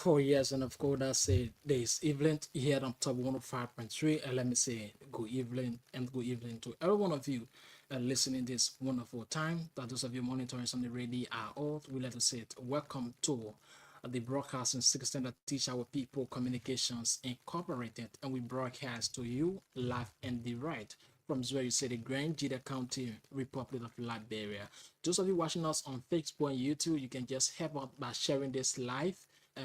Oh yes, and of course I say this evening here on top 105.3, and let me say good evening and good evening to every one of you listening this wonderful time. That those of you monitoring on the radio are all, we like to say it. Welcome to the broadcasting system that teach our people communications incorporated, and we broadcast to you live and direct from where you say the Grand Jida County, Republic of Liberia. Those of you watching us on Facebook and YouTube, you can just help out by sharing this live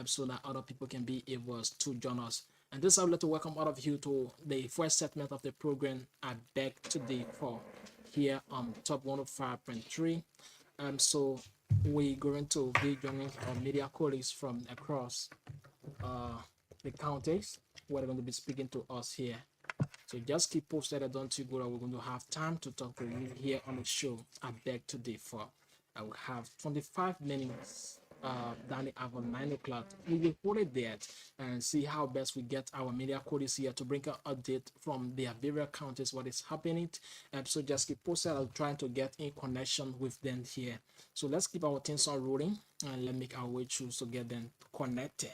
so that other people can be able to join us. And this I would like to welcome all of you to the first segment of the program. I beg today for here on top 105.3. So we're going to be joining our media colleagues from across the counties who are going to be speaking to us here. So just keep posted. Don't you go. We're going to have time to talk to you here on the show. I beg today for. I will have 25 minutes down the hour 9 o'clock. We will hold it there and see how best we get our media colleagues here to bring an update from the various counties what is happening. So just keep posted. I'm trying to get in connection with them here. So let's keep our things on rolling and let's make our way through to get them connected.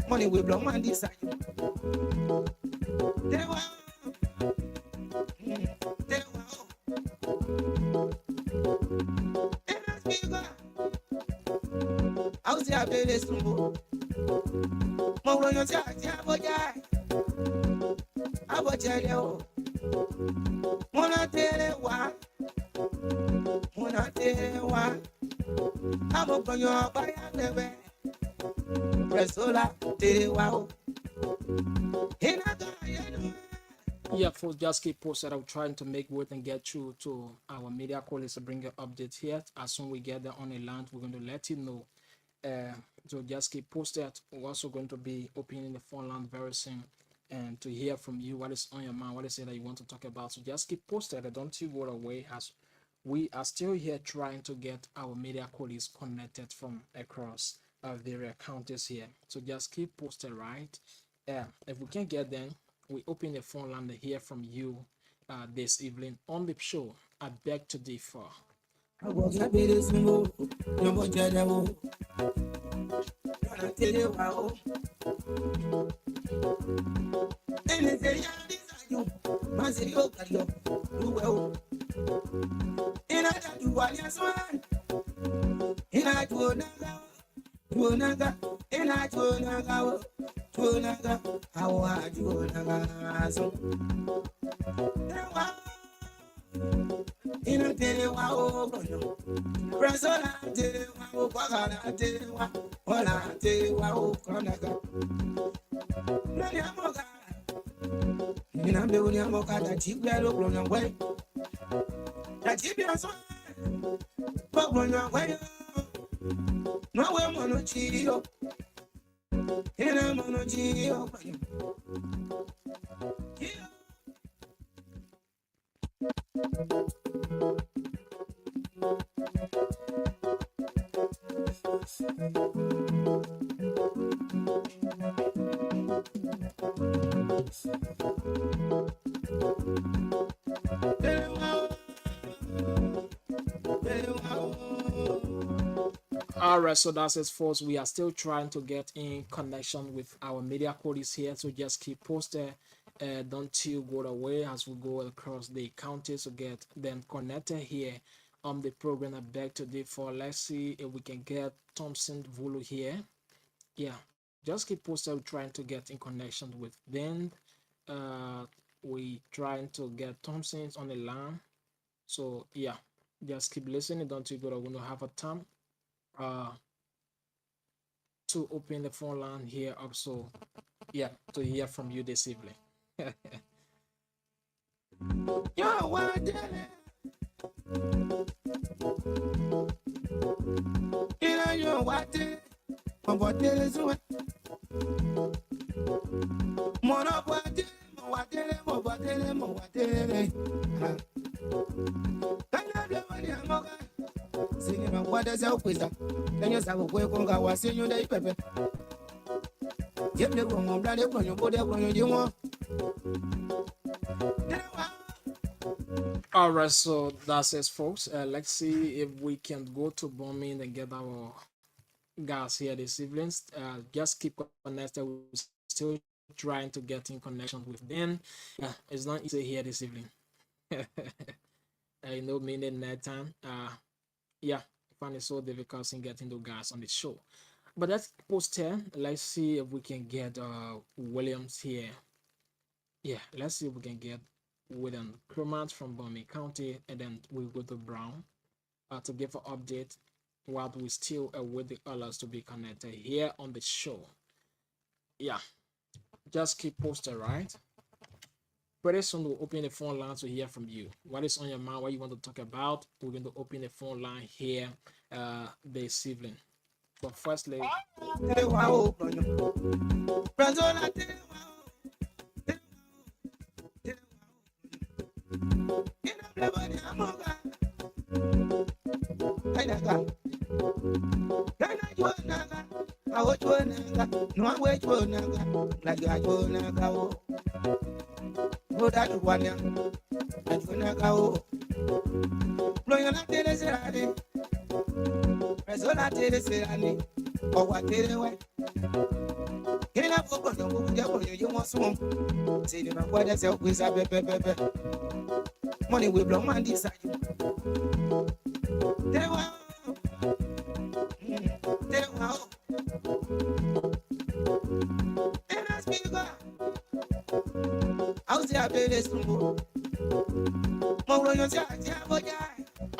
Money will blow man this side. How's the ability to move? More than I'm up on your body, baby. Yeah, folks, just keep posted. I'm trying to make way and get through to our media colleagues to bring an update here. As soon as we get there on the land, we're going to let you know. So just keep posted. We're also going to be opening the phone line very soon and to hear from you what is on your mind, what is it that you want to talk about. So just keep posted. Don't you go away as we are still here trying to get our media colleagues connected from across various counties here. So just keep posted, right? If we can get them, we open the phone line to hear from you this evening on the show. I beg to differ. Alright, so that's it, folks. We are still trying to get in connection with our media colleagues here, so just keep posted. Don't you go away as we go across the counties to get them connected here on the program. I beg today for. Let's see if we can get Thompson Vulu here. Yeah, just keep posted. We're trying to get in connection with them. We trying to get Thompson's on the line. So yeah, just keep listening. Don't you go. We're going to have a time to open the phone line here up, so yeah, to hear from you this evening. Yo, what you what Cinema, what is your quiz? Then you have a quick on our senior day, Pepe. Give the room on bloody when you put up when you want. All right, so that's it, folks. Let's see if we can go to bombing and get our guys here this evening. Just keep connected. We're still trying to get in connection with them. It's not easy here this evening. You know, minute night time. Yeah, I find it so difficult in getting the guys on the show. But let's post here. Let's see if we can get Williams here. Yeah, let's see if we can get William Cremant from Bombay County, and then we go to Brown to give an update while we still await the others to be connected here on the show. Yeah, just keep posted, right? Pretty soon we'll open the phone line to hear from you. What is on your mind? What you want to talk about? We're going to open the phone line here this evening. But firstly, money will blow man decide.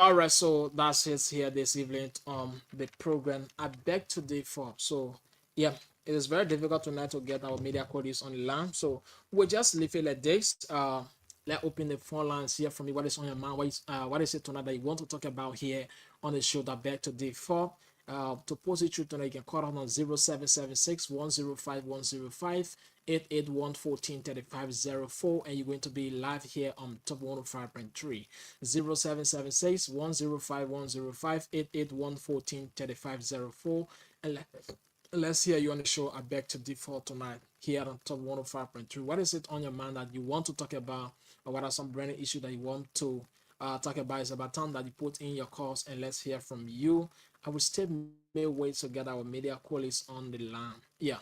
all right, so that's it here this evening. The program I beg to differ. So yeah, it is very difficult tonight to get our media colleagues on the line. So we'll just leave it like this. Let's open the phone lines here from me. What is on your mind? What is it tonight that you want to talk about here on the show that beg to differ? To post it through tonight, you can call on 0776 105 105 881 143504, and you're going to be live here on top 105.3. 0776 105 105 881 143504. And let's hear you on the show. I beg to differ tonight here on top 105.3. What is it on your mind that you want to talk about, or what are some brand new issues that you want to talk about? It's about time that you put in your calls, and let's hear from you. I will still may wait to get our media colleagues on the line. Yeah,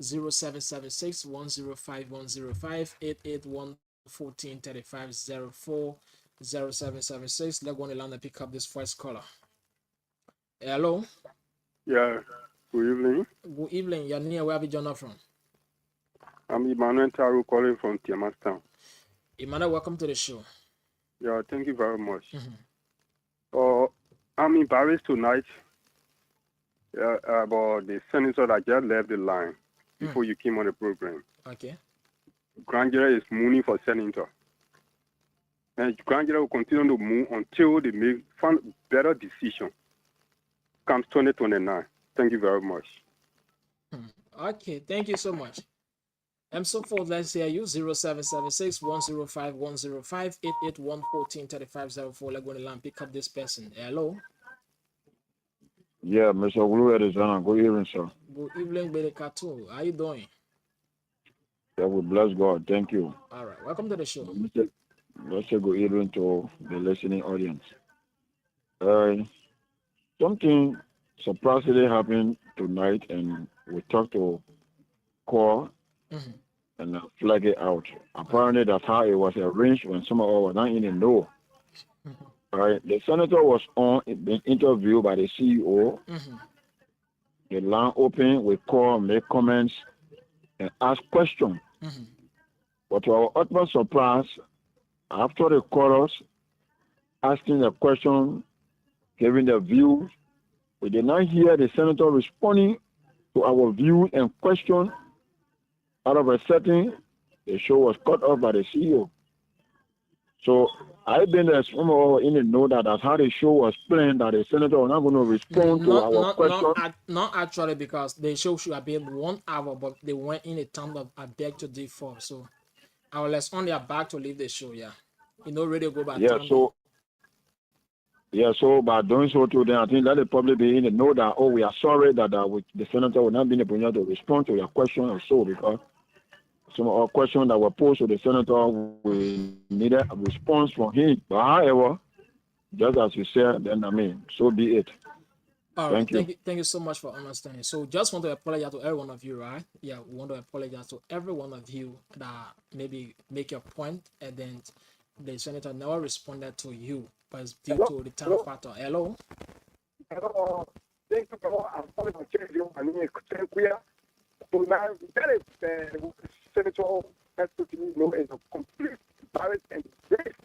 0776 105 105 881 143504. 0776. Let's go on the line and pick up this first caller. Hello. Yeah, good evening. Good evening. You're near. Where have you joined up from? I'm Emmanuel Taru calling from Tiamastown. Emmanuel, welcome to the show. Yeah, thank you very much. I'm embarrassed tonight about the senator that just left the line before you came on the program. Okay. Granger is mooning for senator. And Granger will continue to move until they find better decision. Comes 2029. Thank you very much. Okay, thank you so much. I'm so forth. Let's hear you. 0776 105 105 881 143504. Let's go on the line. Pick up this person. Hello. Yeah, Mr. Olu Arizona. Good evening, sir. Good evening, Bedekatu. How you doing? Yeah, we bless God. Thank you. All right. Welcome to the show. Let's say good evening to the listening audience. Something surprisingly happened tonight, and we talked to Core and flag it out. Apparently, that's how it was arranged when some of us were not in the know. Right. The senator was on, being interviewed by the CEO. The line open, we call, make comments, and ask questions. But to our utmost surprise, after the chorus, asking the question, giving the views, we did not hear the senator responding to our views and question. Out of a setting, the show was cut off by the CEO. So I've been there in the know that that's how the show was planned, that the senator was not going to respond to our question. Not actually, because the show should have been 1 hour, but they went in a time of I beg to differ. So I was on their back to leave the show. Yeah, radio go back. Yeah, Yeah, so by doing so too, then I think let the public be in the know that, oh, we are sorry that the senator will not be in a position to respond to your question or so, because some of our questions that were posed to the senator, we needed a response from him. But however, just as you said, then I mean, so be it. All right, Thank you. thank you so much for understanding. So just want to apologize to every one of you, right? Yeah, we want to apologize to every one of you that maybe make your point and then the senator never responded to you, but it's due Hello? to the time Hello? factor. Hello. Hello. Thank you, bro. I'm calling for change you. I mean, thank you. So now, that is Senator has to know is a complete embarrassment and disgrace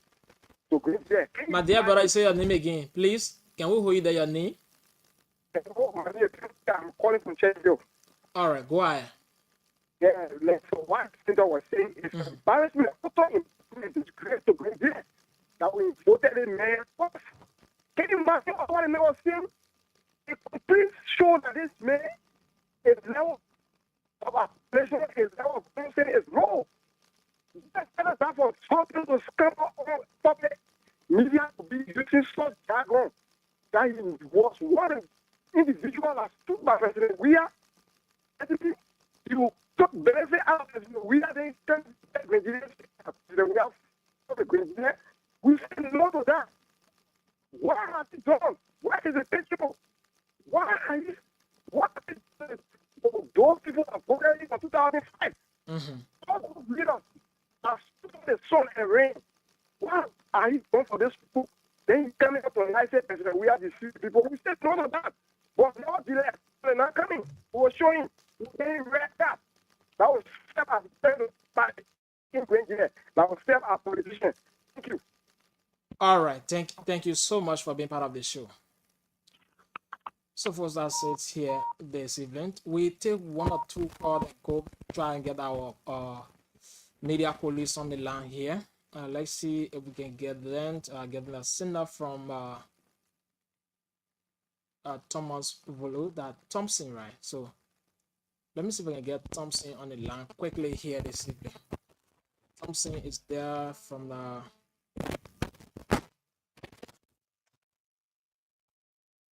to Green Bay. My dear brother, say your name again, please. Can we hold you there your name? I'm calling from Churchville. All right, go ahead. Yeah, like so what Senator was saying is an embarrassment, total disgrace to Green Bay that we voted in man. Can you imagine what the man was saying? It complete show that this man is level of our population, is level of person is low. That's that for something to scam on public media to be using such jargon that he was one individual that stood by President we are. You took benefit out of it. We are the Nigerians. We have the Nigerians. We say no to that. Why has it done? Why is it principle? Why are you? What is it? Those people are voted in for 2005. All those leaders are stood on the sun and rain. Why are you going for these people? Then coming up and I said, President, we are the people. We said no to that. But now they're not coming. We were showing they read that. That was step as by in Nigeria. That was step as politicians. Thank you. All right, thank you so much for being part of the show. So for that's it here this event. We take one or two calls and go try and get our media police on the line here. Let's see if we can get them. Getting a sender from Thomas Volo, that Thompson, right? So let me see if I can get Thompson on the line quickly here this evening. Thompson is there from the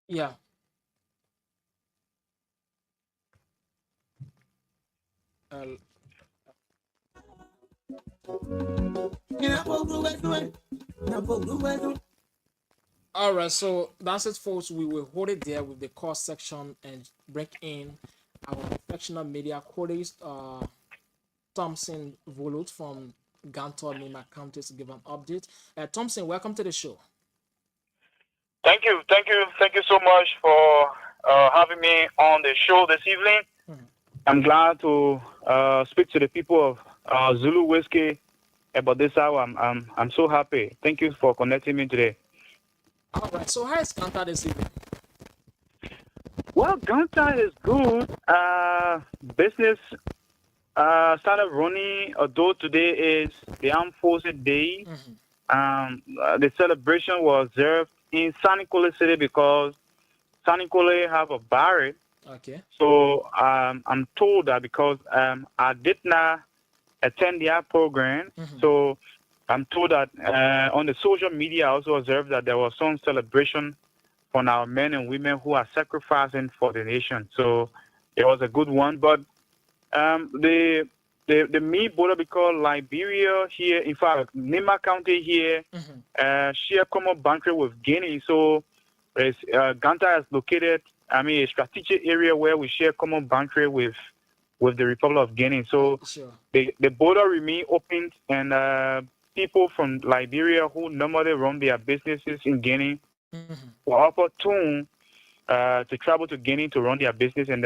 yeah. All right, so that's it, folks. We will hold it there with the cost section and bring in our professional media colleagues, Thompson Volut from Gantor, Nima County, to give an update. Thompson, welcome to the show. Thank you so much for having me on the show this evening. I'm glad to speak to the people of Zulu Whiskey about this hour. I'm so happy. Thank you for connecting me today. All right, so how is Gantor this evening? Well, Gantor is good. Business started running, although today is the Armed Forces Day. The celebration was observed in Sanikole City because Sanikole have a barrack. Okay. So I'm told that because I did not attend their program, so I'm told that on the social media I also observed that there was some celebration from our men and women who are sacrificing for the nation. So it was a good one. But the me border because Libeeria here, in fact, Nima County here, share common boundary with Guinea. So Gantor is located, a strategic area where we share common boundary with the Republic of Guinea. So the border remain open, and people from Libeeria who normally run their businesses in Guinea were opportune to travel to Guinea to run their business, and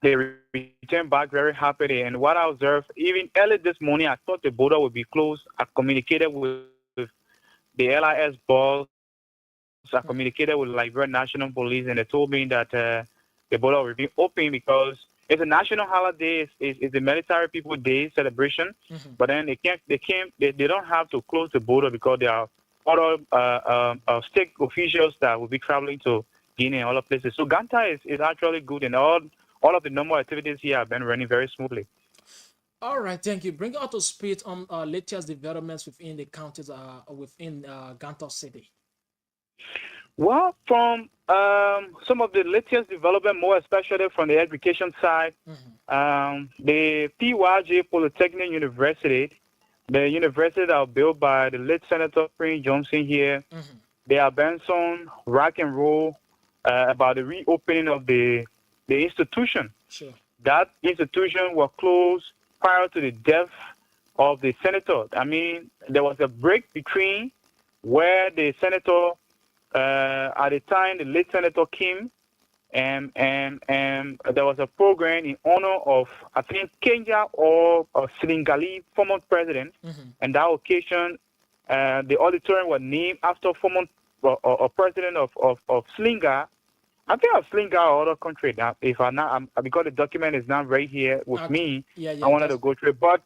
they returned back very happily. And what I observed, even early this morning, I thought the border would be closed. I communicated with the LIS boss. I communicated with Liberia National Police, and they told me that the border will be open because it's a national holiday. It's the military people day celebration. But then they don't have to close the border because there are other state officials that will be traveling to Guinea and other places. So Gantor is actually good, and all of the normal activities here have been running very smoothly. All right, thank you. Bring out to speed on latest developments within the counties, within Gantor City. Well, from some of the latest development, more especially from the education side, the PYJ Polytechnic University, the university that was built by the late Senator Prince Johnson here, they have been some rock and roll about the reopening of the institution. Sure. That institution was closed prior to the death of the senator. I mean, there was a break between where the senator, at the time, the late senator came, and there was a program in honor of, I think, Kenya or Senegalese former president. And that occasion, the auditorium was named after former president of Slinga. I think of Slinga or other country now. If I'm not, because the document is not right here with me. I wanted to go through it, but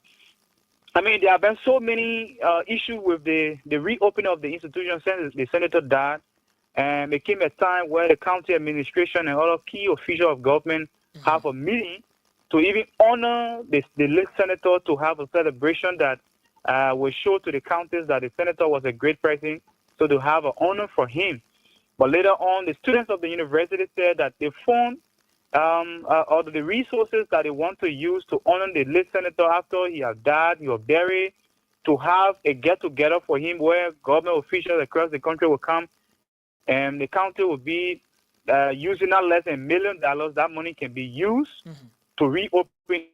I mean, there have been so many issues with the reopening of the institution since the senator died, and there came a time where the county administration and other key officials of government have a meeting to even honor the late senator, to have a celebration that will show to the counties that the senator was a great person, so to have an honor for him. But later on, the students of the university said that they found all the resources that they want to use to honor the late senator after he had died, he was buried, to have a get-together for him where government officials across the country will come, and the county will be using not less than $1 million. That money can be used to reopen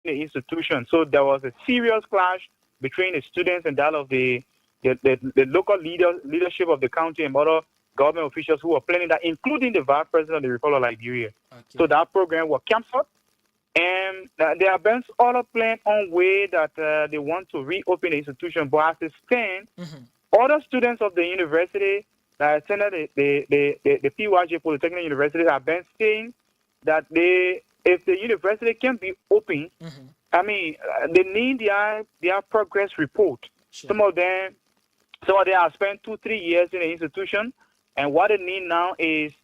the institution. So there was a serious clash between the students and that of the local leadership of the county and other government officials who were planning that, including the vice president of the Republic of Liberia. So that program was canceled, and there have been other plans on way that they want to reopen the institution. But as it stands, other students of the university that attended the PYJ Polytechnic University have been saying that if the university can be open, I mean, they need their progress report. Sure. Some of them have spent 2-3 years in the institution. And what they need now is,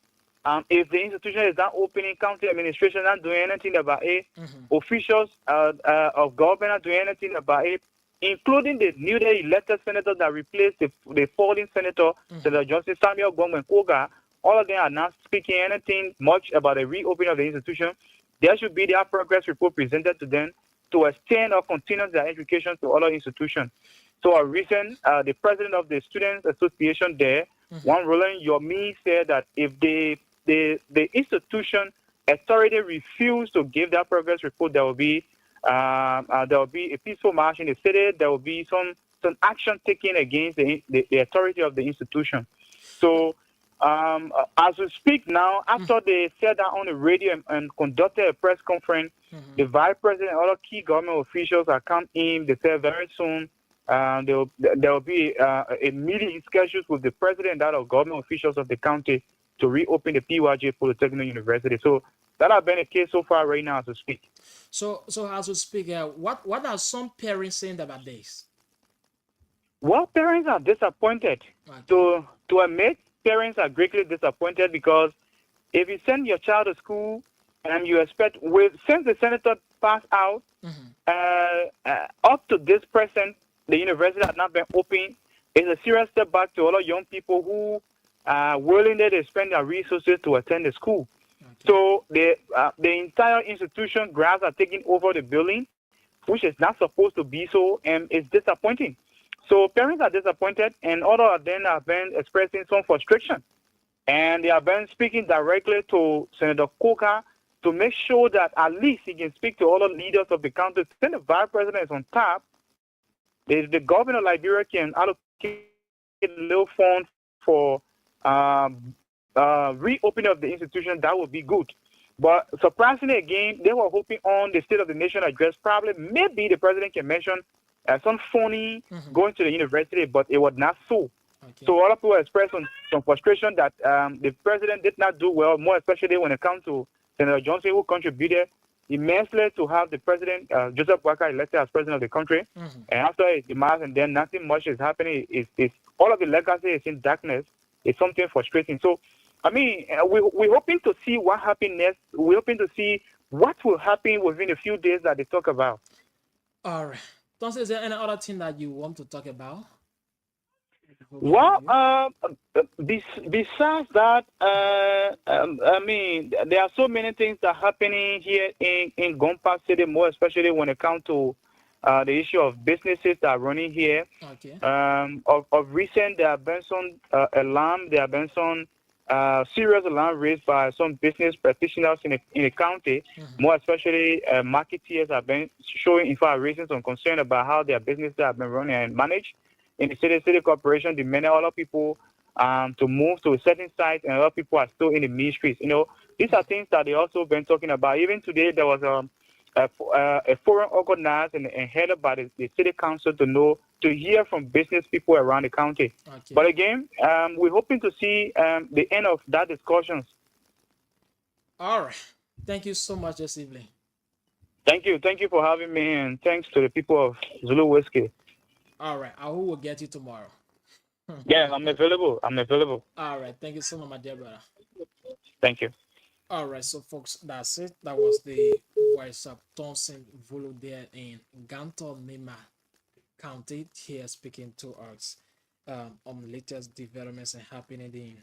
if the institution is not opening, county administration not doing anything about it, officials of government not doing anything about it, including the newly elected senator that replaced the fallen senator, Senator Johnson Samuel Gongwen Koga. All of them are not speaking anything much about the reopening of the institution. There should be their progress report presented to them to extend or continue their education to other institutions. So a recent, the president of the Students Association there, one Roland Yomi, said that if the institution authority refuse to give that progress report, there will be a peaceful march in the city. There will be some action taken against the authority of the institution. So as we speak now, after they said that on the radio and conducted a press conference, the vice president and other key government officials have come in. They said very soon there will be a meeting scheduled with the president and that of government officials of the county to reopen the PYJ Polytechnic University. So that has been the case so far right now as we speak. So as we speak, what are some parents saying about this? Well, parents are disappointed. To admit, parents are greatly disappointed because if you send your child to school and you expect, since the senator passed out, up to this present, the university has not been open. It's a serious step back to all young people who are willing to spend their resources to attend the school. So the entire institution, grants are taking over the building, which is not supposed to be so, and it's disappointing. So parents are disappointed, and other of them have been expressing some frustration. And they have been speaking directly to Senator Koka to make sure that at least he can speak to other leaders of the country. Since the vice president is on top, the government of Liberia can allocate a little fund for reopening of the institution. That would be good. But surprisingly, again, they were hoping on the State of the Nation address. Probably, maybe the president can mention some funny going to the university, but it was not so. So other people expressed some frustration that the president did not do well, more especially when it comes to Senator Johnson, who contributed immensely to have the president, Joseph Boakai, elected as president of the country. And after his demise, and then nothing much is happening. It's all of the legacy is in darkness. It's something frustrating. So, I mean, we're hoping to see what happens next. We're hoping to see what will happen within a few days that they talk about. All right. Don't say, is there any other thing that you want to talk about? Well, besides that, I mean, there are so many things that are happening here in Gompa City, more especially when it comes to the issue of businesses that are running here. Okay. Of recent, there have been some alarm, there have been some serious alarm raised by some business practitioners in the county, more especially marketeers have been showing, in fact, raising some concern about how their businesses have been running and managed. In the city corporation demanding a lot of people to move to a certain site, and a lot of people are still in the ministries. You know, these are things that they also been talking about. Even today, there was a forum organized and headed by the city council to hear from business people around the county. Okay. But again, we're hoping to see the end of that discussions. All right. Thank you so much this evening. Thank you for having me, and thanks to the people of Zulu Whiskey. All right. I will get you tomorrow. Yeah, I'm available. All right. Thank you so much, my dear brother. Thank you. All right. So, folks, that's it. That was the voice of Thompson Volo there in Ganto Nima County, here speaking to us on the latest developments and happening in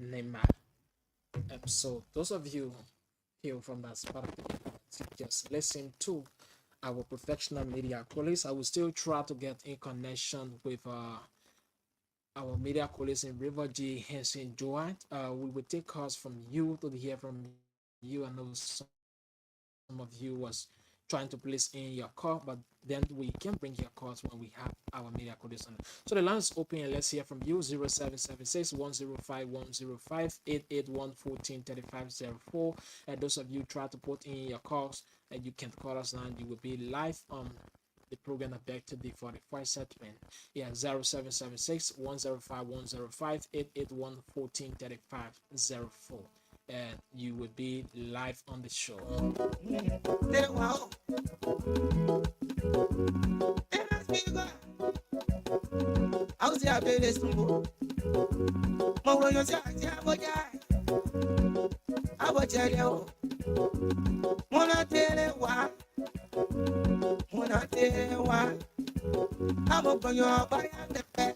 Nima. So, those of you here from that part of the country, just listen to our professional media colleagues. I will still try to get in connection with our media colleagues in River G, Henson, Joanne. We will take calls from you to hear from you. I know some of you was trying to place in your call, but then we can bring your calls when we have our media colleagues on. So the line is open, and let's hear from you. 0776 105 105 881 143504. And those of you try to put in your calls, and you can call us now, and you will be live on the program objective for the first settlement. Yeah, 0776 105 105 881 143504. And you will be live on the show.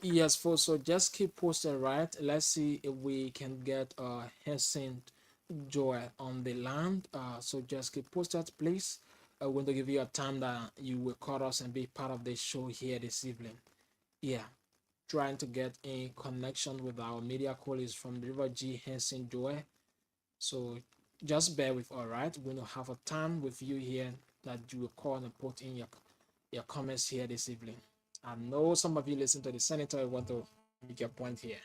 Yes, folks, so just keep posted, right? Let's see if we can get Henson Joy on the land. So just keep posted, please. I want to give you a time that you will call us and be part of the show here this evening. Yeah, trying to get in connection with our media colleagues from River G, Henson Joy. So just bear with, all right? We're going to have a time with you here that you will call and put in your comments here this evening. I know some of you listen to the senator and want to make your point here.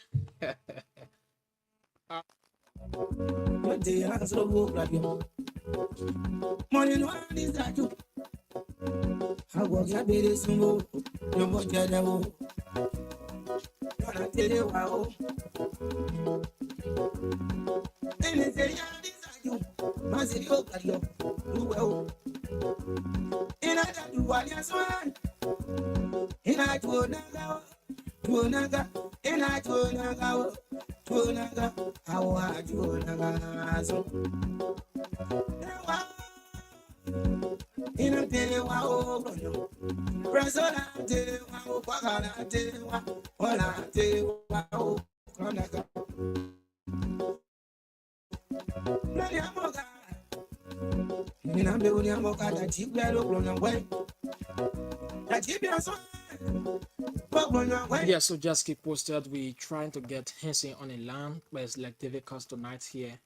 Yeah, so just keep posted. We trying to get Henson on the land, but it's like David Cost tonight here.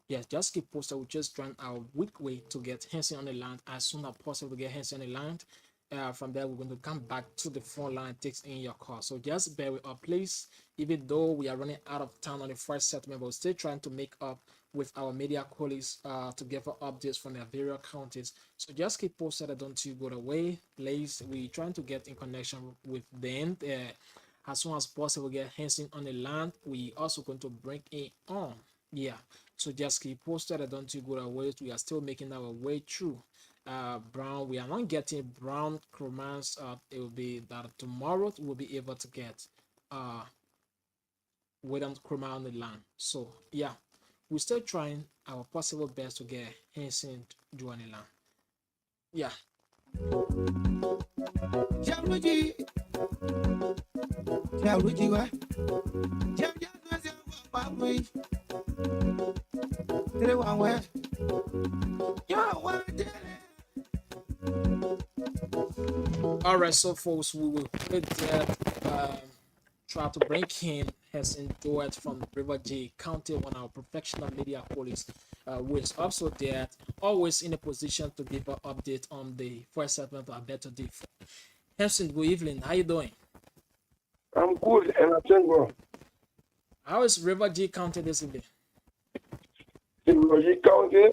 Yeah, just keep posted. We just trying our week way to get Henson on the land as soon as possible to get Henson on the land. From there, we're going to come back to the phone line and take in your call. So just bear with us, please. Even though we are running out of time on the first settlement, but we're still trying to make up with our media colleagues to give updates from their various counties. So just keep posted. Don't you go away, please. We're trying to get in connection with them as soon as possible. Get Henson on the land. We also going to bring it on. Yeah. So just keep posted. Don't you go away. We are still making our way through. Brown, we are not getting brown chromans. It will be that tomorrow we'll be able to get without chroma on the land. So yeah, we're still trying our possible best to get Henson to on the land. Yeah. Yeah, Rujiwa. Yeah, yeah, All right, so folks, we will put that. Try to bring him has enjoyed from River J County, one of our professional media colleagues, who is also there, always in a position to give an update on the first segment of a better day. Henson, good evening. How you doing? I'm good, and I thank God. How is River J County this evening? In Roger County,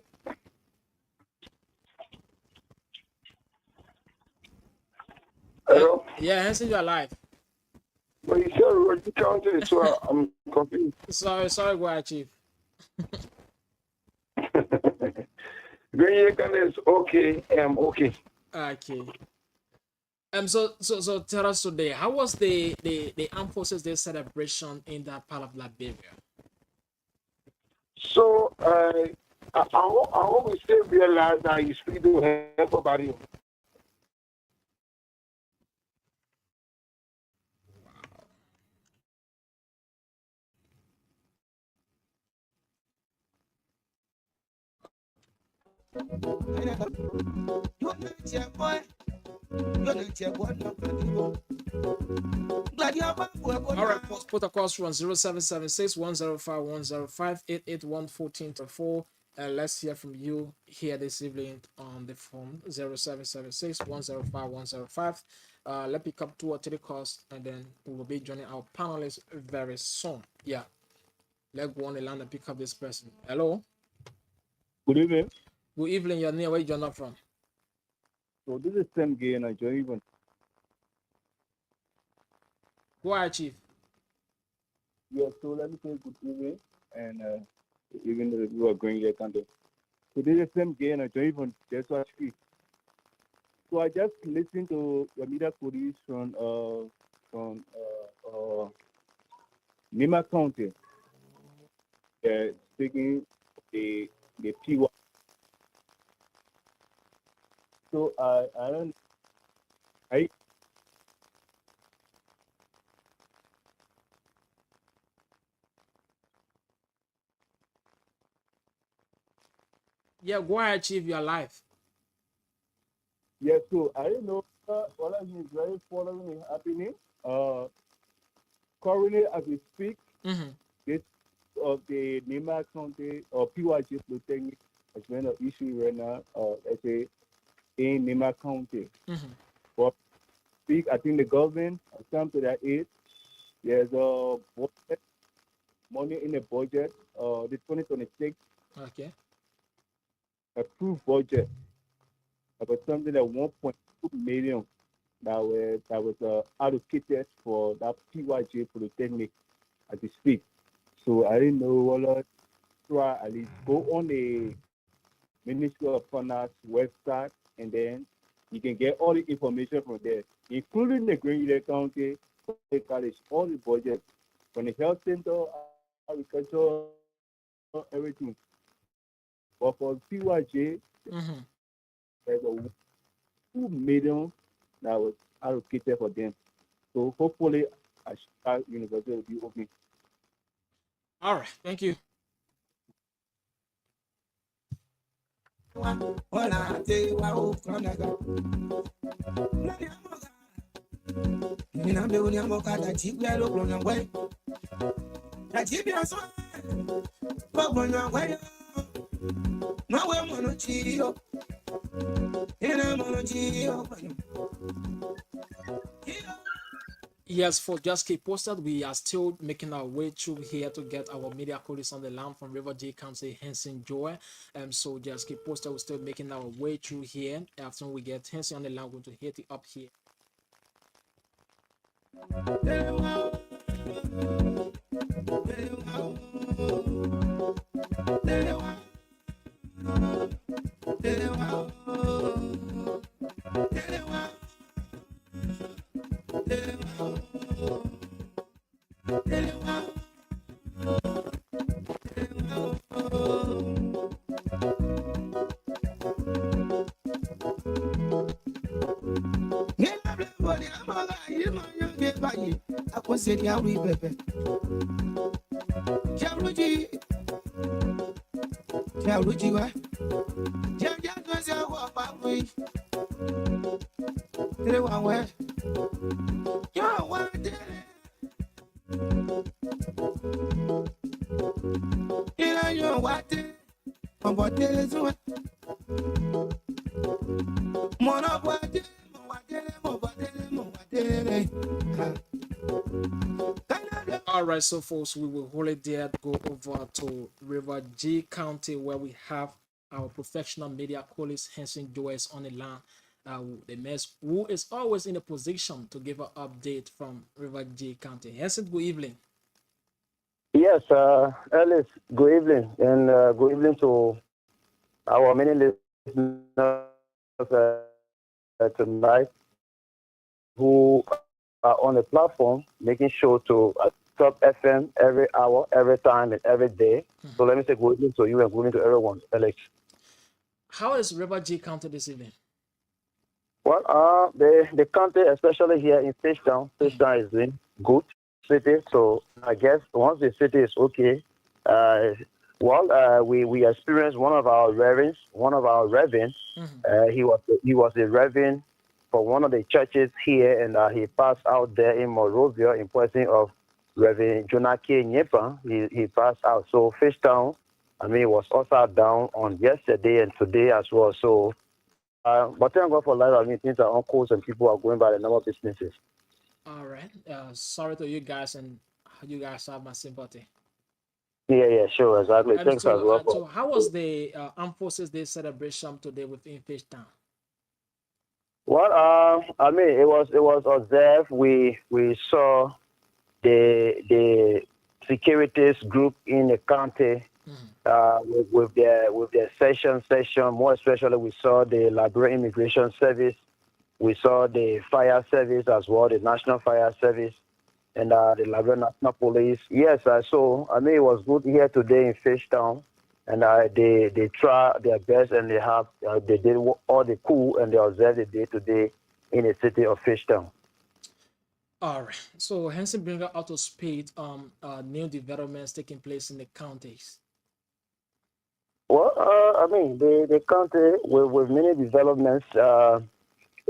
hello? Yeah, Henson, you're alive. But you said Roger County, so I'm confused. Sorry, go ahead, Chief. Green County is okay, I'm okay. Okay. So tell us today, how was the Armed Forces Day celebration in that part of Liberia? So, I hope we still realize that you speak to everybody. All right, put across from 0776 105 105 881 1424. Let's hear from you here this evening on the phone 0776 105 105. Let's pick up 2 or 3 calls and then we will be joining our panelists very soon. Yeah, let's go on the line and pick up this person. Hello. Good evening. Good evening. Your name, where you joining from? So this is Sam Gay and I join even. Go ahead, Chief. Yeah, so let me say good evening and even though we are going here country. So this is Sam Gay and I join even. That's what I speak. So I just listened to your media colleagues from Nima County. Speaking the PY. So I don't. Yeah, go ahead, Chief. You're live. Yeah, so I don't know what I mean is very following is happening. Currently, as we speak, this of the Nima County or PYG Polytechnic has been an issue right now. Let's say in Nima County. But speak, I think the government has come to that aid. There's a budget, money in the budget. The 2026 approved budget about something like 1.2 million that was allocated for that PYG Polytechnic as we speak. So I didn't know what try at least go on the Ministry of Finance website and then you can get all the information from there, including the Green County College, all the budget from the health center, agriculture, everything. But for PYJ, there's a 2 million that was allocated for them. So hopefully, Ashika University will be open. All right, thank you. Yes, for just keep posted, we are still making our way through here to get our media colleagues on the line from River J County, Henson Joy. So just keep posted, we're still making our way through here. After we get Henson on the line, we're going to hit it up here. said, yeah, we pepe. Jaruji, Jaruji, Jaruji was a walk back with. They were where you are there. You know what? What is what? All right, so folks, we will hold it there. Go over to River G County where we have our professional media colleague Henson Joyce on the line. The mess who is always in a position to give an update from River G County. Henson, good evening. Yes, Alice, good evening, and good evening to our many listeners tonight who are on the platform, making sure to Top FM every hour, every time, and every day. So let me say good evening to you and good evening to everyone, Alex. How is River G County this evening? Well, the county, especially here in Fishtown is doing good city. So I guess once the city is okay, we experienced one of our reverends. He was a reverend for one of the churches here, and he passed out there in Monrovia in person of Reverend Jonah K. Nyepa. He passed out. So Fishtown, was also down on yesterday and today as well. So, but thank God for life. Things are on course and people are going by the normal businesses. All right. Sorry to you guys, and you guys have my sympathy. Yeah, sure, exactly. And Thanks so, as well. so how was the Armed Forces Day celebration today within Fishtown? Well, it was observed. We saw the securities group in the county with their session. More especially, we saw the Libeeria Immigration Service. We saw the fire service as well, the National Fire Service, and the Libeeria National Police. Yes, so it was good here today in Fishtown, and they try their best, and they did all the cool, and they observed the day today in the city of Fishtown. All right. So Henson bring out to speed new developments taking place in the counties. Well, the county with many developments.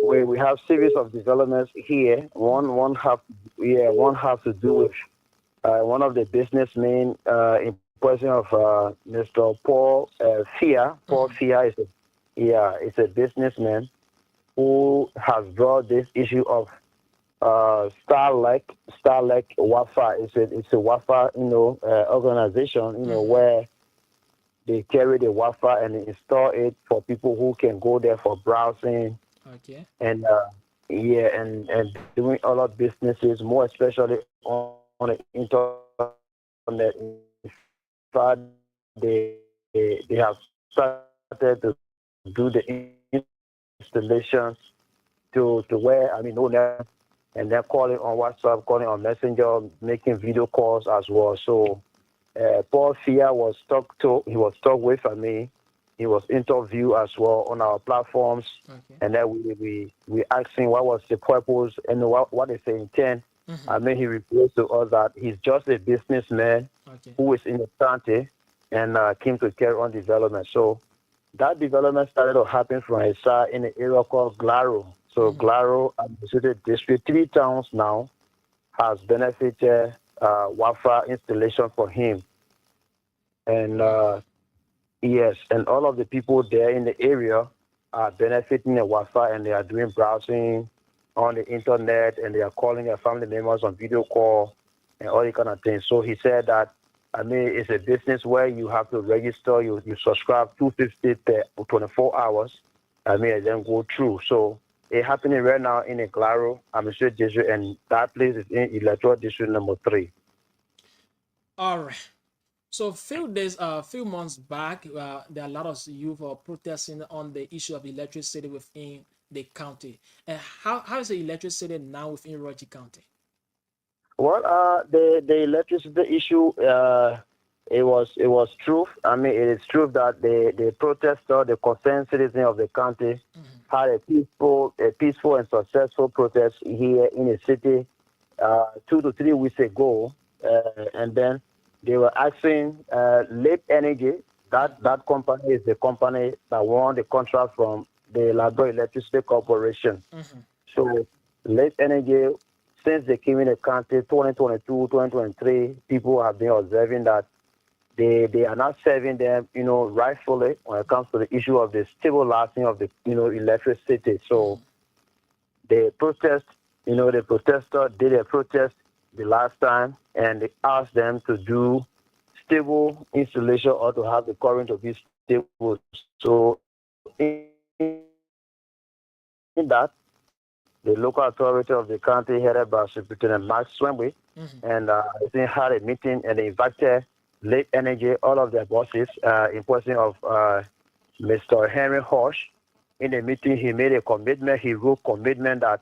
We have series of developments here. One have to do with one of the businessmen in person of Mr. Paul Fia. Paul Fia is a businessman who has brought this issue of Starlink Wi-Fi. It's a Wi-Fi organization where they carry the Wi-Fi and install it for people who can go there for browsing. Okay. And and doing a lot of businesses, more especially on the internet. In fact, they have started to do the installations to where and they're calling on WhatsApp, calling on Messenger, making video calls as well. So Paul Fia was talked with. He was interviewed as well on our platforms, and then we asked him what was the purpose and what is the intent. He revealed to us that he's just a businessman who is in the county and came to carry on development. So that development started to happen from his side in the area called Glaro. So Glaro Administrative District, 3 towns now, has benefited Wi-Fi installation for him. And yes, and all of the people there in the area are benefiting the Wi-Fi, and they are doing browsing on the internet, and they are calling their family members on video call and all that kind of things. So he said that, it's a business where you have to register, you subscribe $250 per 24 hours, and then go through. So it's happening right now in a Glaro Administrative District, and that place is in Electoral District number 3. All right. So few months back, there are a lot of youth protesting on the issue of electricity within the county. And how is the electricity now within River County? Well, the electricity issue, it was true. It is true that the protester, the concerned citizen of the county, had a peaceful and successful protest here in the city, 2 to 3 weeks ago, and then they were asking Lake Energy. That company is the company that won the contract from the Libeeria Electricity Corporation. So Lake Energy, since they came in the country 2022, 2023, people have been observing that they are not serving them, rightfully when it comes to the issue of the stabilizing of the, electricity. So they protest, the protester did a protest the last time, and they asked them to do stable installation or to have the current to be stable. So in that, the local authority of the county headed by Superintendent Max Swemwe, and they had a meeting and they invited Lake Energy, all of their bosses, in person of Mr. Henry Horsch. In the meeting, he made a commitment. He wrote commitment that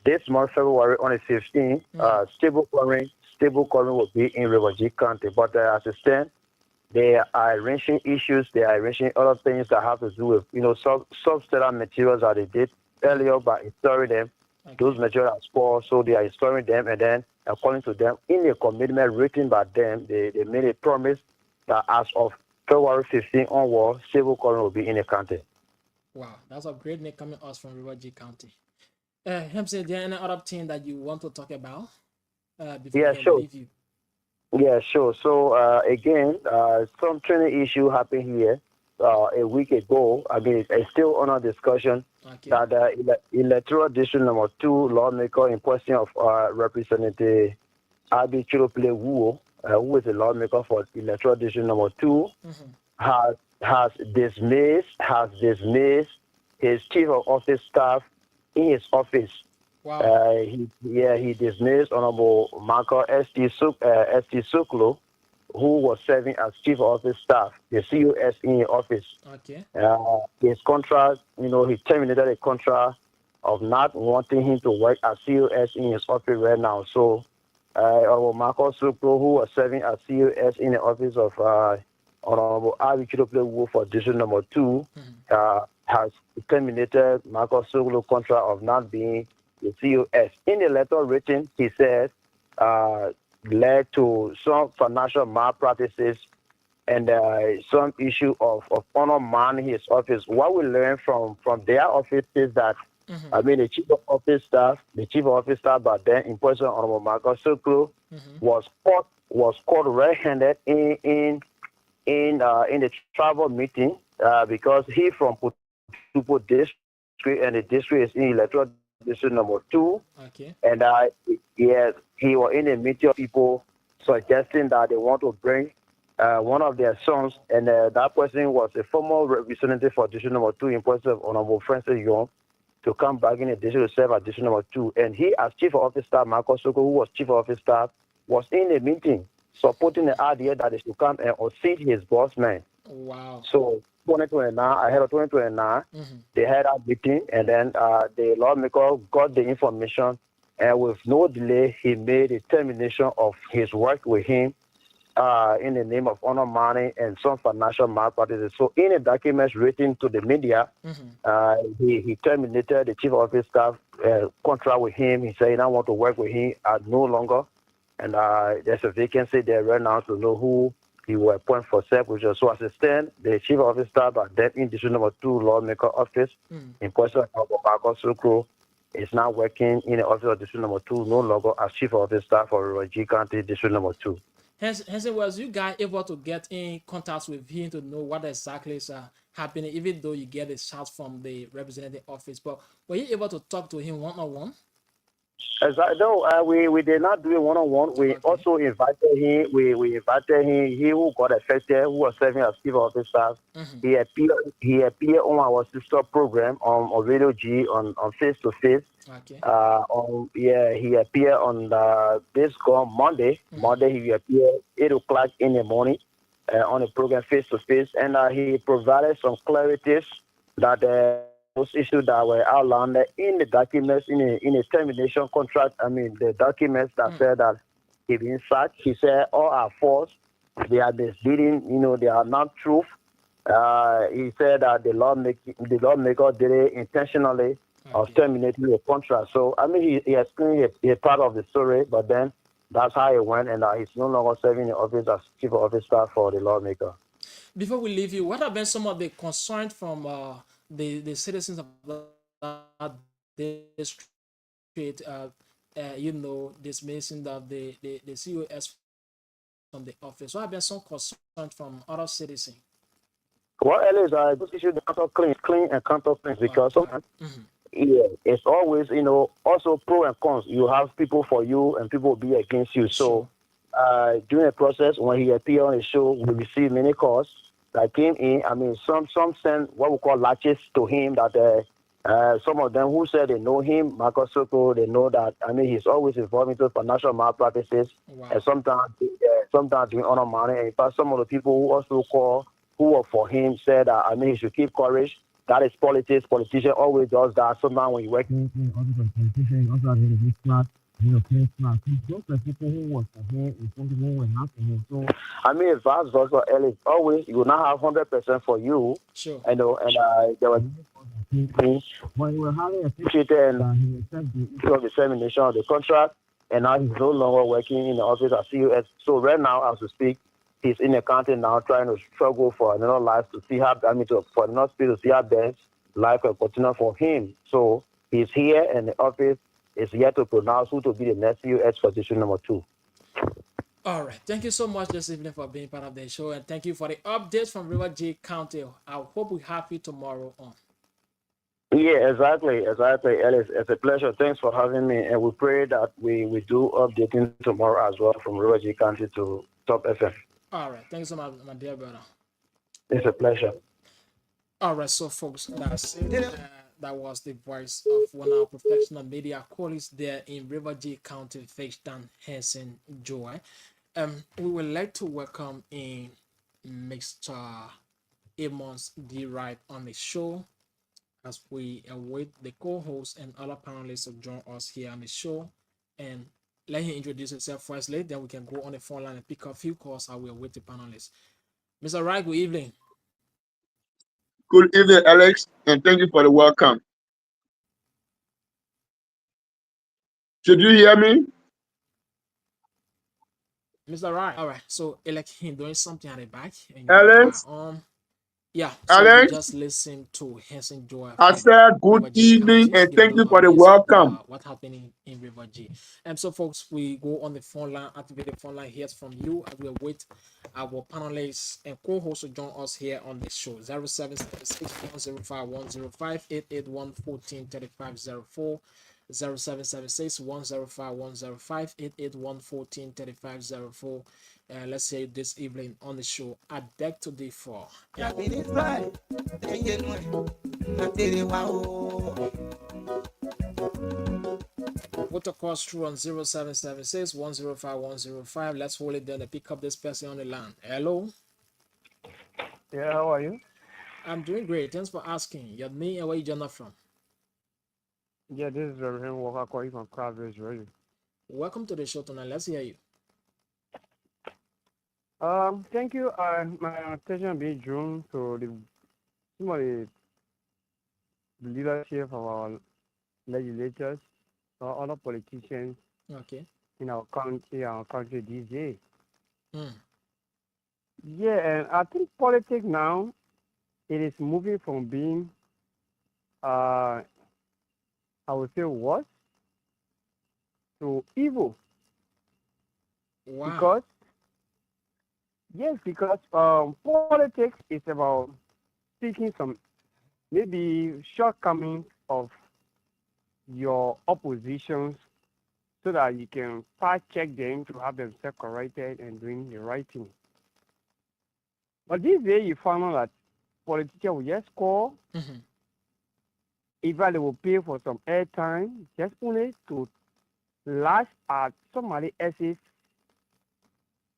this month, February on the 15th, stable current will be in River G County. But as it stands, they are arranging issues. They are arranging other things that have to do with, substandard materials that they did earlier by installing them. Those materials are spoiled, so they are installing them, and then according to them, in a commitment written by them, they made a promise that as of February 15 onward, civil current will be in the county. Wow, that's a great name coming us from River G County. Hempsey, is there any other thing that you want to talk about before I leave you? Yeah, sure. So again, some training issue happened here a week ago. I mean, it's still under discussion. That electoral district number 2 lawmaker in question of Representative Abi Chirople Wuo, who is a lawmaker for electoral district number 2, has dismissed his chief of office staff in his office. Wow. He dismissed Honorable Marco S.T. Suklo, who was serving as chief of office staff, the CUS in his office. Okay. His contract, he terminated a contract of not wanting him to work as CUS in his office right now. So, Marco Suklo, who was serving as CUS in the office of Honorable Abi Chirople for district number 2, has terminated Marco Suklo's contract of not being the CUS. In the letter written, he said, led to some financial malpractices and some issue of undermining his office. What we learned from their office is that, the chief of office staff, but then in person, Honorable Marcus Soklo, was caught red-handed in the travel meeting because he from Putupo district, and the district is in electoral district number 2. Okay. And he was in a meeting of people suggesting that they want to bring one of their sons, and that person was a former representative for district number 2 in person of Honorable Francis Young, to come back in the district to serve at district number 2. And he, as chief of office staff, Marcos Soko, who was chief of office staff, was in a meeting supporting the idea that they should come and unseat his boss man. Wow. So 2029, ahead of 2029, they had a meeting, and then the lawmaker got the information, and with no delay, he made a termination of his work with him in the name of honor money and some financial malpractices. So in the documents written to the media, he terminated the chief of office staff contract with him. He said he don't want to work with him no longer, and there's a vacancy there right now to know who he will appoint for self-which. So as it stands, the chief of office staff at that in district number 2 lawmaker office in person of Marcos Sukro is now working in the office of district number 2, no longer as chief of office staff for River G County district number 2. Has was you guys able to get in contact with him to know what exactly is happening, even though you get a shot from the representative office, but were you able to talk to him one-on-one? No, we did not do it one-on-one. We also invited him. We invited him. He who got affected, who was serving as chief of office staff. He appeared on our sister program on Radio G on Face to Face. Okay. He appeared on this Monday. Monday he appeared 8 o'clock in the morning on the program Face to Face, and he provided some clarities that those issues that were outlined in the documents in a termination contract. The documents that said that he been sacked. He said all are false. They are misleading. They are not truth. He said that the lawmaker did it intentionally of terminating a contract. So, I mean, he explained a part of the story, but then that's how it went, and he's no longer serving in office as chief of office staff for the lawmaker. Before we leave you, what have been some of the concerns from the citizens of that district? Dismissing that the COS from the office. What have been some concerns from other citizens? Well, Ellis, I just issued the counter clean and counter claims because sometimes it's always, also pro and cons. You have people for you and people will be against you. So during the process, when he appeared on the show, we received many calls that came in. I mean, some sent what we call latches to him that some of them who said they know him, Marcus SHEKU, they know that, I mean, he's always involved into financial malpractices and sometimes doing honor money. And in fact, some of the people who also call, who work for him, said that, I mean, he should keep courage. That is politics. Politician always does that. Sometimes when you work in office of politician, you also have a class, play class. Those are people who work for him and some people who were not for him. So, I mean, it's vice versa. Always, you will not have 100% for you. Sure. And there was when we were having a situation and he accepted the issue of the termination of the contract, and now he's no longer working in the office as COS. So right now, as we speak, he's in the country now trying to struggle for another life to see how, for the hospital to see how best life will continue for him. So he's here and the office is yet to pronounce who to be the next COS position number 2. All right. Thank you so much this evening for being part of the show, and thank you for the updates from River J County. I hope we have you tomorrow on. Yeah, exactly, Ellis. It's a pleasure. Thanks for having me, and we pray that we do updating tomorrow as well from River J County to Top FM. All right. Thanks so much, my dear brother. It's a pleasure. All right, so folks, that's it. That was the voice of one of our professional media colleagues there in River J County, Fechtan Henson Joy. We would like to welcome in Mr. Amos D. Wright on the show as we await the co-host and other panelists to join us here on the show. And let him introduce himself firstly, then we can go on the phone line and pick up a few calls while we await the panelists. Mr. Wright, good evening. Good evening, Alex, and thank you for the welcome. Should you hear me? Mr. Wright, all right. So, like him doing something at the back. And Alex? Yeah, so Alex? we just listen to Henson Joy. I said good evening and thank you for the welcome. What's happening in River G. And so, folks, we go on the phone line, activate the phone line, hear from you, and we'll wait our panelists and co-hosts to join us here on this show. 0776-105-105, 881-1435-04, 0776-105-105, let's say this evening on the show. I beg to differ. Put a call through on 0776-105-105. Let's hold it down and pick up this person on the line. Hello. Yeah, how are you? I'm doing great. Thanks for asking. Your name and where you joining from? Yeah, this is Reverend Walker calling from Crowdbridge, really. Welcome to the show tonight. Let's hear you. Thank you. My attention being drawn to some of the leadership of our legislators or other politicians in our country these days. Yeah, and I think politics now, it is moving from being I would say worse to evil. Wow. Because politics is about seeking some maybe shortcomings of your oppositions so that you can fact check them to have themselves corrected and doing the right thing. But this day you found out that politicians will just call. Either they will pay for some airtime just only to lash at somebody else's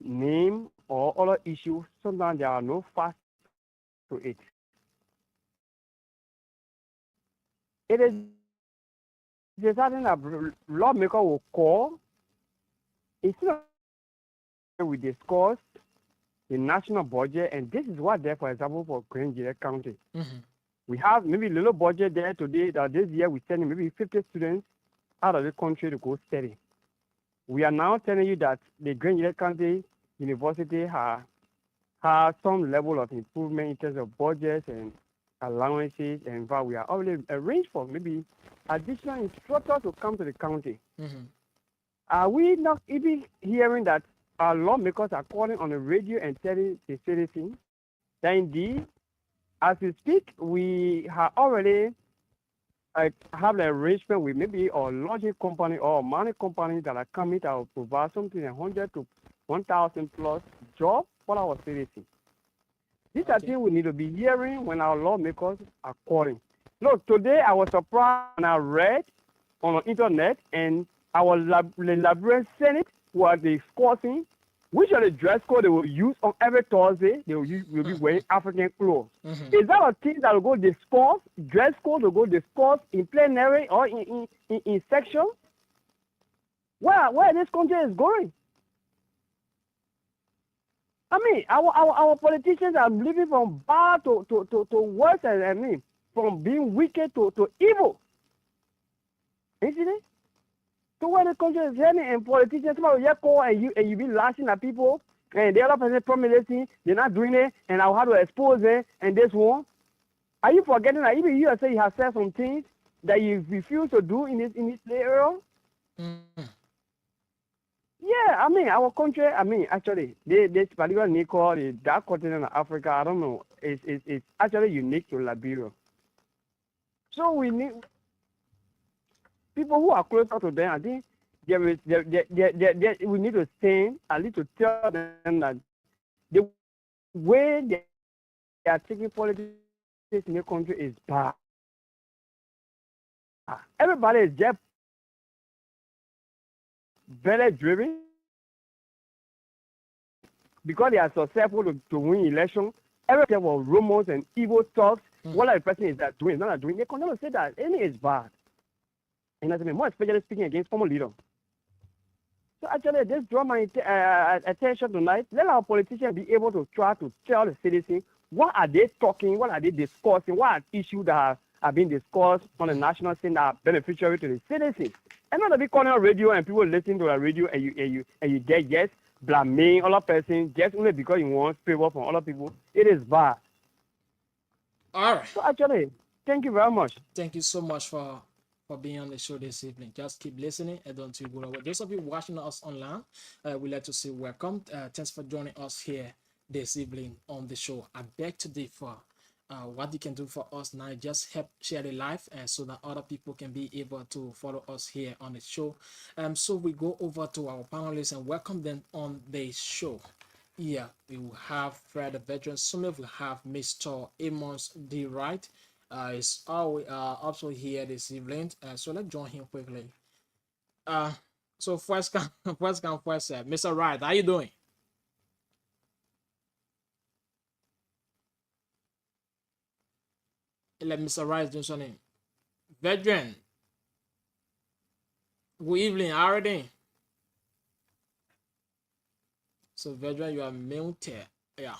name or other issue. Sometimes there are no facts to it. It is something that lawmaker will call. Instead of we discuss the national budget, and this is what there, for example, for Grand County. We have maybe little budget there today. That this year we're sending maybe 50 students out of the country to go study. We are now telling you that the Grand United County University has some level of improvement in terms of budgets and allowances, and in fact, we are already arranged for maybe additional instructors to come to the county. Are we not even hearing that our lawmakers are calling on the radio and telling the citizens that indeed, as we speak, we have already have an arrangement with maybe a lodging company or a mining company that are coming that will provide something 100 to 1,000 plus jobs for our citizens. These are things we need to be hearing when our lawmakers are calling. Look, today I was surprised when I read on the internet and our Liberian Senate was discussing which are the dress code they will use on every Thursday. They will be wearing African clothes. Is that a thing that will go discuss, dress code will go discuss in plenary or in section? Where this country is going? I mean, our politicians are living from bad to worse, I mean, from being wicked to evil. Isn't it? So where the country is heading, and politicians, somebody will call and you be lashing at people, and the other person promising they're not doing it, and I'll have to expose it, and this one. Are you forgetting that even you say you have said some things that you refuse to do in this area? Yeah, I mean, our country, I mean, actually, this particular Nicole, that continent of Africa, I don't know, it's actually unique to Liberia. So we need people who are closer to them. I think we need to stand, at least to tell them that the way they are taking politics in the country is bad. Everybody is just better driven because they are successful to win election. Everything was rumors and evil talks. What the person is that doing, is not doing. They cannot say that any is bad. And as I mean, more especially speaking against former leaders. So actually, this draw my attention tonight. Let our politicians be able to try to tell the citizens what are they talking, what are they discussing, what are issues that are being discussed on the national scene that are beneficiary to the citizens. And not to be calling on radio and people listening to the radio and you get just blaming other person just only because you want favor from other people. It is bad. All right. So actually, thank you very much. Thank you so much for being on the show this evening. Just keep listening and don't you go away. Those of you watching us online, we'd like to say welcome. Thanks for joining us here this evening on the show. I beg to differ. What you can do for us now, just help share the live and so that other people can be able to follow us here on the show. So we go over to our panelists and welcome them on the show. Yeah, we will have Fred the veteran. Some of will have Mr. Amos D. Wright. Is also here this evening. So let's join him quickly. So first, Mr. Wright, how you doing? Let Mr. Wright do something. Veteran. Good evening, how are you? So veteran, you are muted. Yeah.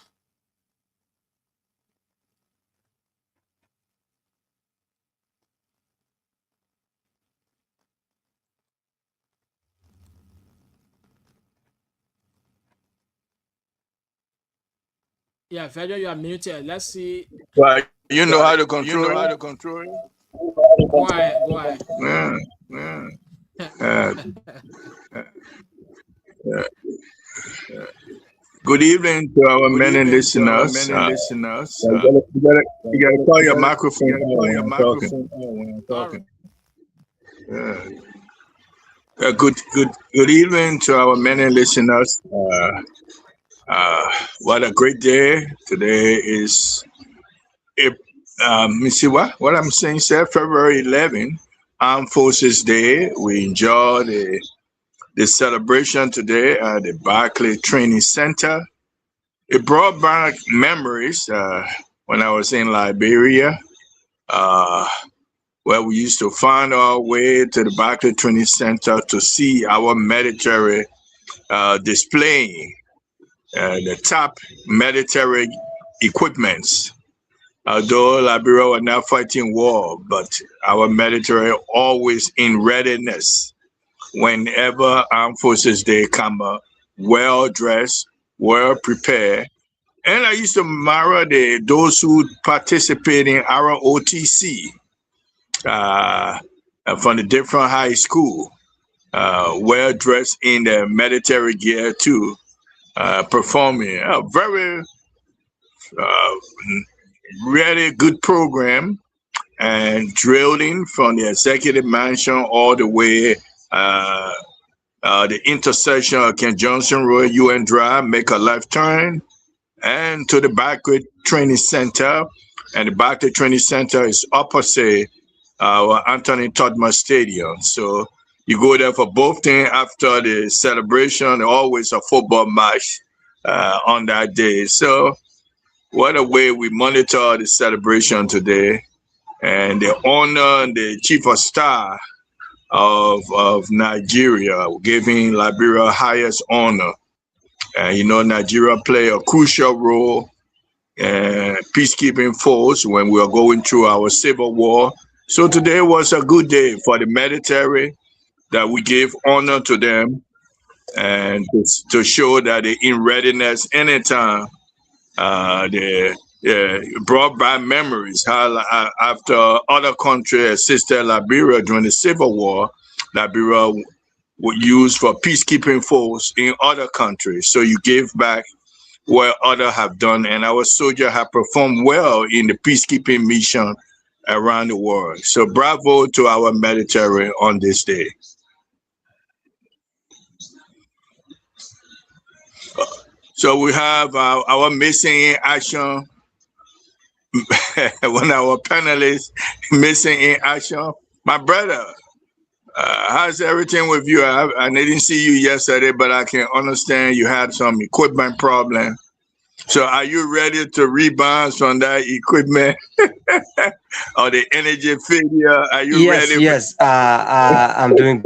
Yeah, veteran, you are muted. Let's see. Well, you know how to control it. Go ahead. Good evening to our many listeners. You gotta call your microphone when talking. Good evening to our many listeners. What a great day. Today is let me see what I'm saying, sir. February 11, Armed Forces Day. We enjoy the celebration today at the Barclay Training Center. It brought back memories when I was in Libeeria, where we used to find our way to the Barclay Training Center to see our military displaying the top military equipments. Although Liberia was not fighting war, but our military always in readiness. Whenever Armed Forces Day come up, well dressed, well prepared. And I used to admire those who participate in our OTC from the different high school, well dressed in their military gear too, performing a very really good program and drilling from the executive mansion all the way the intersection of Ken Johnson Road, UN Drive, make a left turn, and to the Backward Training Center. And the Backward Training Center is opposite our Anthony Todman Stadium. So you go there for both things after the celebration, always a football match on that day. So what a way we monitor the celebration today. And the honor the chief of staff of Nigeria, giving Liberia highest honor. You know, Nigeria play a crucial role in peacekeeping force when we are going through our civil war. So today was a good day for the military that we gave honor to them and to show that they're in readiness anytime. They brought back memories how after other countries assisted Liberia during the Civil War, Liberia was used for peacekeeping force in other countries. So you give back what others have done, and our soldiers have performed well in the peacekeeping mission around the world. So bravo to our military on this day. So we have our missing in action. One of our panelists missing in action. My brother, how's everything with you? I didn't see you yesterday, but I can understand you had some equipment problem. So are you ready to rebound from that equipment or the energy failure? Are you ready? Yes, I'm doing.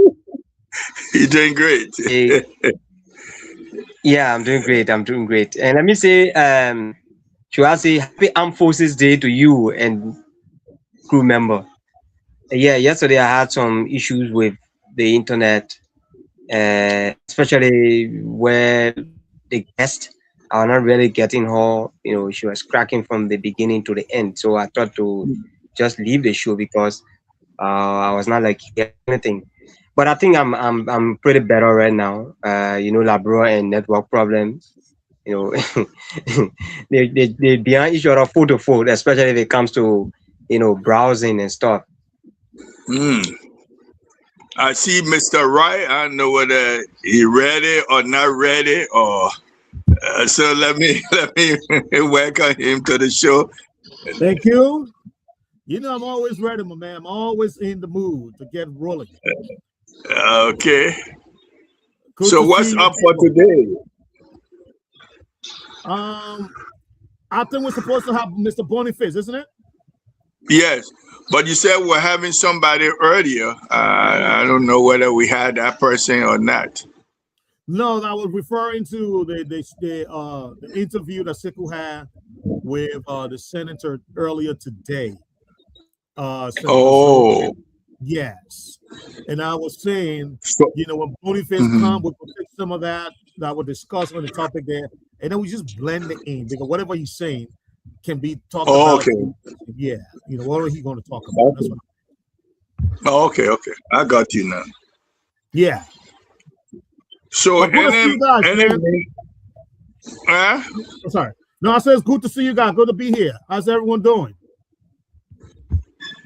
You're doing great. Yeah, I'm doing great. I'm doing great. And let me say, should I say Happy Armed Forces Day to you and crew member. Yeah, yesterday I had some issues with the internet, especially where the guest are not really getting her. You know, she was cracking from the beginning to the end. So I thought to just leave the show because I was not like hearing anything. But I think I'm pretty better right now. You know, Labro and network problems. You know, they behind each other foot to foot, especially if it comes to, you know, browsing and stuff. I see Mr. Wright. I don't know whether he ready or not ready, or so let me welcome him to the show. Thank you. You know, I'm always ready, my man. I'm always in the mood to get rolling. Okay. Good so to what's see up you. for today? I think we're supposed to have Mr. Boniface, isn't it? Yes, but you said we're having somebody earlier. I don't know whether we had that person or not. No, I was referring to the interview that SHEKU had with the senator earlier today. Oh. Yes. And I was saying, So, you know, when Boniface come, we'll take some of that we'll discuss on the topic there, and then we just blend it in because whatever he's saying can be talked about. Okay. Yeah, you know, what are he going to talk about? That's what okay. I got you now. Yeah. So good to see you guys, man. I'm sorry. No, I said it's good to see you guys. Good to be here. How's everyone doing?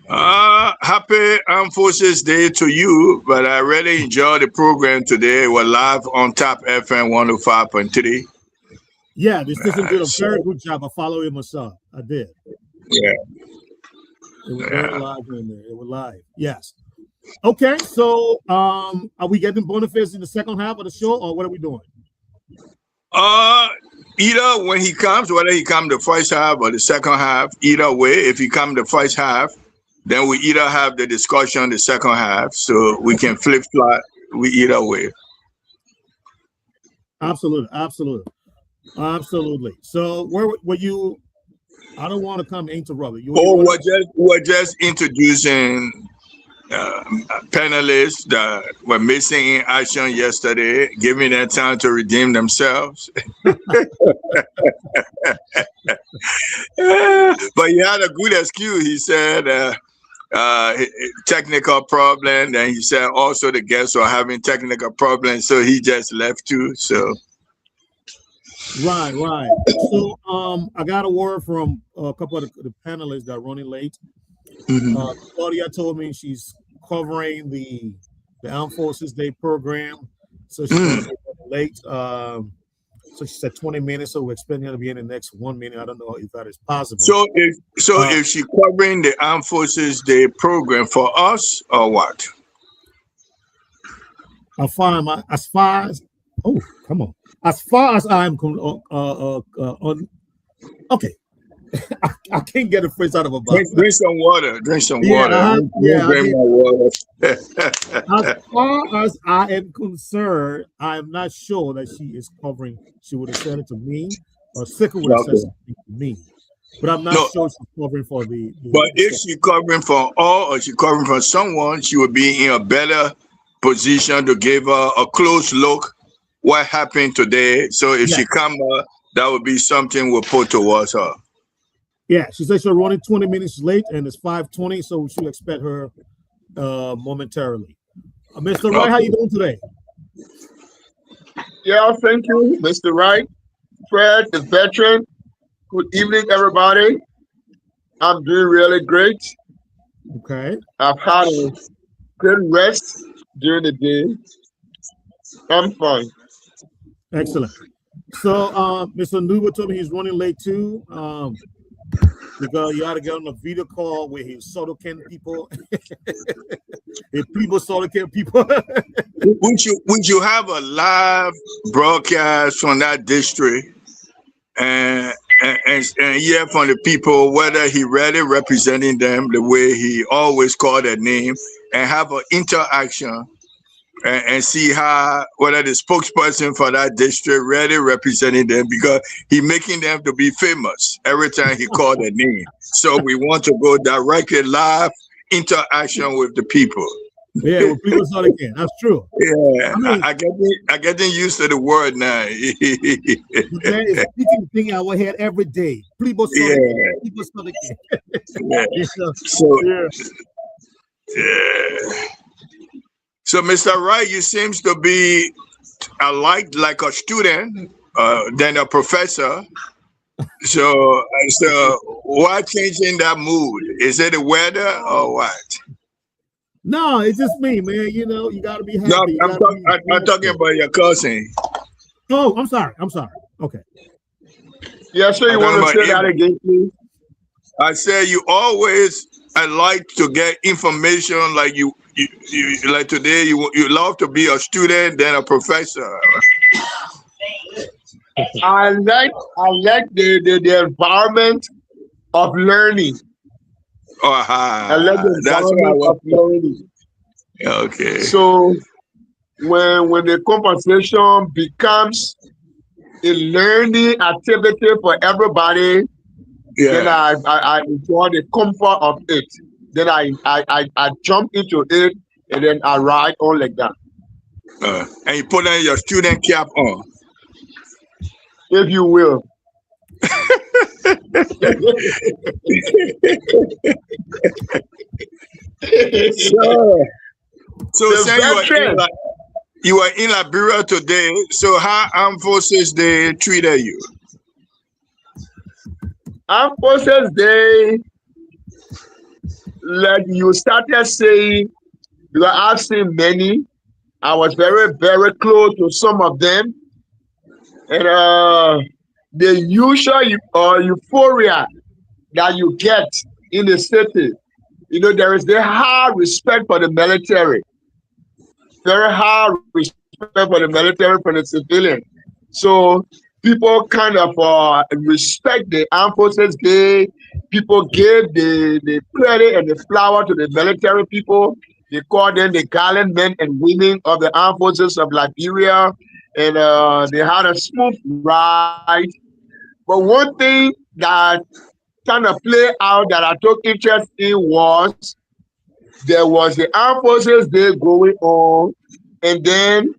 Happy Armed Forces Day to you, but I really enjoyed the program today. We're live on Top FM 105.3. Yeah, this station did a very good job of following myself. I did. Yeah. It was very live in there. It was live. Yes. Okay, so are we getting Boniface in the second half of the show, or what are we doing? Either when he comes, whether he comes the first half or the second half, either way, if he comes the first half, then we either have the discussion the second half, so we can flip-flop either way. Absolutely. So where were you? I don't want to come interrupt you. Oh, we're just introducing panelists that were missing in action yesterday, giving them time to redeem themselves. But he had a good excuse. He said technical problem, and he said also the guests are having technical problems, so he just left too. So right. So I got a word from a couple of the panelists that are running late. Claudia told me she's covering the Armed Forces Day program, so she's going to be late. So she said 20 minutes, so we're expecting her to be in the next 1 minute. I don't know if that is possible. So if she's covering the Armed Forces Day program for us or what? As far as I'm okay. I can't get a phrase out of a mouth. Drink some water. Drink more water. As far as I am concerned, I am not sure that she is covering. She would have said it to me, or SHEKU would have said something to me. But I'm not sure she's covering for the but if she's covering for all or she's covering for someone, she would be in a better position to give her a close look what happened today. So if she come, that would be something we'll put towards her. Yeah, she said she's running 20 minutes late, and it's 5:20, so we should expect her momentarily. Mr. Wright, how you doing today? Yeah, thank you, Mr. Wright. Fred, the veteran. Good evening, everybody. I'm doing really great. Okay. I've had a good rest during the day. I'm fine. Excellent. So, Mr. Nuba told me he's running late too. Because you had to get on a video call with his Sotocan people. If people Sotocan people. would you have a live broadcast from that district and hear from the people whether he really representing them the way he always called their name, and have an interaction and see whether the spokesperson for that district really representing them, because he making them to be famous every time he called their name. So we want to go directly live interaction with the people. Yeah, with people so they can. That's true. Yeah, I getting used to the word now. That is speaking thing in our head every day. People so they can. People so they can. So, Mr. Wright, you seems to be like a student than a professor. So why changing that mood? Is it the weather or what? No, it's just me, man. You know, you got to be happy. No, I'm talking about your cousin. Oh, I'm sorry. Okay. Yeah, so you want to say that again, please? I said you always like to get information like you like today. You love to be a student than a professor. I like the environment of learning. I like the environment of learning. Okay. So when the conversation becomes a learning activity for everybody, then I enjoy the comfort of it. Then I jump into it, and then I ride on like that. And you put on your student cap on, if you will. So say you are in Liberia today. So how Armed Forces Day treated you? Armed Forces Day, like you started saying, because I've seen many. I was very, very close to some of them. And the usual euphoria that you get in the city, you know, there is the high respect for the military. Very high respect for the military, for the civilian. So people kind of respect the Armed Forces Day. People give the credit and the flower to the military people. They call them the gallant men and women of the Armed Forces of Liberia. And they had a smooth ride. But one thing that kind of play out that I took interest in was there was the Armed Forces Day going on, and then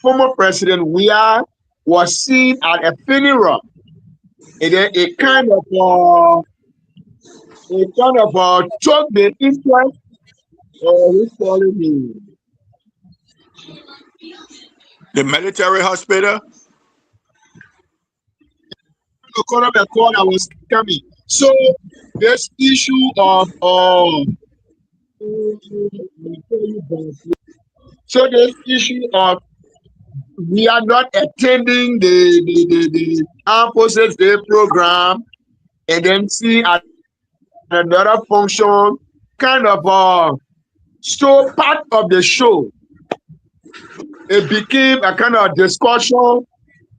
former President Weah was seen at a funeral, and then it kind of took the interest. Who's calling me? The military hospital. To call up a call that was coming. So this issue of we are not attending the Armed Forces Day program, and then see at another function kind of so part of the show. It became a kind of discussion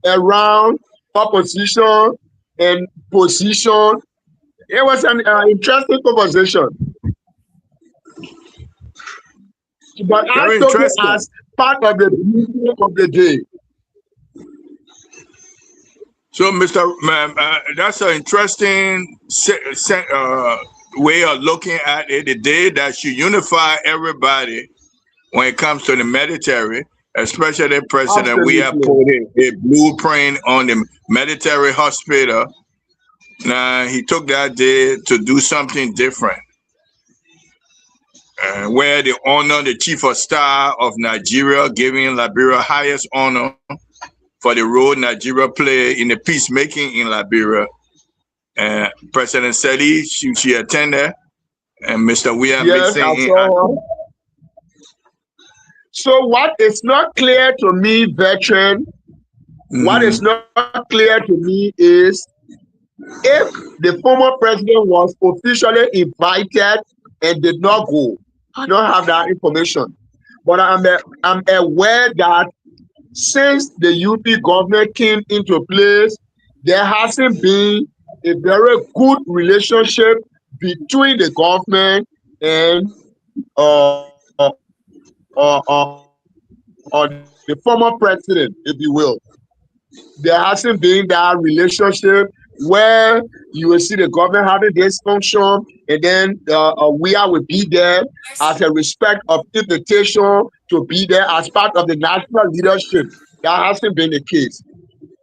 around opposition and position. It was an interesting conversation. But I took it as part of the meeting of the day. So, Mr. That's an interesting way of looking at it. The day that should unify everybody when it comes to the military, especially the president. Absolutely. We have put a blueprint on the military hospital. Now, he took that day to do something different. Where they honor the chief of staff of Nigeria, giving Libeeria highest honor for the role Nigeria played in the peacemaking in Libeeria. President Seli, she attended, and Mr. William Mixon. So what is not clear to me, veteran, what is not clear to me is if the former president was officially invited and did not go. I don't have that information. But I'm aware that since the UP government came into place, there hasn't been a very good relationship between the government and the former president, if you will. There hasn't been that relationship where you will see the government having this function, and then we will be there as a respect of invitation to be there as part of the national leadership. That hasn't been the case.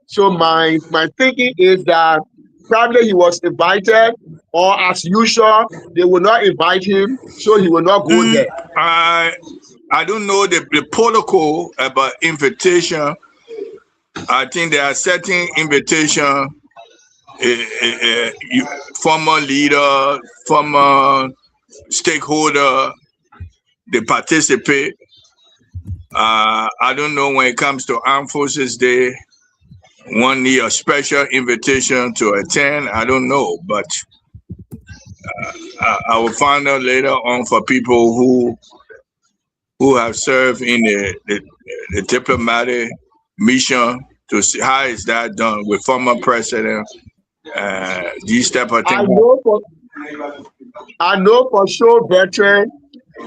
So my thinking is that probably he was invited, or as usual, they will not invite him, so he will not go there. I don't know the protocol about invitation. I think there are certain invitation, former leader, former stakeholder, they participate. I don't know when it comes to Armed Forces Day, one need a special invitation to attend. I don't know, but I will find out later on for people who have served in the diplomatic mission to see how is that done with former president. These type of things. I know for sure, veteran,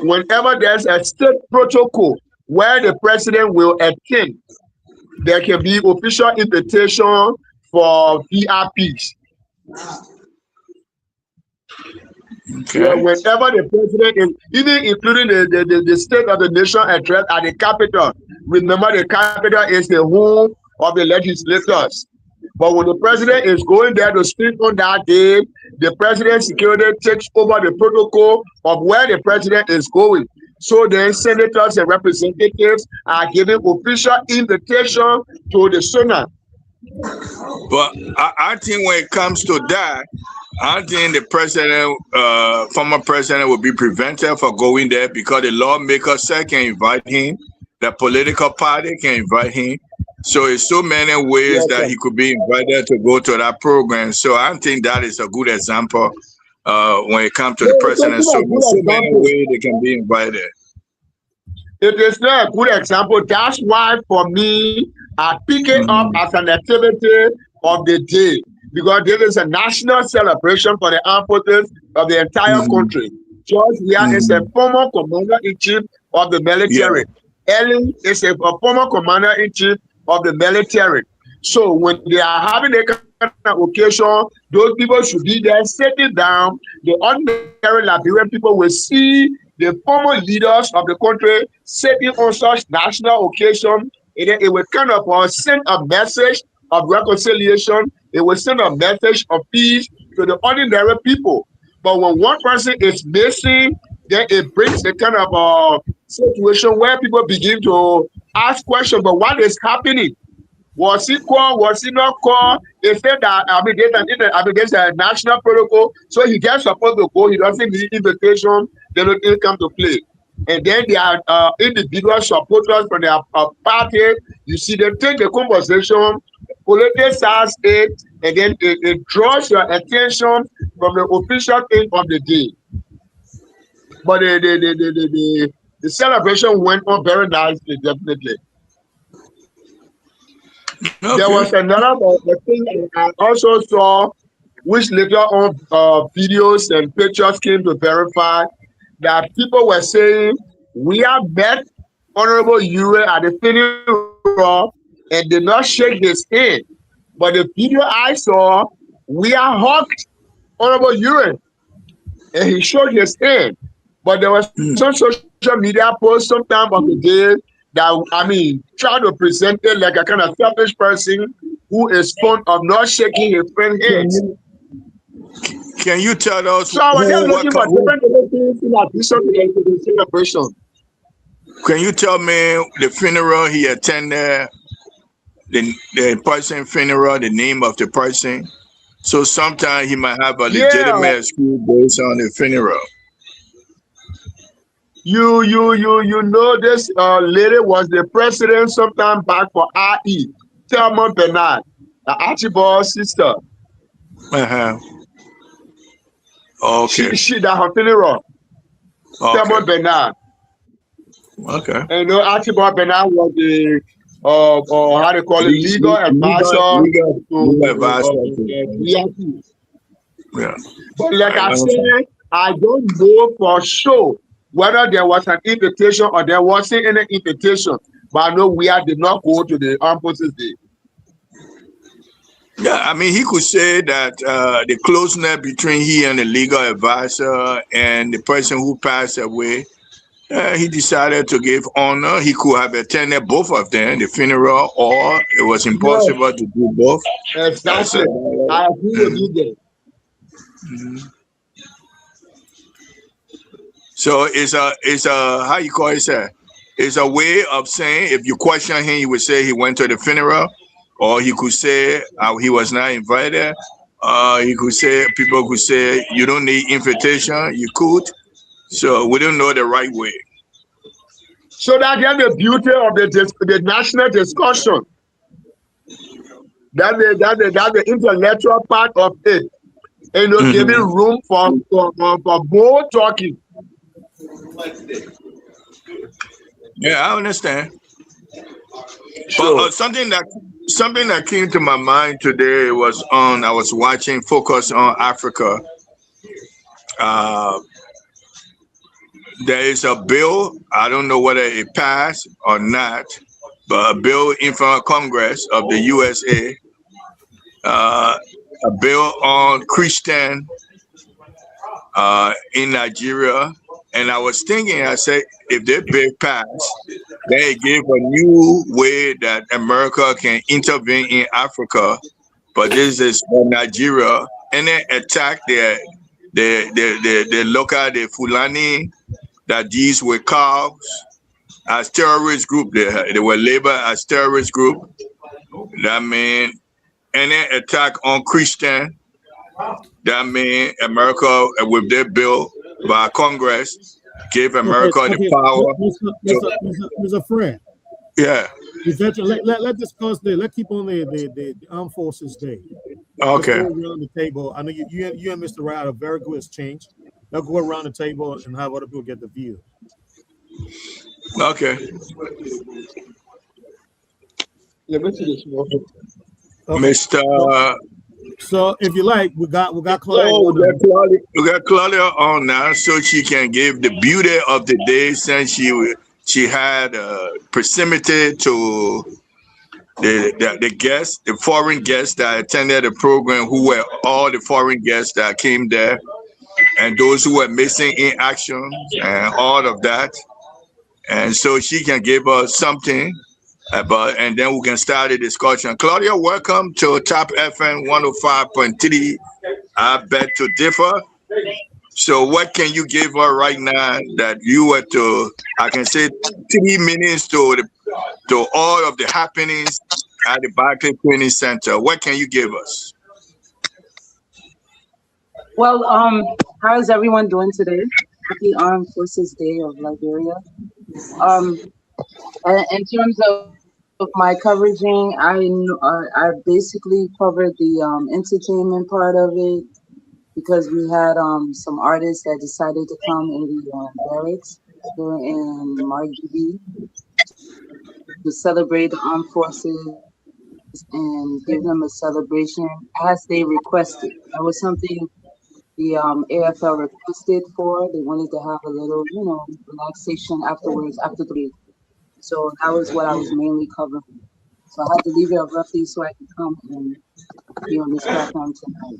whenever there's a state protocol where the president will attend, there can be official invitation for VIPs. Okay. Yeah, whenever the president is, even including the state of the nation address at the capital. Remember, the capital is the home of the legislators. But when the president is going there to speak on that day, the president's security takes over the protocol of where the president is going. So then senators and representatives are giving official invitation to the Senate. But I think when it comes to that, I think the president, former president, will be prevented from going there because the lawmaker side can invite him, the political party can invite him. So it's so many ways that he could be invited to go to that program. So I think that is a good example when it comes to the president. So many ways they can be invited. It is not a good example. That's why for me, I pick it up as an activity of the day, because this is a national celebration for the armed forces of the entire country. George Weah is a former commander-in-chief of the military. Ellen is a former commander-in-chief of the military. So when they are having a kind of occasion, those people should be there sitting down. The ordinary Liberian people will see the former leaders of the country sitting on such national occasion. And then it will kind of send a message of reconciliation. It will send a message of peace to the ordinary people. But when one person is missing, then it brings a kind of situation where people begin to ask questions. But what is happening? Was he called? Was he not called? They said that there's a national protocol, so he gets supposed to go. He doesn't need invitation. They don't come to play. And then there are individual supporters from their party. You see, they take the conversation, politicize it, and then it draws your attention from the official thing of the day. But the celebration went on very nicely, definitely. Okay. There was another thing I also saw, which later on videos and pictures came to verify that people were saying, we have met Honorable Ure at the funeral and did not shake his hand. But the video I saw, we are hugged Honorable Ure and he shook his hand. But there was some social media post sometime of the day that, try to present it like a kind of selfish person who is fond of not shaking his friend's hands. Can you tell us? So I was just looking for different things in addition to the celebration. Can you tell me the funeral he attended, the person funeral, the name of the person? So sometimes he might have a legitimate excuse based on the funeral. You know this lady was the president sometime back for RE, Thelma Bernard, the Archibald's sister. Okay. She that her funeral. Thelma Bernard. Okay. And you know, Archibald Bernard was the how they call it, legal advisor. Legal advisor. Yeah. But like I said, I don't know for sure whether there was an invitation or there wasn't any invitation. But I know we did not go to the Armed Forces Day. Yeah, he could say that the closeness between he and the legal advisor and the person who passed away, he decided to give honor. He could have attended both of them, the funeral, or it was impossible to do both. Exactly. I agree with you there. So it's a how you call it, sir? It's a way of saying if you question him, he would say he went to the funeral, or he could say he was not invited. He could say people could say you don't need invitation. You could. So we don't know the right way. So that is the beauty of the national discussion. That's the intellectual part of it. And giving room for more talking. Yeah, I understand. Sure. But something that came to my mind today was I was watching Focus on Africa. There is a bill, I don't know whether it passed or not, but a bill in front of Congress of the USA, a bill on Christian in Nigeria. And I was thinking, I said, if that bill passed, then it gave a new way that America can intervene in Africa. But this is Nigeria, and then attack the local, the Fulani, that these were cows as terrorist group. They were labeled as terrorist group. That mean, and then attack on Christian. That mean America with their bill by Congress gave America the power. Mr. Fred. Yeah. Let's discuss that. Let's keep on the Armed Forces Day. Okay. Let's go around the table. I know you and Mr. Wright had a very good exchange. Let's go around the table and have other people get the view. Okay. Mr. So if you like, we got Claudia. We got Claudia on now, so she can give the beauty of the day since she had proximity to the guests, the foreign guests that attended the program, who were all the foreign guests that came there, and those who were missing in action, and all of that. And so she can give us something about, and then we can start a discussion. Claudia, welcome to Top FM 105.3. I beg to differ. So what can you give her right now that you were to, I can say 3 minutes to all of the happenings at the Barclay Training Center. What can you give us? Well, how is everyone doing today? Happy Armed Forces Day of Liberia. In terms of my coveraging, I basically covered the entertainment part of it because we had some artists that decided to come in the barracks here in Margibi to celebrate the armed forces and give them a celebration as they requested. That was something the AFL requested for. They wanted to have a little, relaxation afterwards, after the week. So that was what I was mainly covering. So I had to leave it abruptly so I could come and be on this platform tonight.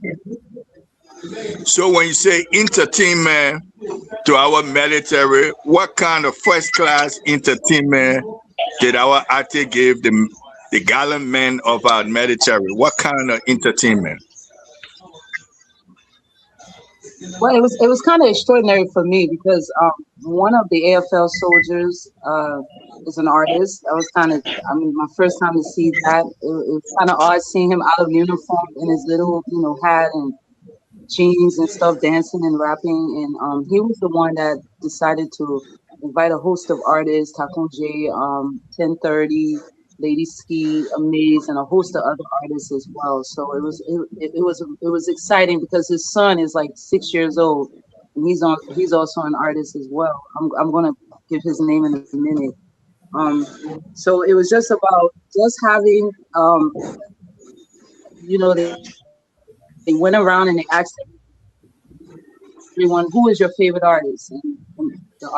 So when you say entertainment to our military, what kind of first class entertainment did our ARCHIE give the gallant men of our military? What kind of entertainment? Well, it was kind of extraordinary for me because one of the AFL soldiers is an artist. That was kind of, I mean, my first time to see that. It was kind of odd seeing him out of uniform in his little, hat and jeans and stuff, dancing and rapping. And he was the one that decided to invite a host of artists, Takonje, 1030, Lady Ski, Amaze, and a host of other artists as well. So it was exciting because his son is like 6 years old, and he's also an artist as well. I'm gonna give his name in a minute. So it was just about just having they went around and they asked everyone who is your favorite artist, and the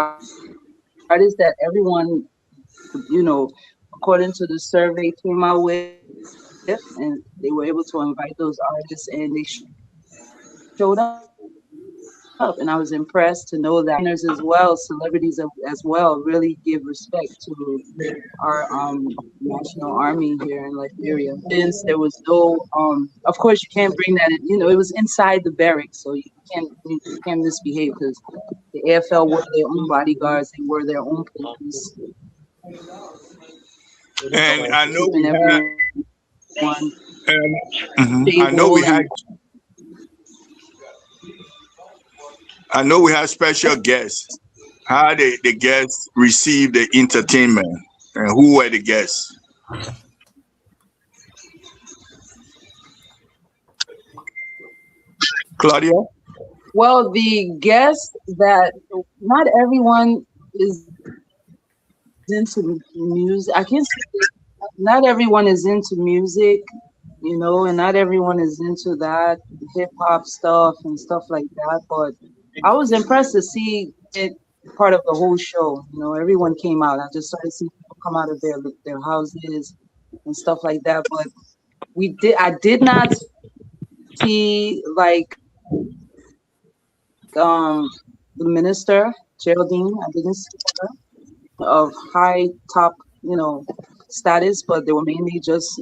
artist that everyone according to the survey came out with, and they were able to invite those artists, and they showed up. And I was impressed to know that as well, celebrities as well, really give respect to our national army here in Liberia. Since there was no, of course, you can't bring that in. It was inside the barracks, so you can't misbehave because the AFL were their own bodyguards, they were their own police. And I know keeping everyone I know we have special guests. How did the guests receive the entertainment, and who were the guests? Claudia? Well, the guests that not everyone is into music. I can't say not everyone is into music, and not everyone is into that hip hop stuff and stuff like that. But I was impressed to see it part of the whole show. Everyone came out. I just started seeing people come out of their houses and stuff like that. But I did not see like the minister Geraldine. I didn't see her of high top, status, but they were mainly just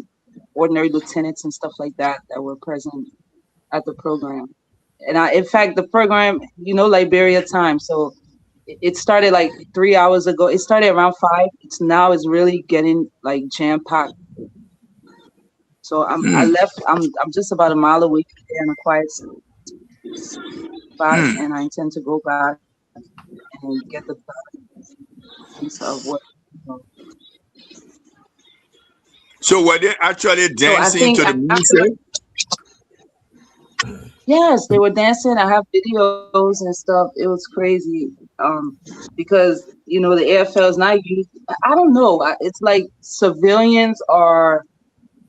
ordinary lieutenants and stuff like that were present at the program. And in fact, the program, Libeeria time, so it started like 3 hours ago. It started around 5. It's really getting like jam packed. So I left. I'm just about a mile away in a quiet spot, and I intend to go back and get the piece of what. So were they actually dancing to the music? Yes, they were dancing. I have videos and stuff. It was crazy. Because the AFL is not used. I don't know. It's like civilians are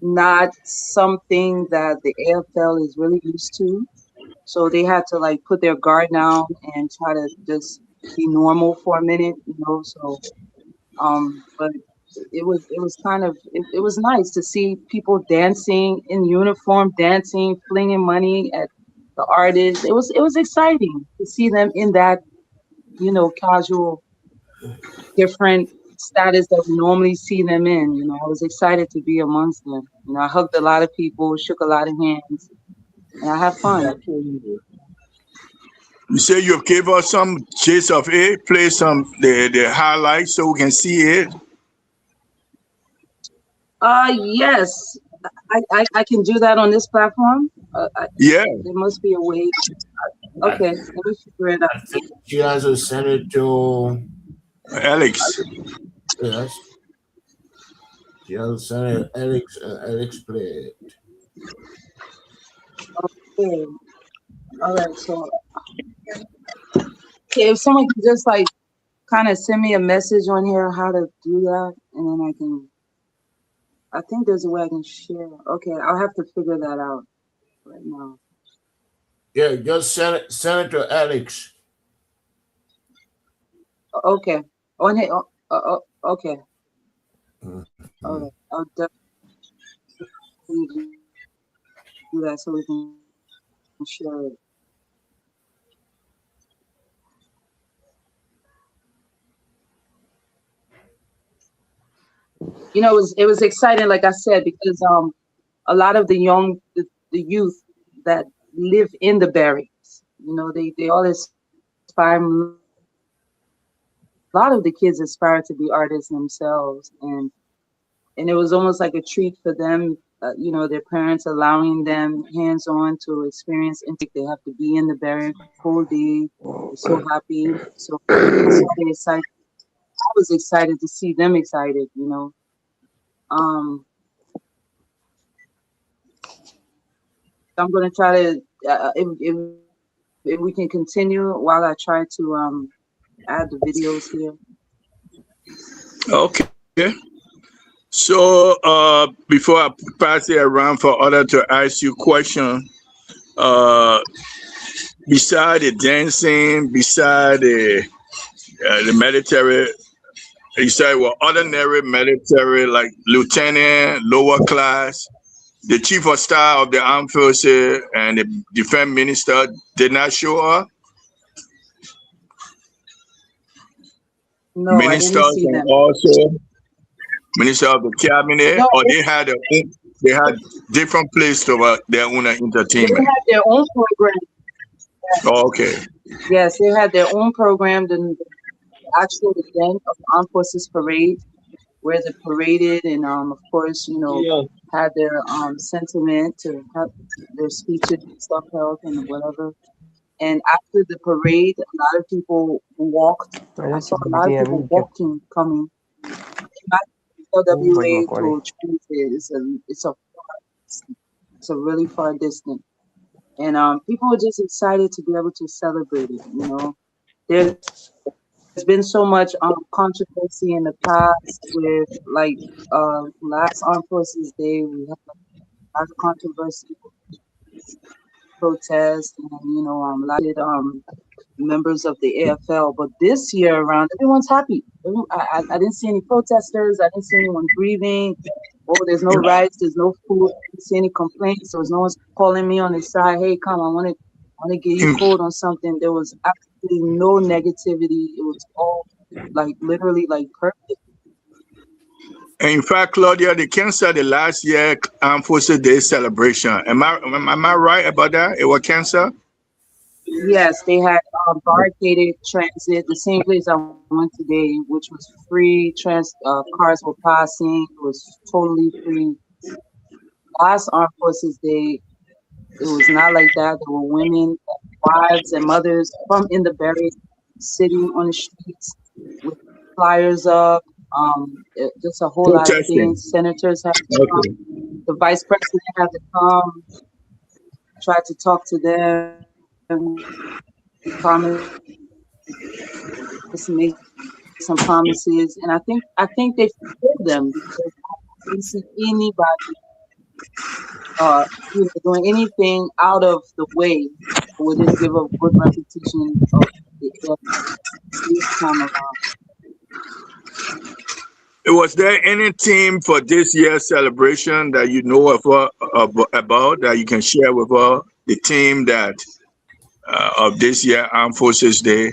not something that the AFL is really used to. So they had to like put their guard down and try to just be normal for a minute, So, but it was kind of it was nice to see people dancing in uniform, dancing, flinging money at the artists. It was exciting to see them in that, casual, different status that we normally see them in. I was excited to be amongst them. I hugged a lot of people, shook a lot of hands, and I had fun. You say you gave us some gist of it, play some the highlights so we can see it. Yes, I can do that on this platform. Yeah. There must be a way. Okay, let me figure it out. I think she also sent it to Alex. yes. She also sent it to Alex, and Alex played it. Okay, all right. So, okay, if someone can just like kind of send me a message on here how to do that, and then I can. I think there's a way I can share. Okay, I'll have to figure that out right now. Yeah, just send it to Alex. Okay. On here. Okay. All right. I'll definitely do that so we can share it. It was exciting, like I said, because a lot of the youth that live in the barracks, they all aspire. A lot of the kids aspire to be artists themselves, and it was almost like a treat for them. Their parents allowing them hands-on to experience intake. They have to be in the barrack whole day. They're so happy. So that's why they're excited. I was excited to see them excited. Um, I'm gonna try to if we can continue while I try to add the videos here. Okay. So before I pass it around for other to ask you question, beside the dancing, beside the military, you said well ordinary military like lieutenant, lower class, the chief of staff of the armed forces and the defense minister did not show up. No, I didn't Ministers see and them. also minister of the cabinet, No, or they had different place to their own they entertainment. had their own program. Oh, okay. Yes, they had their own program. The actual event of the Armed Forces Parade, where they paraded and, of course, had their sentiment to have their speeches and stuff held and whatever. And after the parade, a lot of people walked. I saw a lot of people walking, coming. Not LWA to transit. It's a really far distance, and people are just excited to be able to celebrate it. There's been so much controversy in the past with like last Armed Forces Day. We had a lot of controversy, protests, and a lot of members of the AFL. But this year around, everyone's happy. I didn't see any protesters. I didn't see anyone grieving. Oh, there's no rights. There's no food. I didn't see any complaints. There was no one calling me on the side. Hey, come, I want to get you code on something. There was absolutely no negativity. It was all like literally like perfect. In fact, Claudia, they canceled the last year Armed Forces Day celebration. Am I right about that? It was canceled? Yes, they had barricaded transit, the same place I went today, which was free. Cars were passing. It was totally free. Last Armed Forces Day, it was not like that. There were women, wives, and mothers from in the barracks sitting on the streets with flyers up. Just a whole lot of things. Senators had to come. The vice president had to come. Try to talk to them. Promise, make some promises, and I think they fulfilled them because I didn't see anybody doing anything out of the way who didn't give a good reputation of the AFL this time around. Was there any team for this year's celebration that you know about that you can share with us? The team that of this year Armed Forces Day.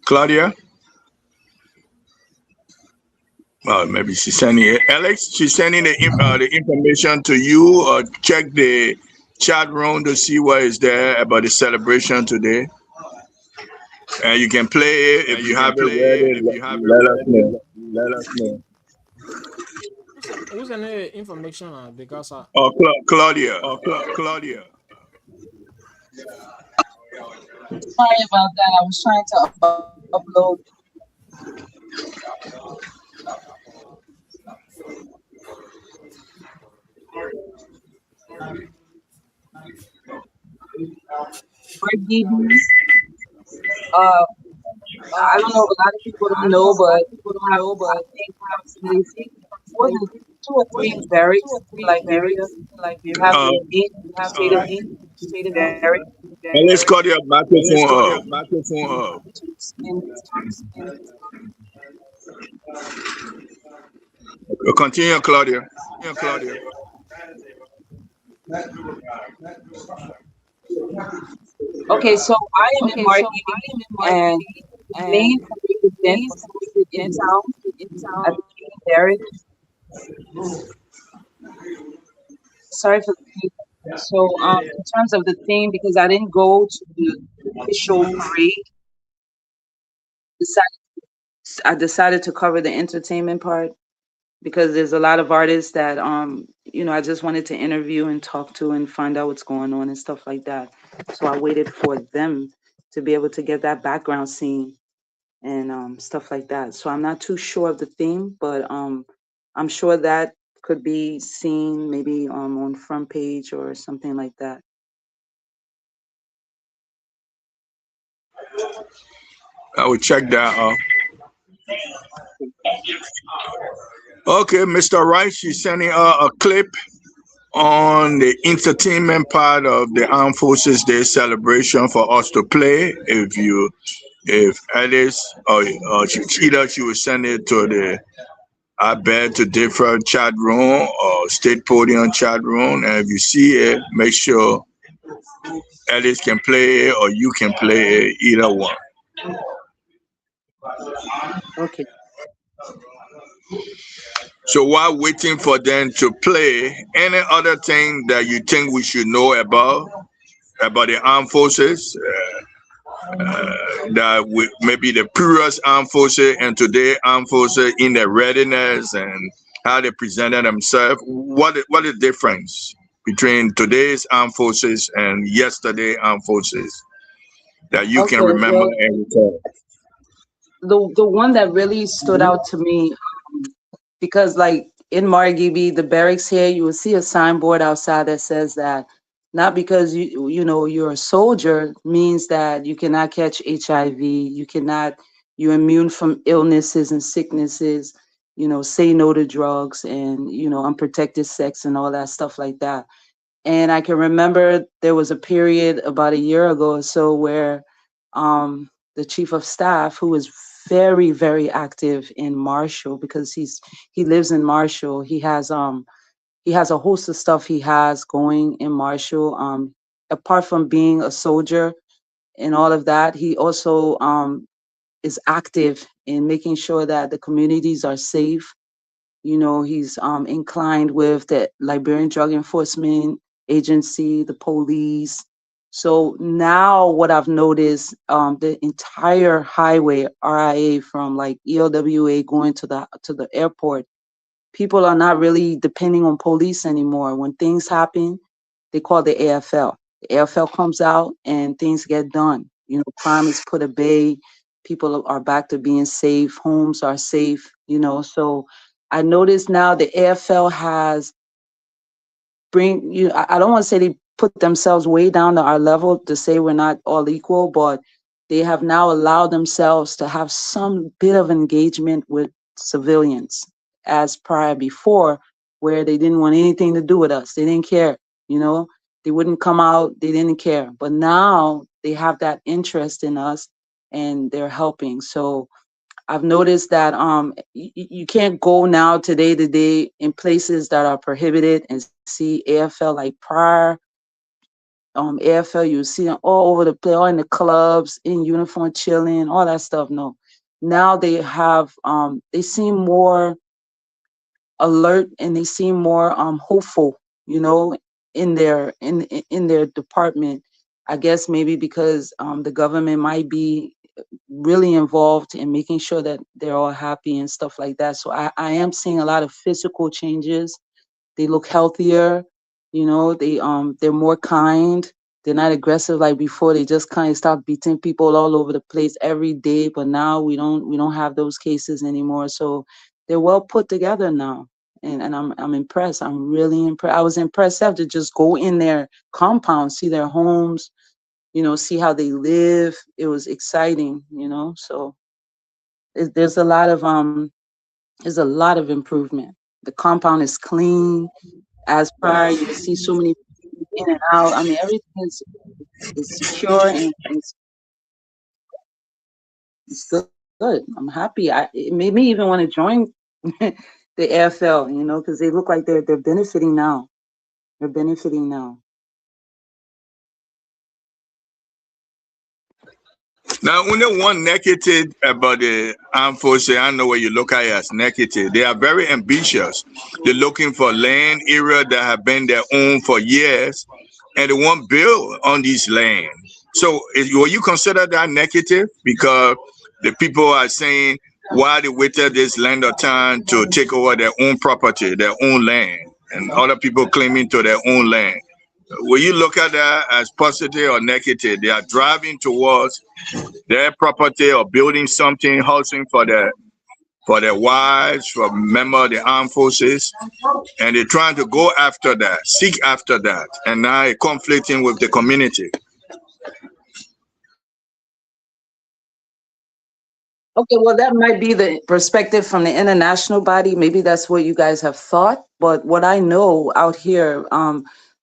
Claudia? Well, maybe she's sending it. Alex, she's sending the information to you, or check the chat room to see what is there about the celebration today. And you can play it if you have it ready. Let us know. Let us know. Who's any information because Oh, Claudia. Claudia. Sorry about that. I was trying to upload. I don't know. A lot of people don't know, but I think there's more than 2 or 3 barracks in Liberia. You have the main state of barracks. Let's call your microphone up. Continue, Claudia. Okay, so I am in Marquis, and the main event was hosted in town at the main barracks. Sorry for the theme. So, in terms of the theme, because I didn't go to the official parade, I decided to cover the entertainment part because there's a lot of artists that I just wanted to interview and talk to and find out what's going on and stuff like that. So I waited for them to be able to get that background scene and stuff like that. So I'm not too sure of the theme, but I'm sure that could be seen maybe on front page or something like that. I will check that out. Okay, Mr. Wright, she's sending a clip on the entertainment part of the Armed Forces Day celebration for us to play. If Alice or either she will send it to to different chat room or state podium chat room, and if you see it, make sure Alice can play it or you can play it, either one. Okay. So while waiting for them to play, any other thing that you think we should know about the armed forces, that maybe the previous armed forces and today armed forces in their readiness and how they presented themselves? What is the difference between today's armed forces and yesterday armed forces that you can remember and recall? The one that really stood out to me, because like in Margibi, the barracks here, you will see a signboard outside that says that not because you're a soldier means that you cannot catch HIV, you're immune from illnesses and sicknesses, say no to drugs and unprotected sex and all that stuff like that. And I can remember there was a period about a year ago or so where the chief of staff, who is very, very active in Marshall, because he lives in Marshall. He has a host of stuff he has going in Marshall. Apart from being a soldier and all of that, he also is active in making sure that the communities are safe. He's inclined with the Liberian Drug Enforcement Agency, the police. So now what I've noticed, the entire highway RIA from like ELWA going to the airport, people are not really depending on police anymore. When things happen, they call the AFL. The AFL comes out and things get done. Crime is put at bay. People are back to being safe. Homes are safe. So I notice now the AFL has I don't want to say they put themselves way down to our level to say we're not all equal, but they have now allowed themselves to have some bit of engagement with civilians as prior before, where they didn't want anything to do with us. They didn't care, they wouldn't come out. They didn't care. But now they have that interest in us, and they're helping. So I've noticed that you can't go now today to day in places that are prohibited and see AFL like prior. AFL, you see them all over the place, all in the clubs, in uniform, chilling, all that stuff. No, now they have they seem more alert, and they seem more hopeful, you know, in their department. I guess maybe because the government might be really involved in making sure that they're all happy and stuff like that. So I am seeing a lot of physical changes. They look healthier, you know, they're more kind. They're not aggressive like before. They just kind of stop beating people all over the place every day. But now we don't have those cases anymore. So they're well put together now. And I'm impressed. I'm really impressed. I was impressed to just go in their compound, see their homes, you know, see how they live. It was exciting, you know. So there's a lot of improvement. The compound is clean as prior. You see so many people in and out. I mean, everything is secure, and it's good. I'm happy. It made me even want to join the AFL, you know, because they look like they're benefiting now. They're benefiting now. Now, only one negative about the armed forces, I know what you look at it as negative. They are very ambitious. They're looking for land area that have been their own for years, and they won't build on these land. So, will you consider that negative? Because the people are saying, why they waited this land of time to take over their own property, their own land, and other people claiming to their own land. Will you look at that as positive or negative? They are driving towards their property or building something, housing for their wives, for members of the armed forces, and they're trying to go after that, seek after that, and now it's conflicting with the community. Okay, well, that might be the perspective from the international body. Maybe that's what you guys have thought. But what I know out here,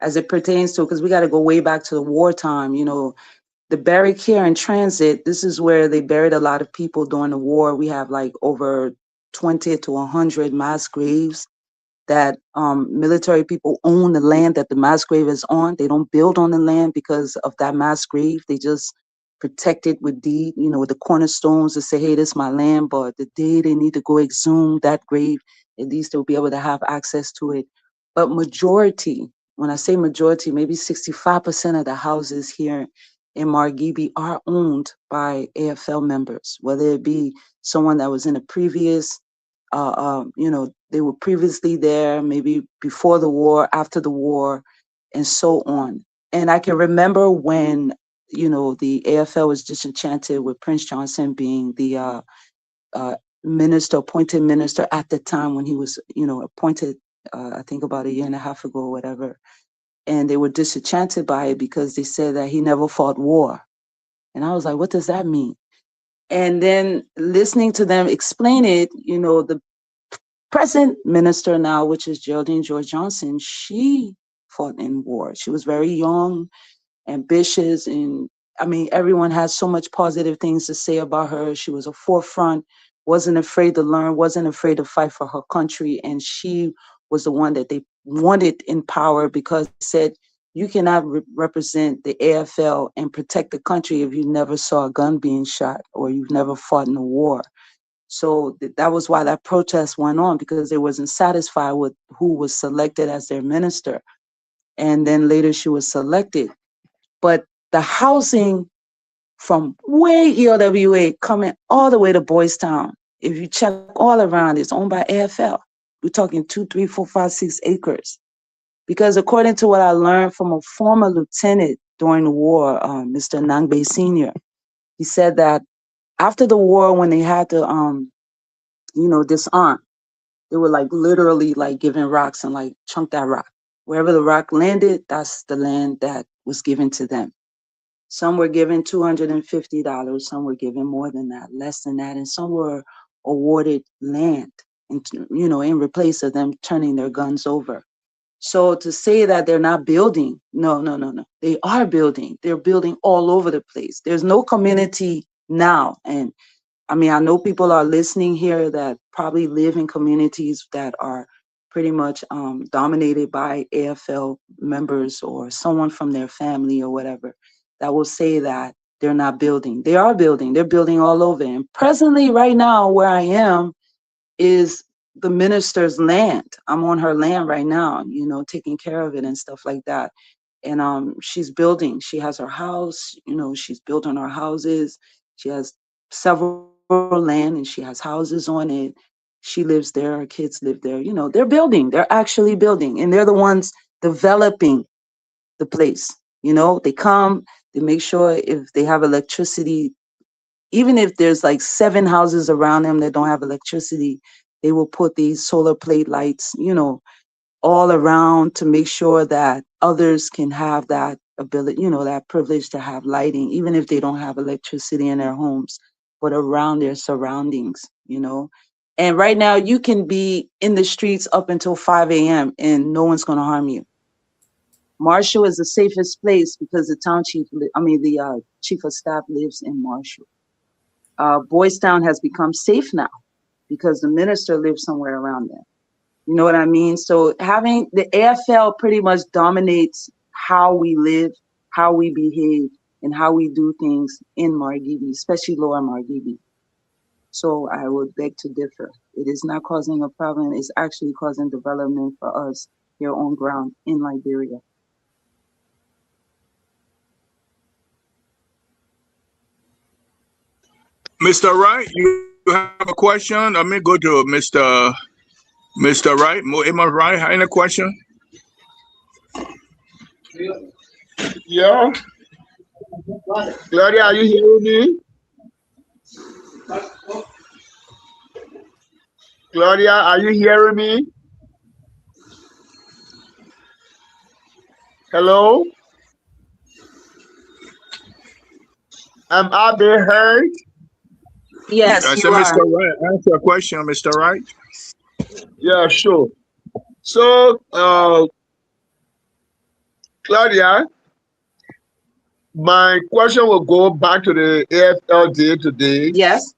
as it pertains to, because we got to go way back to the wartime, you know, the barrack here in Transit, this is where they buried a lot of people during the war. We have like over 20 to 100 mass graves that military people own the land that the mass grave is on. They don't build on the land because of that mass grave. They just protect it with deed, you know, with the cornerstones to say, hey, this is my land. But the day they need to go exhume that grave, at least they'll be able to have access to it. But majority, when I say majority, maybe 65% of the houses here in Margibi are owned by AFL members, whether it be someone that was in a previous you know, they were previously there, maybe before the war, after the war, and so on. And I can remember when, you know, the AFL was disenchanted with Prince Johnson being the minister, appointed minister at the time when he was, you know, appointed, I think about a year and a half ago or whatever. And they were disenchanted by it because they said that he never fought war. And I was like, what does that mean? And then listening to them explain it, you know, the present minister now, which is Geraldine George Johnson, she fought in war. She was very young, ambitious, and I mean, everyone has so much positive things to say about her. She was a forefront, wasn't afraid to learn, wasn't afraid to fight for her country, and she was the one that they wanted in power because they said, you cannot represent the AFL and protect the country if you never saw a gun being shot or you've never fought in a war. So that was why that protest went on, because they wasn't satisfied with who was selected as their minister. And then later she was selected. But the housing from way ELWA coming all the way to Boys Town, if you check all around, it's owned by AFL. We're talking 2, 3, 4, 5, 6 acres. Because according to what I learned from a former lieutenant during the war, Mr. Nangbe Sr., he said that after the war, when they had to you know, disarm. They were like literally like giving rocks and like chunk that rock. Wherever the rock landed, that's the land that was given to them. Some were given $250, some were given more than that, less than that, and some were awarded land, and you know, in replace of them turning their guns over. So to say that they're not building, no, no, no, no. They are building. They're building all over the place. There's no community now. And I mean, I know people are listening here that probably live in communities that are pretty much dominated by AFL members or someone from their family or whatever that will say that they're not building. They are building. They're building all over. And presently, right now, where I am is the minister's land. I'm on her land right now, you know, taking care of it and stuff like that. And she's building. She has her house, you know, she's building her houses. She has several land and she has houses on it. She lives there, her kids live there. You know, they're building. They're actually building. And they're the ones developing the place. You know, they come, they make sure if they have electricity, even if there's like 7 houses around them that don't have electricity, they will put these solar plate lights, you know, all around to make sure that others can have that ability, you know, that privilege to have lighting, even if they don't have electricity in their homes, but around their surroundings, you know. And right now you can be in the streets up until 5 a.m. and no one's going to harm you. Marshall is the safest place because the town chief, the chief of staff lives in Marshall. Boys Town has become safe now because the minister lives somewhere around there. You know what I mean? So having the AFL pretty much dominates how we live, how we behave, and how we do things in Margibi, especially Lower Margibi. So I would beg to differ. It is not causing a problem. It's actually causing development for us here on ground in Liberia. Mr. Wright, you have a question? Let me go to Mr. Wright. Am I right? Any question? Yeah. Gloria, are you hearing me? Gloria, are you hearing me? Hello? Am I being heard? Yes, I you said, Mr. are. Wright, answer a question, Mr. Wright. Yeah, sure. So, Claudia, my question will go back to the AFL day today. Yes.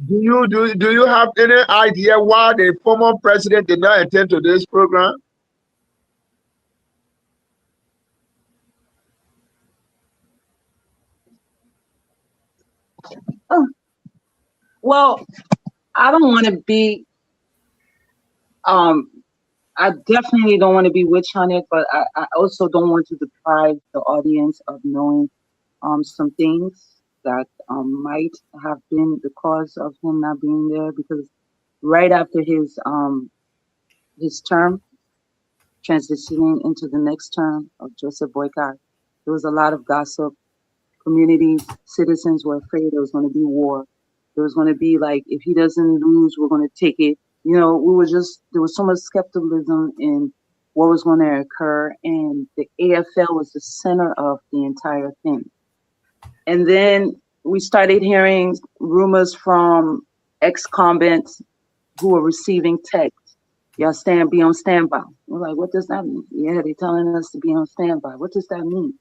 Do you have any idea why the former president did not attend to this program? Oh, well, I don't want to be I definitely don't want to be witch hunted, but I also don't want to deprive the audience of knowing some things that might have been the cause of him not being there, because right after his term, transitioning into the next term of Joseph Boycott, there was a lot of gossip. Communities, citizens were afraid there was going to be war. There was going to be like, if he doesn't lose, we're going to take it. You know, there was so much skepticism in what was going to occur, and the AFL was the center of the entire thing. And then we started hearing rumors from ex-convicts who were receiving texts. Y'all be on standby. We're like, what does that mean? Yeah, they're telling us to be on standby. What does that mean?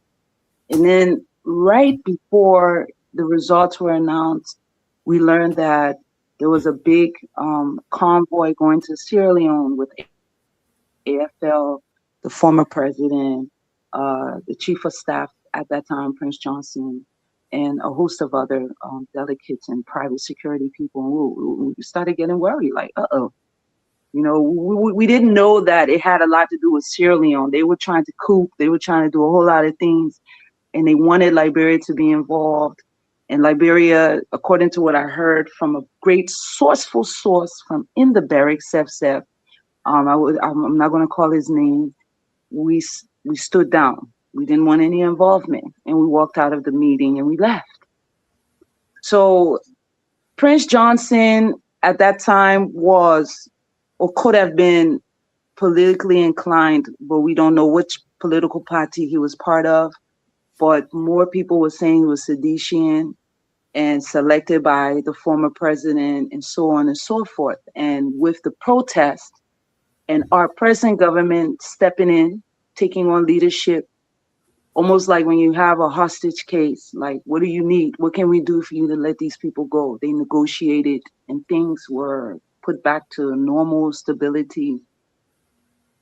And then right before the results were announced, we learned that there was a big convoy going to Sierra Leone with AFL, the former president, the chief of staff at that time, Prince Johnson, and a host of other delegates and private security people. And we started getting worried, like, uh-oh. You know, we didn't know that it had a lot to do with Sierra Leone. They were trying to coup. They were trying to do a whole lot of things, and they wanted Liberia to be involved. And Libeeria, according to what I heard from a great sourceful source from in the barracks, Sef, I'm not going to call his name. We stood down. We didn't want any involvement, and we walked out of the meeting and we left. So Prince Johnson at that time was, or could have been, politically inclined, but we don't know which political party he was part of. But more people were saying he was seditious and selected by the former president and so on and so forth. And with the protest and our present government stepping in, taking on leadership, almost like when you have a hostage case, like, what do you need? What can we do for you to let these people go? They negotiated and things were put back to normal stability.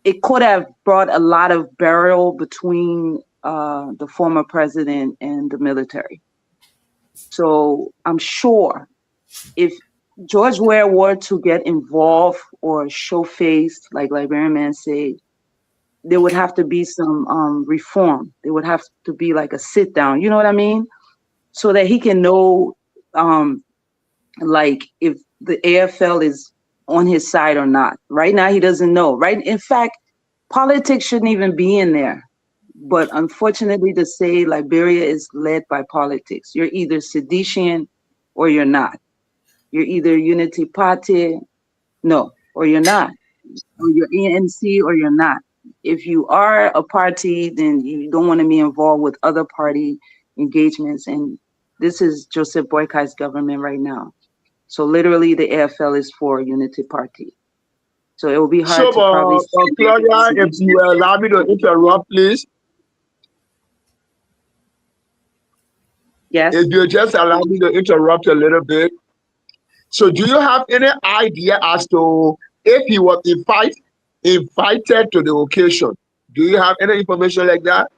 It could have brought a lot of burial between the former president and the military. So I'm sure if George Ware were to get involved or show face, like Liberian Man said, there would have to be some reform. There would have to be like a sit down, you know what I mean? So that he can know like if the AFL is on his side or not. Right now he doesn't know, right? In fact, politics shouldn't even be in there. But unfortunately to say, Liberia is led by politics. You're either sedition or you're not. You're either Unity Party, no, or you're not. Or you're ANC or you're not. If you are a party, then you don't want to be involved with other party engagements. And this is Joseph Boykai's government right now. So literally the AFL is for Unity Party. So it will be hard So, to probably Claudia, if you allow me to interrupt, please. Yes. If you just allow me to interrupt a little bit. So do you have any idea as to if he was invited to the occasion? Do you have any information like that?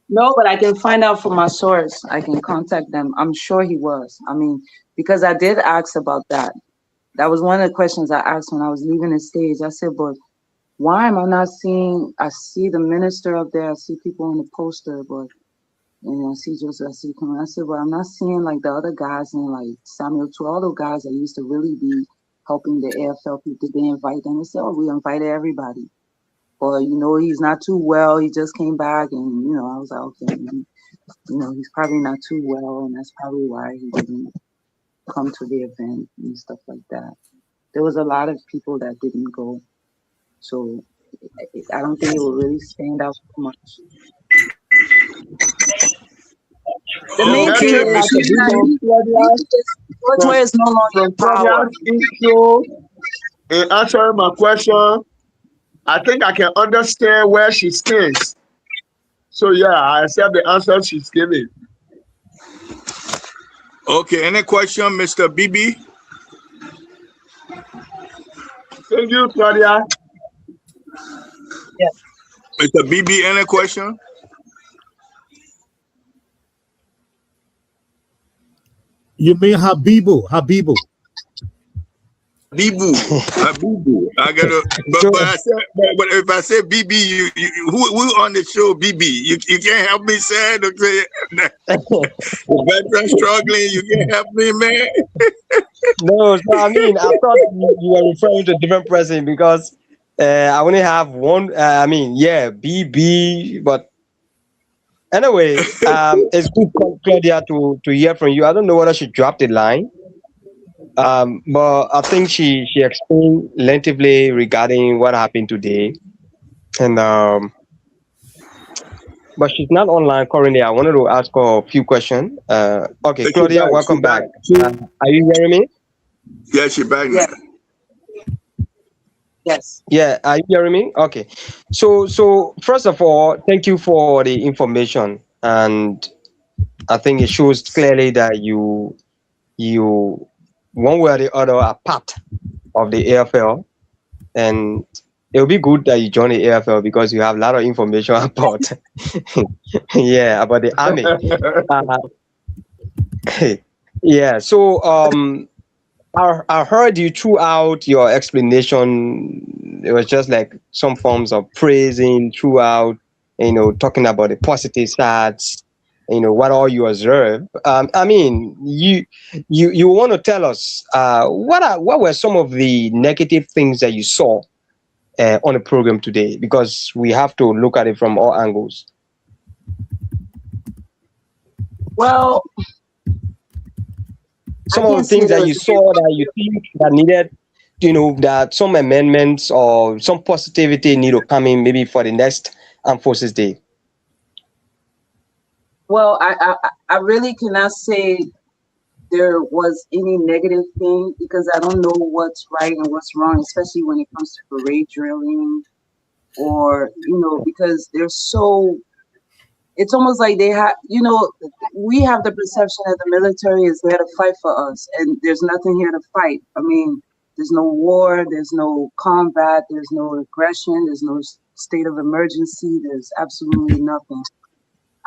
No, but I can find out from my source. I can contact them. I'm sure he was. I mean, because I did ask about that. That was one of the questions I asked when I was leaving the stage. I said, but why am I not seeing, I see the minister up there, I see people on the poster, but I see Joseph, I see coming. I said, well, I'm not seeing like the other guys and like Samuel, to all those guys that used to really be helping the AFL people. They invite them. They said, oh, we invited everybody. Or, he's not too well. He just came back and, I was like, okay, he's probably not too well. And that's probably why he didn't come to the event and stuff like that. There was a lot of people that didn't go. So I don't think it will really stand out so much. The main thing is George is no longer in power. In answering my question, I think I can understand where she stands. So yeah, I accept the answer she's giving. Okay, any question, Mr. BB? Thank you, Claudia. Yes. Mr. BB, any question? You mean Habibu? Habibu. Habibu. I gotta. But if I say BB, who on the show BB? You can't help me, say it. The veteran struggling. You can't help me, man. No, so I mean, I thought you were referring to a different person because I only have one. BB. But anyway, it's good, Claudia, to hear from you. I don't know whether she dropped the line. But I think she explained lengthily regarding what happened today, and but she's not online currently. I wanted to ask her a few questions. Okay, Claudia, welcome back. Are you hearing me? Yeah, she's back now. Yes. Yeah, are you hearing me? Okay. So first of all, thank you for the information, and I think it shows clearly that you one way or the other are part of the AFL, and it will be good that you join the AFL because you have a lot of information about about the army. So I heard you throughout your explanation. It was just like some forms of praising throughout, talking about the positive sides, what all you observe. I mean, you want to tell us what were some of the negative things that you saw on the program today, because we have to look at it from all angles. Well, some of the things that you saw that you think that needed, that some amendments or some positivity need to come in maybe for the next Armed Forces Day. Well, I really cannot say there was any negative thing, because I don't know what's right and what's wrong, especially when it comes to parade drilling, or because they're so, it's almost like they have, we have the perception that the military is there to fight for us, and there's nothing here to fight. I mean, there's no war, there's no combat, there's no aggression, there's no state of emergency, there's absolutely nothing.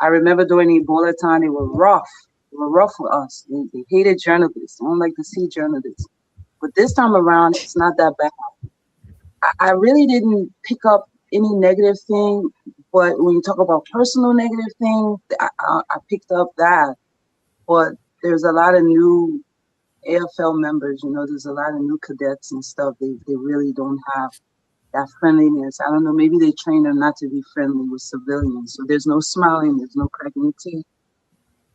I remember during the Ebola time, they were rough. They were rough with us. They hated journalists. They don't like to see journalists. But this time around, it's not that bad. I really didn't pick up any negative thing, but when you talk about personal negative thing, I picked up that. But there's a lot of new AFL members, there's a lot of new cadets and stuff. They really don't have that friendliness. I don't know, maybe they train them not to be friendly with civilians. So there's no smiling, there's no cracking teeth.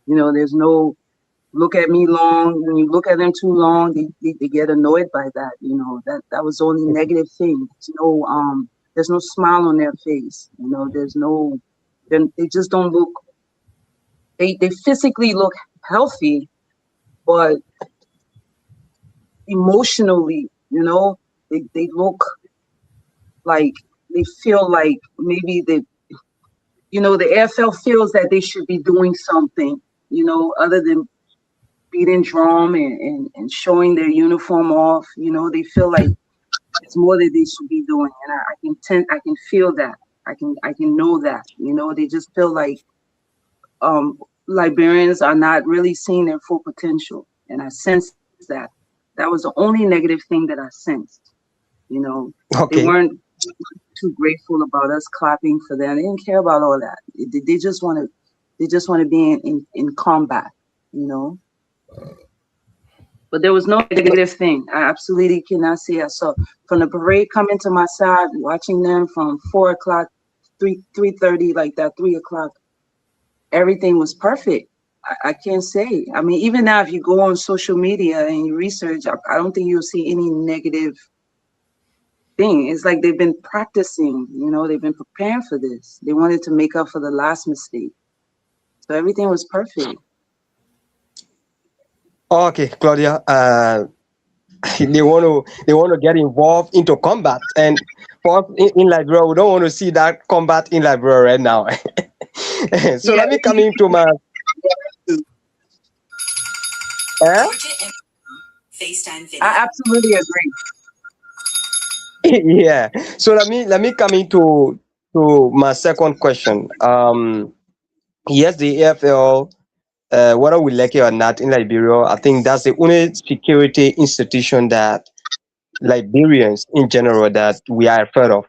There's no look at me long. When you look at them too long, they get annoyed by that. That was the only negative thing. There's no smile on their face. There's no, they just don't look, they physically look healthy, but emotionally, they look like, they feel like maybe the AFL feels that they should be doing something, other than beating drum and showing their uniform off. They feel like it's more that they should be doing, and I can feel that. I can know that. They just feel like Liberians are not really seeing their full potential, and I sense that. That was the only negative thing that I sensed. They weren't too grateful about us clapping for them. They didn't care about all that. They just want to be in combat. But there was no negative thing. I absolutely cannot say I saw from the parade coming to my side, watching them from 4 o'clock, 3:30, like that, 3 o'clock. Everything was perfect. I can't say. I mean, even now, if you go on social media and you research, I don't think you'll see any negative thing. It's like they've been practicing, they've been preparing for this. They wanted to make up for the last mistake. So everything was perfect. Okay, Claudia. They want to get involved into combat, and for us in Liberia, we don't want to see that combat in Liberia right now. So let me come into my. I absolutely agree. Yeah. So let me come into my second question. Yes, the AFL, whether we like it or not, in Liberia, I think that's the only security institution that Liberians in general that we are afraid of.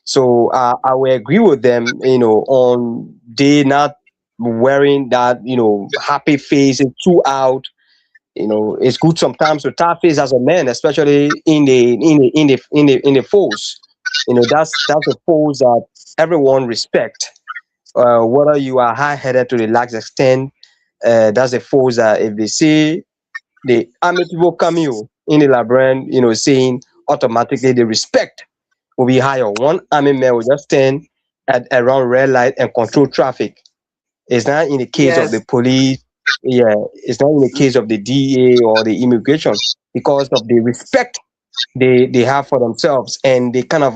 So I will agree with them, on they not wearing that, happy faces throughout. It's good sometimes to tap face as a man, especially in the force. That's a force that everyone respect. Whether you are high headed to the large extent, that's a force that if they see the army people come you in the Liberian, saying automatically the respect will be higher. One army man will just stand at around red light and control traffic. It's not in the case of the Yes. police. Yeah, it's not in the case of the DA or the immigration, because of the respect they have for themselves and the kind of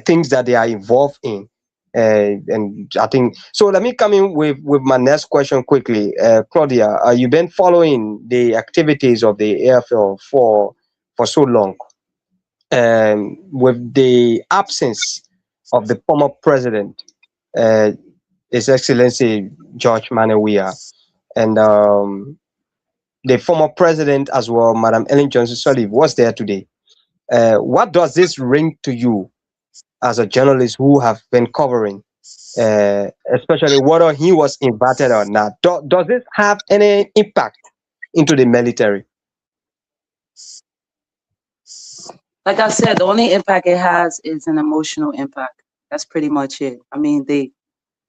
things that they are involved in. And I think so. Let me come in with my next question quickly, Claudia. You've been following the activities of the AFL for so long, with the absence of the former president, uh, His Excellency George Manawia, and the former president as well, Madam Ellen Johnson Sirleaf, was there today. What does this ring to you as a journalist who have been covering, especially whether he was invited or not? Does this have any impact into the military? Like I said, the only impact it has is an emotional impact. That's pretty much it. I mean,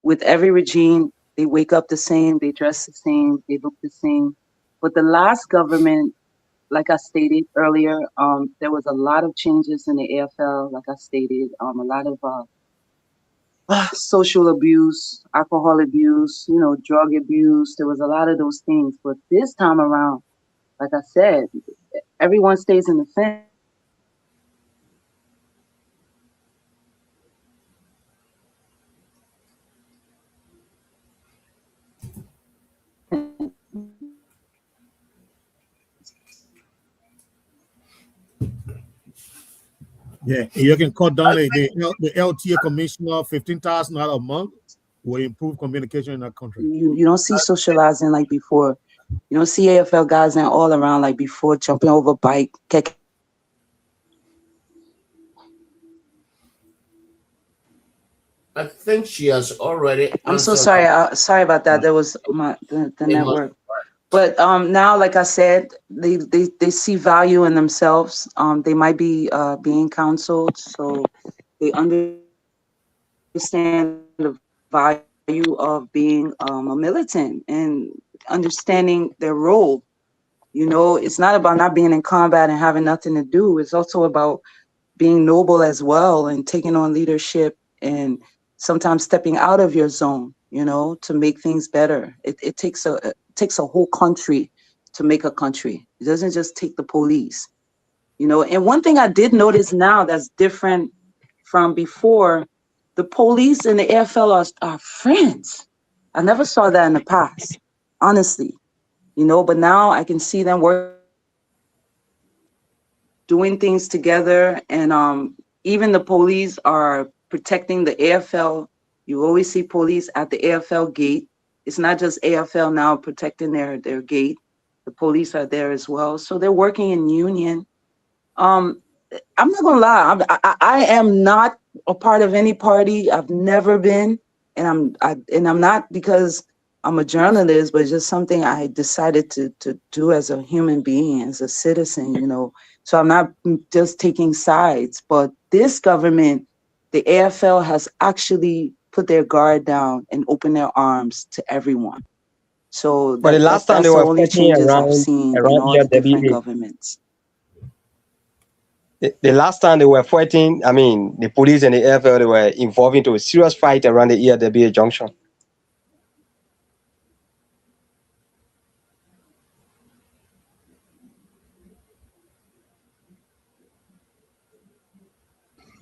with every regime, they wake up the same, they dress the same, they look the same. But the last government, like I stated earlier, there was a lot of changes in the AFL. Like I stated, a lot of social abuse, alcohol abuse, drug abuse. There was a lot of those things. But this time around, like I said, everyone stays in the fence. Yeah, you can cut down the LTA commissioner $15,000 a month will improve communication in that country. You don't see socializing like before. You don't see AFL guys and all around like before, jumping over bike. I think she has already. I'm so sorry. Sorry about that. There was the network. But now, like I said, they see value in themselves. They might be being counseled, so they understand the value of being a militant and understanding their role. It's not about not being in combat and having nothing to do. It's also about being noble as well and taking on leadership and sometimes stepping out of your zone, to make things better. It takes a whole country to make a country. It doesn't just take the police, And one thing I did notice now that's different from before, the police and the AFL are friends. I never saw that in the past, honestly, but now I can see them doing things together, and even the police are protecting the AFL. You always see police at the AFL gate. It's not just AFL now protecting their gate. The police are there as well, so they're working in union. I'm not gonna lie, I am not a part of any party. I've never been, and I'm not because I'm a journalist, but it's just something I decided to do as a human being, as a citizen, So I'm not just taking sides, but this government, the AFL has actually put their guard down and opened their arms to everyone. So But the last time that's they the were only fighting changes I've seen in all the different governments. The last time they were fighting, I mean, the police and the AFL, they were involved into a serious fight around the ERWA junction.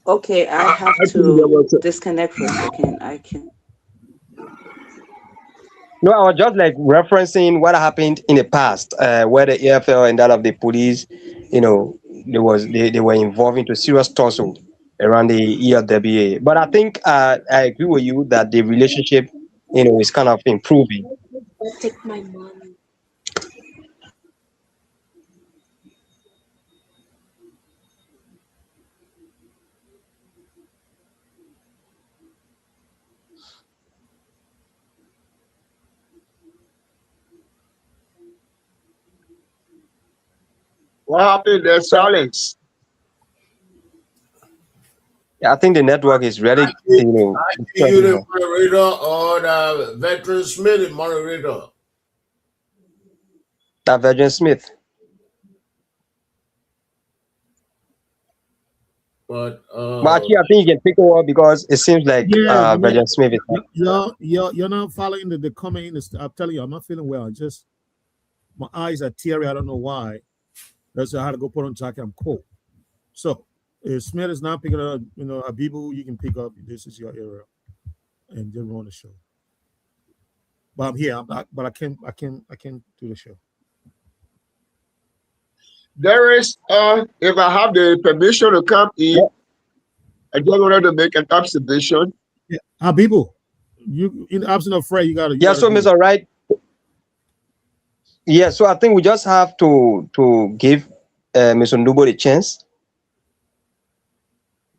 Okay, I have to disconnect for a second. I can. No, I was just like referencing what happened in the past, where the AFL and that of the police, they were involved into serious tussle around the ERWA. But I think I agree with you that the relationship, is kind of improving. Take my money. What happened? There's silence. Yeah, I think the network is really, I you the moderator or the veteran Smith moderator? That Virgin Smith. But actually, I think you can pick over because it seems like Virgin Smith is. You're not following the comment. I'm telling you, I'm not feeling well. My eyes are teary. I don't know why. That's why I had to go put on jacket. I'm cold. So if Smith is not picking up, Abibu, you can pick up. This is your area, and just run the show. But I'm here. But I can't do the show. There is, if I have the permission to come in, I just wanted to make an observation. Yeah, Abibu, you in the absence of Fred, you got to. Yeah, so Mr. Right. Yeah, so I think we just have to give Mr. Ndubo the chance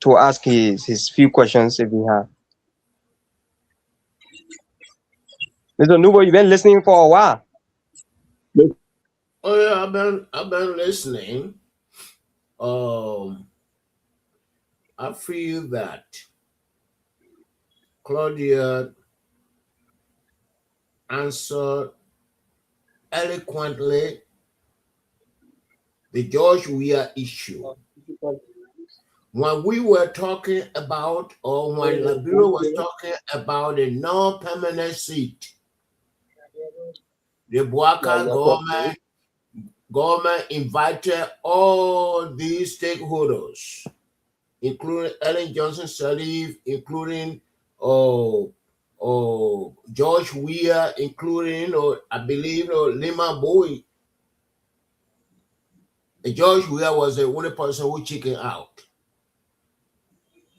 to ask his few questions if we have. Mr. Ndubo, you've been listening for a while. Oh yeah, I've been listening. I feel that Claudia answered eloquently the George Weah issue. when we were talking about, or when Libeeria was talking about a non-permanent seat, the Boaka government invited all these stakeholders, including Ellen Johnson Sirleaf, including George Weah, including I believe Lima Bowie. George Weah was the only person who chickened out.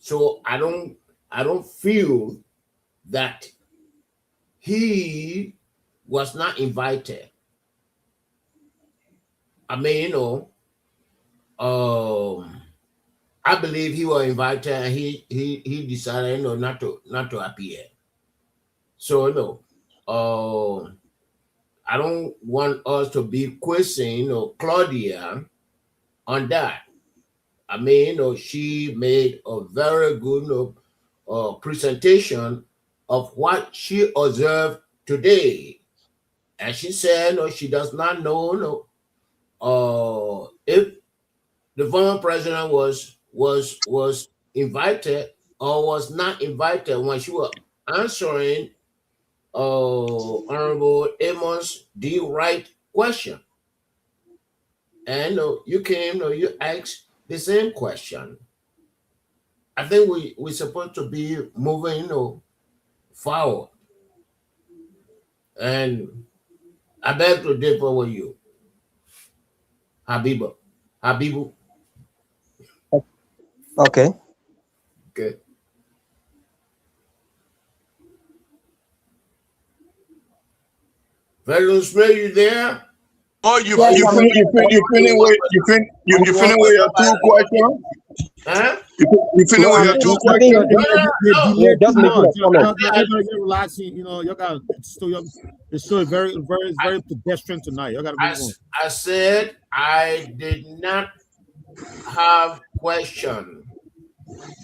So I don't feel that he was not invited. I mean, I believe he was invited and he decided not to appear. So no, I don't want us to be questioning Claudia on that. I mean, she made a very good presentation of what she observed today. And she said, she does not know if the former president was invited or was not invited when she was answering Honorable Amos D. Wright question. And you came, you asked the same question. I think we're supposed to be moving, forward. And I beg to differ with you, Habibu. Okay. Okay. Veteran Smith, you there? Oh, you finish with your two questions? Huh? You finish with your two questions? Just make it relaxing. Y'all got it's still very pedestrian tonight. Y'all got to move on. I said I did not have question,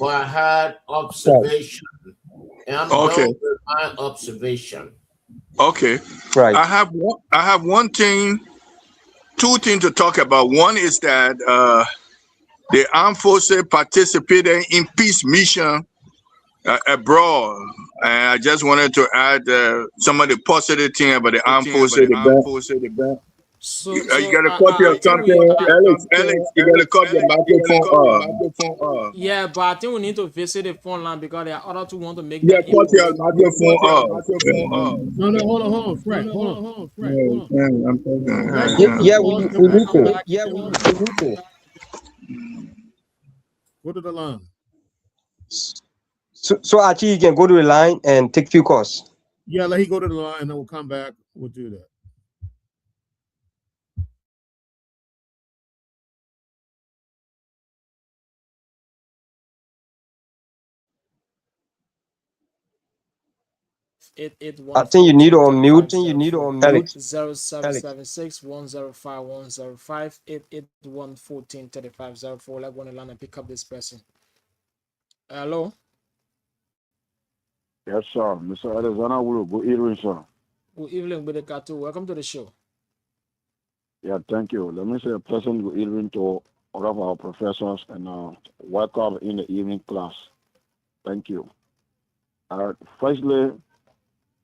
but I had observation. And I'm done with my observation. Okay. Right. I have two things to talk about. One is that the armed forces participated in peace mission abroad, and I just wanted to add some of the positive things about the armed forces. So, you got a copy of something, Alex. You got a copy of microphone. Yeah, but I think we need to visit the phone line because there are others who want to make Yeah, their copy of input. microphone. No, hold on, Fred. Hold on. Yeah, we need to. Yeah, we need to. Go to the line. So Archie, you can go to the line and take few calls. Yeah, let him go to the line and then we'll come back. We'll do that. I think you need to unmute. Alex. 0776-105-105 881-143504. Let's go on the line and pick up this person. Hello. Yes, sir. Mr. Arizona will go evening, sir. Good evening, Bedekatu. Welcome to the show. Yeah, thank you. Let me say a pleasant good evening to all of our professors and welcome in the evening class. Thank you. Firstly,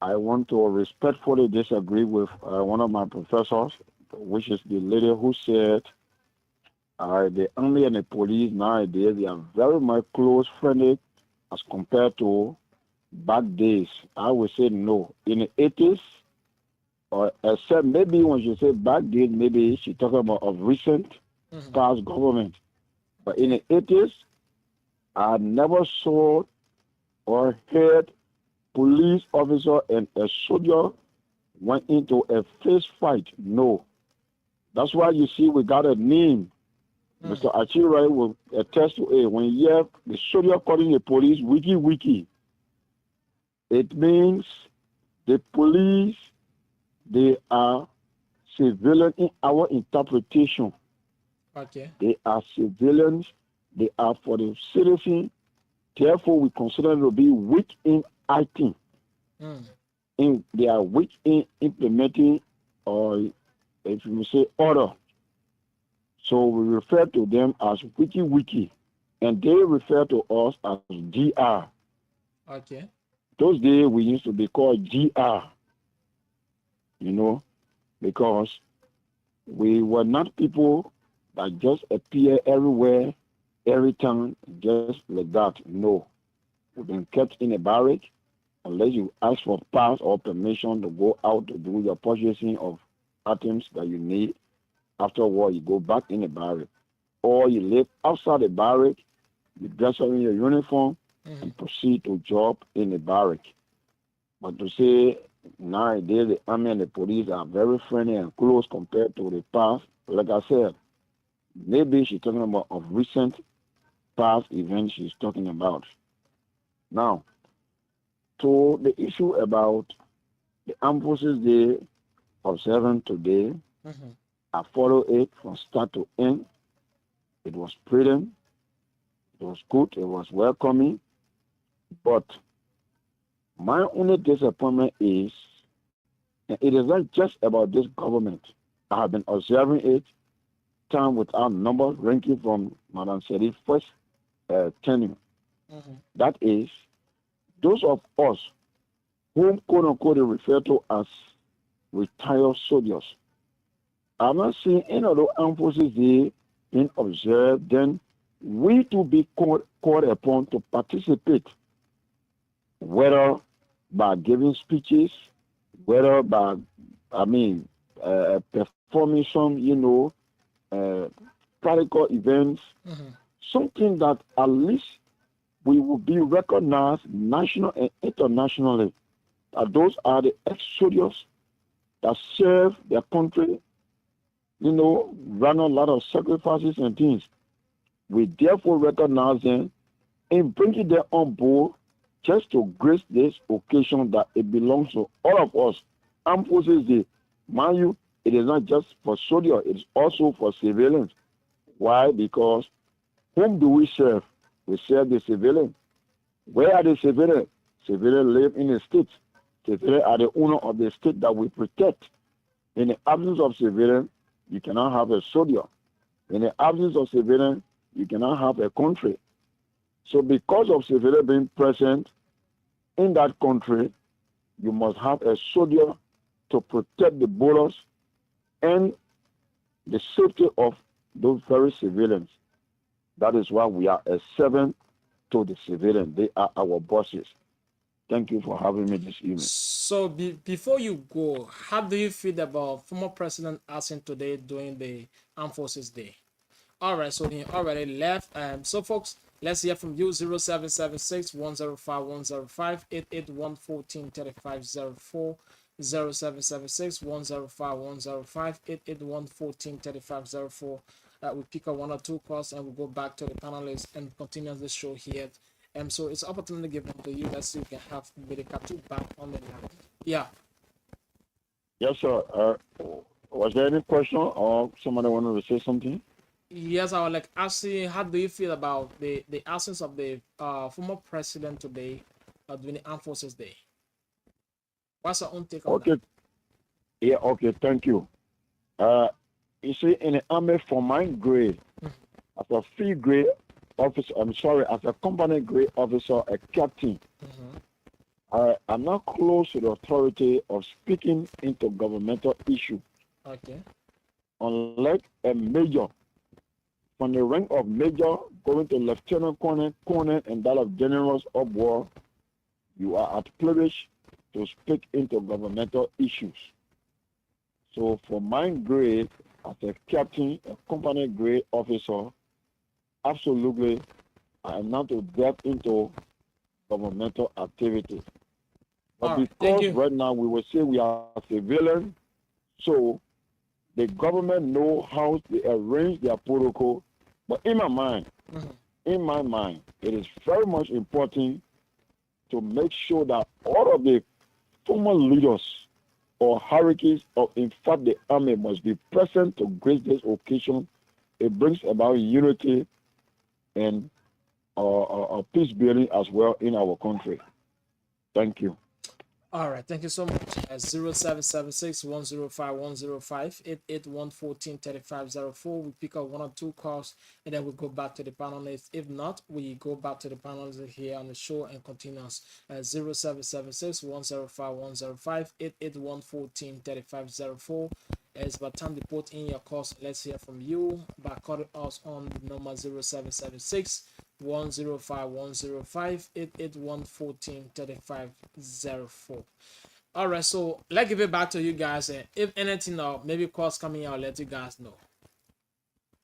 I want to respectfully disagree with one of my professors, which is the lady who said the army and the police nowadays, they are very much close friendly as compared to back days. I would say no. In the 80s, or except maybe when she said back then, maybe she talking about of recent past government. But in the 80s, I never saw or heard police officer and a soldier went into a fist fight. No. That's why you see we got a name. Mr. Archie will attest to it. When you hear the soldier calling the police wiki, it means the police, they are civilian in our interpretation. Okay. They are civilians. They are for the citizen. Therefore, we consider them to be weak in acting. They are weak in implementing, or if you say order. So we refer to them as wiki. and they refer to us as GR. Okay. Those days we used to be called GR, you know, because we were not people that just appear everywhere, every time, just like that. No. We've been kept in a barrack unless you ask for pass or permission to go out to do your purchasing of items that you need. Afterward, you go back in the barrack. Or you live outside the barrack, you dress up in your uniform, and proceed to job in the barrack. But to say nowadays the army and the police are very friendly and close compared to the past, like I said, maybe she's talking about of recent past events she's talking about. Now, to the issue about the Armed Forces Day observant today, I follow it from start to end. It was brilliant, it was good, it was welcoming, but my only disappointment is, and it is not just about this government. I have been observing it time without number, ranking from Madam Sherif's first tenure. That is, those of us whom quote unquote they refer to as retired soldiers. I'm not seeing any of those armed forces there being observed, then we to be called upon to participate, whether by giving speeches, whether by, performing some, practical events, something that at least we will be recognized national and internationally. That those are the ex-soldiers that serve their country, run a lot of sacrifices and things. We therefore recognize them and bring it there on board just to grace this occasion that it belongs to all of us. Armed Forces Day, mind you, it is not just for soldiers, it is also for civilians. Why? Because whom do we serve? We serve the civilians. Where are the civilians? Civilians live in the state. Civilians are the owner of the state that we protect. In the absence of civilians, you cannot have a soldier. In the absence of civilians, you cannot have a country. So because of civilians being present in that country, you must have a soldier to protect the borders and the safety of those very civilians. That is why we are a servant to the civilians. They are our bosses. Thank you for having me this evening. So before you go, how do you feel about former President asking today during the Armed Forces Day? All right, so he already left. So folks, let's hear from you. 0776 105 105 881 1435 04 0776 105 105 881 1435 04. We pick up one or two calls and we go back to the panelists and continue the show here. So it's opportunity given to you that so you can have Bidikatu back on the line. Yeah. Yes, sir. Was there any question or somebody wanted to say something? Yes, I would like asking, how do you feel about the absence of the former president today during the Armed Forces Day? What's your own take on that? Yeah, okay, thank you. You see, in the army, for my grade, as a field grade officer, as a company grade officer, a captain, I'm not close to the authority of speaking into governmental issue. Okay. Unlike a major, from the rank of major going to lieutenant colonel, and that of generals of war, you are at privilege to speak into governmental issues. So for my grade, as a captain, a company grade officer, absolutely, I am not to delve into governmental activity. But because right now we will say we are civilian, so the government know how they arrange their protocol. But in my mind, it is very much important to make sure that all of the former leaders or hierarchies of, in fact, the army must be present to grace this occasion. It brings about unity and peace building as well in our country. Thank you. All right, thank you so much. 0776 We pick up one or two calls and then we go back to the panelists. If not, we go back to the panelists here on the show and continue. 0776 It's about time to put in your calls. Let's hear from you by calling us on the number 0776 All right, so let's give it back to you guys. And if anything, maybe calls coming out, I'll let you guys know.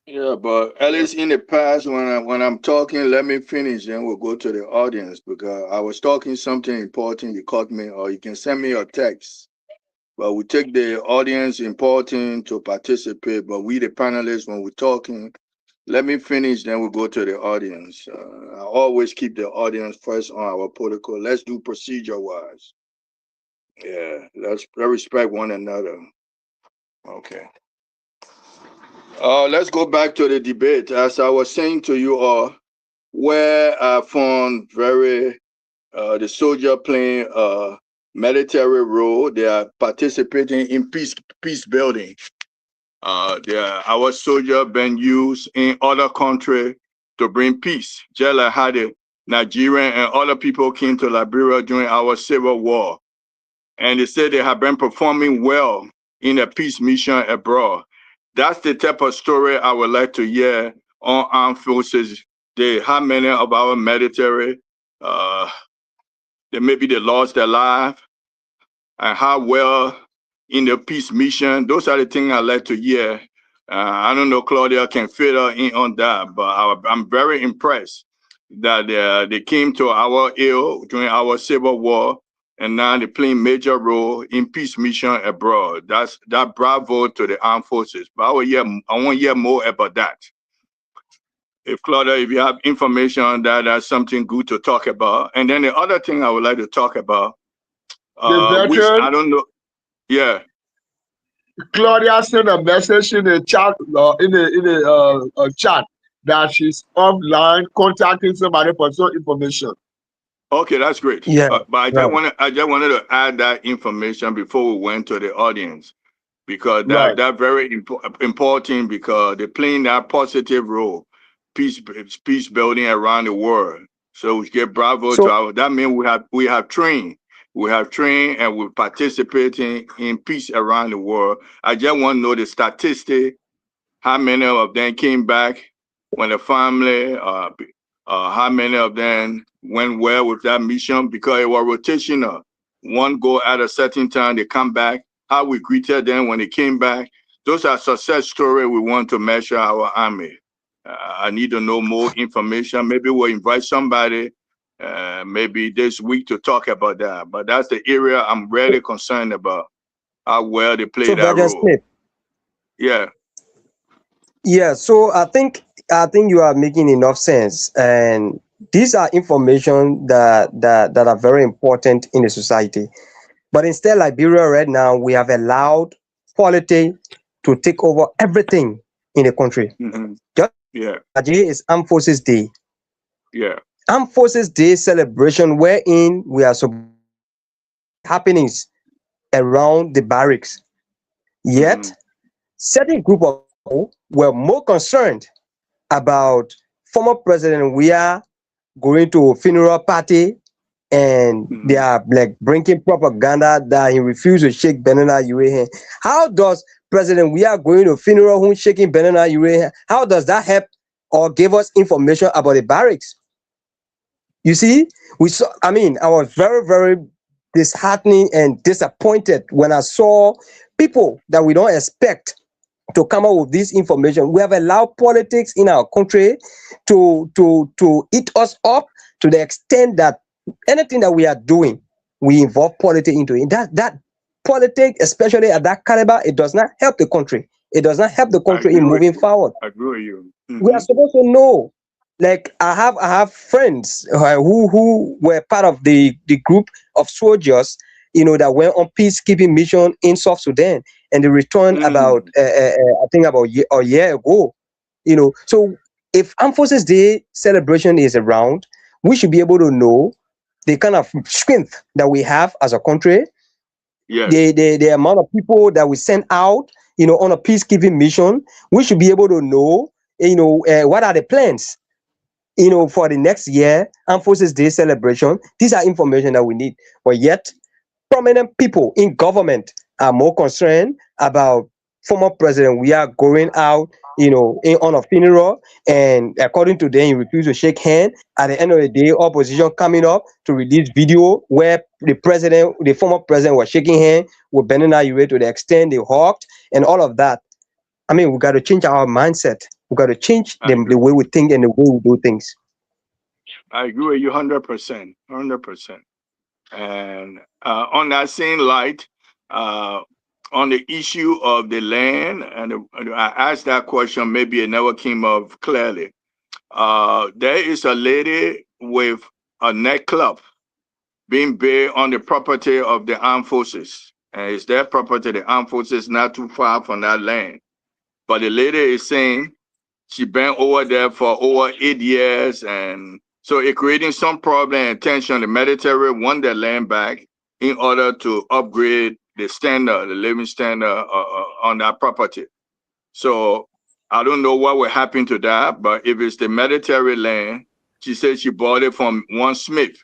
Yeah, but at least in the past, when I'm talking, let me finish, then we'll go to the audience because I was talking something important. You caught me, or you can send me a text. But we take the audience important to participate. But we, the panelists, when we're talking, let me finish, then we'll go to the audience. I always keep the audience first on our protocol. Let's do procedure wise. Yeah, let's respect one another. Okay. Let's go back to the debate. As I was saying to you all, where I found the soldier playing a military role, they are participating in peace building. Our soldier been used in other countries to bring peace, just like how the Nigerian and other people came to Liberia during our civil war. And they said they have been performing well in a peace mission abroad. That's the type of story I would like to hear on armed forces day. How many of our military, maybe they lost their life, and how well in the peace mission. Those are the things I like to hear. I don't know, Claudia can fill in on that, but I'm very impressed that they came to our aid during our civil war, and now they play a major role in peace mission abroad. That bravo to the armed forces. But I want to hear more about that. If Claudia, if you have information on that, that's something good to talk about. And then the other thing I would like to talk about, The which veteran, I don't know. Yeah. Claudia sent a message in the chat, chat that she's offline contacting somebody for some information. Okay, that's great. Yeah, But right. I just wanted to add that information before we went to the audience because Right. that very important because they're playing that positive role, peace building around the world. So we give bravo to So our. That means we have trained. We have trained and we're participating in peace around the world. I just want to know the statistic, how many of them came back when the family, how many of them went well with that mission because it was rotational. One go at a certain time, they come back. How we greeted them when they came back. Those are success stories we want to measure our army. I need to know more information. Maybe we'll invite somebody maybe this week to talk about that. But that's the area I'm really concerned about, how well they play so that Virgin role. Smith. Yeah. Yeah, so I think you are making enough sense, and these are information that are very important in the society. But instead, Liberia right now, we have allowed politics to take over everything in the country. Mm-hmm. Just Yeah. today is Armed Forces Day. Yeah. Armed Forces Day celebration, wherein we are happenings around the barracks. Mm-hmm. Yet, certain group of people were more concerned about former President Weah going to a funeral party, and they Mm-hmm. are like bringing propaganda that he refused to shake Banana Ure hand. How does President Weah going to a funeral who shaking Banana Ure hand? How does that help or give us information about the barracks? You see, we saw. I mean, I was very disheartening and disappointed when I saw people that we don't expect to come up with this information. We have allowed politics in our country to eat us up to the extent that anything that we are doing, we involve politics into it. That politics, especially at that caliber, it does not help the country. It does not help the I country agree in with moving you. forward. I agree with you. We are Mm-hmm. supposed to know. Like I have friends who were part of the group of soldiers, that went on peacekeeping mission in South Sudan, and they returned about Mm-hmm. I think about a year ago. So if Armed Forces Day celebration is around, we should be able to know the kind of strength that we have as a country, Yes. the amount of people that we send out, on a peacekeeping mission, we should be able to know, what are the plans, for the next year Armed Forces Day celebration. These are information that we need. But yet, prominent people in government are more concerned about former president. We are going out, on a funeral, and according to them, he refused to shake hand. At the end of the day, opposition coming up to release video where the former president, was shaking hand with Benin to the extent they hugged and all of that. I mean, we got to change our mindset. We got to change the way we think and the way we do things. I agree with you 100%. 100%. And on that same light, on the issue of the land, and I asked that question, maybe it never came up clearly. There is a lady with a nightclub being built on the property of the armed forces. And it's their property, the armed forces, not too far from that land. But the lady is saying she been over there for over 8 years, and so it creating some problem and tension. The military want their land back in order to upgrade the standard, the living standard on that property. So I don't know what will happen to that, but if it's the military land, she said she bought it from one Smith.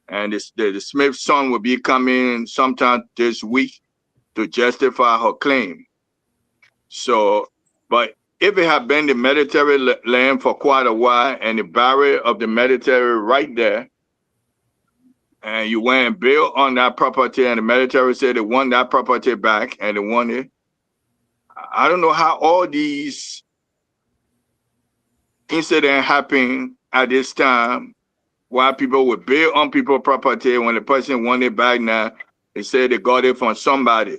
And the Smith's son will be coming sometime this week to justify her claim. So, but if it had been the military land for quite a while and the barrier of the military right there, and you went and built on that property and the military said they want that property back and they want it, I don't know how all these incidents happen at this time, why people would build on people's property when the person wanted it back now, they say they got it from somebody.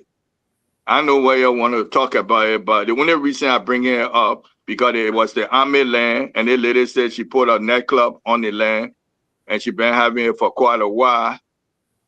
I know why you want to talk about it, but the only reason I bring it up, because it was the army land, and the lady said she put a nightclub on the land, and she been having it for quite a while.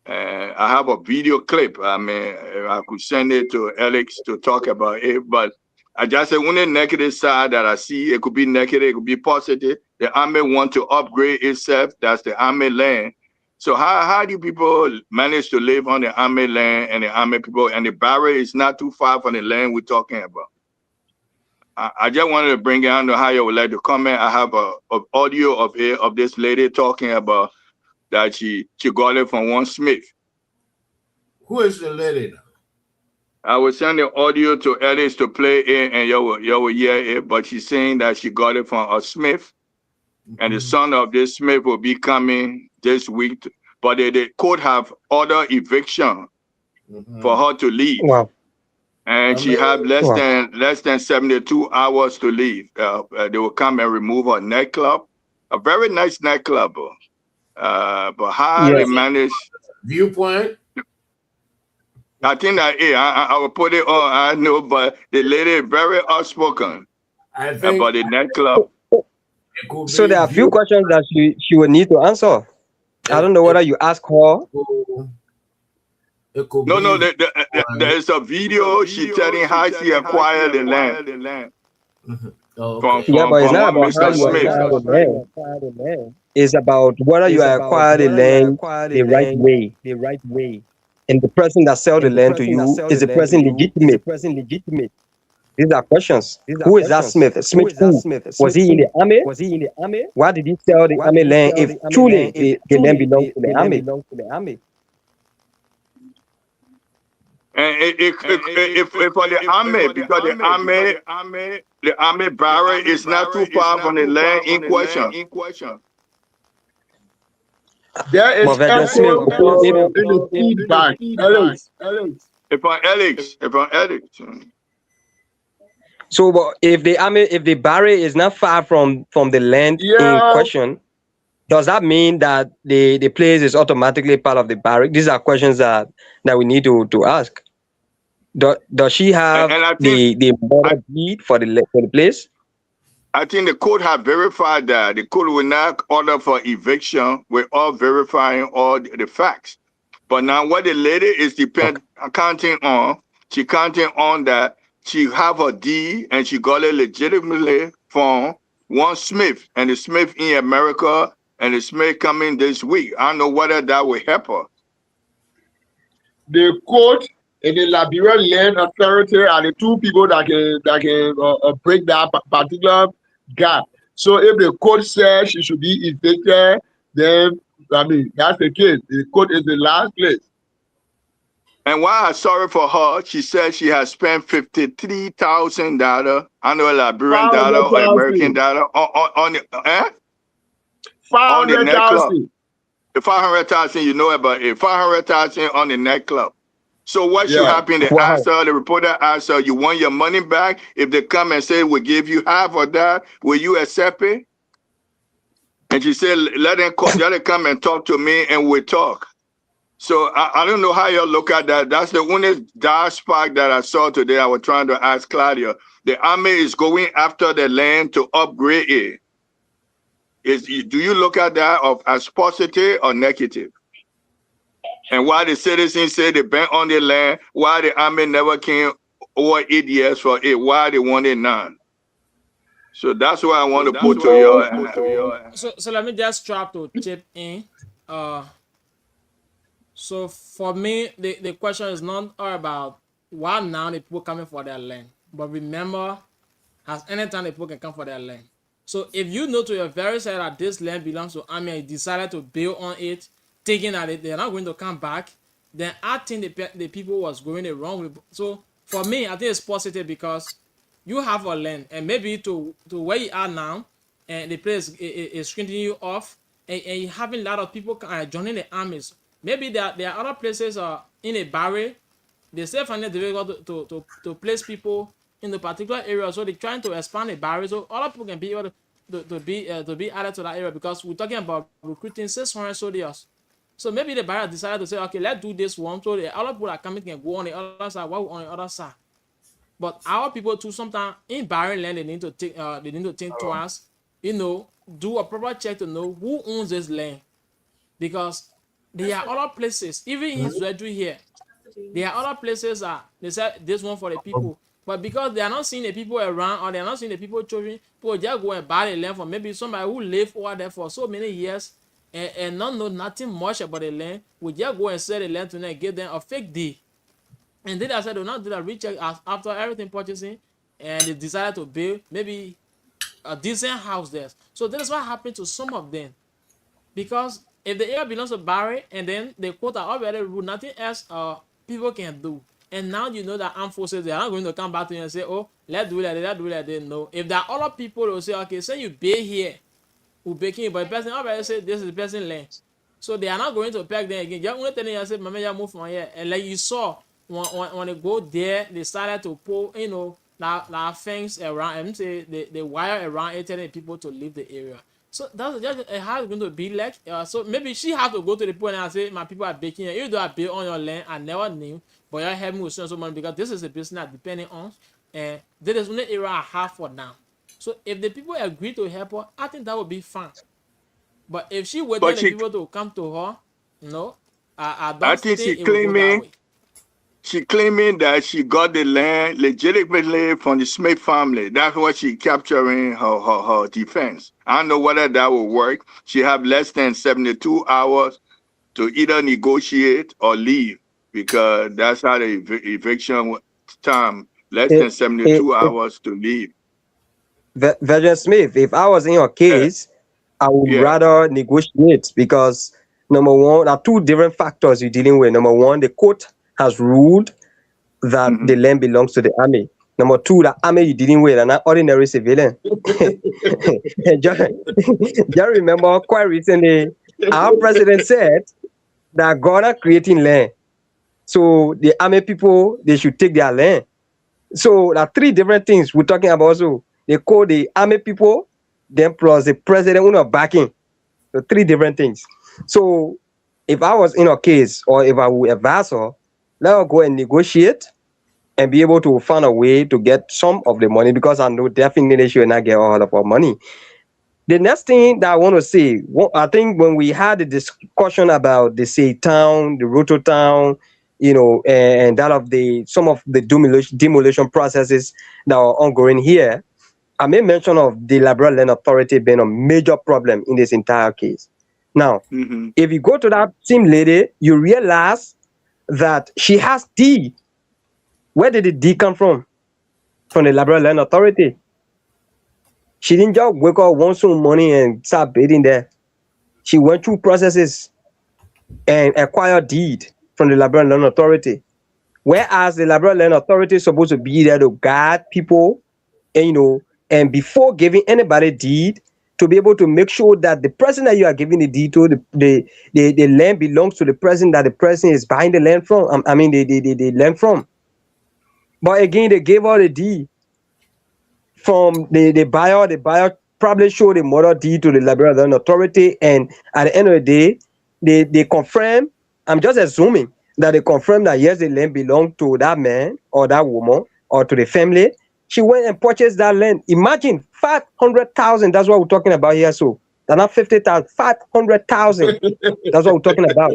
And I have a video clip. I mean, I could send it to Alex to talk about it, but I just say only negative side that I see. It could be negative, it could be positive. The army want to upgrade itself. That's the army land. So how do people manage to live on the army land and the army people, and the barrier is not too far from the land we're talking about? I just wanted to bring it on to how you would like to comment. I have a audio of this lady talking about that she got it from one Smith. Who is the lady? I will send the audio to Alice to play it, and you will hear it. But she's saying that she got it from a Smith, and the son of this Smith will be coming this week. But they could have order eviction for her to leave. Wow. And she have less than 72 hours to leave. They will come and remove her nightclub, a very nice nightclub. But how they manage Viewpoint? I think that I will put it on. I know, but the lady is very outspoken about the nightclub. So there are a few questions that she will need to answer. I don't know whether you ask her. No, there is a video she telling how she acquired the land. From But it's not about how you acquire the land. It's about whether you acquire the land the right way. And the person that sells the land to you is the person legitimate. These are questions. Who is that Smith? Smith who? Was he in the army? Why did he sell the army land if truly the land belongs to the army? And if for the army, because the army barrier is not too far from the land in question. There is echo in the feedback. Alex. If on Alex. So, but if the barrier is not far from the land in question, does that mean that the place is automatically part of the barrack? These are questions that we need to ask. Does she have the border deed for the place? I think the court have verified that. The court will not order for eviction. We're all verifying all the facts. But now what the lady is counting on, she counting on that she have a deed and she got it legitimately from one Smith. And the Smith in America and it's may coming this week. I don't know whether that will help her. The court and the Liberian Land Authority are the two people that can break that particular gap. So if the court says she should be evicted, then I mean that's the case. The court is the last place. And while I'm sorry for her, she said she has spent $53,000. I know Liberian dollar or American dollar on the on the nightclub. 500,000. The 500,000, you know about it. 500,000 on the nightclub. So what should happen? They asked her, the reporter asked her, you want your money back? If they come and say, we'll give you half of that, will you accept it? And she said, let them come and talk to me and we'll talk. So I don't know how you look at that. That's the only dark spark that I saw today. I was trying to ask Claudia. The army is going after the land to upgrade it. Do you look at that as positive or negative? And why the citizens say they been on the land, why the army never came over 8 years for it, why they want it now? So that's what I want to put to your. So let me just try to chip in. So for me, the question is not all about why now the people coming for their land, but remember, as anytime the people can come for their land. So if you know to your very side that this land belongs to army and you decided to build on it, thinking that they're not going to come back, then I think the people was going the wrong way. So for me, I think it's positive because you have a land and maybe to where you are now, and the place is shrinking you off, and you having a lot of people joining the armies. Maybe there are other places in a barrier. They still find it difficult to place people in the particular area, so they're trying to expand the barrier so other people can be able to be added to that area, because we're talking about recruiting 600 soldiers. So maybe the barrier decided to say, okay, let's do this one so the other people that coming can go on the other side while we're on the other side. But our people too, sometimes in barren land, they need to think twice, do a proper check to know who owns this land, because there are other places, even in Zwedru here, there are other places that they said this one for the people, but because they are not seeing the people around, or they are not seeing the people children, people just go and buy the land from maybe somebody who lived over there for so many years and not know nothing much about the land. We just go and sell the land to them and give them a fake deed. And then I said, do not do that recheck after everything purchasing, and they decided to build maybe a decent house there. So that is what happened to some of them, because if the area belongs to Barry and then the quota already ruled, nothing else people can do. And now you know that armed forces, they are not going to come back to you and say, oh, let's do that, let's do that. They know. If there are other people who say, okay, say you pay here, who baking, but the person already say this is the person land. So they are not going to peg them again. You're only telling you, say, Mama, you move from here. And like you saw, when they go there, they started to pull, that fence around, and say the wire around it, telling people to leave the area. So that's just how it's going to be like. So maybe she have to go to the point and say, my people are baking here. Even though I built on your land, I never knew, but you're helping me with so much because this is the business I'm depending on. And this is only area I have for now. So if the people agree to help her, I think that would be fine. But if she waited the people to come to her, no, I don't think she claiming she claiming that she got the land legitimately from the Smith family. That's what she capturing her defense. I don't know whether that will work. She have less than 72 hours to either negotiate or leave, because that's how the eviction time, less than 72 hours to leave. Virgin Smith, if I was in your case, I would rather negotiate, because number one, there are two different factors you're dealing with. Number one, the court has ruled that the land belongs to the army. Number two, the army you're dealing with are not ordinary civilian. just remember, quite recently, our president said that God are creating land. So the army people, they should take their land. So there are three different things we're talking about. So they call the army people, then plus the president who are backing. So three different things. So if I was in a case, or if I would advise her, let her go and negotiate and be able to find a way to get some of the money, because I know definitely she will not get all of her money. The next thing that I want to say, I think when we had the discussion about the Say Town, the Roto Town, and that of some of the demolition processes that are ongoing here, I made mention of the Liberal Land Authority being a major problem in this entire case. Now, if you go to that same lady, you realize that she has deed. Where did the deed come from? From the Liberal Land Authority. She didn't just wake up, want some money and start bidding there. She went through processes and acquired deed from the Liberal Land Authority. Whereas the Liberal Land Authority is supposed to be there to guide people, and and before giving anybody deed, to be able to make sure that the person that you are giving the deed to, the land belongs to the person that the person is buying the land from. I mean the land from. But again, they gave her the deed from the buyer. The buyer probably showed the mother deed to the Liberal Land Authority, and at the end of the day, they confirm. I'm just assuming that they confirm that yes, the land belonged to that man or that woman or to the family. She went and purchased that land. Imagine 500,000. That's what we're talking about here. So they're not 50,000, 500,000. That's what we're talking about.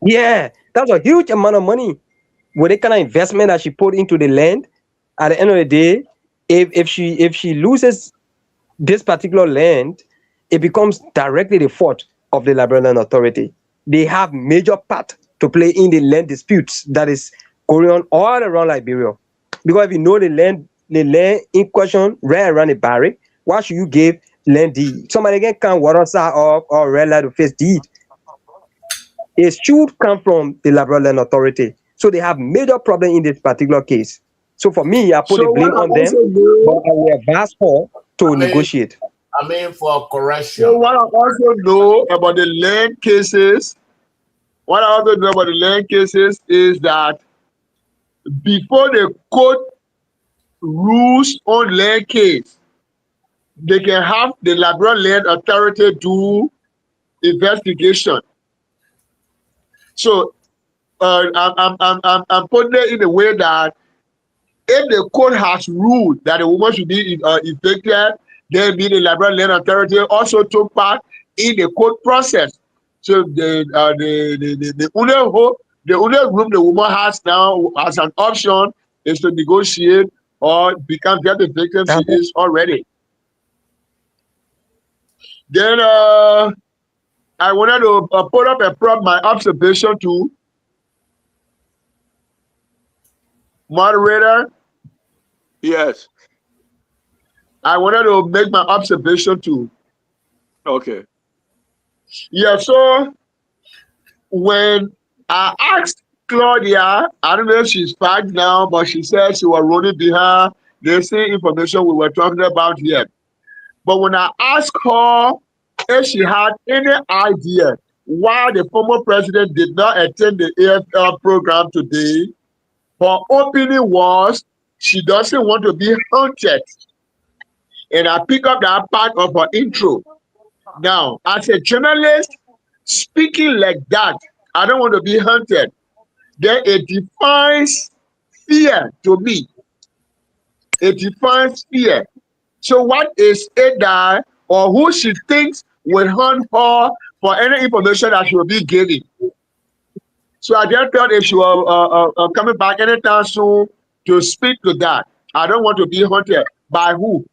Yeah, that's a huge amount of money. With the kind of investment that she put into the land, at the end of the day, if she loses this particular land, it becomes directly the fault of the Liberal Land Authority. They have major part to play in the land disputes that is going on all around Liberia. Because if you know the land in question right around the barrack, why should you give land deed? Somebody can come water side or red light to face deed. It should come from the Liberal Land Authority. So they have major problem in this particular case. So for me, I put the blame on them, but I will advise her to negotiate. I mean, for correction. So what I also know about the land cases, is that before the court rules on land case, they can have the Liberal Land Authority do investigation. So I'm putting it in a way that if the court has ruled that the woman should be evicted, then the Liberal Land Authority also took part in the court process. So the only room the woman has now as an option is to negotiate or become the victim she is already. Then I wanted to put up my observation to moderator. Yes. I wanted to make my observation too. Okay. Yeah, so when I asked Claudia, I don't know if she's back now, but she said she was running behind the same information we were talking about here. But when I asked her if she had any idea why the former president did not attend the AFL program today, her opening was she doesn't want to be haunted. And I pick up that part of her intro. Now, as a journalist, speaking like that, I don't want to be haunted. Then it defines fear to me. It defines fear. So what is it that, or who she thinks will hunt her for any information that she will be giving? So I just thought if she was coming back anytime soon to speak to that. I don't want to be hunted. By who?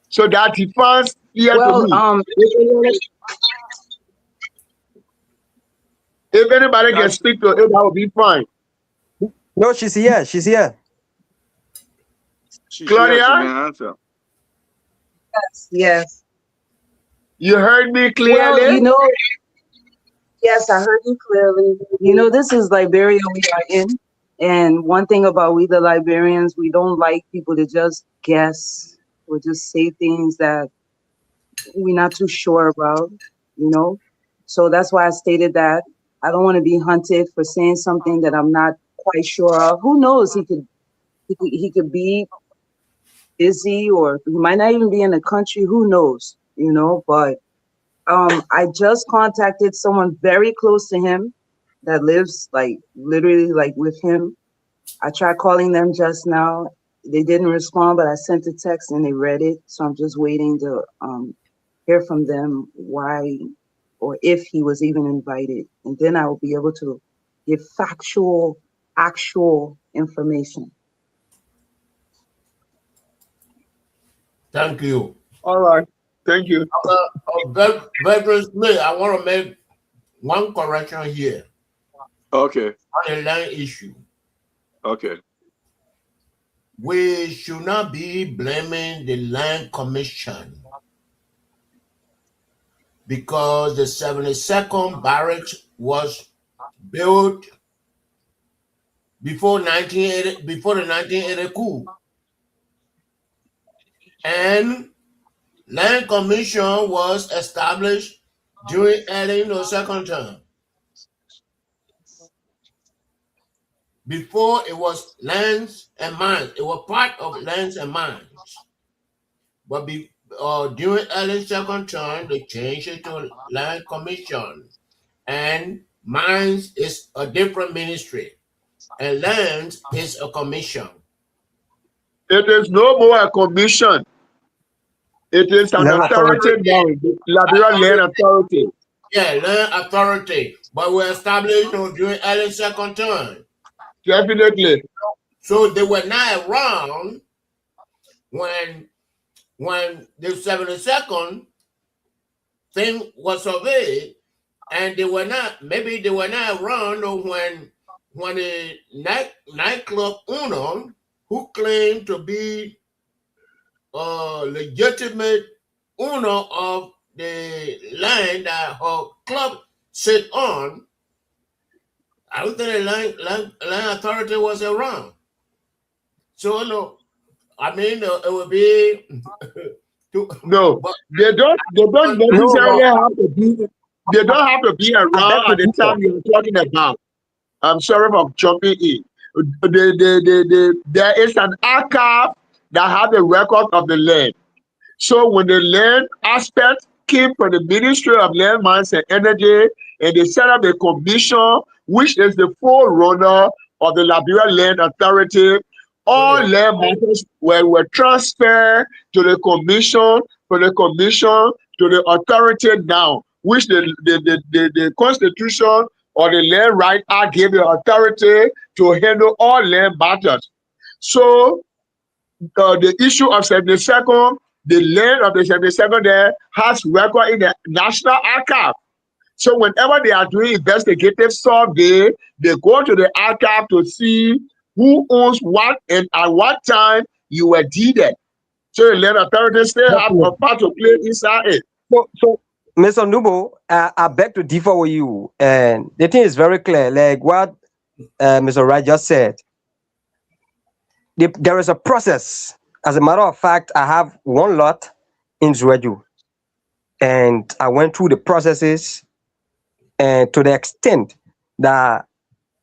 So that defines fear to me. If anybody can speak to it, that would be fine. No, she's here. She's here. Claudia? She can answer. Yes. You heard me clearly? Well, yes, I heard you clearly. This is Liberia we are in. And one thing about we the Liberians, we don't like people to just guess or just say things that we're not too sure about, So that's why I stated that I don't want to be hunted for saying something that I'm not quite sure of. Who knows? He could be busy, or he might not even be in the country. Who knows? But I just contacted someone very close to him that lives literally with him. I tried calling them just now. They didn't respond, but I sent a text and they read it. So I'm just waiting to hear from them why or if he was even invited. And then I will be able to give factual, actual information. Thank you. All right. Thank you. Veteran Smith, I want to make one correction here Okay. on the land issue. Okay. We should not be blaming the land commission because the 72nd barracks was built before 1980, before the 1980 coup, and land commission was established during Ellen second term. Before it was lands and mines, it was part of lands and mines. But during Ellen's second term, they changed it to land commission, and mines is a different ministry, and lands is a commission. It is no more a commission. It is an authority now, the Libeeria Land Authority. Yeah, land authority. But we established during Ellen's second term. Definitely. So they were not around when the 72nd thing was surveyed, and they were not around when the nightclub owner who claimed to be a legitimate owner of the land that her club sit on, I don't think the land authority was around. So no, I mean it would be no, they don't necessarily have to be. They don't have to be around at the time you're talking about. I'm sorry for jumping in. There is an archive that has a record of the land. So when the land aspect came from the Ministry of Land, Mines and Energy, and they set up a commission, which is the forerunner of the Libeeria Land Authority, all land matters were transferred to the commission, from the commission to the authority now, which the Constitution or the Land Right Act gave the authority to handle all land matters. So the issue of 72nd, the land of the 72nd there has record in the National Archive. So whenever they are doing investigative survey, they go to the archive to see who owns what and at what time you were deeded. So the land authorities still have a part to play inside it. So Mr. Nubo, I beg to differ with you, and the thing is very clear. Like what Mr. Wright just said, there is a process. As a matter of fact, I have one lot in Zweju, and I went through the processes, and to the extent that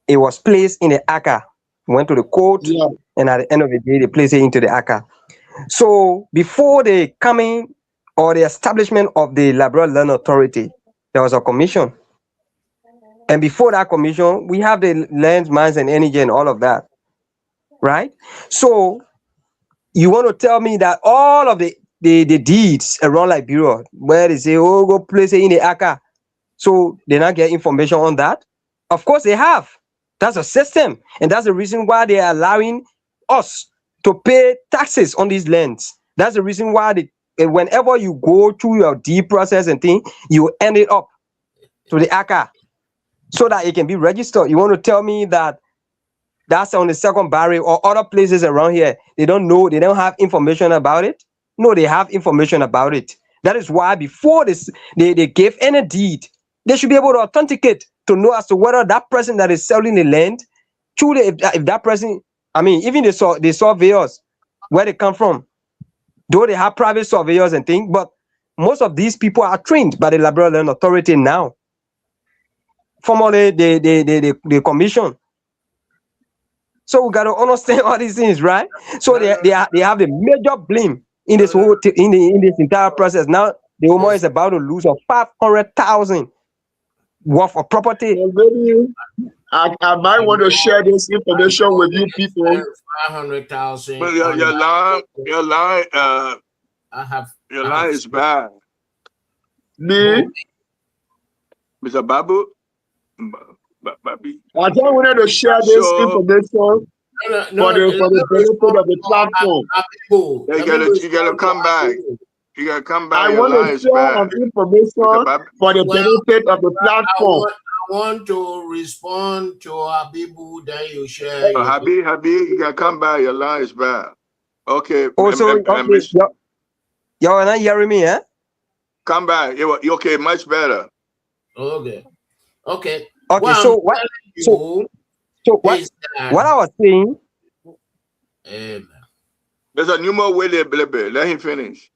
it was placed in the ACA, went to the court, and at the end of the day, they placed it into the ACA. So before the coming or the establishment of the Libeeria Land Authority, there was a commission. And before that commission, we have the Lands, Mines, and Energy and all of that, right? So you want to tell me that all of the deeds around Libeeria, where they say, oh, go place it in the ACA, so they not get information on that? Of course they have. That's a system. And that's the reason why they are allowing us to pay taxes on these lands. That's the reason why whenever you go through your deed process and thing, you end it up to the ACA so that it can be registered. You want to tell me that that's on the second barrel or other places around here, they don't know, they don't have information about it? No, they have information about it. That is why before this, they gave any deed, they should be able to authenticate to know as to whether that person that is selling the land, truly, if that person, I mean, even the surveyors, where they come from, though they have private surveyors and things, but most of these people are trained by the Libeeria Land Authority now. Formerly, the commission. So we got to understand all these things, right? So they have the major blame in this whole in this entire process. Now the woman is about to lose 500,000 worth of property. Maybe I might want to share this information with you people. 500,000. But your line, your line is bad. Me, Mr. Babu, I just wanted to share this information for the benefit of the platform. You gotta come back. You gotta come back. I Your want line to is share bad. an information for the benefit of the platform. I want to respond to Habibu, then you share. Habib, you gotta come back. Your line is bad. Okay. Also, okay, y'all not hearing me, eh? Come back. You okay? Much better. Okay. Okay. Okay. So what? What I was saying. There's a new more way there, baby. Let him finish.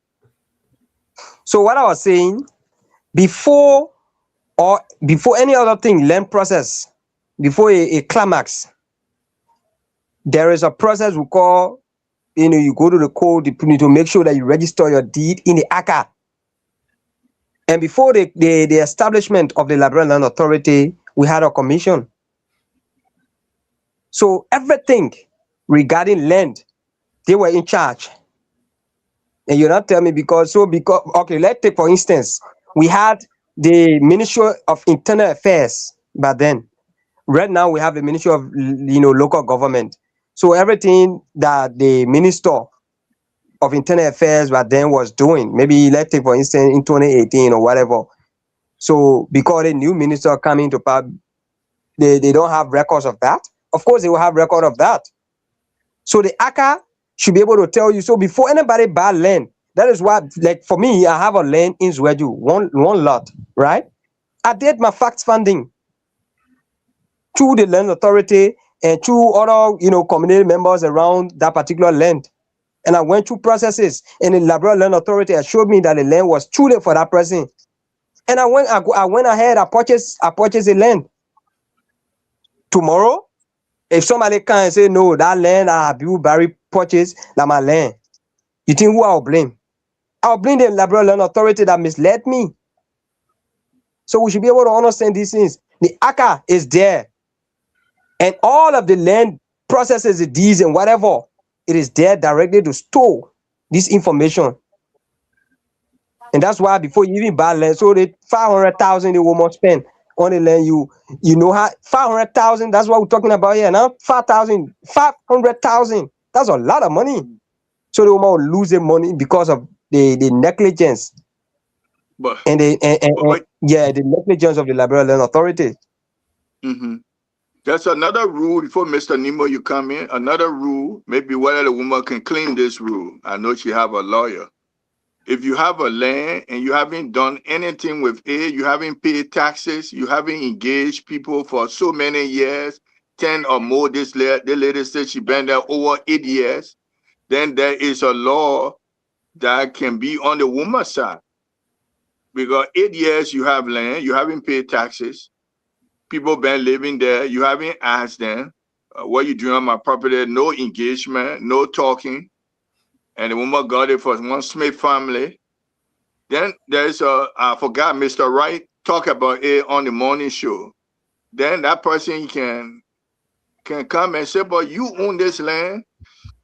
So what I was saying, before any other thing, land process, before a climax, there is a process we call, you go to the code to make sure that you register your deed in the ACA. And before the establishment of the Liberian Land Authority, we had a commission. So everything regarding land, they were in charge. And you're not telling me because, okay, let's take for instance, we had the Ministry of Internal Affairs back then. Right now we have the Ministry of Local Government. So everything that the Minister of Internal Affairs back then was doing, maybe let's take for instance in 2018 or whatever. So because the new minister coming to power, they don't have records of that. Of course they will have record of that. So the ACA should be able to tell you. So before anybody buy land, that is why, like for me, I have a land in Zweju, one lot, right? I did my fact finding through the land authority and through other, community members around that particular land. And I went through processes, and the Liberian Land Authority assured me that the land was truly for that person. And I went ahead, I purchased the land. Tomorrow, if somebody come and say, no, that land I have Barry purchased, that my land, you think who I'll blame? I'll blame the Liberian Land Authority that misled me. So we should be able to understand these things. The ACA is there. And all of the land processes, the deeds and whatever, it is there directly to store this information. And that's why before you even buy land, so the 500,000 they will not spend on the land, you know how 500,000, that's what we're talking about here now. 500,000, that's a lot of money. So they will lose their money because of the negligence. The negligence of the Liberian Land Authority. Mm-hmm. That's another rule before Mr. Nemo you come in. Another rule, maybe whether the woman can claim this rule. I know she have a lawyer. If you have a land and you haven't done anything with it, you haven't paid taxes, you haven't engaged people for so many years, 10 or more, the lady said she been there over 8 years, then there is a law that can be on the woman's side. Because 8 years you have land, you haven't paid taxes, people been living there, you haven't asked them, what you doing on my property, no engagement, no talking, and the woman got it for one Smith family. Then there's I forgot Mr. Wright talk about it on the morning show. Then that person can come and say, but you own this land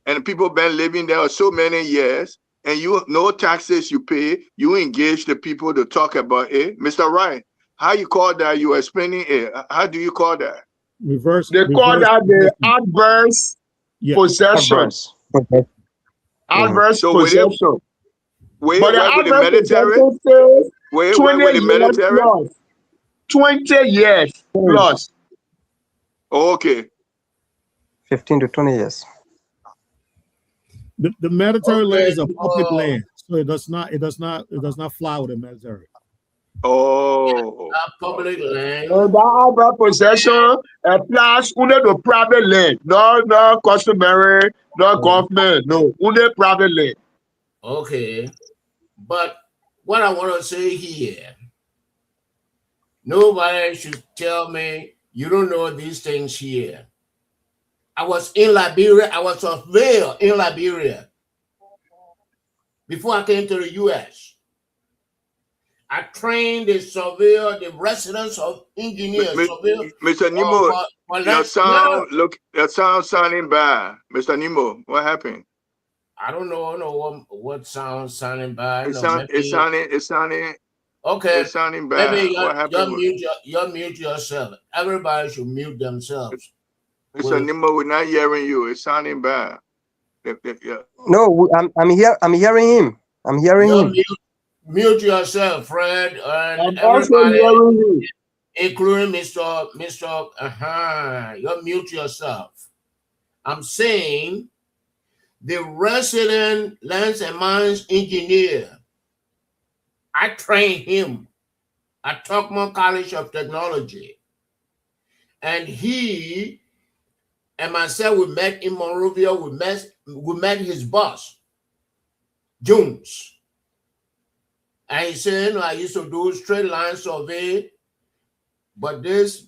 and people been living there so many years and you no taxes you pay, you engage the people to talk about it. Mr. Wright, how you call that? You explaining it. How do you call that? They call that the adverse possession. Adverse possession. But the adverse possession says 20 years plus. 20 years plus. Okay. 15 to 20 years. The military land is a public land, so it does not fly with the military. Oh, public land. That adverse possession applies only to private land, no customary, no government, no, only private land. Okay, but what I want to say here, nobody should tell me you don't know these things here. I was in Liberia. I was a surveyor in Liberia before I came to the U.S. I trained the surveyor, the residents of engineers. Mr. Nemo, your sound sounding bad. Mr. Nemo, what happened? I don't know what sound sounding bad. It's sounding. Okay. It's sounding bad. Maybe what happened? You mute yourself. Everybody should mute themselves. Mr. Nimo, we're not hearing you. It's sounding bad. Yeah. No, I'm hearing him. I'm hearing You him. mute yourself, Fred, and I'm also everybody, hearing you. including Mr. You mute yourself. I'm saying the resident lands and mines engineer, I trained him at Tuckmore College of Technology. And he and myself, we met in Monrovia. We met his boss, Jones. And he said, I used to do straight line survey, but this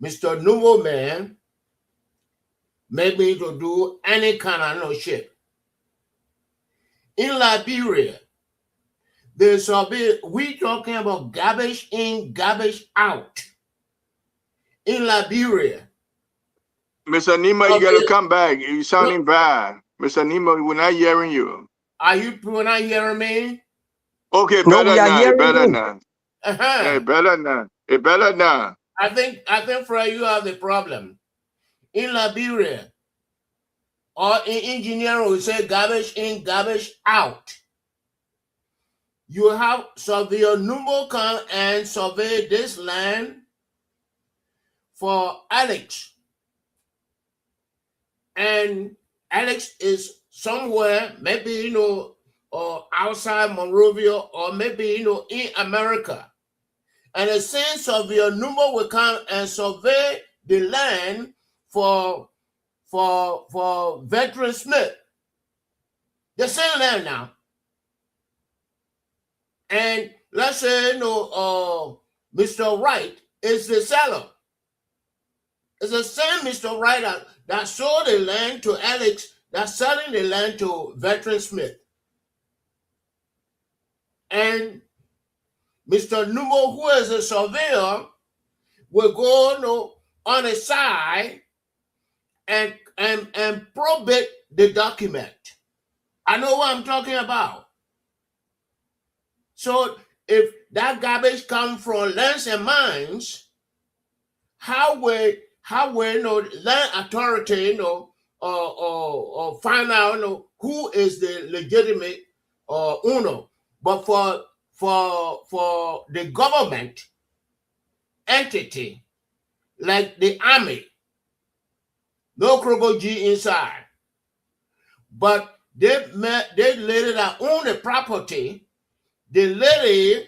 Mr. Numo man made me to do any kind of no shit. In Liberia, the survey, we talking about garbage in, garbage out. In Liberia. Mr. Nima, you got to come back. You're sounding bad. Mr. Nima, we're not hearing you. Are you not hearing me? Okay, No, better we are now. hearing Better him. now. Hey, better now. It better now. I think, Fred, you have the problem. In Liberia, or in engineering, we say garbage in, garbage out. You have surveyor Numbo come and survey this land for Alex. And Alex is somewhere, maybe, or outside Monrovia, or maybe, in America. And the same surveyor Numbo will come and survey the land for Veteran Smith. The same land now. And let's say, Mr. Wright is the seller. It's the same Mr. Wright that sold the land to Alex, that's selling the land to Veteran Smith. And Mr. Numo, who is a surveyor, will go on the side and probate the document. I know what I'm talking about. So if that garbage comes from lands and mines, how will land authority or find out who is the legitimate owner? But for the government entity like the army, no Krogo G inside, but they lady that own the property. The lady,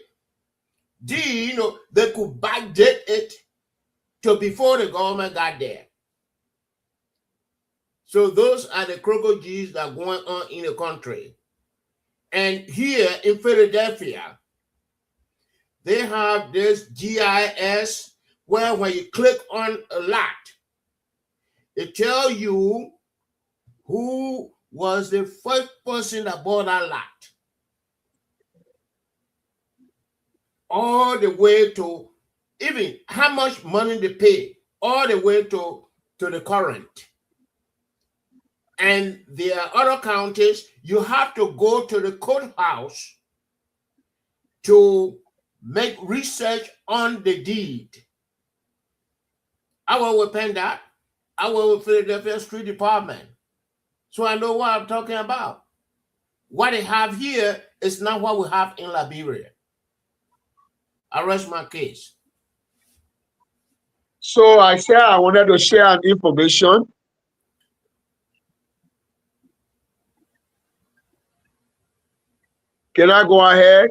they could backdate it to before the government got there. So those are the Krogo G's that are going on in the country. And here in Philadelphia, they have this GIS where when you click on a lot, it tells you who was the first person that bought that lot. All the way to even how much money they pay, all the way to the current. And there are other counties, you have to go to the courthouse to make research on the deed. I work with PennDOT. I work with Philadelphia Street Department. So I know what I'm talking about. What they have here is not what we have in Libeeria. I rest my case. So I said I wanted to share an information. Can I go ahead?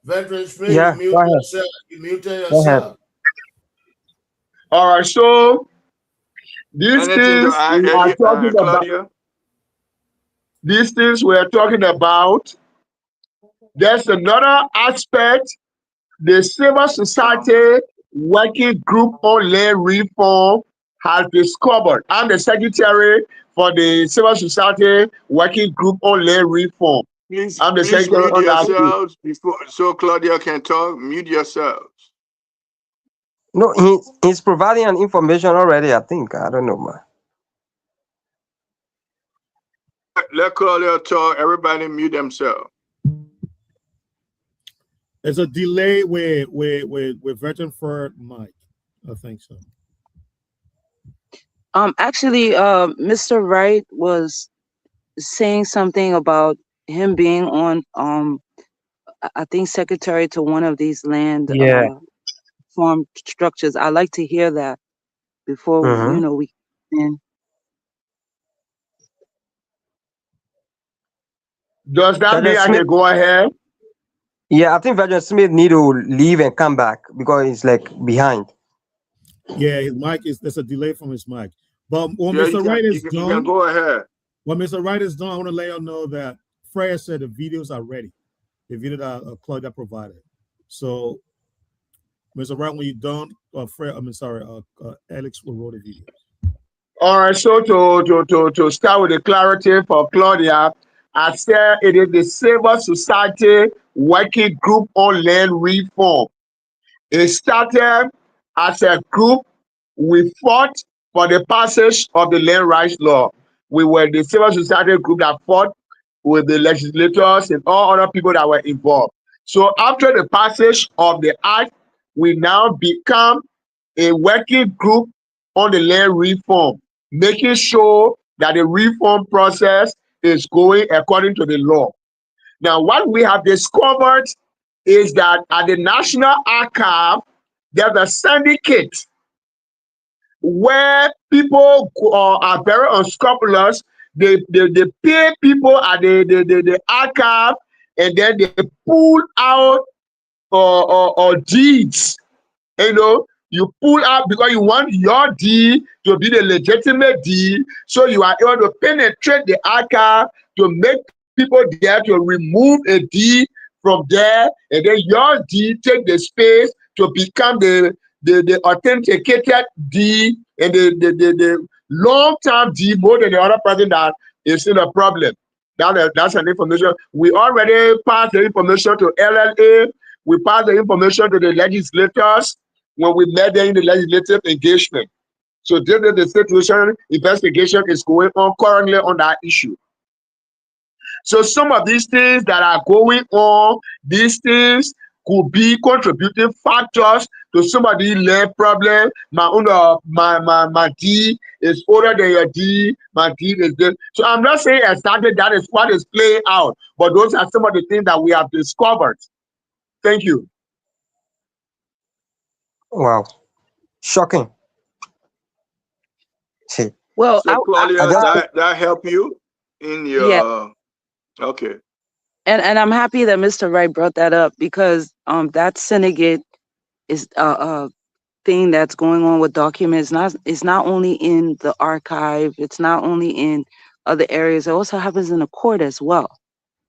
Veteran Smith, Yeah, you mute go ahead. yourself. You muted Go ahead. yourself. All right, so these Anything to things add, we are talking about. Claudia? These things we are talking about. There's another aspect. The civil society working group on land reform has discovered. I'm the secretary for the civil society working group on land reform. I'm the Please secretary mute on that group. yourselves before so Claudia can talk. Mute yourselves. No, he's providing an information already, I think. I don't know, man. Let Claudia talk. Everybody mute themselves. There's a delay with Veteran Fred Mike. I think so. Actually, Mr. Wright was saying something about him being on, I think secretary to one of these land Yeah. farm structures. I like to hear that before, Mm-hmm. we can. Does that mean Sergeant I Smith. can go ahead? Yeah, I think Sergeant Smith need to leave and come back because he's like behind. Yeah, his mic is there's a delay from his mic. But when Yeah, Mr. Wright is you can done, go ahead. when Mr. Wright is done, I want to let you know that Freya said the videos are ready. The video that Claudia provided. So, Mr. Wright, when you're done, Freya, I mean, sorry, Alex will roll the video. All right, so to start with the clarity for Claudia, I said it is the Civil Society Working Group on Land Reform. It started as a group. We fought for the passage of the land rights law. We were the civil society group that fought with the legislators and all other people that were involved. So after the passage of the act, we now become a working group on the land reform, making sure that the reform process is going according to the law. Now, what we have discovered is that at the National Archive, there's a syndicate where people are very unscrupulous. They pay people at the archive, and then they pull out deeds. You pull out because you want your deed to be the legitimate deed, so you are able to penetrate the archive to make people there to remove a deed from there, and then your deed take the space to become the authenticated deed and the long-term deed more than the other person that is in a problem. That's an information. We already passed the information to LLA. We passed the information to the legislators when we met them in the legislative engagement. So this is the situation. Investigation is going on currently on that issue. So some of these things that are going on, these things could be contributing factors to some of the land problem. My D is older than your D. My D is this. So I'm not saying exactly that is what is playing out, but those are some of the things that we have discovered. Thank you. Wow, shocking. See, Well, So I Claudia, just that help you in yeah, your okay. and I'm happy that Mr. Wright brought that up because that syndicate is thing that's going on with documents. Not It's not only in the archive. It's not only in other areas. It also happens in the court as well.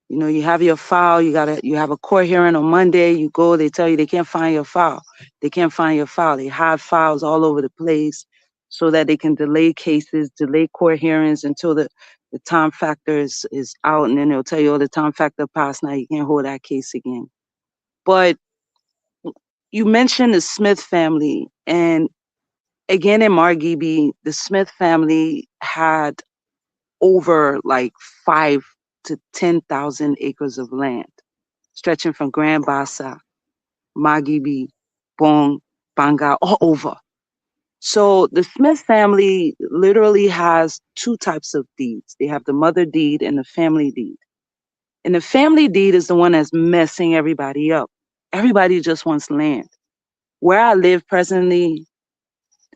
You have your file. You have a court hearing on Monday. You go. They tell you they can't find your file. They can't find your file. They hide files all over the place so that they can delay cases, delay court hearings until the time factor is out, and then they'll tell you, oh, the time factor passed. Now you can't hold that case again. But you mentioned the Smith family, and again in Margibi, the Smith family had over like 5 to 10,000 acres of land, stretching from Grand Bassa, Margibi, Bong, Banga, all over. So the Smith family literally has two types of deeds. They have the mother deed and the family deed. And the family deed is the one that's messing everybody up. Everybody just wants land. Where I live presently,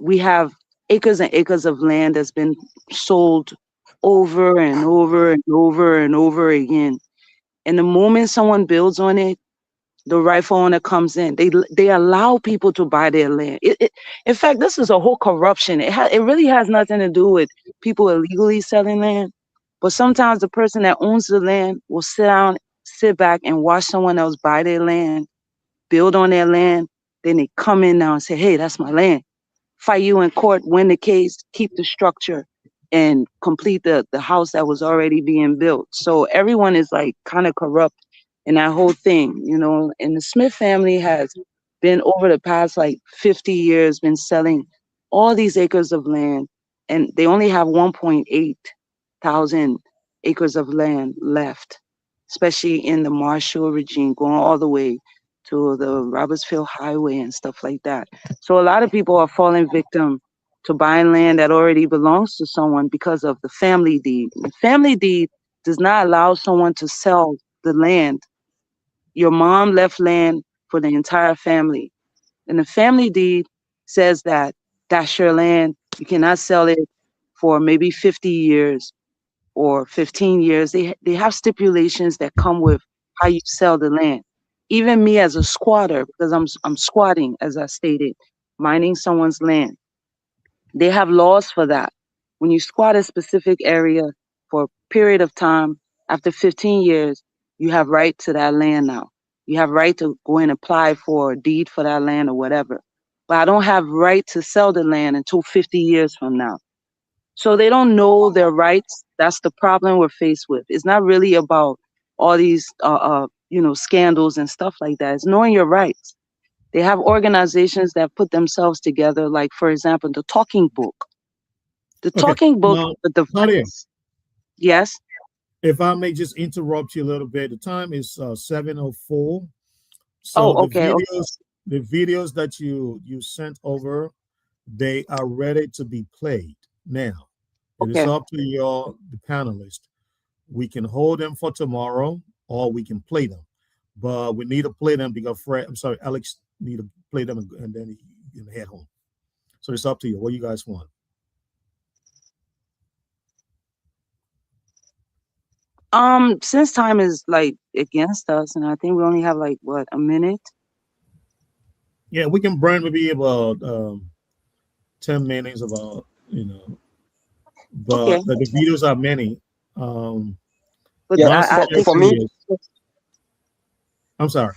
we have acres and acres of land that's been sold over and over and over and over again. And the moment someone builds on it, the rightful owner comes in. They allow people to buy their land. In fact, this is a whole corruption. It really has nothing to do with people illegally selling land. But sometimes the person that owns the land will sit back and watch someone else buy their land, build on their land. Then they come in now and say, hey, that's my land. Fight you in court, win the case, keep the structure, and complete the house that was already being built. So everyone is like kind of corrupt in that whole thing. And the Smith family has been over the past like 50 years been selling all these acres of land, and they only have 1.8 thousand acres of land left, especially in the Marshall regime, going all the way to the Robertsville Highway and stuff like that. So a lot of people are falling victim to buying land that already belongs to someone because of the family deed. The family deed does not allow someone to sell the land. Your mom left land for the entire family. And the family deed says that that's your land. You cannot sell it for maybe 50 years or 15 years. They have stipulations that come with how you sell the land. Even me as a squatter, because I'm squatting, as I stated, mining someone's land. They have laws for that. When you squat a specific area for a period of time, after 15 years, you have right to that land now. You have right to go and apply for a deed for that land or whatever. But I don't have right to sell the land until 50 years from now. So they don't know their rights. That's the problem we're faced with. It's not really about all these scandals and stuff like that. It's knowing your rights. They have organizations that put themselves together, like, for example, the Talking Book. The Talking Book with the Claudia, yes. If I may just interrupt you a little bit, the time is 7:04. So okay. The videos that you sent over, they are ready to be played now. It is up to the panelists. We can hold them for tomorrow, or we can play them. But we need to play them because Alex need to play them and then he can head home. So it's up to you. What do you guys want? Since time is like against us, and I think we only have like a minute. Yeah, we can burn maybe about 10 minutes about, but the videos are many. But yeah, for me, I'm sorry.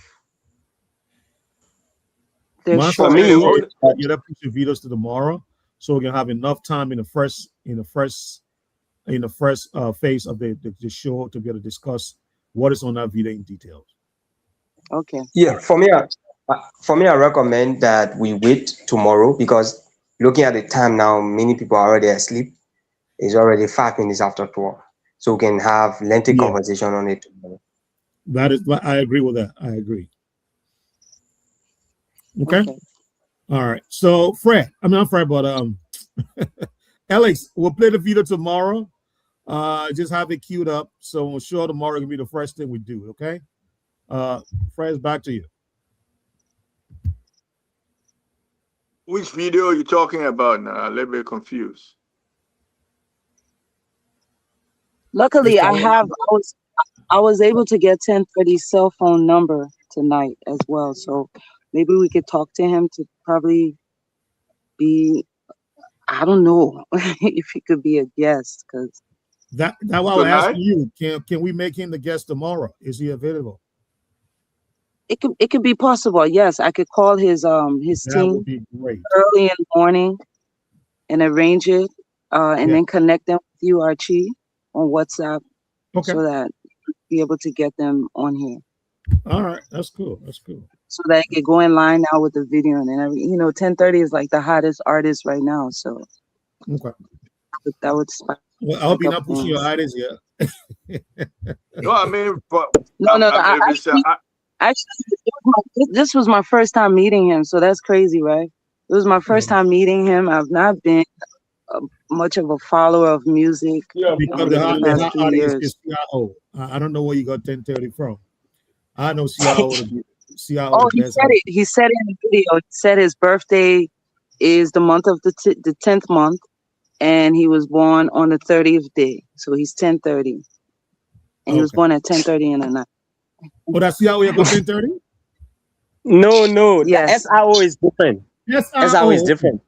For me, you have to push the videos to tomorrow, so we can have enough time in the first phase of the show to be able to discuss what is on that video in details. Okay. Yeah, for me, I recommend that we wait tomorrow because looking at the time now, many people are already asleep. It's already 5 minutes after 12, so we can have lengthy conversation on it tomorrow. That is, I agree with that. I agree. Okay. All right. So not Fred, but Alex, we'll play the video tomorrow. Just have it queued up. So we're sure tomorrow can be the first thing we do. Okay. Fred, back to you. Which video are you talking about now? I'm a little bit confused. Luckily, I was able to get 1030's cell phone number tonight as well. So maybe we could talk to him to probably be, I don't know if he could be a guest, because that what I was asking you. Can we make him the guest tomorrow? Is he available? It could be possible. Yes, I could call his team would be great. Early in the morning and arrange it, and then connect them with you, Archie, on WhatsApp, so that you'll be able to get them on here. All right, that's cool. So that I could go in line now with the video, and then 1030 is like the hottest artist right now. So that would spike. Well, I hope you're not pushing your artists yet. No, I mean, actually, this was my first time meeting him, so that's crazy, right? It was my first time meeting him. I've not been much of a follower of music. Yeah, because the hot artist is CIO. I don't know where you got 1030 from. I know CIO. Oh, he said it. He said it in the video. He said his birthday is the month of the 10th month, and he was born on the 30th day. So he's 1030, and he was born at 10:30 in the night. Oh, that's CIO you got 1030? No. Yes. The SIO is different. SIO is different.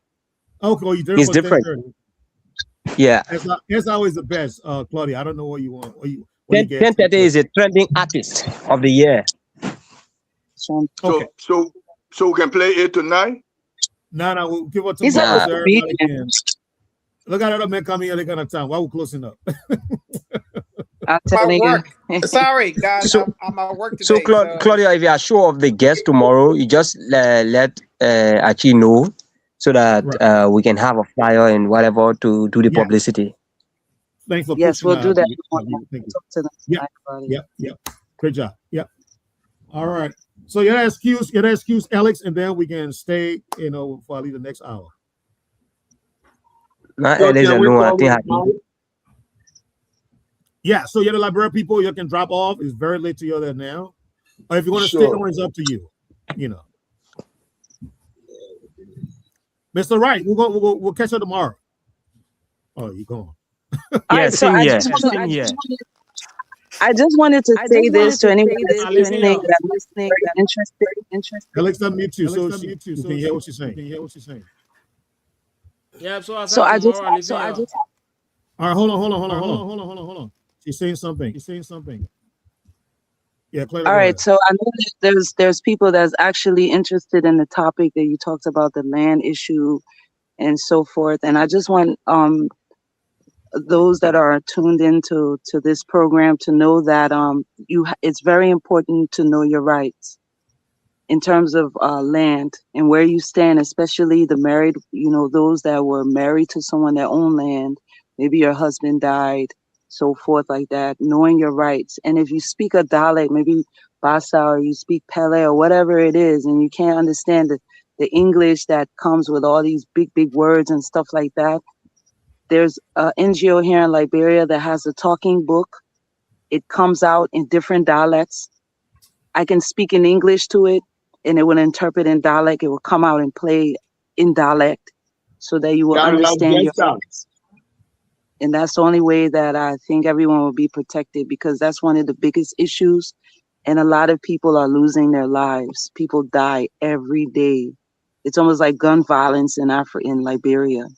Okay, he's different. Yeah. SIO is the best, Claudia. I don't know what you want. 1030 is a trending artist of the year. So we can play it tonight? No, we'll give it to He's tomorrow. Look at that man coming here, they kind of time. Why we're closing up? My work. Sorry, guys. I'm at work today. So, Claudia, if you are sure of the guest tomorrow, you just let Archie know so that we can have a flyer and whatever to do the publicity. Thanks for yes, we'll do that. Yep. Great job. Yep. All right. So your excuse, Alex, and then we can stay, for at least the next hour. Not So Alex can we alone. I call think it Hakeem. now? Yeah, so you're the Libeeria people, you can drop off. It's very late to you there now. Or if you want to stay Sure. on, it's up to you. You know. Mr. Wright, we'll catch you tomorrow. Oh, you gone. Yeah, same here. I just wanted to say this to anyone that's listening Libeeria. that's very interested. Alex, unmute you so you can hear what she's saying. Yeah, so I So said I just, tomorrow, Libeeria. All right, hold on. She's saying something. Yeah, play all right. So I know that there's people that's actually interested in the topic that you talked about, the land issue and so forth. And I just want those that are tuned into this program to know that it's very important to know your rights in terms of land and where you stand, especially the married, those that were married to someone that owned land. Maybe your husband died, so forth like that, knowing your rights. And if you speak a dialect, maybe Basa, or you speak Pele or whatever it is, and you can't understand the English that comes with all these big words and stuff like that, there's an NGO here in Liberia that has a talking book. It comes out in different dialects. I can speak in English to it, and it will interpret in dialect. It will come out and play in dialect so that you will understand your rights. And that's the only way that I think everyone will be protected, because that's one of the biggest issues. And a lot of people are losing their lives. People die every day. It's almost like gun violence in Liberia,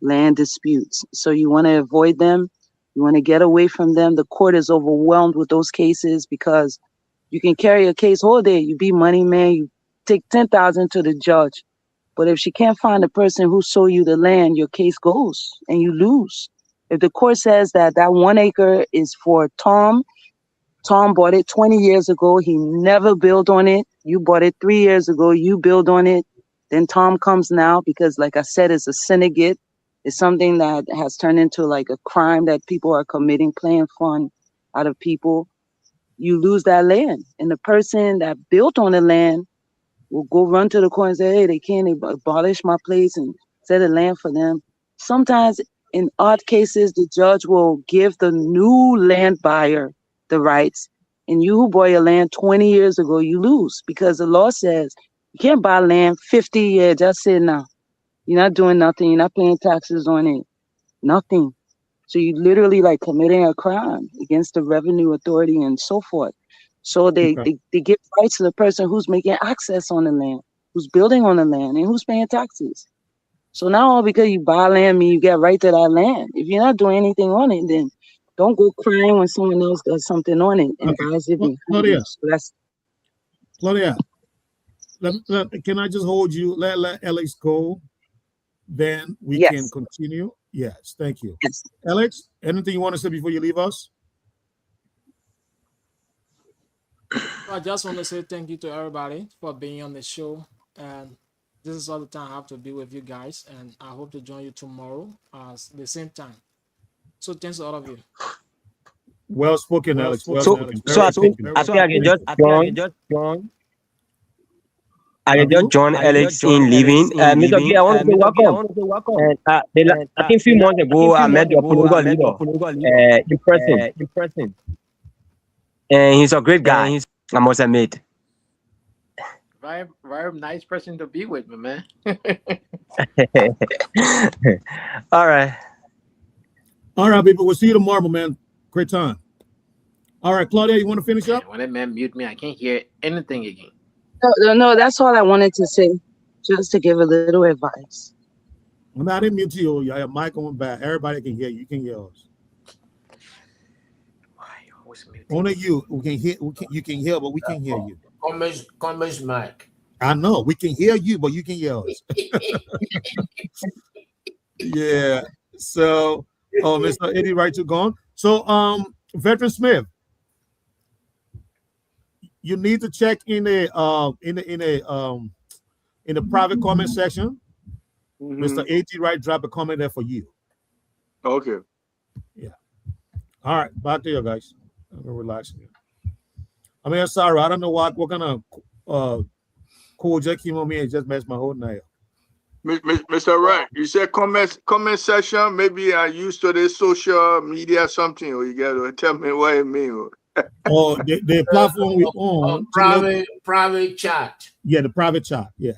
land disputes. So you want to avoid them. You want to get away from them. The court is overwhelmed with those cases because you can carry a case all day. You be money man. You take 10,000 to the judge. But if she can't find the person who sold you the land, your case goes and you lose. If the court says that 1 acre is for Tom bought it 20 years ago. He never built on it. You bought it 3 years ago. You build on it. Then Tom comes now because, like I said, it's a syndicate. It's something that has turned into like a crime that people are committing, playing fun out of people. You lose that land. And the person that built on the land will go run to the court and say, hey, they can't abolish my place and set a land for them. Sometimes in odd cases, the judge will give the new land buyer the rights. And you who bought your land 20 years ago, you lose because the law says you can't buy land 50 years. Just say now. You're not doing nothing. You're not paying taxes on it. Nothing. So you literally like committing a crime against the revenue authority and so forth. So they give rights to the person who's making access on the land, who's building on the land, and who's paying taxes. So now all because you buy land mean you get right to that land. If you're not doing anything on it, then don't go crying when someone else does something on it and buys it. Claudia, can I just hold you? Let Alex go, then we can continue. Yes, thank you. Yes. Alex, anything you want to say before you leave us? I just want to say thank you to everybody for being on the show. And this is all the time I have to be with you guys. And I hope to join you tomorrow at the same time. So thanks to all of you. Well spoken, Alex. Well So I think I can just join. I can just join Alex in leaving. Mr. B, I want to say welcome. And I think a few months ago, I met your political leader in person. And he's a great guy, I must admit. Very nice person to be with, my man. All right, people. We'll see you tomorrow, man. Great time. All right, Claudia, you want to finish up? When that man mute me, I can't hear anything again. No, that's all I wanted to say, just to give a little advice. Well, I didn't mute you. You have mic on back. Everybody can hear you. You can hear us. Why you always mute? Only you who can hear. You can hear, but we can hear you. Comments, Mike. I know we can hear you, but you can hear us. Yeah. So, Mr. Eddie, right, you gone. So, Veteran Smith, you need to check in the private comment section. Mr. A.T. Wright drop a comment there for you. Okay. Yeah. All right, back to you guys. I'm gonna relax here. I mean, I'm sorry. I don't know what kind of cool Jack came on me and just messed my whole night up. Mr. Wright, you said comment section. Maybe I used to the social media something, or you got to tell me what it means. Or the platform we on private chat. Yeah, the private chat. Yeah.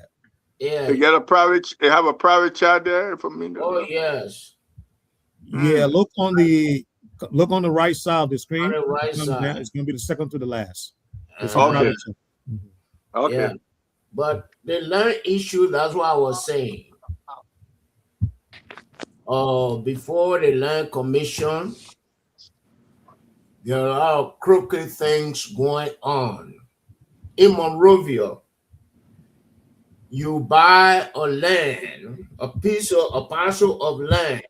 Yeah. You got a private. You have a private chat there for me. Oh yes. Yeah. Look on the right side of the screen. On the right Down, side. it's going to be the second to the last. It's a Okay. private chat. Okay. Yeah. But the land issue, that's what I was saying. Before the land commission, there are a lot of crooked things going on. In Monrovia, you buy a land, a parcel of land.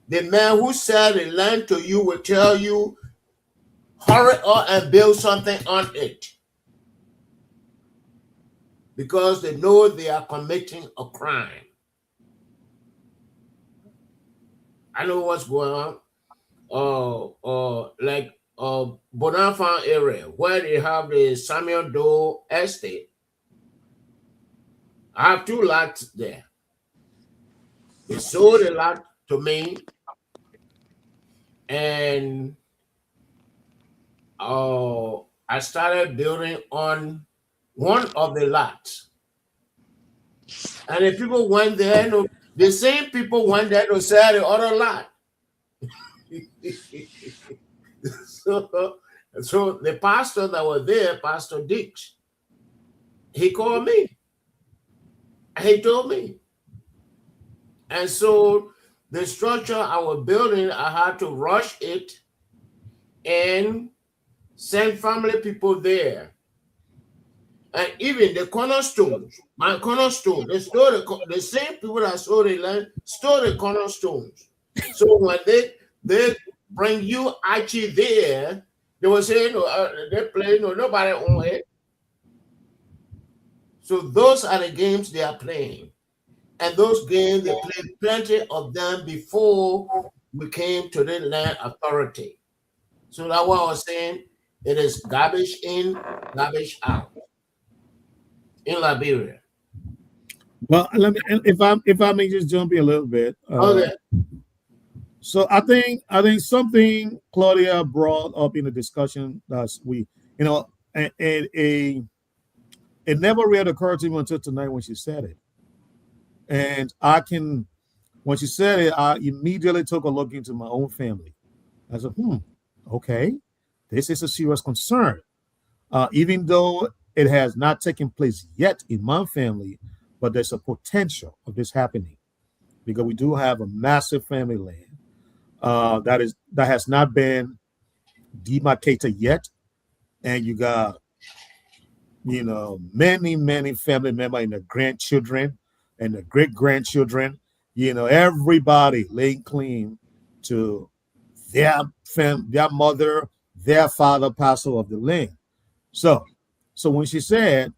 The man who sell the land to you will tell you, hurry up and build something on it. Because they know they are committing a crime. I know what's going on. Like Bonafide area, where they have the Samuel Doe estate. I have 2 lots there. They sold a lot to me, and I started building on one of the lots. And the people went there, the same people went there to sell the other lot. So the pastor that was there, Pastor Dix, he called me. He told me. And so the structure I was building, I had to rush it and send family people there. And even the cornerstones, my cornerstone, they stole the same people that stole the land, stole the cornerstones. So when they bring you ARCHIE there, they will say, they play, nobody own it. So those are the games they are playing. And those games, they played plenty of them before we came to the land authority. So that's what I was saying. It is garbage in, garbage out in Libeeria. Well, let me, if I may just jump in a little bit. Okay. So I think something Claudia brought up in the discussion that it never really occurred to me until tonight when she said it. And when she said it, I immediately took a look into my own family. I said, okay, this is a serious concern. Even though it has not taken place yet in my family, but there's a potential of this happening because we do have a massive family land that has not been demarcated yet, and you got many family members and the grandchildren and the great grandchildren, everybody laying claim to their mother, their father parcel of the land. So when she said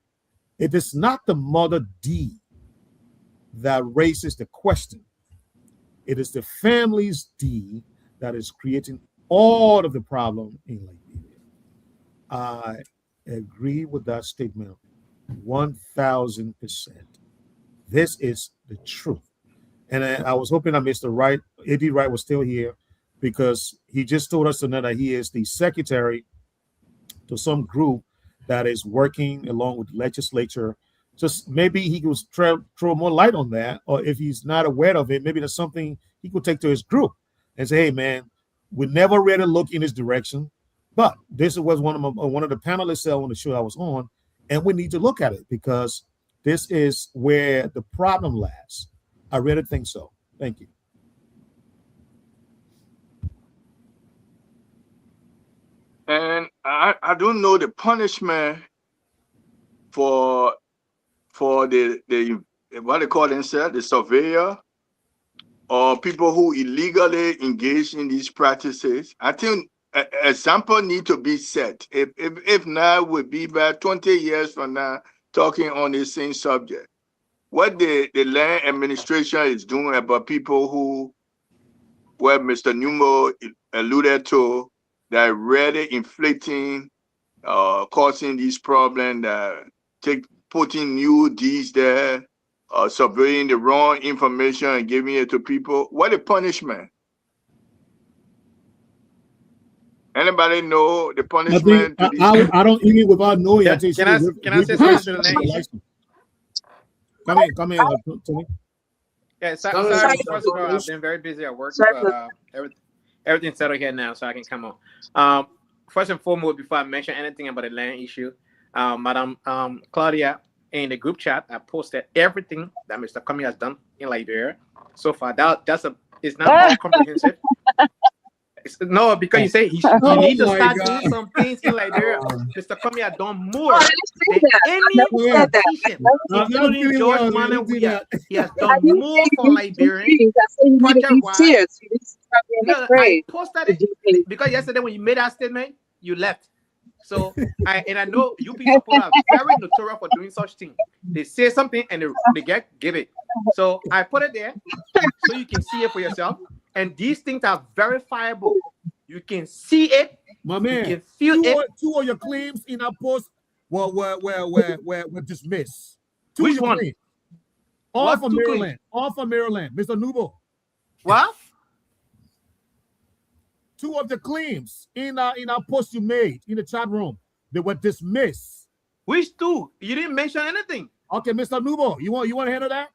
it is not the mother deed that raises the question, it is the family's deed that is creating all of the problem in Liberia. I agree with that statement 1,000%. This is the truth. And I was hoping that Mr. Wright, A.D. Wright, was still here because he just told us tonight that he is the secretary to some group that is working along with the legislature. Just maybe he could throw more light on that, or if he's not aware of it, maybe there's something he could take to his group and say, hey, man, we never really look in this direction, but this was one of the panelists on the show I was on, and we need to look at it because this is where the problem lies. I really think so. Thank you. And I don't know the punishment for the what they call themselves, the surveyor, or people who illegally engage in these practices. I think an example need to be set. If not, we'll be back 20 years from now talking on the same subject. What the land administration is doing about people who, where Mr. Numo alluded to, that really inflicting, causing these problems, that putting new deeds there, surveying the wrong information and giving it to people. What a punishment. Anybody know the I think punishment to these people? I don't eat without knowing. I think Can I say something to the land issue? Come in, Tony. Yeah, Sorry, sorry. Mr. First of all, I've Polish. been very busy at work, Sorry, but everything's settled here now, so I can come on. First and foremost, before I mention anything about the land issue, Madam Claudia, in the group chat, I posted everything that Mr. Comey has done in Liberia so far. It's not all comprehensive. No, because you say you need to start doing some things in Liberia. Mr. Comey has done more than any politician, including George Manuel Weah. He has done more for Liberians. Project-wise. No, I posted it because yesterday when you made that statement, you left. So I know you people are very notorious for doing such things. They say something and they give it. So I put it there so you can see it for yourself. And these things are verifiable. You can see it. My man, you can feel it. Two of your claims in our post were dismissed. Which one? Claims. All from Maryland. All from Maryland. Mr. Nubo. What? Two of the claims in our post you made in the chat room, they were dismissed. Which two? You didn't mention anything. Okay, Mr. Nubo, you want to handle that?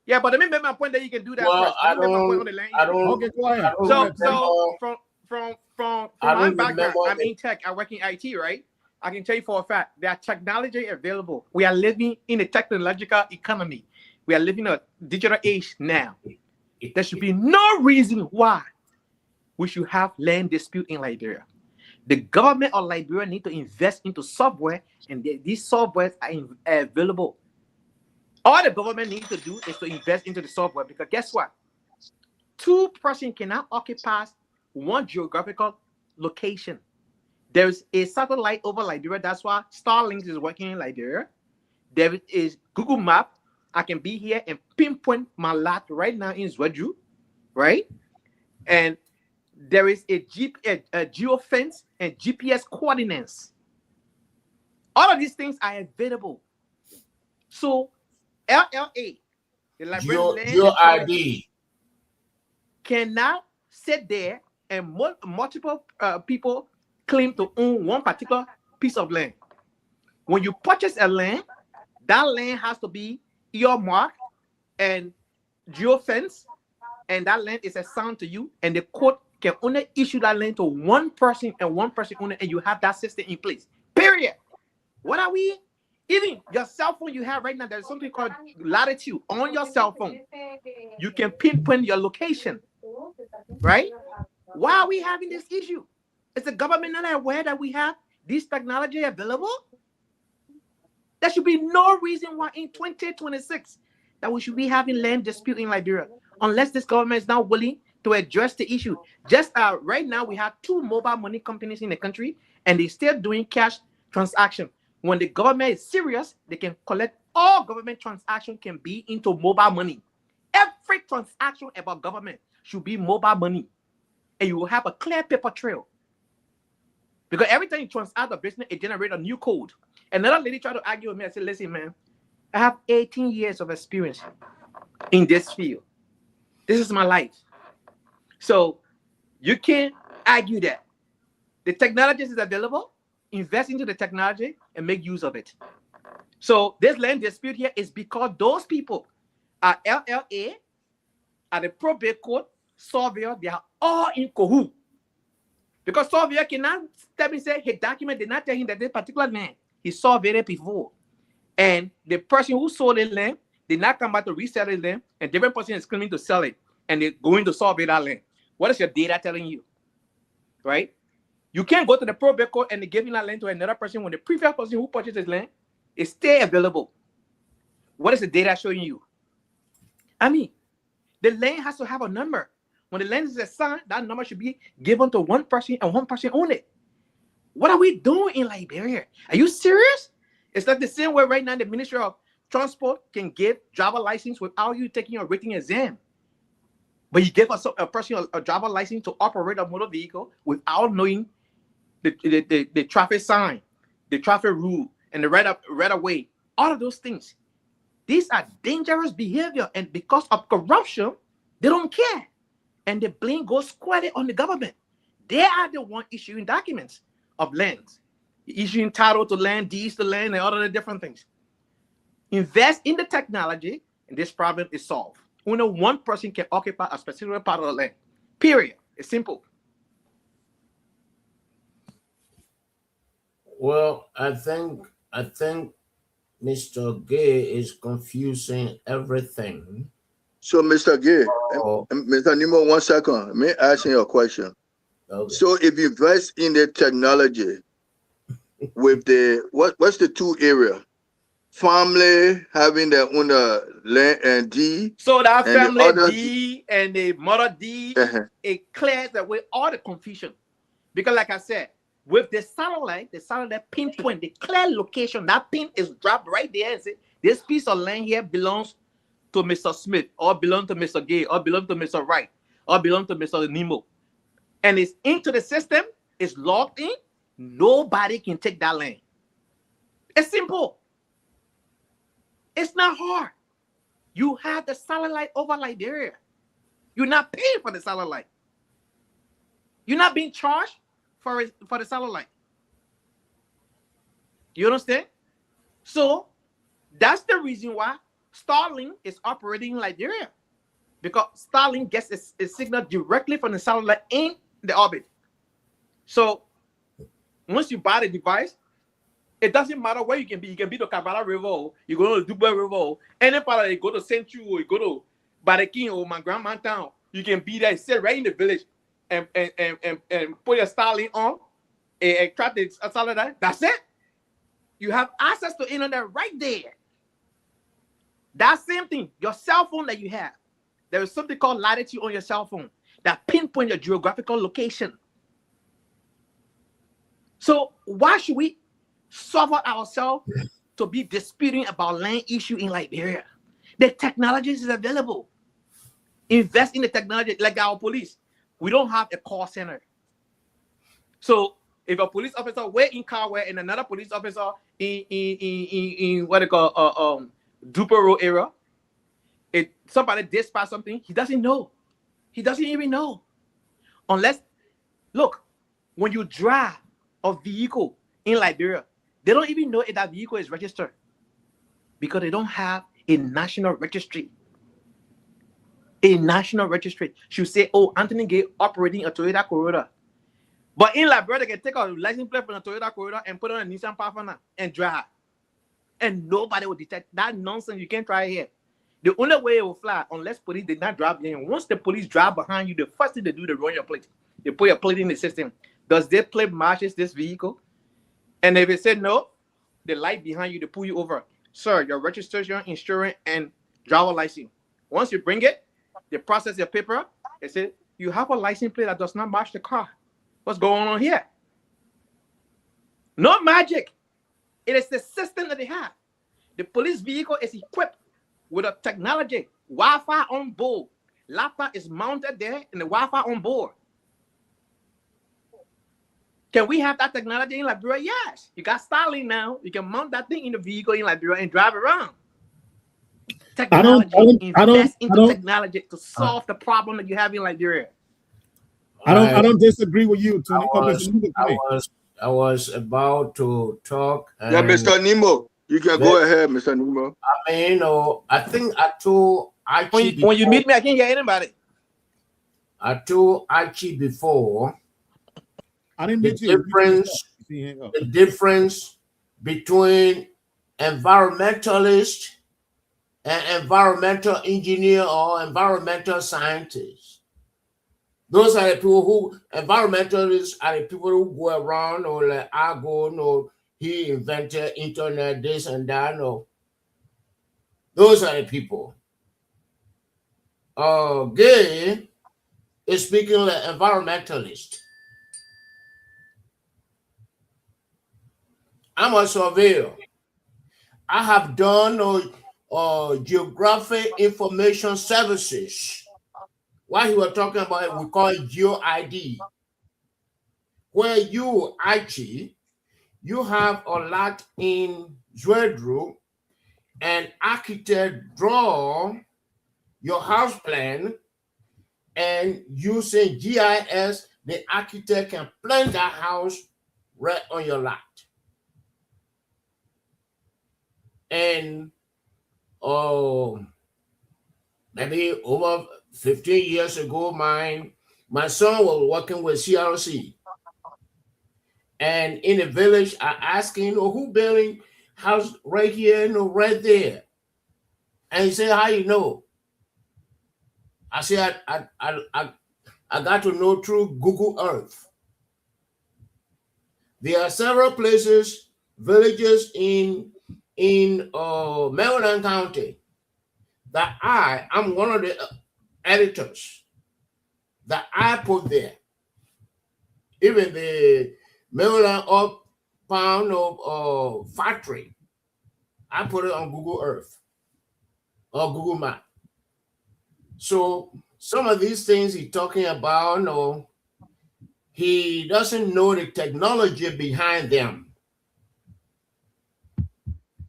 Yeah, but let me make my point that you can do that Well, first. I don't. Okay, go ahead. So from my background, I'm in tech. I work in IT, right? I can tell you for a fact there are technology available. We are living in a technological economy. We are living a digital age now. There should be no reason why we should have land dispute in Liberia. The government of Liberia need to invest into software, and these softwares are available. All the government needs to do is to invest into the software, because guess what? Two persons cannot occupy one geographical location. There's a satellite over Liberia. That's why Starlink is working in Liberia. There is Google Map. I can be here and pinpoint my lot right now in Zwedru, right? And there is a geofence and GPS coordinates. All of these things are available. So LLA, the Liberian ID, cannot sit there and multiple people claim to own one particular piece of land. When you purchase a land, that land has to be earmarked and geofence, and that land is assigned to you, and the court can only issue that land to one person and one person only, and you have that system in place. Period. What are we? Even your cell phone you have right now, there's something called latitude on your cell phone. You can pinpoint your location, right? Why are we having this issue? Is the government not aware that we have this technology available? There should be no reason why in 2026 that we should be having land dispute in Liberia, unless this government is not willing to address the issue. Just right now, we have 2 mobile money companies in the country, and they're still doing cash transaction. When the government is serious, they can collect all government transactions can be into mobile money. Every transaction about government should be mobile money, and you will have a clear paper trail. Because every time you transact a business, it generates a new code. Another lady tried to argue with me. I said, listen, man, I have 18 years of experience in this field. This is my life. So you can't argue that. The technology is available. Invest into the technology and make use of it. So this land dispute here is because those people are LLA, are the probate court, surveyor, they are all in cahoots. Because surveyor cannot step and say, hey, document did not tell him that this particular land he surveyed it before. And the person who sold the land did not come back to resell the land, and different person is claiming to sell it, and they're going to survey that land. What is your data telling you? Right? You can't go to the probate court and give that land to another person when the previous person who purchased this land is still available. What is the data showing you? I mean, the land has to have a number. When the land is assigned, that number should be given to one person and one person only. What are we doing in Liberia? Are you serious? It's like the same way right now the Ministry of Transport can give driver license without you taking a written exam. But you give a person a driver license to operate a motor vehicle without knowing the traffic sign, the traffic rule, and the right of way. All of those things. These are dangerous behavior, and because of corruption, they don't care. And the blame goes squarely on the government. They are the one issuing documents of lands, issuing title to land, deeds to land, and all of the different things. Invest in the technology, and this problem is solved. Only one person can occupy a specific part of the land. Period. It's simple. Well, I think Mr. Gay is confusing everything. So, Mr. Gay, Mr. Nemo, 1 second. Let me ask you a question. Okay. So, if you invest in the technology with the what's the two area? Family having their own land and deed. So that and family the other, deed and the mother deed, it clears away all the confusion. Because like I said, with the satellite pinpoint the clear location. That pin is dropped right there and say, this piece of land here belongs to Mr. Smith, or belongs to Mr. Gay, or belongs to Mr. Wright, or belongs to Mr. Nemo. And it's into the system, it's logged in. Nobody can take that land. It's simple. It's not hard. You have the satellite over Libeeria. You're not paying for the satellite. You're not being charged for the satellite. You understand? So that's the reason why Starlink is operating in Libeeria, because Starlink gets a signal directly from the satellite in the orbit. So once you buy the device, it doesn't matter where you can be. You can be to Kavala River, you go to Dubai River, any part of it, you go to Central, or you go to Barakin or my grandma town. You can be there, sit right in the village, and put your Starlink on, and track the satellite. That's it. You have access to internet right there. That same thing, your cell phone that you have, there is something called latitude on your cell phone that pinpoint your geographical location. So why should we suffer ourselves to be disputing about land issue in Libeeria? The technology is available. Invest in the technology. Like our police, we don't have a call center. So if a police officer we're in Carway and another police officer in what they call Dupero area, if somebody dispatch something, he doesn't know. He doesn't even know. Unless, look, when you drive a vehicle in Libeeria, they don't even know if that vehicle is registered, because they don't have a national registry. A national registry should say, oh, Anthony Gay operating a Toyota Corolla. But in Libeeria, they can take a license plate from a Toyota Corolla and put on a Nissan Pathfinder and drive. And nobody will detect that nonsense. You can't try it here. The only way it will fly, unless police did not drive in. Once the police drive behind you, the first thing they do, they run your plate. They put your plate in the system. Does this plate matches this vehicle? And if it said no, the light behind you, they pull you over. Sir, your registration, insurance, and driver license. Once you bring it, they process your paper. They say, you have a license plate that does not match the car. What's going on here? No magic. It is the system that they have. The police vehicle is equipped with a technology, Wi-Fi on board. Laptop is mounted there and the Wi-Fi on board. Can we have that technology in Libeeria? Yes. You got Starlink now. You can mount that thing in the vehicle in Libeeria and drive around. Technology. Invest into technology to solve the problem that you have in Libeeria. I don't disagree with you, Tony. I was about to talk. Yeah, Mr. Nemo, you can go ahead, Mr. Nemo. I mean, you know, I think I told Archie when you meet me, I can't hear anybody. I told Archie before. I didn't meet you. The difference between environmentalist and environmental engineer or environmental scientist. Those are the people who, environmentalists are the people who go around, or like I go, no, he invented internet, this and that, no. Those are the people. Gay is speaking like environmentalist. I'm a surveyor. I have done geographic information services. What he was talking about, we call it GeoID. Where you, Archie, you have a lot in Zwedru, an architect draw your house plan, and using GIS, the architect can plan that house right on your lot. And maybe over 15 years ago, my son was working with CRC. And in the village, I asked him, who building house right here, right there? And he said, how you know? I said, I got to know through Google Earth. There are several places, villages in Maryland County that I'm one of the editors that I put there. Even the Maryland Pound of factory, I put it on Google Earth or Google Map. So some of these things he's talking about, he doesn't know the technology behind them.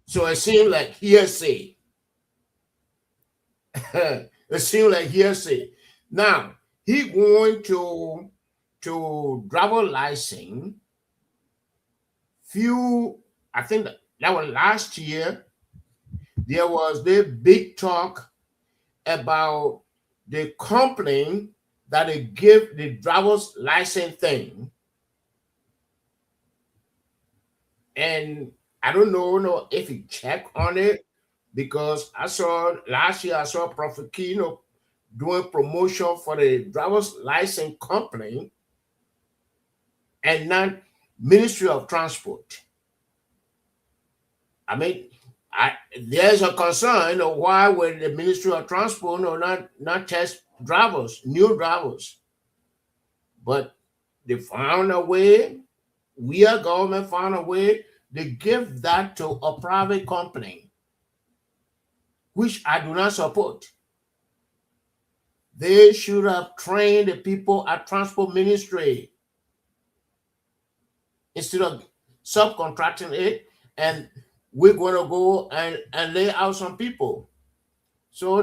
So it seems like hearsay. It seems like hearsay. Now, he going to driver license I think that was last year. There was the big talk about the complaint that they give the driver's license thing. And I don't know if he checked on it, because last year I saw Prophet Kino doing promotion for the driver's license company and not Ministry of Transport. I mean, there's a concern, why would the Ministry of Transport not test drivers, new drivers? But they found a way, our government found a way to give that to a private company, which I do not support. They should have trained the people at Transport Ministry instead of subcontracting it, and we're going to go and lay out some people. So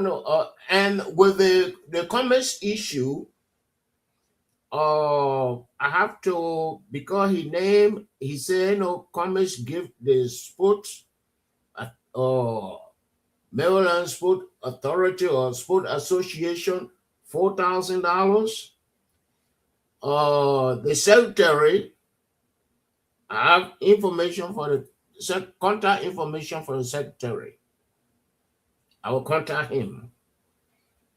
and with the commerce issue, I have to, because he said commerce give the sports Maryland Sport Authority or Sport Association $4,000. The secretary, I have information for the contact information for the secretary. I will contact him.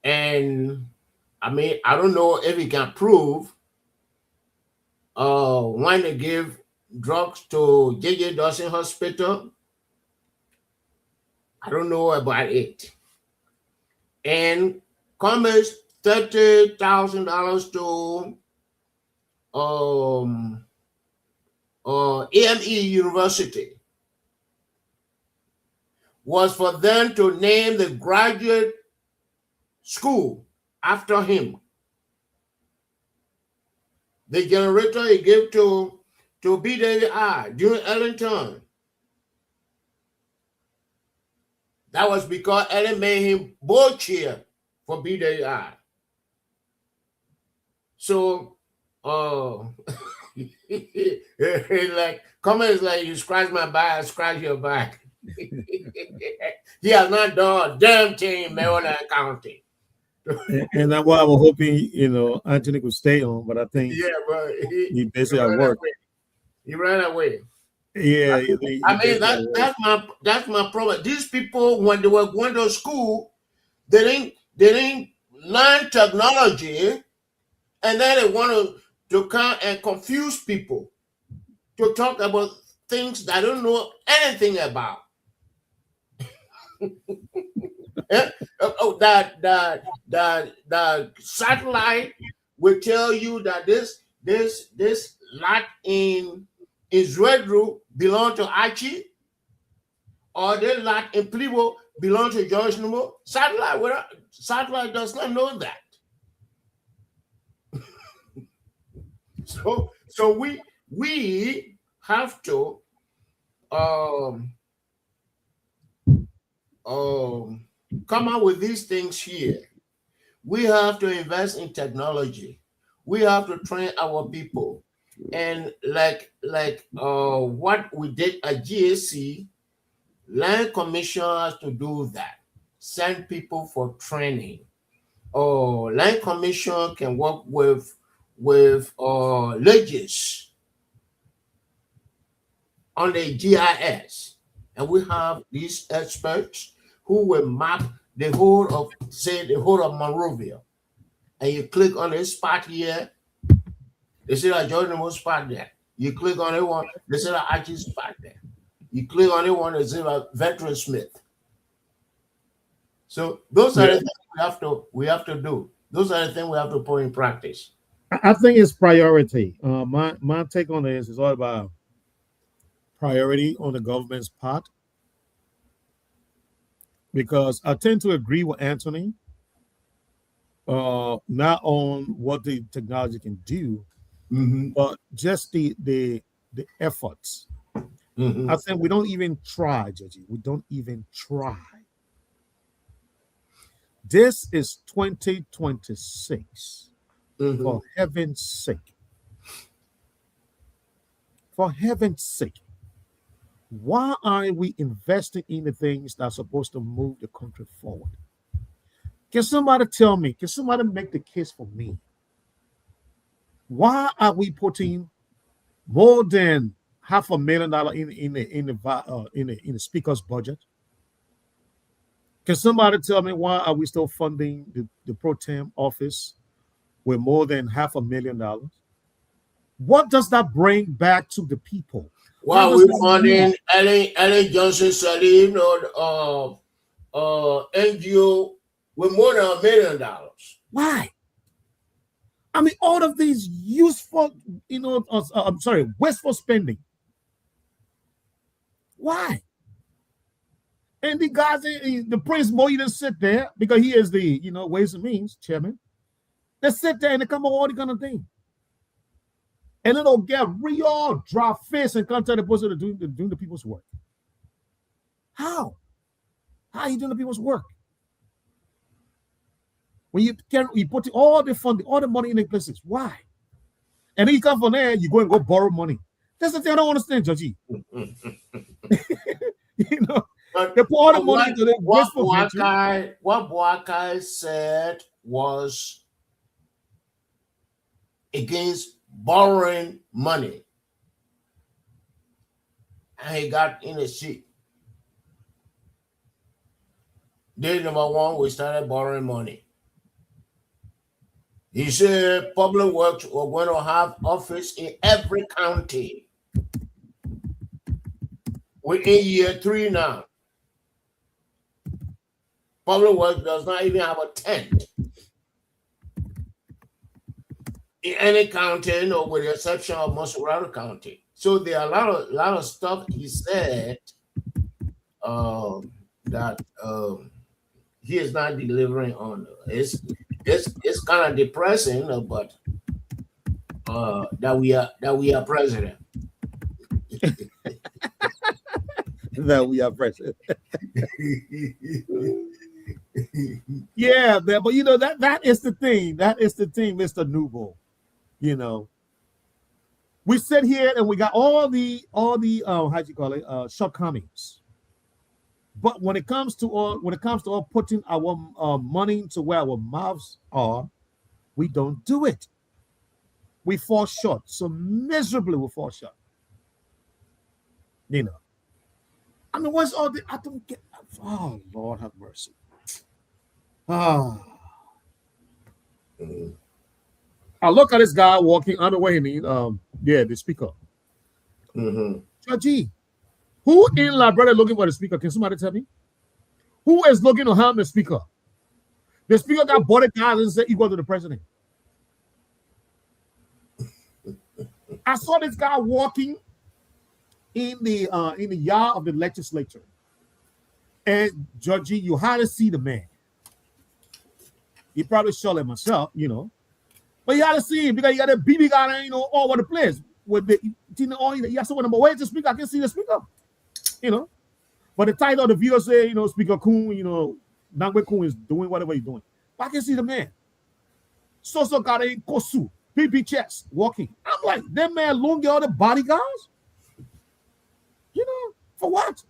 And I mean, I don't know if he can prove when they give drugs to J.J. Dawson Hospital. I don't know about it. And Commerce $30,000 to AME University was for them to name the graduate school after him. The generator he gave to BWI during Ellington, that was because Ellen made him board chair for BWI. So, like, comments like, you scratch my back, I scratch your back. He has not done a damn thing in Maryland County. And that's why I was hoping, Anthony could stay on, but I think but he basically at work. He ran away. Yeah, I mean that's my problem. These people, when they were going to school, they didn't learn technology, and then they want to come and confuse people to talk about things that they don't know anything about. The satellite will tell you that this lot in Israel belong to Archie, or this lot in Plivo belong to George Numo. Satellite does not know that. So we have to come out with these things here. We have to invest in technology. We have to train our people. And like what we did at GAC, Land Commission has to do that. Send people for training. Land Commission can work with Legis on the GIS, and we have these experts who will map the whole of Monrovia. And you click on this spot here, they say that Geronimo spot there. You click on it one, they say that Archie spot there. You click on it one, they say that Veteran Smith. So those are the things we have to do. Those are the things we have to put in practice. I think it's priority. My take on this is all about priority on the government's part, because I tend to agree with Anthony, not on what the technology can do, but just the efforts. I think we don't even try, Judge. We don't even try. This is 2026. For heaven's sake. For heaven's sake. Why aren't we investing in the things that are supposed to move the country forward? Can somebody tell me? Can somebody make the case for me? Why are we putting more than $500,000 in the speaker's budget? Can somebody tell me why are we still funding the pro tem office with more than $500,000? What does that bring back to the people? Why are we funding Ellen Johnson Salim NGO with more than $1 million? Why? I mean, all of these useful, wasteful spending. Why? And the guys, the Prince Mo, you didn't sit there because he is the, Ways and Means chairman. They sit there and they come up with all the kind of thing. And then they'll get real dry face and come tell the person to doing the people's work. How? How are you doing the people's work? When you put all the funding, all the money in the places, why? And then you come from there, you go and borrow money. That's the thing I don't understand, Judge. They put all the money into the what Boakai said was against borrowing money. And he got in a seat. Day number one, we started borrowing money. He said public works were going to have office in every county. We're in year 3 now. Public works does not even have a tent in any county, with the exception of Monserrado County. So there are a lot of stuff he said that he is not delivering on. It's kind of depressing, but that we are president. That we are president. Yeah, but that is the thing. That is the thing, Mr. Nubo. We sit here and we got all the shortcomings. But when it comes to all putting our money to where our mouths are, we don't do it. We fall short. So miserably we fall short. I mean, what's all the I don't get. Oh, Lord have mercy. I look at this guy walking on the way. The speaker. Judge, who in Libeeria looking for the speaker? Can somebody tell me? Who is looking to harm the speaker? The speaker got bodyguards and said equal to the president. I saw this guy walking in the yard of the legislature, and Judge, you hardly see the man. He probably shot at myself, but you hardly see him because you got a BB guy, all over the place with the, you have to where's the speaker? I can see the speaker, But the title of the video say, Speaker Kun, Nangwe Kun is doing whatever he's doing. But I can see the man. So Kare Kosu, PP chest, walking. I'm like, that man long all the bodyguards? For what?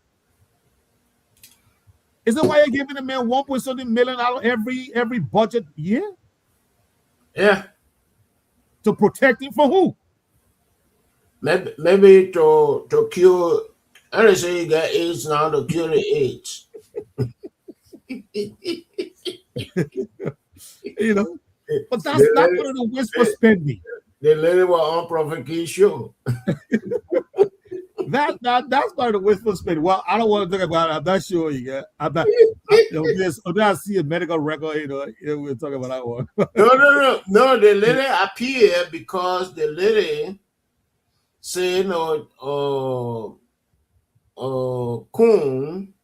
Is it why you're giving the man 1.something million every budget year? Yeah. To protect him from who? Maybe to cure. I say you got AIDS now to cure the AIDS. But that's not one of the whisper spending. The lady was on provocation. That's part of the whisper spending. Well, I don't want to talk about it. I'm not sure you get. I'm not. I see a medical record. We're talking about that one. No. The lady appeared because the lady said, Kun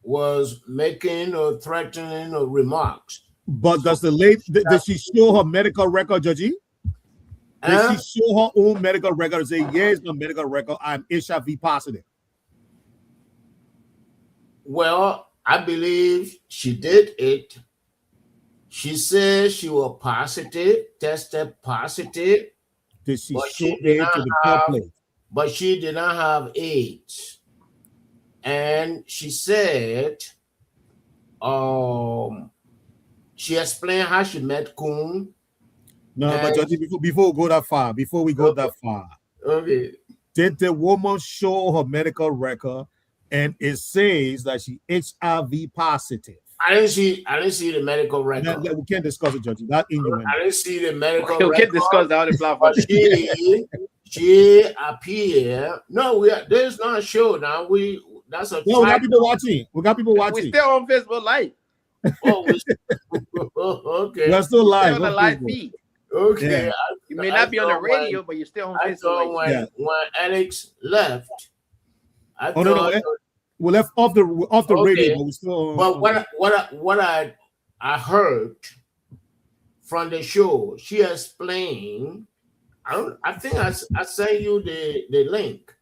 was making or threatening remarks. But does the lady, did she show her medical record, Judgy? Did she show her own medical record and say, yes, my medical record, I'm HIV positive? Well, I believe she did it. She said she was positive, tested positive. Did she show it to the public? But she did not have AIDS. And she said, she explained how she met Kun. No, but Judge, before we go that far, okay. Did the woman show her medical record and it says that she HIV positive? I didn't see the medical record. We can't discuss it, Judge. That innuendo. I didn't see the medical record. We can't discuss that on the platform. She appeared. No, there's not a show now. That's a. No, we got people watching. We're still on Facebook Live. Oh, okay. We're still live. Still on the live feed. Okay. Yeah. You may not be on the radio, but you're still on Facebook Live. When Alex left, I thought. No. We left off the radio, but we still. But what I heard from the show, she explained. I think I sent you the link.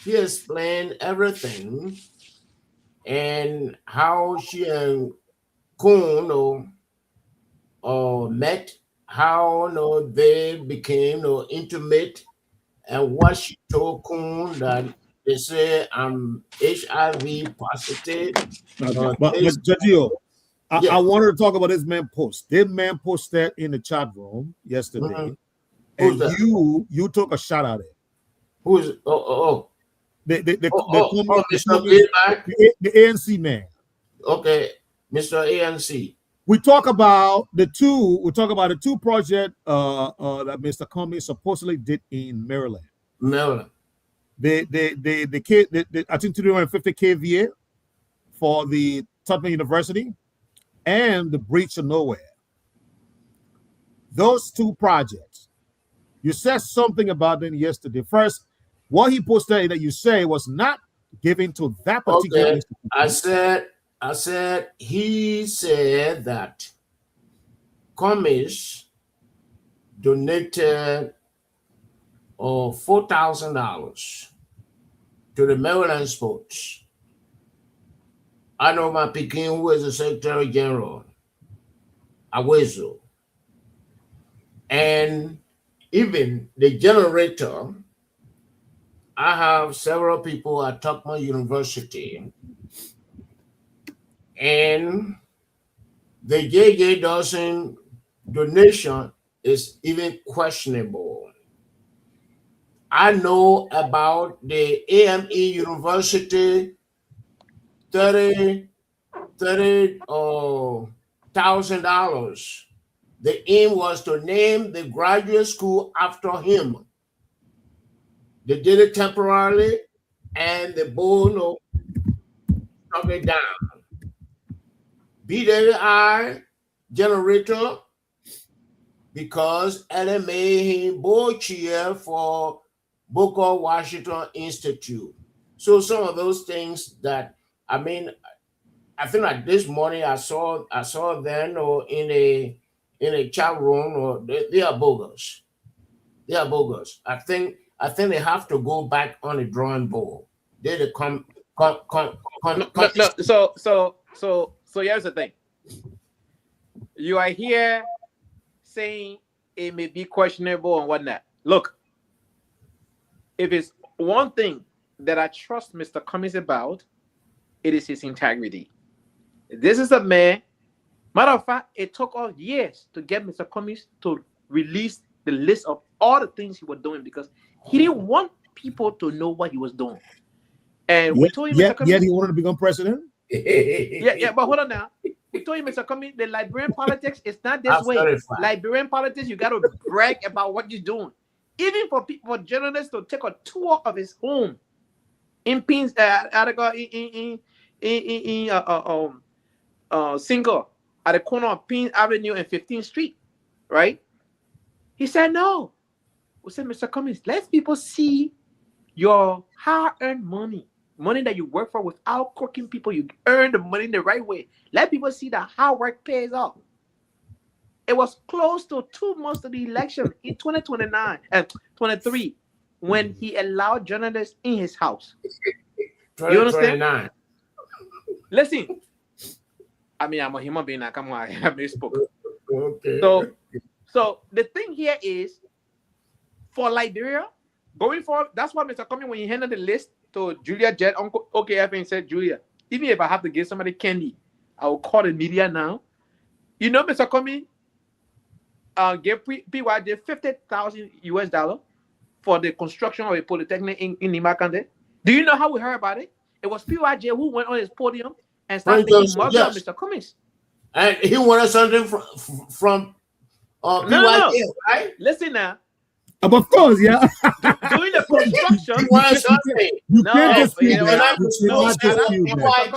She explained everything and how she and Kun met, how they became intimate, and what she told Kun that they say I'm HIV positive. But Judgio, I wanted to talk about this man post. This man posted in the chat room yesterday. Mm-hmm. And you took a shot at it. Who's the ANC man. Okay, Mr. ANC. We talk about the two projects that Mr. Comey supposedly did in Maryland. The I think 250 kVA for the Tubman University and the Breach of Nowhere. Those two projects. You said something about them yesterday. First, what he posted that you say was not given to that particular institution. I said he said that Commerce donated $4,000 to the Maryland Sports. I know my Pekin, who is the Secretary General, Awezo, and even the generator. I have several people at Tubman University, and the J.J. Dawson donation is even questionable. I know about the AME University $30,000. The aim was to name the graduate school after him. They did it temporarily, and the board took it down. BWI generator, because Ellen made him board chair for Booker Washington Institute. So some of those things that, I think like this morning I saw them in a chat room, they are bogus. They are bogus. I think they have to go back on the drawing board. They come No. So here's the thing. You are here saying it may be questionable and whatnot. Look, if it's one thing that I trust Mr. Cummings about, it is his integrity. This is a man. Matter of fact, it took us years to get Mr. Cummings to release the list of all the things he was doing because he didn't want people to know what he was doing. And we told him, Mr. Cummings, yet he wanted to become president. Yeah, but hold on now. We told him, Mr. Cummings, the Liberian politics is not this way. Liberian politics, you got to brag about what you're doing. Even for people, for journalists to take a tour of his home in Pins, Single at the corner of Pines Avenue and 15th Street, right? He said no. We said, Mr. Cummings, let people see your hard-earned money that you work for without crooking people. You earn the money the right way. Let people see that hard work pays off. It was close to 2 months to the election in 2029 and 23 when he allowed journalists in his house. You understand? Listen, I mean, I'm a human being. Come on, I misspoke. Okay. So the thing here is, for Libeeria, going forward, that's why Mr. Cummings, when he handed the list to Julia Jett, Uncle OKF, and said, Julia, even if I have to give somebody candy, I will call the media now. You know, Mr. Cummings gave PYJ $50,000 for the construction of a polytechnic in Nimakande. Do you know how we heard about it? It was PYJ who went on his podium and started making mockery of Mr. Cummings. And he wanted something from PYJ, right? Listen now. Of course, yeah. Doing the construction. You can't dispute that.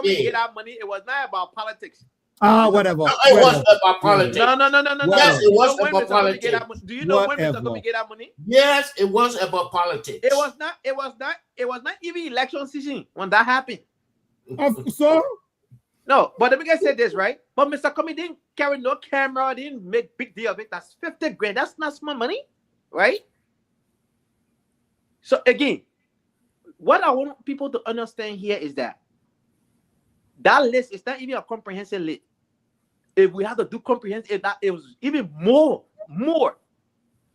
Get our money. It was not about politics. Whatever. No, it was about politics. No. Yes, it was about politics. Do you know when Mr. Cummings get our money? Yes, it was about politics. It was not even election season when that happened. So? No, but let me just say this, right? But Mr. Cummings didn't carry no camera, didn't make big deal of it. That's 50 grand. That's not small money, right? So again, what I want people to understand here is that list is not even a comprehensive list. If we have to do comprehensive, it was even more.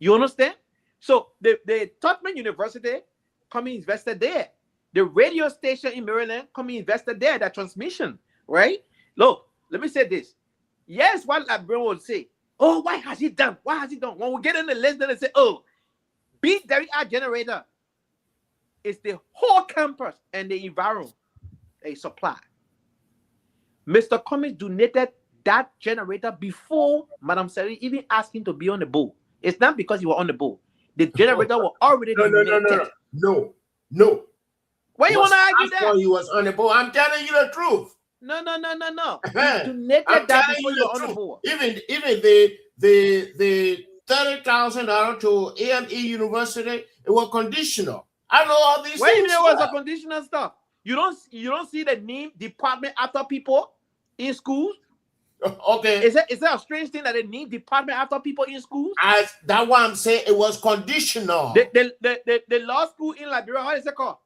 You understand? So the Tubman University Cummings invested there. The radio station in Maryland Cummings invested there. That transmission, right? Look, let me say this. Yes, what Libeeria would say, oh, why has he done? Why has he done? When we get in the list, then they say, oh, beat the generator. It's the whole campus and the environment they supply. Mr. Cummings donated that generator before Madam Seri even asked him to be on the board. It's not because he was on the board. The generator was already donated. No. Why you want to argue that? He was on the board. I'm telling you the truth. No. You donated that before you were on the board. Even the $30,000 to AME University, it was conditional. I know all these things. Wait a minute, it was a conditional stuff. You don't see the name department after people in schools? Okay. Is that a strange thing that they name department after people in schools? That's why I'm saying it was conditional. The law school in Liberia, how is it called?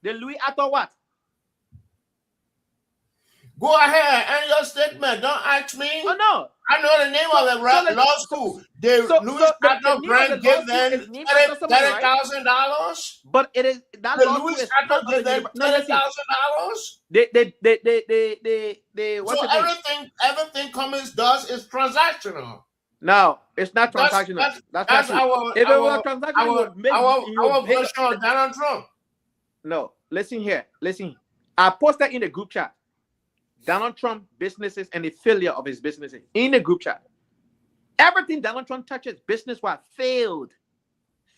The Louis Atto what? Go ahead and your statement. Don't ask me. Oh no. I know the name of the law school. Louis Atto grant gave them $30,000. But it is that the law Louis school is Atto gave them $30,000. So everything Cummings does is transactional. No, it's not transactional. That's our if it was transactional, our version of Donald Trump. No, listen here. Listen. I posted in the group chat Donald Trump businesses and the failure of his businesses in the group chat. Everything Donald Trump touches business-wise failed.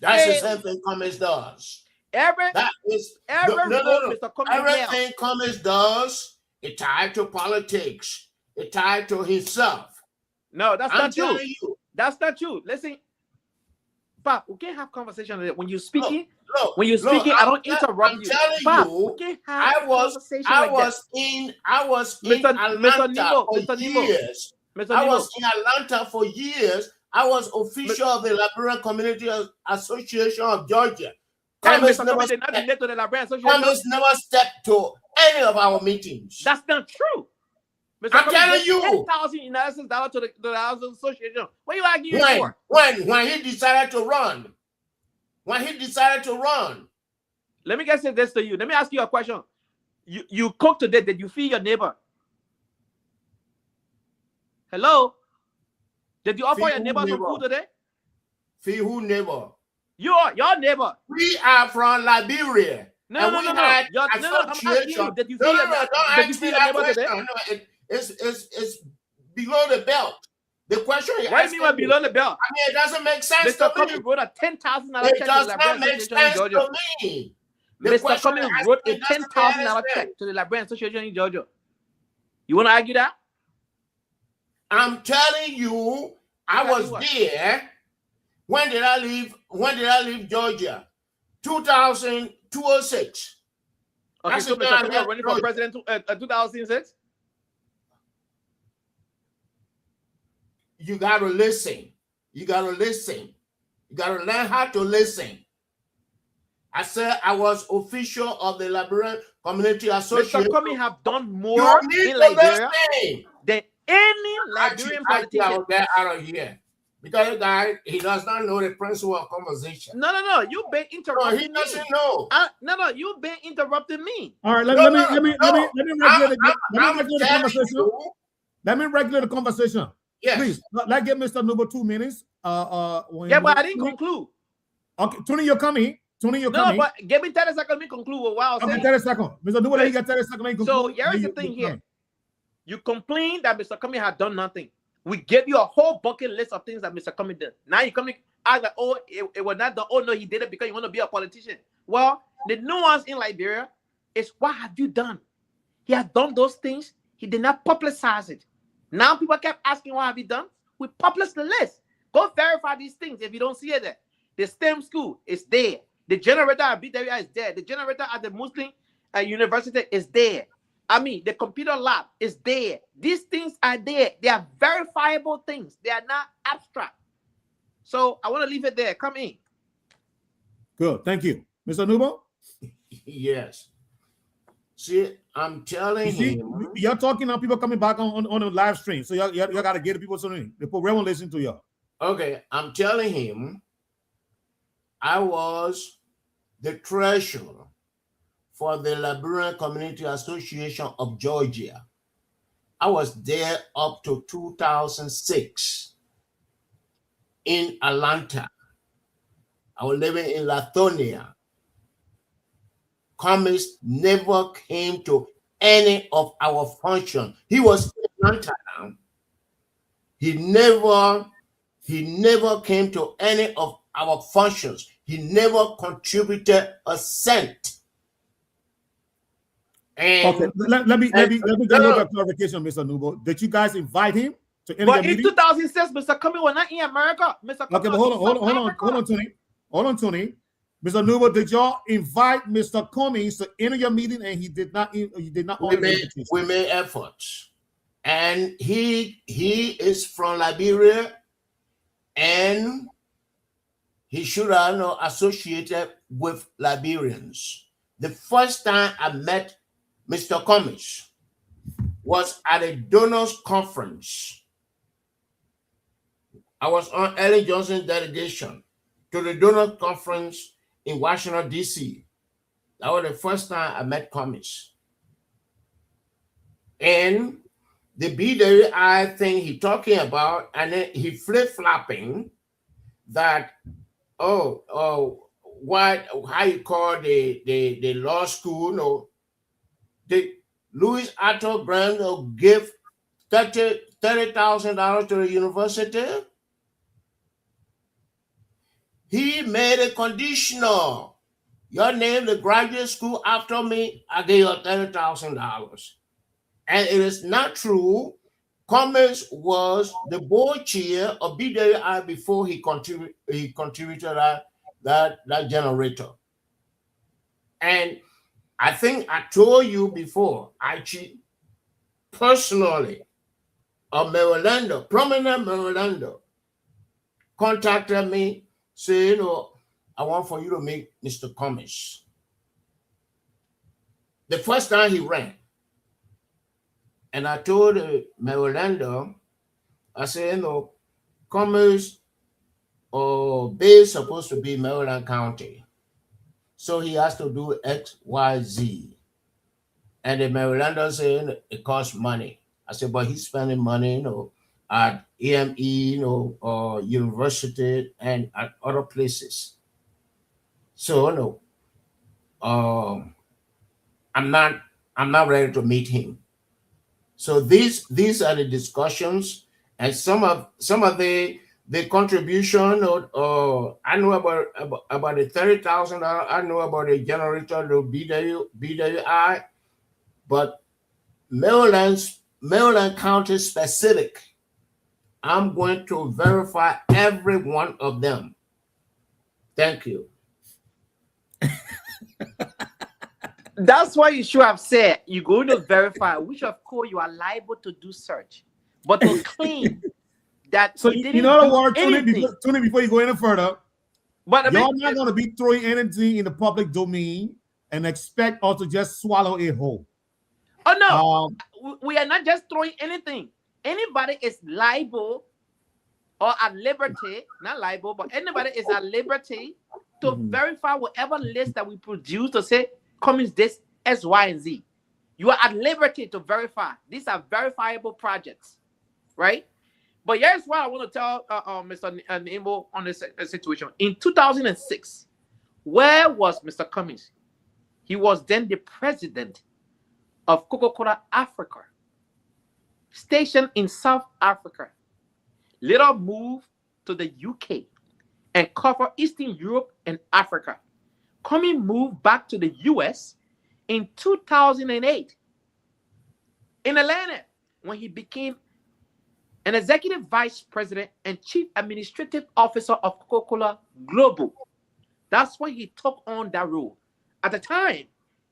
That's the same thing Cummings does. Everything Cummings does is tied to politics. It's tied to himself. No, that's not true. That's not true. Listen, Pop, we can't have conversation like that. When you're speaking, I don't interrupt you. Pop, we can't have conversation like that. I was in Atlanta for years. I was in Atlanta for years. I was official of the Liberian Community Association of Georgia. Cummins Mr. never Cummins did not stepped. donate to the Librarian Association. Cummins never stepped to any of our meetings. That's not true. Mr. I'm Cummins telling gave you. $10,000 to the Housing Association. What are you arguing for? When he decided to run. When he decided to run. Let me say this to you. Let me ask you a question. You cook today. Did you feed your neighbor? Hello? Did you offer your neighbor some food today? Feed who neighbor? Your neighbor. We are from Libeeria. No. I'm asking you, did you feed your neighbor today? No, it's below the belt. The question is, what do you mean by below the belt? I mean, it doesn't make sense Mr. to me. Cummings wrote a $10,000 check It to does the not Librarian make Association in sense Georgia. to me. Mr. Cummings wrote a $10,000 check to the Librarian Association in Georgia. You want to argue that? I'm telling you, I was there. When did I leave? When did I leave Georgia? 2006. Okay, so Mr. Cummings was running for president in 2006? You got to listen. You got to listen. You got to learn how to listen. I said I was official of the Liberian Community Association. Mr. Cummings have done more in Liberia than any Liberian politician. I will get out of here. Because the guy, he does not know the principle of conversation. No. You've been interrupting me. He doesn't know. No. You've been interrupting me. All right, let me regulate the conversation. Let me regulate the conversation. Yes. Please, let's give Mr. Nubo 2 minutes. But I didn't conclude. Okay, Tony, you're coming. No, but give me 30 seconds to conclude what I was saying. 30 seconds. Mr. Nubo, let you get 30 seconds. So here's the thing here. You complain that Mr. Cummings had done nothing. We gave you a whole bucket list of things that Mr. Cummings did. Now you come act like, oh, it was not done. Oh, no, he did it because you want to be a politician. Well, the nuance in Liberia is, what have you done? He has done those things. He did not publicize it. Now people kept asking, what have you done? We published the list. Go verify these things if you don't see it there. The STEM school is there. The generator at BWI is there. The generator at the Muslim University is there. I mean, the computer lab is there. These things are there. They are verifiable things. They are not abstract. So I want to leave it there. Come in. Good. Thank you. Mr. Nubo? Yes. See, I'm telling him. You're talking now, people coming back on the live stream. So you got to get the people something. The program will listen to you. Okay, I'm telling him I was the treasurer for the Liberian Community Association of Georgia. I was there up to 2006 in Atlanta. I was living in Lithonia. Cummings never came to any of our functions. He was in Atlanta now. He never came to any of our functions. He never contributed a cent. And okay, let me get a little bit of clarification, Mr. Nubo. Did you guys invite him to any But of the in meetings? 2006, Mr. Cummings was not in America. Mr. Okay, Cummings but hold on, Tony. Mr. Nubo, did y'all invite Mr. Cummings to any of your meeting, and he did not? We made efforts, and he is from Libeeria, and he should have associated with Liberians. The first time I met Mr. Cummings was at a donors conference. I was on Ellen Johnson's delegation to the donors conference in Washington, D.C. That was the first time I met Cummings. And the BWI thing he talking about, and then he flip-flopping that, how you call the law school, no, the Louis Arthur Grant give $30,000 to the university. He made a conditional. Your name, the graduate school after me, I give you $30,000. And it is not true. Cummings was the board chair of BWI before he contributed that generator. And I think I told you before, ARCHIE, personally, a prominent Marylander, contacted me, saying, I want for you to meet Mr. Cummings. The first time he ran, and I told Marylander, I said, Cummings Bay is supposed to be Maryland County. So he has to do X, Y, Z. And the Marylander saying it costs money. I said, but he's spending money, at AME, university and at other places. So I'm not ready to meet him. So these are the discussions, and some of the contribution, or I know about the $30,000. I know about the generator, the BWI, but Maryland County specific, I'm going to verify every one of them. Thank you. That's why you should have said you're going to verify which of course you are liable to do search, but to claim that so you you know the word, anything. Tony, before you go any further, but y'all not going to be throwing anything in the public domain and expect us to just swallow it whole. Oh no, we are not just throwing anything. Anybody is liable or at liberty, not liable, but anybody is at liberty to verify whatever list that we produce to say Cummings this S, Y, and Z. You are at liberty to verify. These are verifiable projects, right? But here's what I want to tell Mr. Nimbo on this situation. In 2006, where was Mr. Cummings? He was then the president of Coca-Cola Africa, stationed in South Africa. Later moved to the UK and covered Eastern Europe and Africa. Cummings moved back to the US in 2008 in Atlanta when he became an executive vice president and chief administrative officer of Coca-Cola Global. That's when he took on that role. At the time,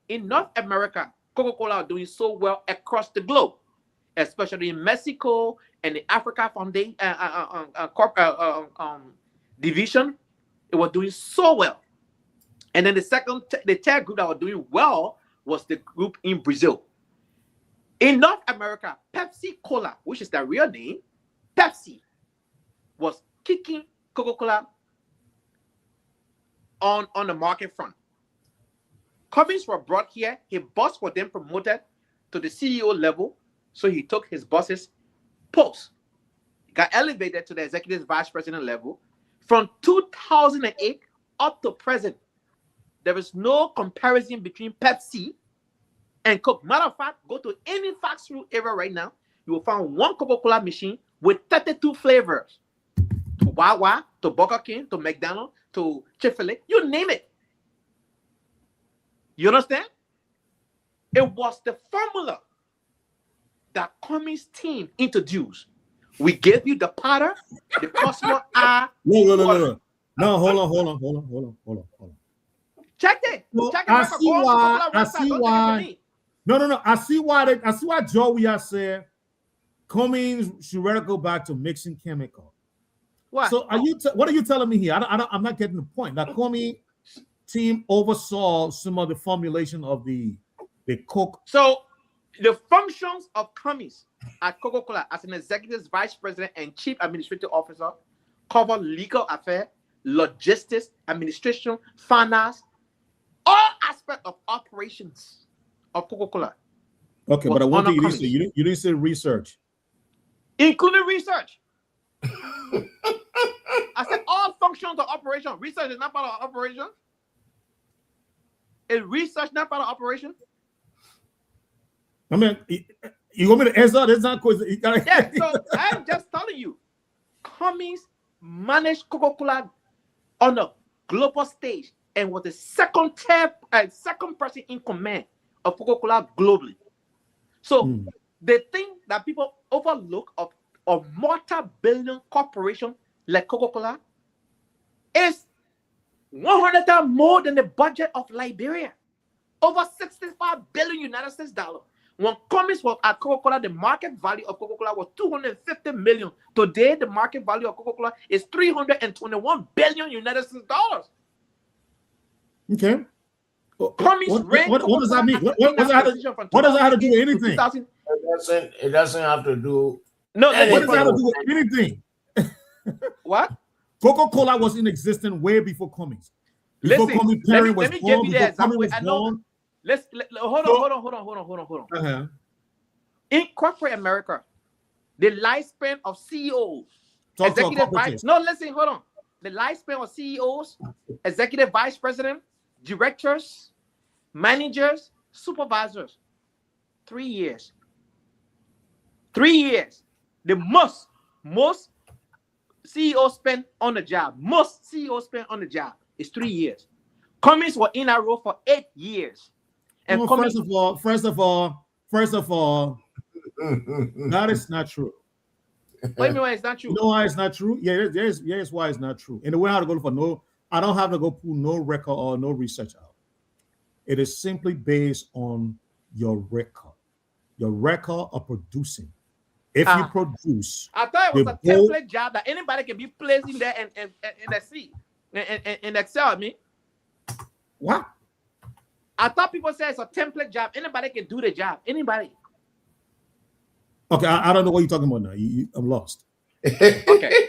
in North America, Coca-Cola are doing so well across the globe, especially in Mexico and the Africa Foundation division. It was doing so well. And then the third group that was doing well was the group in Brazil. In North America, Pepsi Cola, which is their real name, Pepsi, was kicking Coca-Cola on the market front. Cummings were brought here. His boss was then promoted to the CEO level, so he took his boss's post. He got elevated to the executive vice president level. From 2008 up to present, there is no comparison between Pepsi and Coke. Matter of fact, go to any fast food area right now, you will find one Coca-Cola machine with 32 flavors. To Wawa, to Burger King, to McDonald's, to Chick-fil-A, you name it. You understand? It was the formula that Cummings' team introduced. We gave you the powder, the customer are. No, hold on. Check it. Well, Check it. I see why. No. I see why Joey has said Cummings should rather go back to mixing chemical. What? So what are you telling me here? I'm not getting the point. That Cummings team oversaw some of the formulation of the Coke. So the functions of Cummings at Coca-Cola as an executive vice president and chief administrative officer cover legal affairs, logistics, administration, finance, all aspects of operations of Coca-Cola. Okay, but I want you to say you didn't say research. Including research. I said all functions of operation. Research is not part of operation. Is research not part of operation? I mean, you want me to answer? That's not because yeah. So I'm just telling you, Cummings managed Coca-Cola on a global stage and was the second person in command of Coca-Cola globally. So the thing that people overlook of a multi-billion corporation like Coca-Cola is 100 times more than the budget of Liberia. Over 65 billion United States dollars. When Cummings was at Coca-Cola, the market value of Coca-Cola was 250 million. Today, the market value of Coca-Cola is 321 billion United States dollars. Okay. Cummings ran What does that mean? What does that have to do with anything? It doesn't have to do. No, what does that have to do with anything? What? Coca-Cola was in existence way before Cummings. Before Cummings parent was born, before Cummings was born. Hold on. Uh-huh. In corporate America, the lifespan of CEOs, Talk to executive a vice. No, listen, hold on. The lifespan of CEOs, executive vice president, directors, managers, supervisors, 3 years. 3 years. The most CEOs spend on the job. Most CEOs spend on the job is 3 years. Cummings was in that role for 8 years. And no, Cummings, first of all, that is not true. What do you mean why it's not true? You know why it's not true? Yeah, here's why it's not true. And the way I have to go for I don't have to go pull no record or no research out. It is simply based on your record of producing. If you produce, I thought it was a template job that anybody can be placed in there and see and excel at me. What? I thought people said it's a template job. Anybody can do the job. Anybody. Okay, I don't know what you're talking about now. I'm lost. Okay.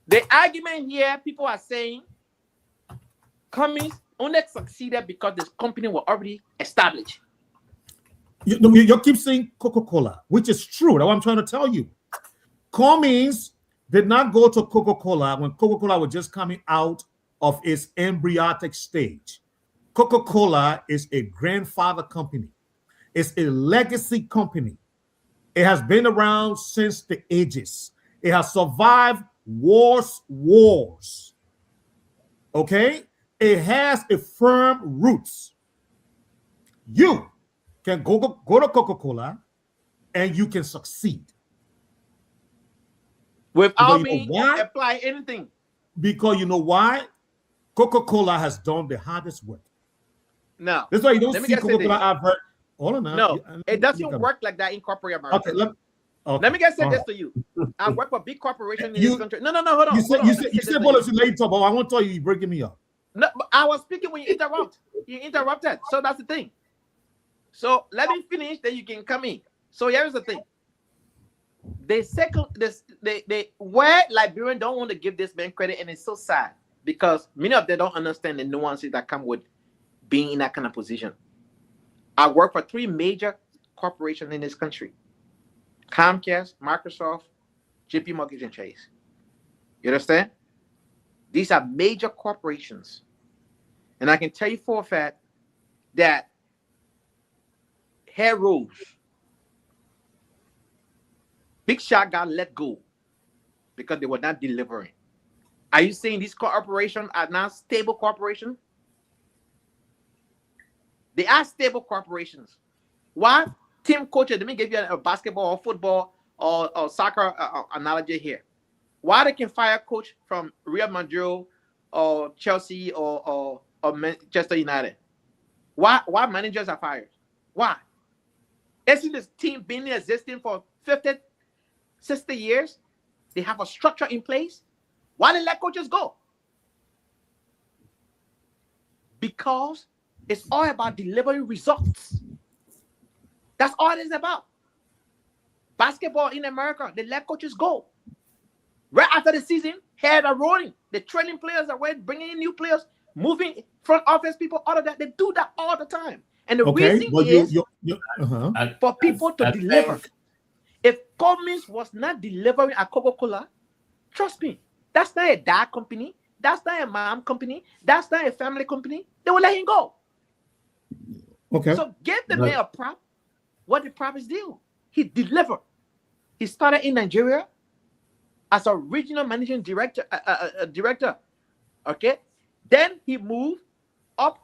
The argument here, people are saying Cummings only succeeded because this company was already established. You keep saying Coca-Cola, which is true. That's what I'm trying to tell you. Cummings did not go to Coca-Cola when Coca-Cola was just coming out of its embryonic stage. Coca-Cola is a grandfather company. It's a legacy company. It has been around since the ages. It has survived wars. Okay? It has a firm roots. You can go to Coca-Cola and you can succeed. Without me apply anything. Because you know why? Coca-Cola has done the hardest work. No. That's why you don't see Coca-Cola advert. Hold on now. No, it doesn't work like that in corporate America. Okay, let me just say this to you. I work for big corporations in this country. No, hold on. You said policy later, but I won't tell you. You're breaking me up. No, I was speaking when you interrupt. You interrupted. So that's the thing. So let me finish, then you can come in. So here's the thing. Where Liberians don't want to give this man credit, and it's so sad because many of them don't understand the nuances that come with being in that kind of position. I work for 3 major corporations in this country: Comcast, Microsoft, JP Morgan and Chase. You understand? These are major corporations. And I can tell you for a fact that hair rose. Big Shot got let go because they were not delivering. Are you saying these corporations are not stable corporations? They are stable corporations. Why? Team coaches, let me give you a basketball or football or soccer analogy here. Why they can fire a coach from Real Madrid or Chelsea or Manchester United? Why managers are fired? Why? Isn't this team been existing for 50, 60 years? They have a structure in place. Why did they let coaches go? Because it's all about delivering results. That's all it is about. Basketball in America, they let coaches go. Right after the season, head are rolling. The training players are bringing in new players, moving front office people, all of that. They do that all the time. And the reason is for people to deliver. If Cummings was not delivering at Coca-Cola, trust me, that's not a dad company. That's not a mom company. That's not a family company. They will let him go. Okay. So give the man a prop. What the prop is due. He delivered. He started in Nigeria as a regional managing director. Okay. Then he moved up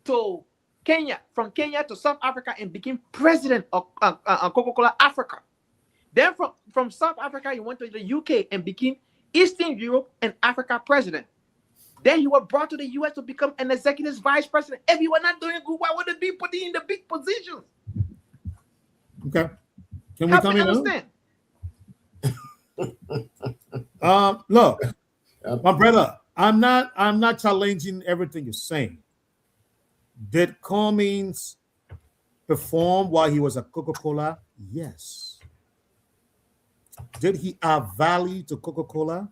to Kenya, from Kenya to South Africa, and became president of Coca-Cola Africa. Then from South Africa, he went to the UK and became Eastern Europe and Africa president. Then he was brought to the US to become an executive vice president. If you were not doing good, why would it be put in the big positions? Okay. Can we come in? Look, my brother, I'm not challenging everything you're saying. Did Cummings perform while he was at Coca-Cola? Yes. Did he add value to Coca-Cola?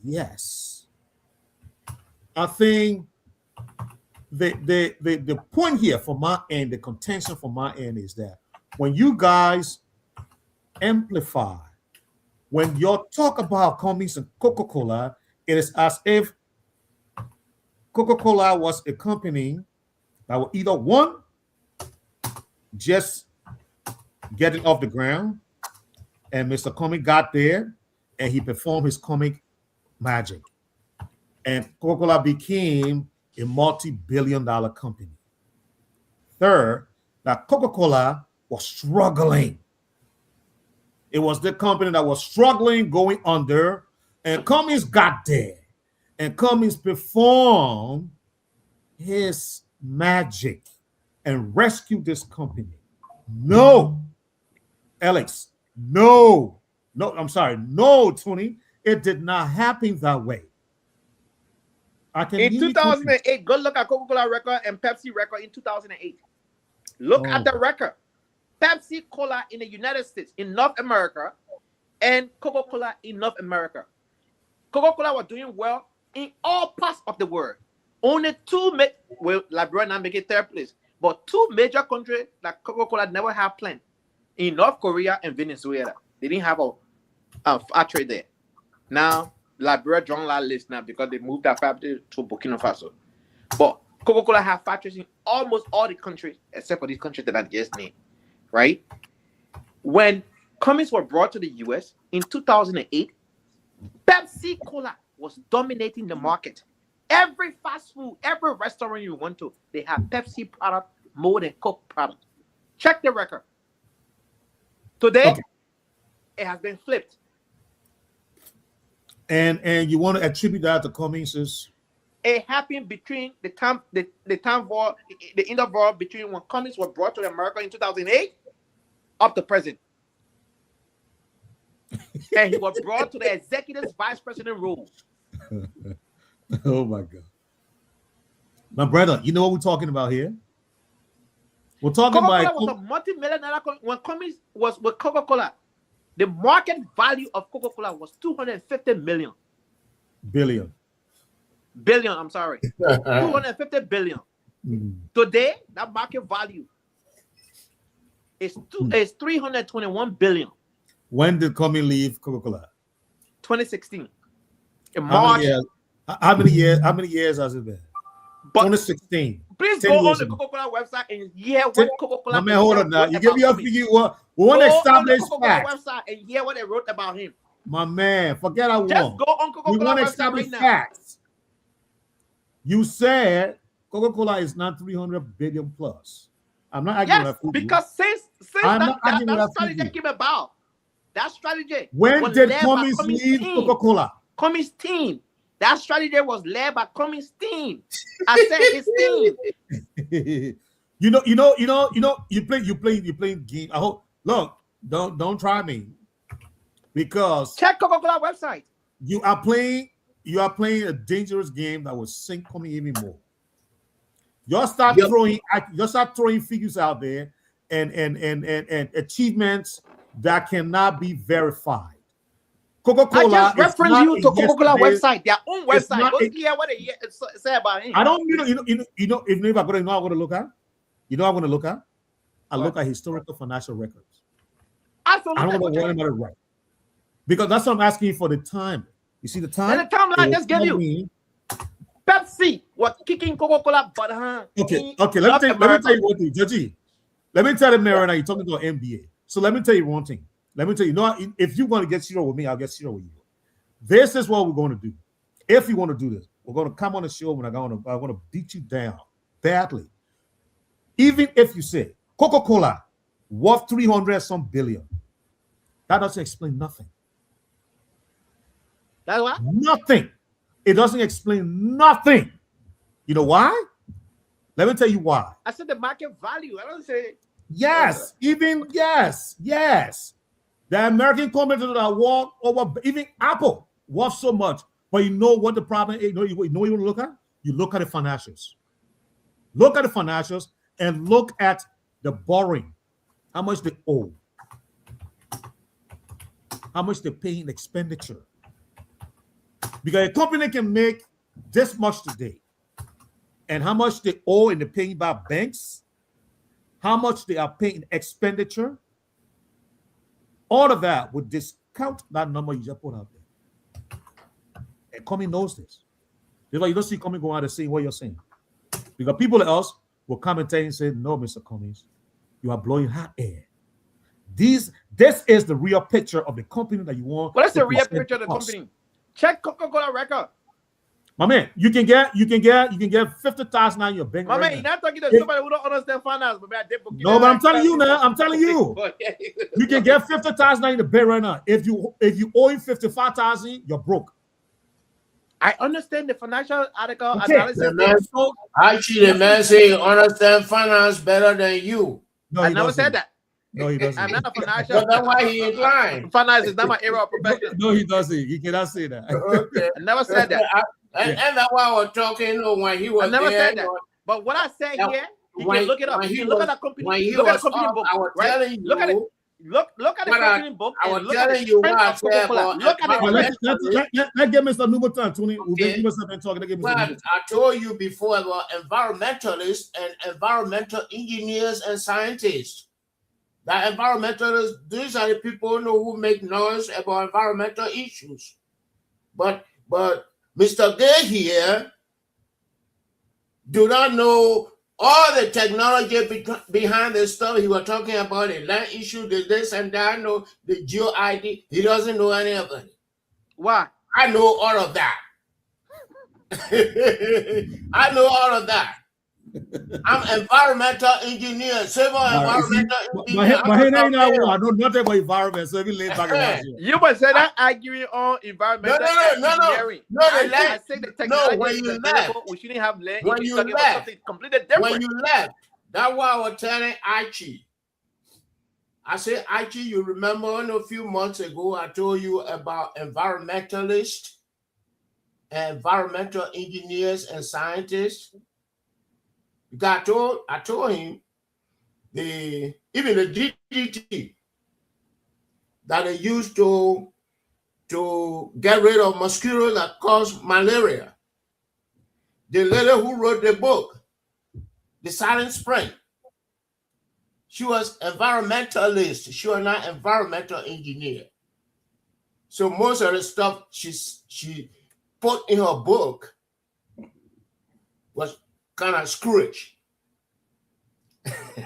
Yes. I think the point here from my end, the contention from my end is that when you guys amplify, when you talk about Cummings and Coca-Cola, it is as if Coca-Cola was a company that were either one, just getting off the ground, and Mr. Cummings got there and he performed his comic magic. And Coca-Cola became a multi-billion-dollar company. Third, that Coca-Cola was struggling. It was the company that was struggling, going under, and Cummings got there. And Cummings performed his magic and rescued this company. No, Alex, no, I'm sorry. No, Tony, it did not happen that way. In 2008, go look at Coca-Cola record and Pepsi record in 2008. Look at the record. Pepsi Cola in the United States, in North America, and Coca-Cola in North America. Coca-Cola was doing well in all parts of the world. Only two, Libeeria now make it third place, but two major countries that Coca-Cola never had plant in North Korea and Venezuela. They didn't have a factory there. Now, Libeeria joined that list now because they moved that factory to Burkina Faso. But Coca-Cola have factories in almost all the countries except for these countries that I just named, right? When Cummings were brought to the US in 2008, Pepsi Cola was dominating the market. Every fast food, every restaurant you went to, they have Pepsi product more than Coke product. Check the record. Today, it has been flipped. And you want to attribute that to Cummings? It happened between the interval between when Cummings was brought to America in 2008 up to present. And he was brought to the executive vice president role. Oh my God. My brother, you know what we're talking about here? We're talking Coca-Cola about was a multi-million-dollar company. When Cummings was with Coca-Cola, the market value of Coca-Cola was 250 million. Billion. 250 billion. Today, that market value is 321 billion. When did Cummings leave Coca-Cola? 2016. In March. How many years has it been? 2016. Please go on the Coca-Cola website and hear what Coca-Cola. My man, hold on now. You give me a figure. We want to establish facts. Website and hear what they wrote about him. My man, forget I won. Just go on Coca-Cola. We want to establish facts. You said Coca-Cola is not 300 billion plus. I'm not arguing that. Yes, because since that strategy came about, that strategy. When did Cummings leave Coca-Cola? Cummings' team. That strategy was led by Cummings' team. I said his team. You play game. I hope. Look, don't try me, because check Coca-Cola website. You are playing a dangerous game that will sink Cummings even more. You start throwing figures out there and achievements that cannot be verified. Coca-Cola. I just reference you to Coca-Cola website, their own website. Go hear what they say about him. I don't. If I'm going to look at. You know, I'm going to look at. I look at historical financial records. I don't want to worry about it right, because that's what I'm asking you for the time. You see the time. And the timeline I just gave you. Pepsi was kicking Coca-Cola, but okay. Let me tell you one thing, Judgy. Let me tell the mirror now. You're talking to an MBA. So let me tell you one thing. Let me tell you, if you want to get zero with me, I'll get zero with you. This is what we're going to do. If you want to do this, we're going to come on the show and I'm going to beat you down badly. Even if you say Coca-Cola worth 300 some billion, that doesn't explain nothing. That's what? Nothing. It doesn't explain nothing. You know why? Let me tell you why. I said the market value. I don't say yes. The American companies that walk over, even Apple worth so much. But you know what the problem is? You know what you want to look at? You look at the financials. Look at the financials and look at the borrowing. How much they owe. How much they pay in expenditure. Because a company can make this much today. And how much they owe and they're paying by banks. How much they are paying in expenditure. All of that would discount that number you just put out there. And company knows this. That's why you don't see company go out and saying what you're saying. Because people else will come and tell you and say, no, Mr. Cummings, you are blowing hot air. This is the real picture of the company that you want. What's the real picture of the company? Check Coca-Cola record. My man, you can get 50,000 in your bank. My man, you're not talking to somebody who don't understand finance, but no, but I'm telling you now. I'm telling you, you can get 50,000 in the bank right now. If you owe 55,000, you're broke. I understand the financial article analysis. Actually, the man say you understand finance better than you. No, I never said that. No, he doesn't. I'm not a financial. So that's why he is lying. Finance is not my area of profession. No, he doesn't. He cannot say that. Okay. I never said that. And that's why I was talking when he was I never there. said that. But what I said here, you can look it up. You look at the company. When he Look at was the company up, book. I was Right? telling you. Look at it. Look at the company book. I was Look at telling the you strength what I of said. Coca-Cola. Look at it. Let's get Mr. Nubutan, Tony. Okay. Well, I told you before about environmentalists and environmental engineers and scientists. That environmentalists, these are the people who make noise about environmental issues. But Mr. Gay here do not know all the technology behind the stuff he was talking about, the land issue, the this and that, no, the geo ID. He doesn't know any of it. Why? I know all of that. I know all of that. I'm environmental engineer, civil environmental engineer. But I know nothing about environment, so if you lay back and you must say that arguing on environmental engineering. I say the technology when you is left, we shouldn't have land. when you talking left, about something completely different. when you left, that's why I was telling Archie. I said, Archie, you remember a few months ago I told you about environmentalists, environmental engineers, and scientists. I told him even the DDT that they used to get rid of mosquitoes that cause malaria. The lady who wrote the book, The Silent Spring, she was environmentalist. She was not environmental engineer. So most of the stuff she put in her book was kind of screwish.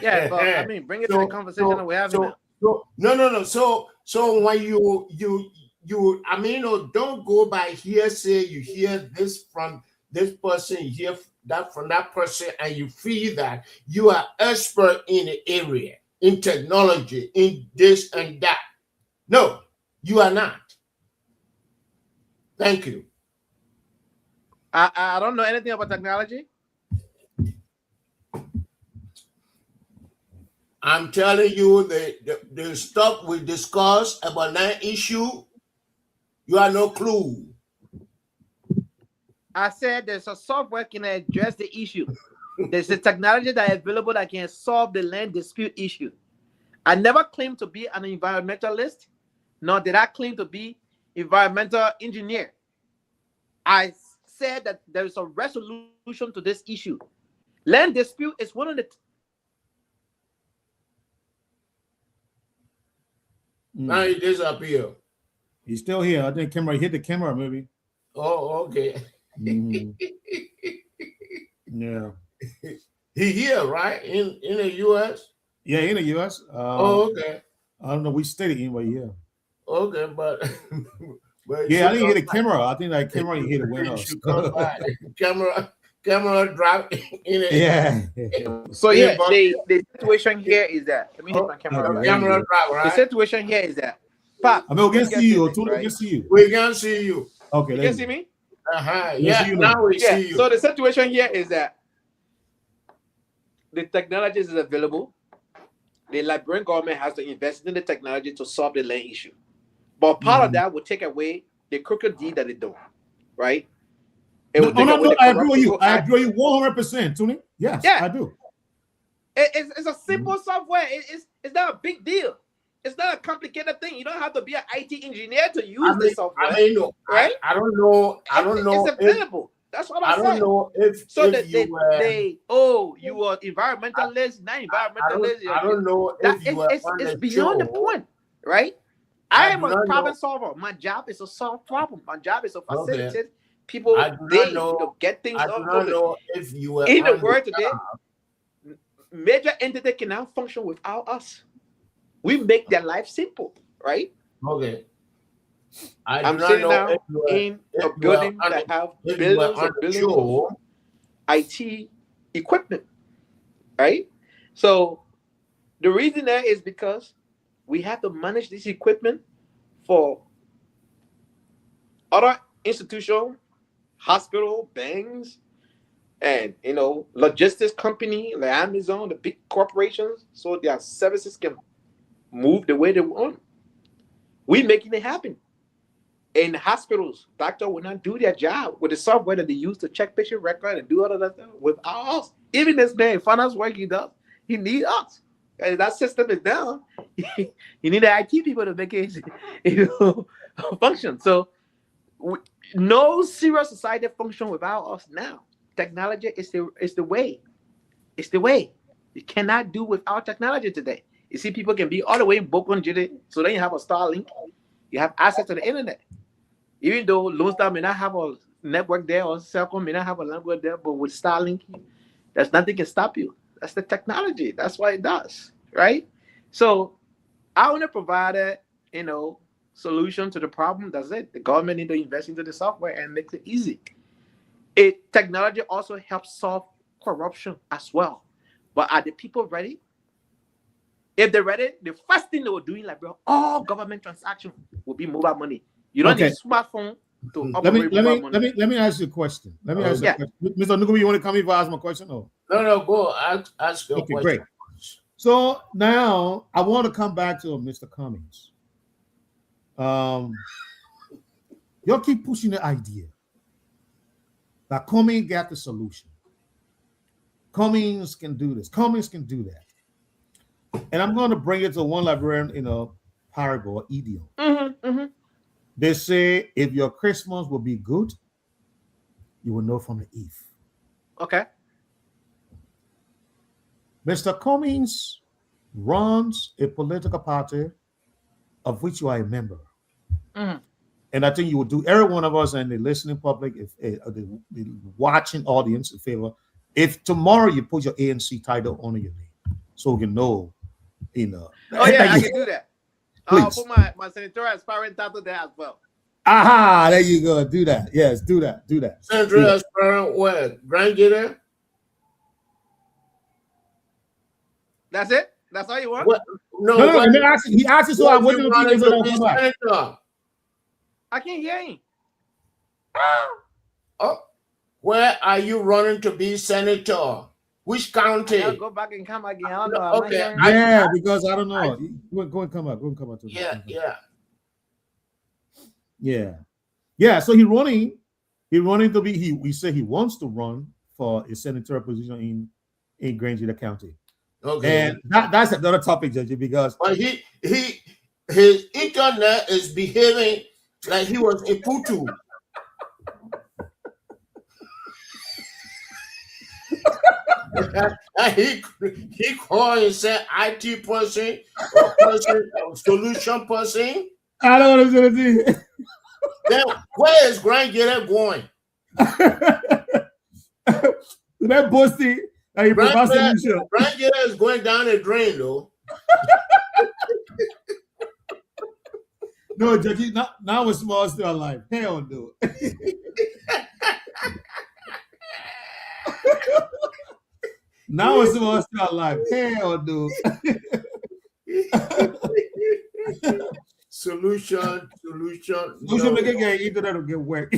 Yeah, but I mean, bring it to the conversation that we're having now. No. So when you I mean, don't go by hearsay. You hear this from this person, you hear that from that person, and you feel that you are expert in the area, in technology, in this and that. No, you are not. Thank you. I don't know anything about technology. I'm telling you the stuff we discussed about that issue, you have no clue. I said there's a software can address the issue. There's a technology that is available that can solve the land dispute issue. I never claimed to be an environmentalist, nor did I claim to be environmental engineer. I said that there is a resolution to this issue. Land dispute is one of the Now he disappeared. He's still here. I think camera hit the camera, maybe. Oh, okay. Mm-hmm. Yeah. He here, right? In the US? Yeah, in the US. Okay. I don't know which state in, but yeah. Okay, but yeah, I didn't hit the camera. I think that camera hit the window. camera dropped in it. Yeah. So yeah, the situation here is that. Let me hit my camera. Camera drop, right? The situation here is that. Pop, I mean, we can see you. We can see you. We can see you. Okay. You can see me? Yeah, now we see you. So the situation here is that the technology is available. The Liberian government has to invest in the technology to solve the land issue. But part of that will take away the crooked deed that they do. right? It will take no, away the I agree with you. corrupt I people agree with you 100%, Tony. Yes, Yeah. I do. It's a simple software. It's not a big deal. It's not a complicated thing. You don't have to be an IT engineer to use the software. Right? I don't know. I don't know. It's available. That's what I I'm don't saying. know if So if you were. you are environmentalist, not environmentalist. I don't know That if you were on it's the beyond the show. point, right? I am do a not problem know. solver. My job is to solve problems. My job is to Okay. facilitate people I do not day know. to get things I do done. not know if you were In the on word the today, major entity cannot function without us. We make their life simple, right? Okay. I'm sitting now in a building that have billions of billions of IT equipment, right? So the reason that is because we have to manage this equipment for other institutions, hospital, banks, and logistics company like Amazon, the big corporations, so their services can move the way they want. We're making it happen. In hospitals, doctor will not do their job with the software that they use to check patient record and do all of that stuff without us. Even this man, finance work he does, he needs us. And that system is down. You need the IT people to make it function. So no serious society function without us now. Technology is the way. It's the way. You cannot do without technology today. You see, people can be all the way in Bokon Jide, so then you have a Starlink. You have access to the internet. Even though Lone Star may not have a network there, or Celcom may not have a network there, but with Starlink, there's nothing can stop you. That's the technology. That's what it does, right? So I want to provide a solution to the problem. That's it. The government need to invest into the software and make it easy. Technology also helps solve corruption as well. But are the people ready? If they're ready, the first thing they were doing, like all government transactions will be mobile money. You don't need smartphone to operate mobile money. Let me ask you a question. Let me ask you a question. Mr. Nukubi, you want to come in for ask my question? Or? No, go ask your question. Great. So now I want to come back to Mr. Cummings. Y'all keep pushing the idea that Cummings got the solution. Cummings can do this. Cummings can do that. And I'm going to bring it to one librarian in a parable or idiom. They say, if your Christmas will be good, you will know from the Eve. Okay. Mr. Cummings runs a political party of which you are a member. And I think you would do every one of us and the listening public, if the watching audience a favor, if tomorrow you put your ANC title on your name, so we can know, Oh yeah, I can do that. I'll Please. put my senatorial aspiring title there as well. Aha, there you go. Do that. Yes, do that. Senatorial aspirant where? Grand Junior? That's it? That's all you want? What? No, he asked you, so I'm waiting to see senator. I can't hear him. Oh, where are you running to be senator? Which county? I'll go back and come again. I don't know. Okay. Yeah, because I don't know. Go and come out. Yeah. So he's running to be. He said he wants to run for a senatorial position in Granger County. Okay. And that's another topic, Judge, because his internet is behaving like he was a putu. he called himself IT person or solution person. I don't know what I'm going to do. Then where is Grand Gator going? That boasting. Grand Gator is going down the drain, though. No, Judge, now it's small still alive. Hell no. Now it's small still alive. Hell no. Solution. Make it get internet to get work.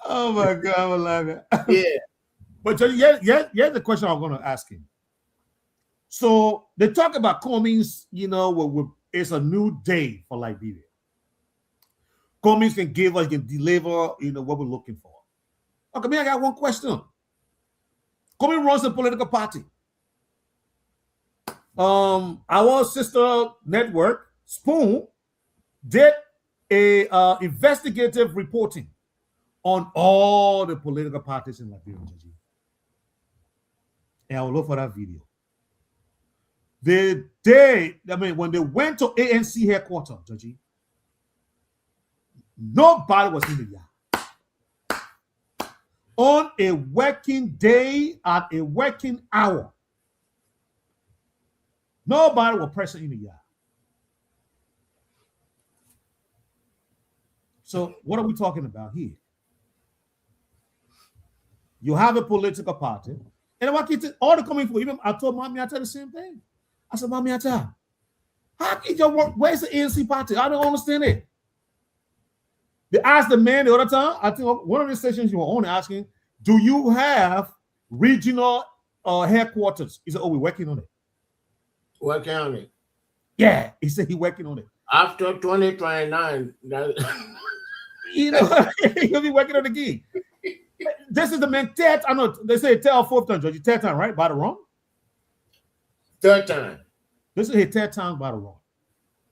Oh my God, I'm laughing. Yeah. But Judge, here's the question I'm going to ask him. So they talk about Cummings, it's a new day for Liberia. Cummings can give us, can deliver, what we're looking for. Okay, me, I got one question. Cummings runs a political party. Our sister network, Spoon, did a investigative reporting on all the political parties in Liberia. And I will look for that video. When they went to ANC headquarters, Judgy, nobody was in the yard. On a working day, at a working hour, nobody was present in the yard. So what are we talking about here? You have a political party, and all the coming for, even I told Mommy Atta the same thing. I said, Mommy Atta, how can you work? Where's the ANC party? I don't understand it. They asked the man the other time, I think one of the stations you were on asking, do you have regional headquarters? He said, oh, we're working on it. Working on it. Yeah, he said he's working on it. After 2029, he'll be working on the gig. This is the man. I know they say tell fourth time, Judge. Third time, right? By the wrong. Third time. This is his third time by the wrong.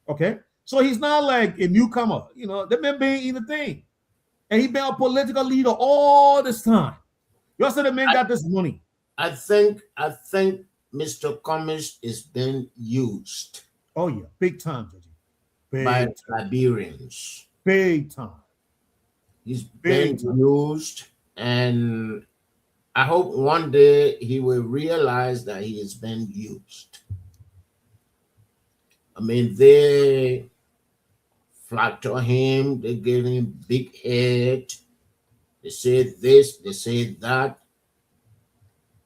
Okay, so he's not like a newcomer. The man been in the thing, and he been a political leader all this time. You said the man got this money. I think Mr. Cummings is being used. Oh yeah, big time, Judge. By Liberians. Big time. He's being used, and I hope one day he will realize that he is being used. I mean, they flatter him, they give him big head, they say this, they say that,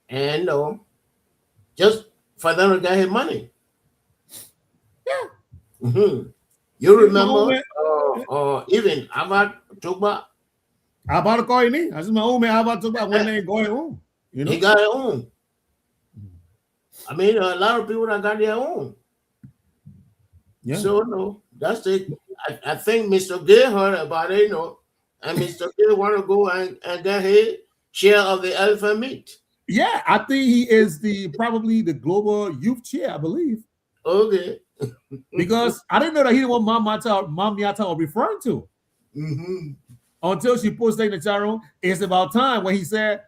and just for them to get his money. Yeah. Mm-hmm. You remember even Abad Tugba? Abad Koini? I said, my own man, Abad Tugba, when they going home. He got it home. I mean, a lot of people that got their own. Yeah. So, no, that's it. I think Mr. Gay heard about it, and Mr. Gay want to go and get his share of the elephant meat. Yeah, I think he is probably the global youth chair, I believe. Okay. Because I didn't know that he was Mom Yata was referring to. Mm-hmm. Until she posted in the chat room, it's about time when he said,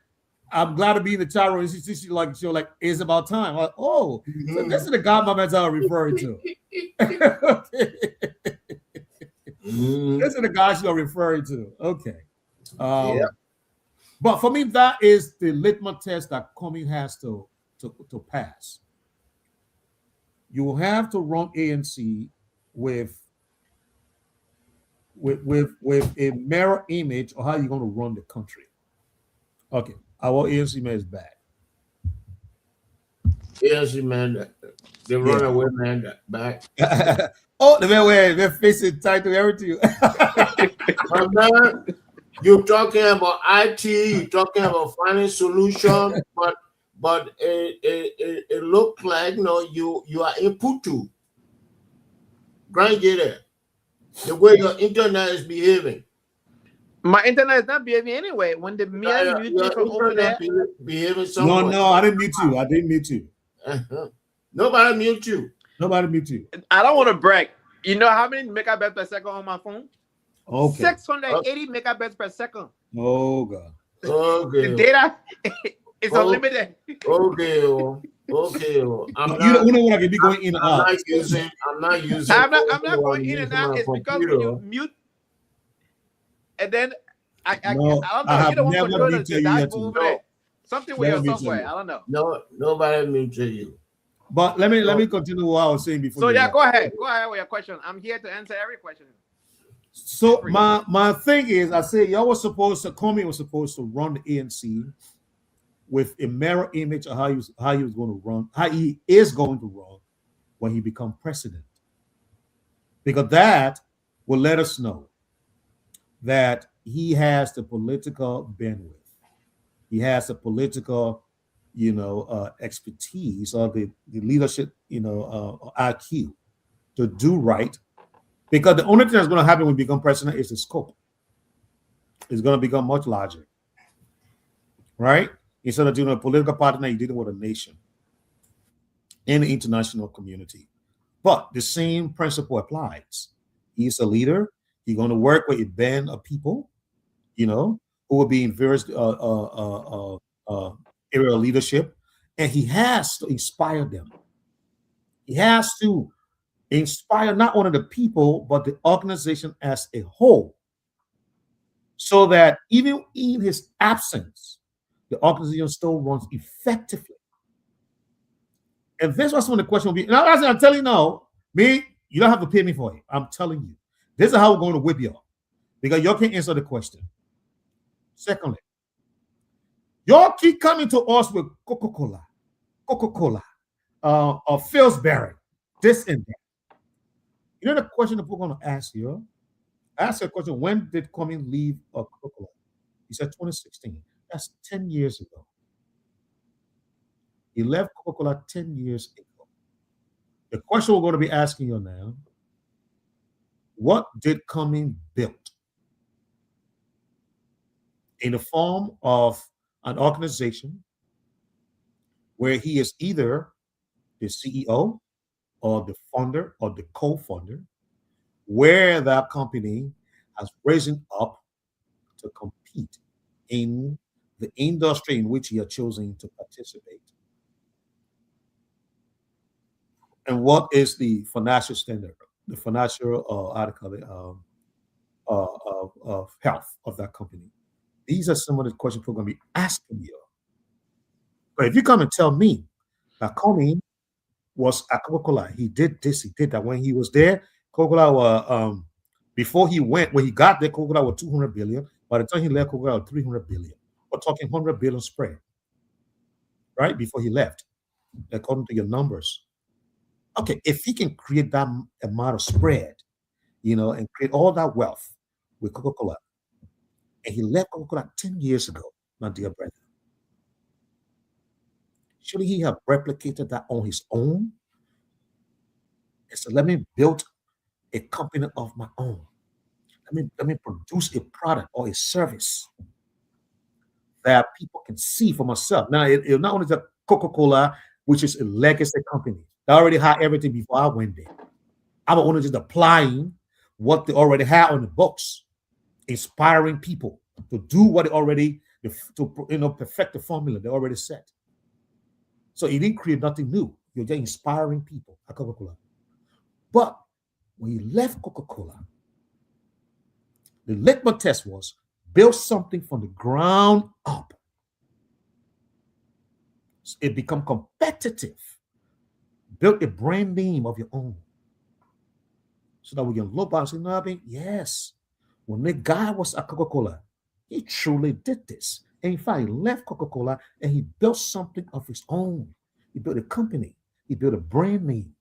I'm glad to be in the chat room. And she was like, it's about time. I'm like, oh, so this is the guy Mom Yata was referring to. This is the guy she was referring to. Okay. But for me, that is the litmus test that Cummings has to pass. You will have to run ANC with a mirror image of how you're going to run the country. Okay, our ANC man is back. ANC man, the runaway man back. Oh, the man we're facing tight to everything. You're talking about IT, you're talking about finding solution, but it looks like you are in Putu. Grandjada, the way your internet is behaving. My internet is not behaving anyway. When the man mute you from over there, behaving somewhere. No, I didn't mute you. I didn't mute you. Nobody mute you. Nobody mute you. I don't want to brag. You know how many megabytes per second on my phone? Okay. 680 megabytes per second. Oh God. Okay. The data is unlimited. Okay. You know what I can be going in and out. I'm not using. I'm not going in and out. It's because when you mute, and then I don't know. You don't want to control the dashboard over there. Something with your software. I don't know. No, nobody muted you. But let me continue what I was saying before. So yeah, go ahead with your question. I'm here to answer every question. So my thing is, I say y'all was supposed to, Comey was supposed to run the ANC with a mirror image of how he was going to run, how he is going to run when he become president, because that will let us know that he has the political bandwidth, he has the political expertise or the leadership, IQ to do right. Because the only thing that's going to happen when you become president is the scope. It's going to become much larger, right? Instead of doing a political party, now you're dealing with a nation in the international community. But the same principle applies. He's a leader. He's going to work with a band of people, who will be in various area of leadership, and he has to inspire them. He has to inspire not only the people, but the organization as a whole, so that even in his absence, the organization still runs effectively. And this was when the question will be, now I'm telling you now, me, you don't have to pay me for it. I'm telling you. This is how we're going to whip you up, because y'all can't answer the question. Secondly, y'all keep coming to us with Coca-Cola, or Pillsbury, this and that. You know the question that we're going to ask you? Ask a question, when did Cummings leave Coca-Cola? He said 2016. That's 10 years ago. He left Coca-Cola 10 years ago. The question we're going to be asking you now, what did Cummings build in the form of an organization where he is either the CEO or the founder or the co-founder, where that company has risen up to compete in the industry in which he has chosen to participate? And what is the financial standard, the financial of health of that company? These are some of the questions we're going to be asking you. But if you come and tell me that Cummings was at Coca-Cola, he did this, he did that. When he was there, Coca-Cola was, before he went, when he got there, Coca-Cola was 200 billion. By the time he left, Coca-Cola was 300 billion. We're talking 100 billion spread, right? Before he left, according to your numbers. Okay, if he can create that amount of spread, and create all that wealth with Coca-Cola, and he left Coca-Cola 10 years ago, my dear brother, should he have replicated that on his own? And so let me build a company of my own. Let me produce a product or a service that people can see for myself. Now, it not only is a Coca-Cola, which is a legacy company. They already had everything before I went there. I was only just applying what they already had on the books, inspiring people to do what they already, perfect the formula they already set. So he didn't create nothing new. You're just inspiring people at Coca-Cola. But when he left Coca-Cola, the litmus test was build something from the ground up. So it become competitive. Build a brand name of your own. So that we can look back and say, no, I mean, yes, when the guy was at Coca-Cola, he truly did this. And in fact, he left Coca-Cola and he built something of his own. He built a company. He built a brand name.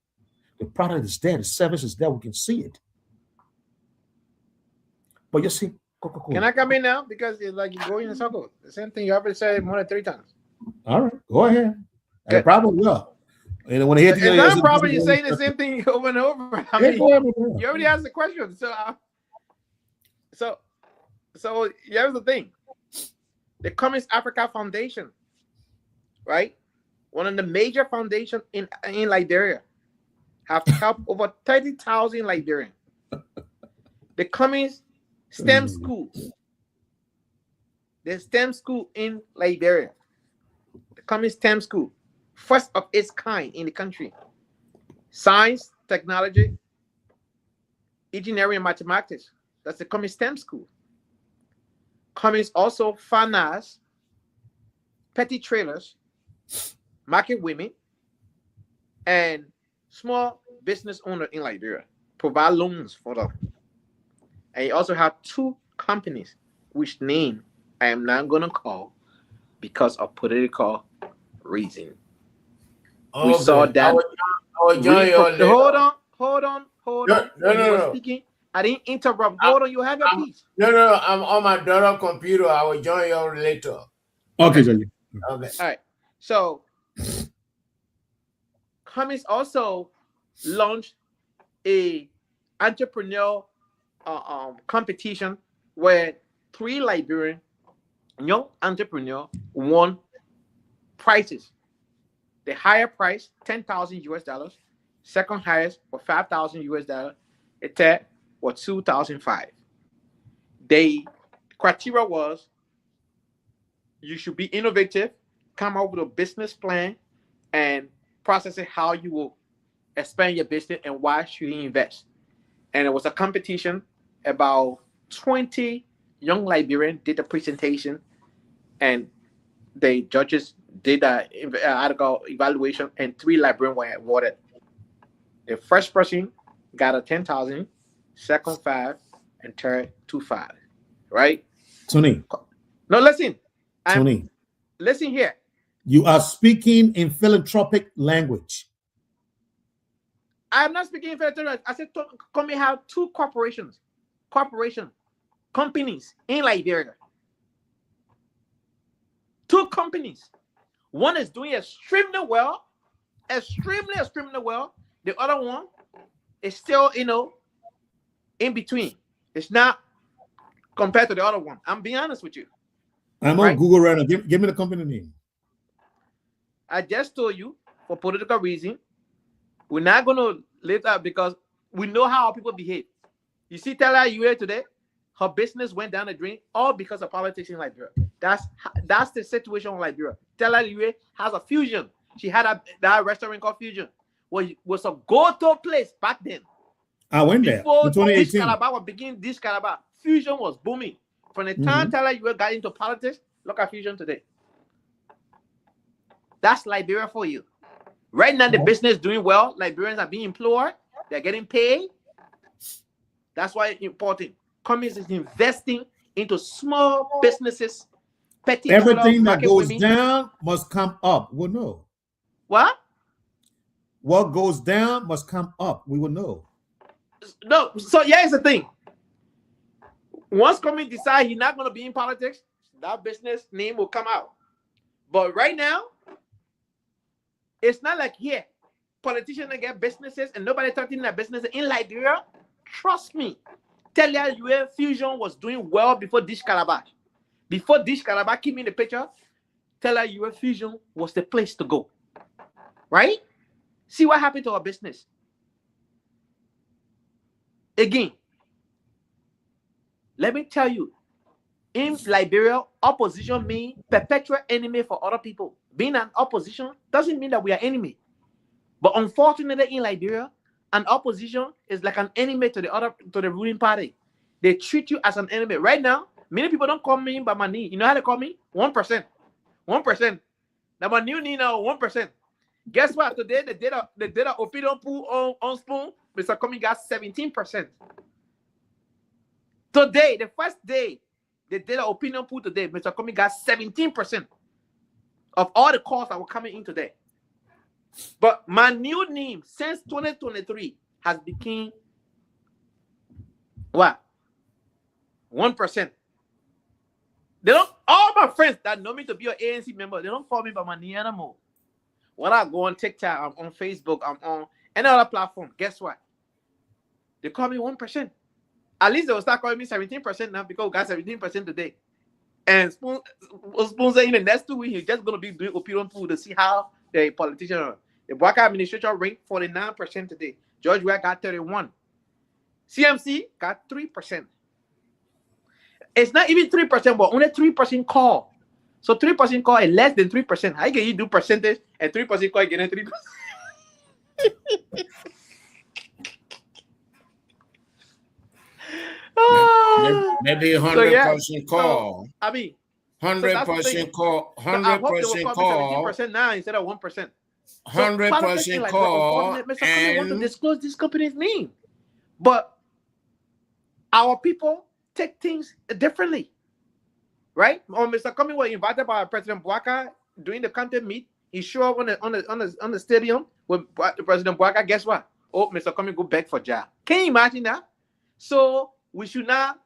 The product is there. The service is there. We can see it. But you see, Coca-Cola. Can I come in now? Because it's like you're going in a circle. The same thing you already said more than 3 times. All right, go ahead. I probably will. And when I hear it's not probably you're saying the same thing over and over. I mean, you already asked the question. So here's the thing. The Cummings Africa Foundation, right? One of the major foundations in Liberia, have helped over 30,000 Liberians. The Cummings STEM school, the STEM school in Liberia, the Cummings STEM school, first of its kind in the country. Science, technology, engineering, and mathematics. That's the Cummings STEM school. Cummings also finance petty traders, market women, and small business owners in Liberia. Provide loans for them. And you also have 2 companies, which name I am not going to call because of political reason. Okay. We saw that. I will join you later. Hold on. No. Speaking. I didn't interrupt. Hold on, you have your piece. No. I'm on my daughter's computer. I will join you later. Okay, Johnny. Okay. All right. So Cummins also launched a entrepreneur competition where 3 Liberian young entrepreneur won prizes. The higher price, $10,000 US. Second highest was $5,000 US. The third was $2,005. The criteria was you should be innovative, come up with a business plan, and process it how you will expand your business and why should you invest. And it was a competition. About 20 young Liberians did the presentation, and the judges did an article evaluation, and 3 Liberians were awarded. The first person got a 10,000, second 5, and third 2,500. Right? Tony. No, listen. Tony. Listen here. You are speaking in philanthropic language. I'm not speaking in philanthropic. I said Cummins have 2 companies in Liberia. 2 companies. One is doing extremely well. Extremely well. The other one is still, in between. It's not compared to the other one. I'm being honest with you. I'm on Google right now. Give me the company name. I just told you, for political reason, we're not going to leave that because we know how our people behave. You see Tella UA today, her business went down the drain all because of politics in Liberia. That's the situation in Liberia. Tella UA has a Fusion. She had that restaurant called Fusion. Was a go-to place back then. I went there Before in 2018. Dish Calabar was beginning, Dish Calabar, Fusion was booming. From the time Tella UA got into politics, look at Fusion today. That's Liberia for you. Right now, the business is doing well. Liberians are being employed. They're getting paid. That's why it's important. Cummins is investing into small businesses. Everything that goes down must come up. We'll know. What? What goes down must come up. We will know. No. So here's the thing. Once Cummins decides he's not going to be in politics, that business name will come out. But right now, it's not like here. Politicians that get businesses and nobody talking about businesses in Liberia. Trust me. Tell you Fusion was doing well before Dish Calabar. Before Dish Calabar came in the picture, tell you Fusion was the place to go. Right? See what happened to our business. Again, let me tell you, in Liberia, opposition means perpetual enemy for other people. Being an opposition doesn't mean that we are enemy. But unfortunately, in Liberia, an opposition is like an enemy to the ruling party. They treat you as an enemy. Right now, many people don't call me by my name. You know how they call me? 1%. 1%. Now my new name now 1%. Guess what? Today they did a opinion poll on Spoon. Mr. Cummins got 17%. Today, the first day, they did an opinion poll today. Mr. Cummins got 17% of all the calls that were coming in today. But my new name since 2023 has become what? 1%. They don't. All my friends that know me to be an ANC member, they don't call me by my name anymore. When I go on TikTok, I'm on Facebook, I'm on any other platform. Guess what? They call me 1%. At least they will start calling me 17% now because we got 17% today. And Spoon say in the next 2 weeks, he's just going to be doing opinion poll to see how the politician are. The Black administration ranked 49% today. George Weah got 31%. CMC got 3%. It's not even 3%, but only 3% call. So 3% call is less than 3%. How can you do percentage and 3% call getting 3%? Maybe 100% call. So, I mean, 100% call. 100% call. 17% now instead of 1%. 100% call. Mr. Cummins want to disclose this company's name, but our people take things differently, right? When Mr. Cummins was invited by President Bouaka during the content meet, he showed up on the stadium with President Bouaka. Guess what? Oh, Mr. Cummins go back for job. Can you imagine that? So we should not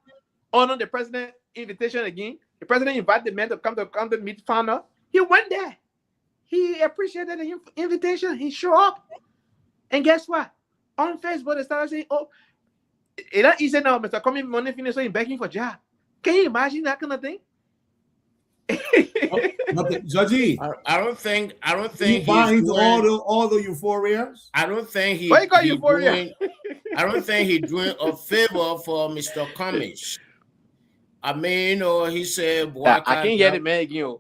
honor the president's invitation again. The president invited the man to come to meet founder. He went there. he appreciated the invitation. He showed up. And guess what? On Facebook, they started saying, oh, he said, no, Mr. Coming money finish, so he's begging for job. Can you imagine that kind of thing? Judgy, I don't think you buy into all the euphorias. I don't think he. What you call euphoria? I don't think he's doing a favor for Mr. Cummings. I mean, or he said, I can't hear the man again.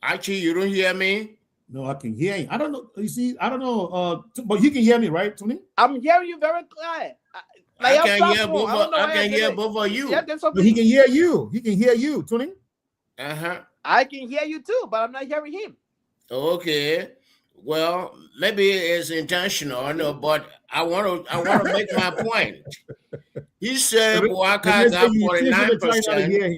Archie, you don't hear me? No, I can hear you. I don't know. You see, I don't know. But you can hear me, right, Tony? I'm hearing you very clear. I can hear both. I can hear both of you. Yeah, but he can hear you. He can hear you, Tony. I can hear you too, but I'm not hearing him. Okay. Well, maybe it's intentional, no, but I want to make my point. He said Boaka got 49%.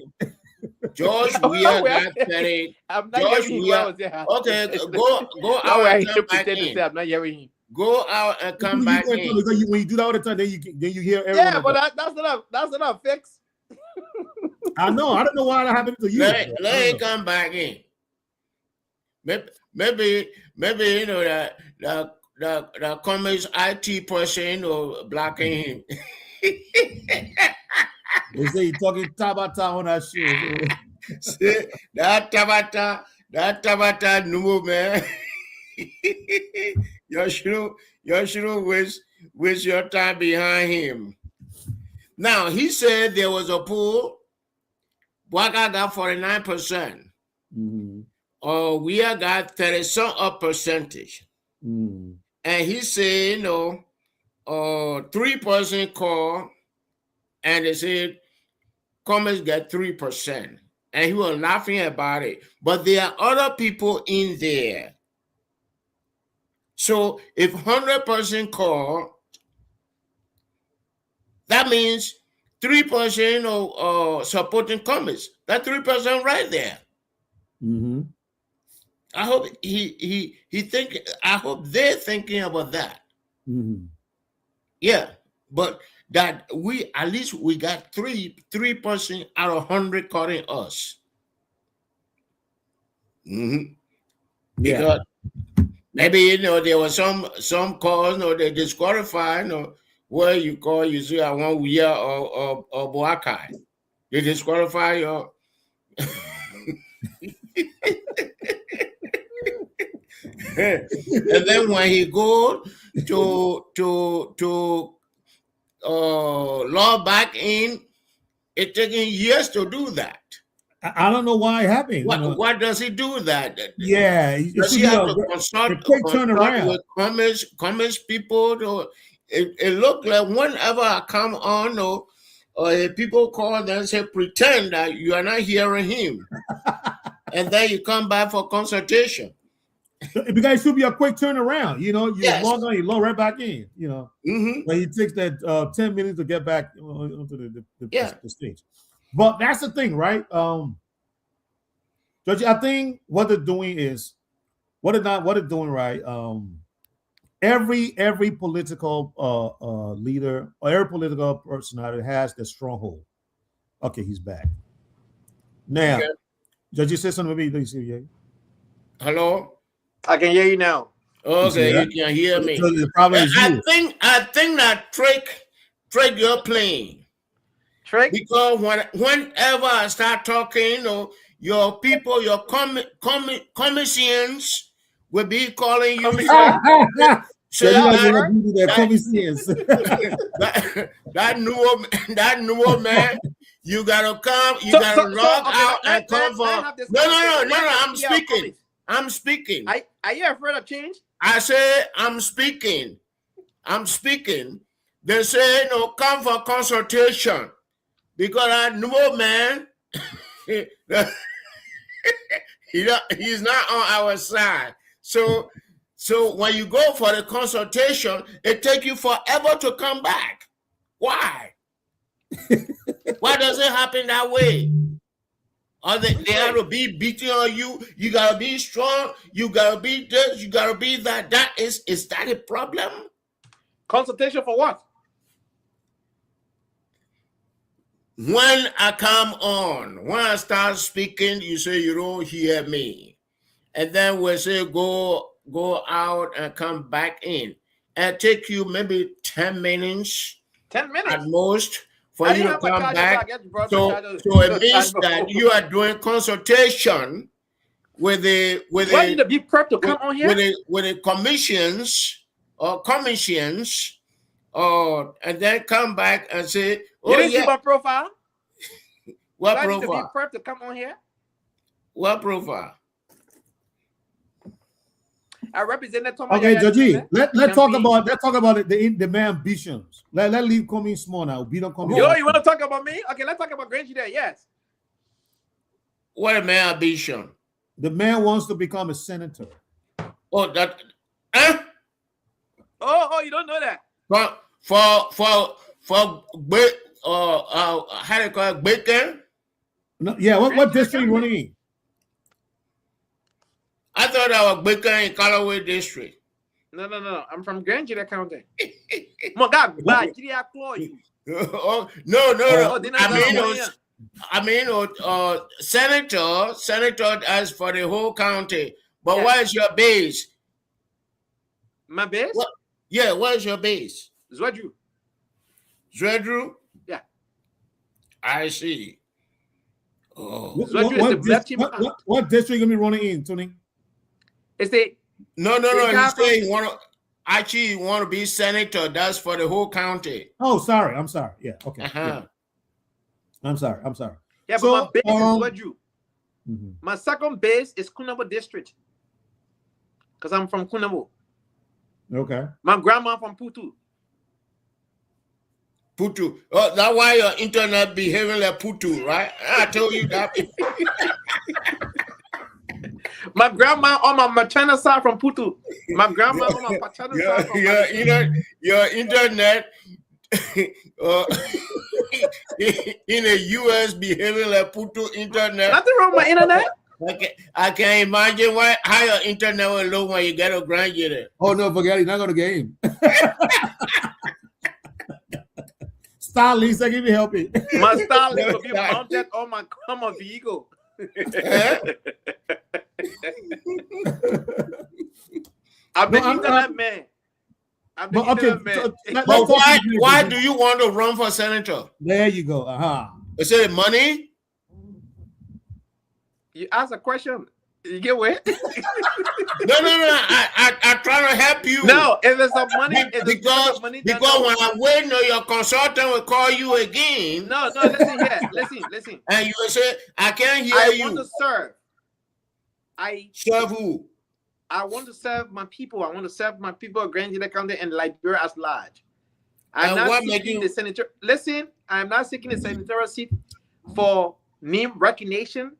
George Weah got 30. George Weah. Okay, go out and come back in. I'm not hearing him. Go out and come back in. When you do that all the time, then you hear everyone. Yeah, but that's not fixed. I know. I don't know why that happened to you. Let it come back in. Maybe you know that the Cummings IT person or blocking him. They say you're talking Tabata on that show. See, that Tabata no man. you should waste your time behind him. Now he said there was a poll. Waka got 49%. We got 30-some percentage. And he said, 3% call, and they said Cummings got 3%. And he was laughing about it. But there are other people in there. So if 100% call, that means 3% supporting Cummings. That 3% right there. I hope I hope they're thinking about that. Yeah, but that we at least we got 3% out of 100 calling us. Because maybe there was some calls, they disqualified, where you call, you say I want Weah or Boakai. They disqualify your and then when he go to log back in, it's taking years to do that. I don't know why it happened. Why does he do that? Yeah, does he have to consult with Cummings people? It looked like whenever I come on or people call and say, pretend that you are not hearing him. And then you come back for consultation. Because it should be a quick turnaround. You log on, you log right back in, But he takes that 10 minutes to get back onto the stage. But that's the thing, right? Judge, I think what they're doing is what they're doing right. Every political leader or every political personality has the stronghold. Okay, he's back. Now, Judge, you said something to me. Hello? I can hear you now. Okay, you can hear me. So the problem is I think that trick you're playing. Trick? Because whenever I start talking, your people, your commissions will be calling you. that new man, you gotta come, you gotta log out and come for. No, I'm speaking. Are you afraid of change? I say I'm speaking. They say come for consultation because that new man, he's not on our side. So when you go for the consultation, it takes you forever to come back. Why? Why does it happen that way? Or they have to be beating on you. You gotta be strong. You gotta be this. You gotta be that. Is that a problem? Consultation for what? when I come on, when I start speaking, you say you don't hear me. And then we say go out and come back in. And take you maybe 10 minutes. 10 minutes at most for I you didn't to have my come charger, so back. I guess you brought my So charger. it means that you are doing consultation with the Why need to be prepped to come on here? with the commissions, and then come back and say, oh, you didn't yeah. see my profile? What Do I need to be profile? prepped to come on here? What profile? I represent the Thomas. Okay, Georgie, let's talk about the my ambitions. Let leave coming small now. We don't come. Yo, you want to talk about me? Okay, let's talk about Granger there. Yes. What a man ambition. The man wants to become a senator. Oh, that. Oh, you don't know that. For how do you call it, Baker? No, yeah, what district you running in? I thought I was Baker in Callaway district. No. I'm from Granger County. My God, Oh, no. Senator as for the whole county. But Yeah. what is your base? My base? What is your base? Zwedru. Zwedru? Yeah. I see. Oh. What district you gonna be running in, Tony? It's the No. You say you want to be senator. That's for the whole county. Oh, sorry. I'm sorry. Yeah. Okay. Uh-huh. Yeah. I'm sorry. Yeah, So, but my base is Zwedru. Mm-hmm. My second base is Kunabo district. Because I'm from Kunabo. Okay. My grandma from Putu. Putu. Oh, that's why your internet behaving like Putu, right? I told you that. My grandma on my maternal side from Putu. My grandma on my paternal side from your internet in the US behaving like Putu internet. Nothing wrong with my internet. I can imagine how your internet will look when you get a grandchildren. Oh no, forget it. Not gonna game. Starlink, so give me help it. My Starlink will be mounted on my vehicle. I'm the internet man. But why do you want to run for senator? There you go. Is it money? You ask a question, you get wet. No. I'm trying to help you. No, if it's some money, because when I'm waiting on your consultant will call you again. No, listen here. Listen. And you will say, I can't hear you. I want to serve. Serve who? I want to serve my people. I want to serve my people of Granger County and Libeeria as large. I'm not seeking the senator. Listen, I'm not seeking the senatorial seat for name recognition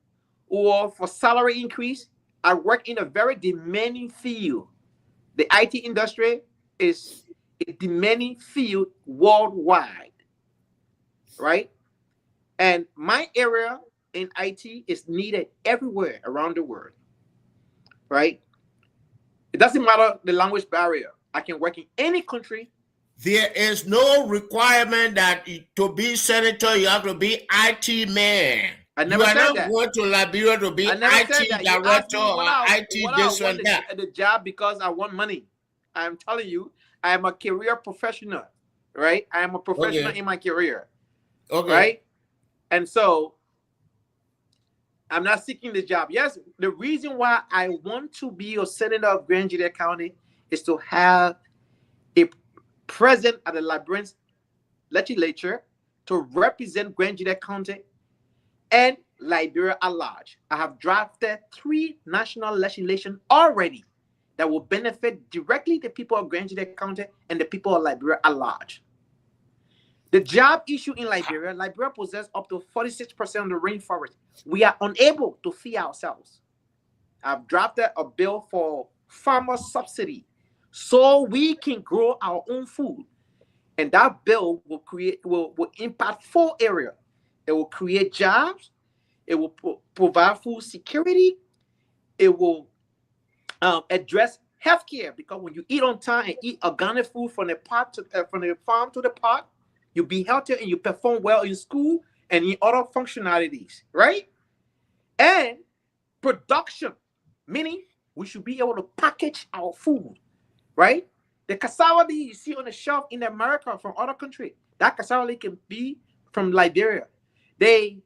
or for salary increase. I work in a very demanding field. The IT industry is a demanding field worldwide, right? And my area in IT is needed everywhere around the world, right? It doesn't matter the language barrier. I can work in any country. There is no requirement that to be senator, you have to be IT man. I never said that. You are not going to Liberia to be IT director or IT this and that. The job because I want money. I'm telling you, I am a career professional, right? I am a professional in my career, right? And so I'm not seeking the job. Yes, the reason why I want to be a senator of Granger County is to have a president at the Liberian legislature to represent Granger County and Libeeria at large. I have drafted 3 national legislation already that will benefit directly the people of Granger County and the people of Libeeria at large. The job issue in Libeeria possesses up to 46% of the rainforest. We are unable to feed ourselves. I've drafted a bill for farmer subsidy so we can grow our own food. And that bill will impact 4 areas. It will create jobs. It will provide food security. It will address healthcare, because when you eat on time and eat organic food from the farm to the pot, you'll be healthier and you perform well in school and in other functionalities, right? And production, meaning we should be able to package our food, right? The cassava that you see on the shelf in America from other countries, that cassava can be from Liberia. They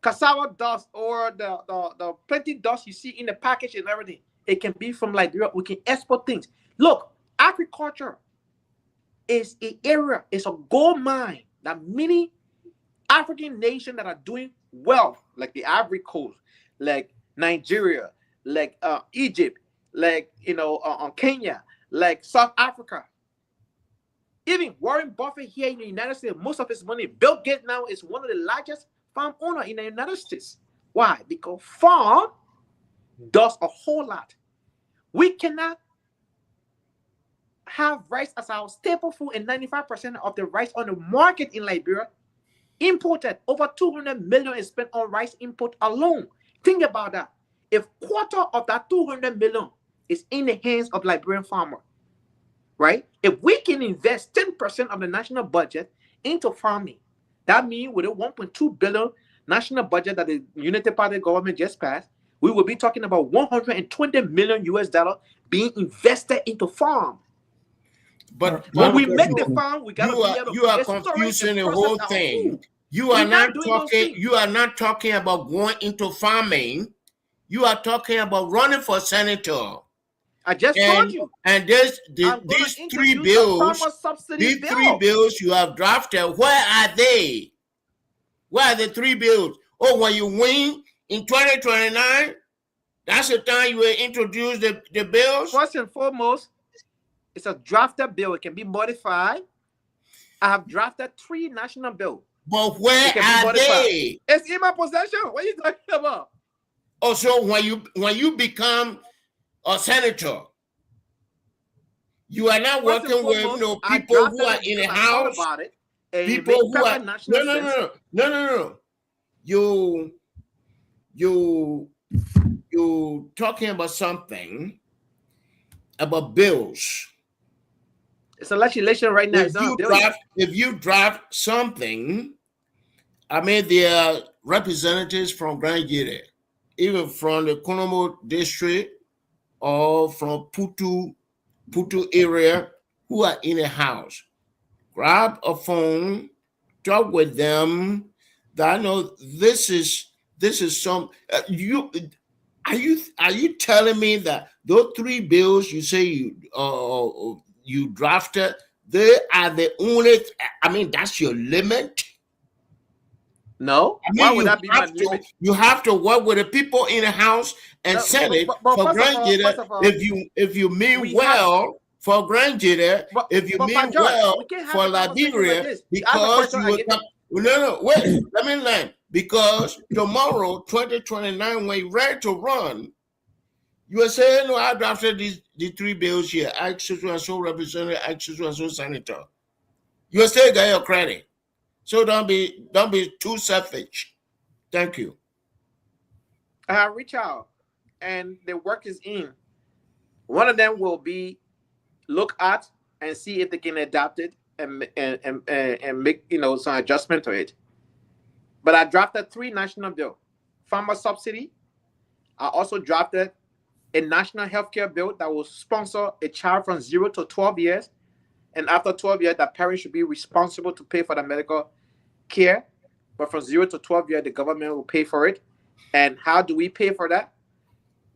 cassava dust or the plenty dust you see in the package and everything, it can be from Liberia. We can export things. Look, agriculture is an area, it's a gold mine that many African nations that are doing well, like the Ivory Coast, like Nigeria, like Egypt, like Kenya, like South Africa. Even Warren Buffett here in the United States, most of his money, Bill Gates now is one of the largest farm owners in the United States. Why? Because farm does a whole lot. We cannot have rice as our staple food, and 95% of the rice on the market in Liberia imported. Over 200 million is spent on rice import alone. Think about that. If quarter of that 200 million is in the hands of Liberian farmer, right? If we can invest 10% of the national budget into farming, that means with a 1.2 billion national budget that the Unity Party government just passed, we will be talking about 120 million US dollars being invested into farm. But when we make the farm, we gotta be able to you are storage confusing and the process whole our thing. food. You are We're not doing those talking. things. You are not talking about going into farming. You are talking about running for senator. I just told you. And these three bills you have drafted, where are they? Where are the three bills? Oh, when you win in 2029, that's the time you will introduce the bills? First and foremost, it's a drafted bill. It can be modified. I have drafted 3 national bills. But where are they? It's in my possession. What are you talking about? Oh, so when you become a senator, you are not working with people who are in the house. People who are no. You talking about something about bills. It's a legislation right now. If you draft something, I mean, there are representatives from Grand Gire, even from the Konomo district or from Putu area, who are in the house. Grab a phone, talk with them. That I know this is some. Are you telling me that those 3 bills you say you drafted, they are the only? I mean, that's your limit. No, I mean, why would that be my limit? You have to work with the people in the House and Senate for Grand Gire. If you mean well for Grand Gire, if you mean well for Libeeria, because you will wait, let me learn. Because tomorrow, 2029, when you're ready to run, you will say, no, I drafted the 3 bills here. I so and so representative, I so and so senator. You will still get your credit. So don't be too selfish. Thank you. I reach out, and the work is in. One of them will be look at and see if they can adapt it and make some adjustment to it. But I drafted 3 national bills. Farmer subsidy. I also drafted a national healthcare bill that will sponsor a child from 0 to 12 years. And after 12 years, the parents should be responsible to pay for the medical care. But from 0 to 12 years, the government will pay for it. And how do we pay for that?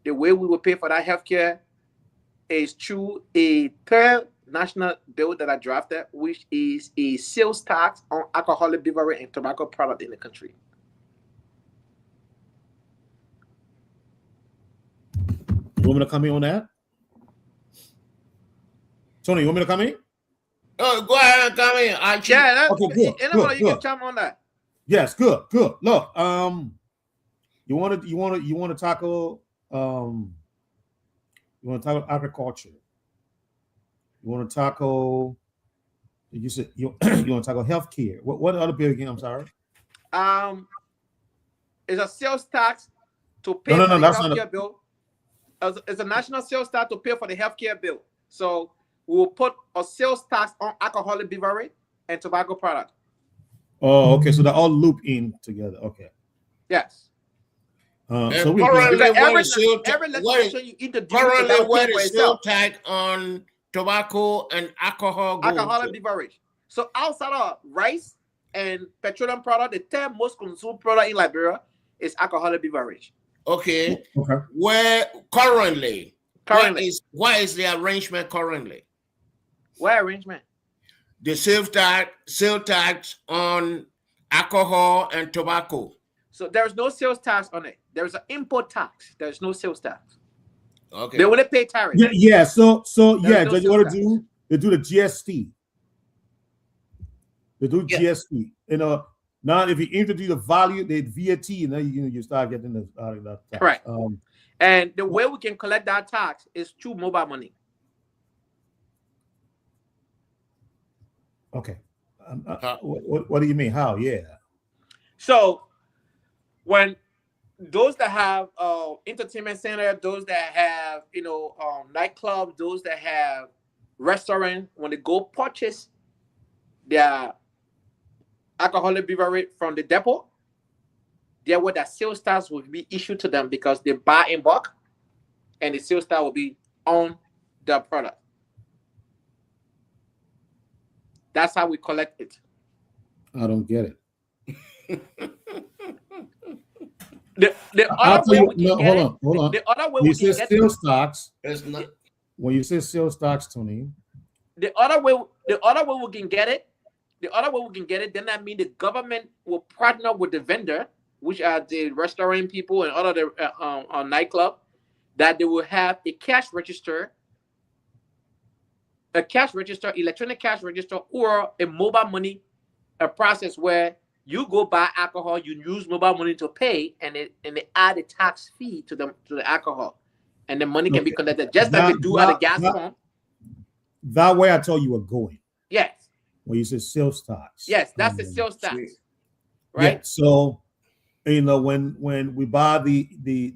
The way we will pay for that healthcare is through a 3rd national bill that I drafted, which is a sales tax on alcoholic beverage and tobacco product in the country. You want me to come in on that? Tony, you want me to come in? Oh, go ahead and come in. Okay, good. Anyone you can chime on that. Yes, good. Look, you want to tackle agriculture. You want to tackle. You said you want to tackle healthcare. What other bill again? I'm sorry. It's a sales tax to pay for the healthcare bill. It's a national sales tax to pay for the healthcare bill. So we will put a sales tax on alcoholic beverage and tobacco product. Oh, okay. So they all loop in together. Okay. Yes. So we currently, every legislation you introduce, you currently gotta pay where for is sales itself. tax on tobacco and alcohol go Alcoholic to? beverage. So outside of rice and petroleum product, the third most consumed product in Liberia is alcoholic beverage. Okay. Okay. Where currently? Currently. What is the arrangement currently? What arrangement? The sales tax on alcohol and tobacco. So there's no sales tax on it. There's an import tax. There's no sales tax. Okay. They only pay tariff. Yeah. So yeah, no Judge, sales what tax. to do? They do the GST. They do GST. You know, now if you introduce the value, the VAT, and then you start getting that tax. Right. And the way we can collect that tax is through mobile money. Okay. What do you mean? How? Yeah. So when those that have entertainment center, those that have nightclubs, those that have restaurant, when they go purchase their alcoholic beverage from the depot, there where that sales tax will be issued to them because they buy in bulk, and the sales tax will be on the product. That's how we collect it. I don't get it. The other way we can get it. Hold on. The other way you we can say get sales tax. It's not. When you say sales tax, Tony. The other way we can get it. Then that means the government will partner with the vendor, which are the restaurant people and other nightclub, that they will have a cash register, electronic cash register, or a mobile money, a process where you go buy alcohol, you use mobile money to pay, and they add a tax fee to the alcohol, and the money can be collected just like they do at the gas pump. That way, I told you were going. Yes. When you say sales tax. Yes, that's the sales tax. Right. Yeah. So, when we buy the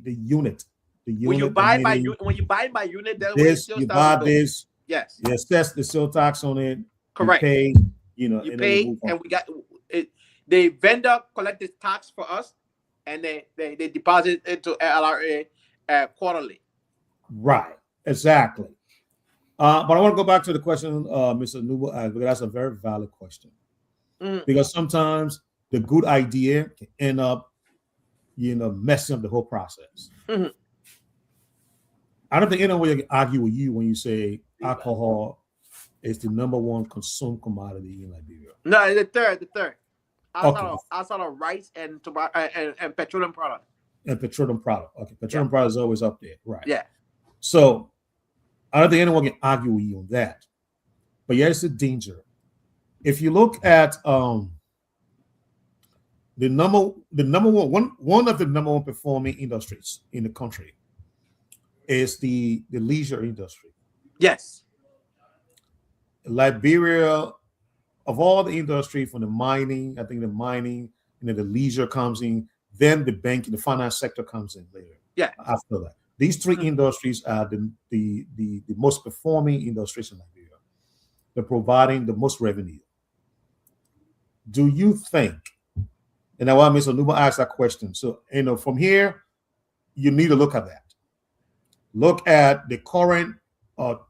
unit, when you buy by unit, then this you buy this. Yes. Yes, that's the sales tax on it. Correct. You pay. You pay, and we got it. The vendor collect the tax for us, and they deposit it to LRA quarterly. Right. Exactly. But I want to go back to the question Mr. Nubo asked, because that's a very valid question. Because sometimes the good idea can end up, messing up the whole process. Mm-hmm. I don't think anyone can argue with you when you say alcohol is the number one consumed commodity in Liberia. No, the third. Outside of rice and tobacco and petroleum product. And petroleum product. Okay, petroleum product is always up there, right? Yeah. So I don't think anyone can argue with you on that. But here's the danger. If you look at the number one of the number one performing industries in the country is the leisure industry. Yes. Liberia, of all the industry, from the mining, I think the mining, the leisure comes in, then the banking, the finance sector comes in later. Yeah. After that. These three industries are the most performing industries in Liberia. They're providing the most revenue. Do you think, and now Mr. Numa asked that question, so from here, you need to look at that. Look at the current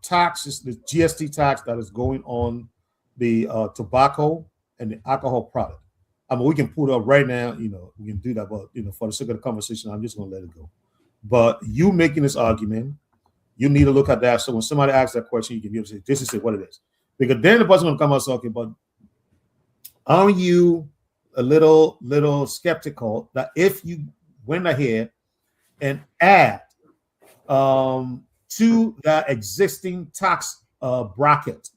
taxes, the GST tax that is going on the tobacco and the alcohol product. I mean, we can put it up right now, we can do that, but for the sake of the conversation, I'm just gonna let it go. But you making this argument, you need to look at that. So when somebody asks that question, you can be able to say, this is what it is. Because then the person will come out and say, okay, but are you a little skeptical that if you went ahead and add to that existing tax bracket,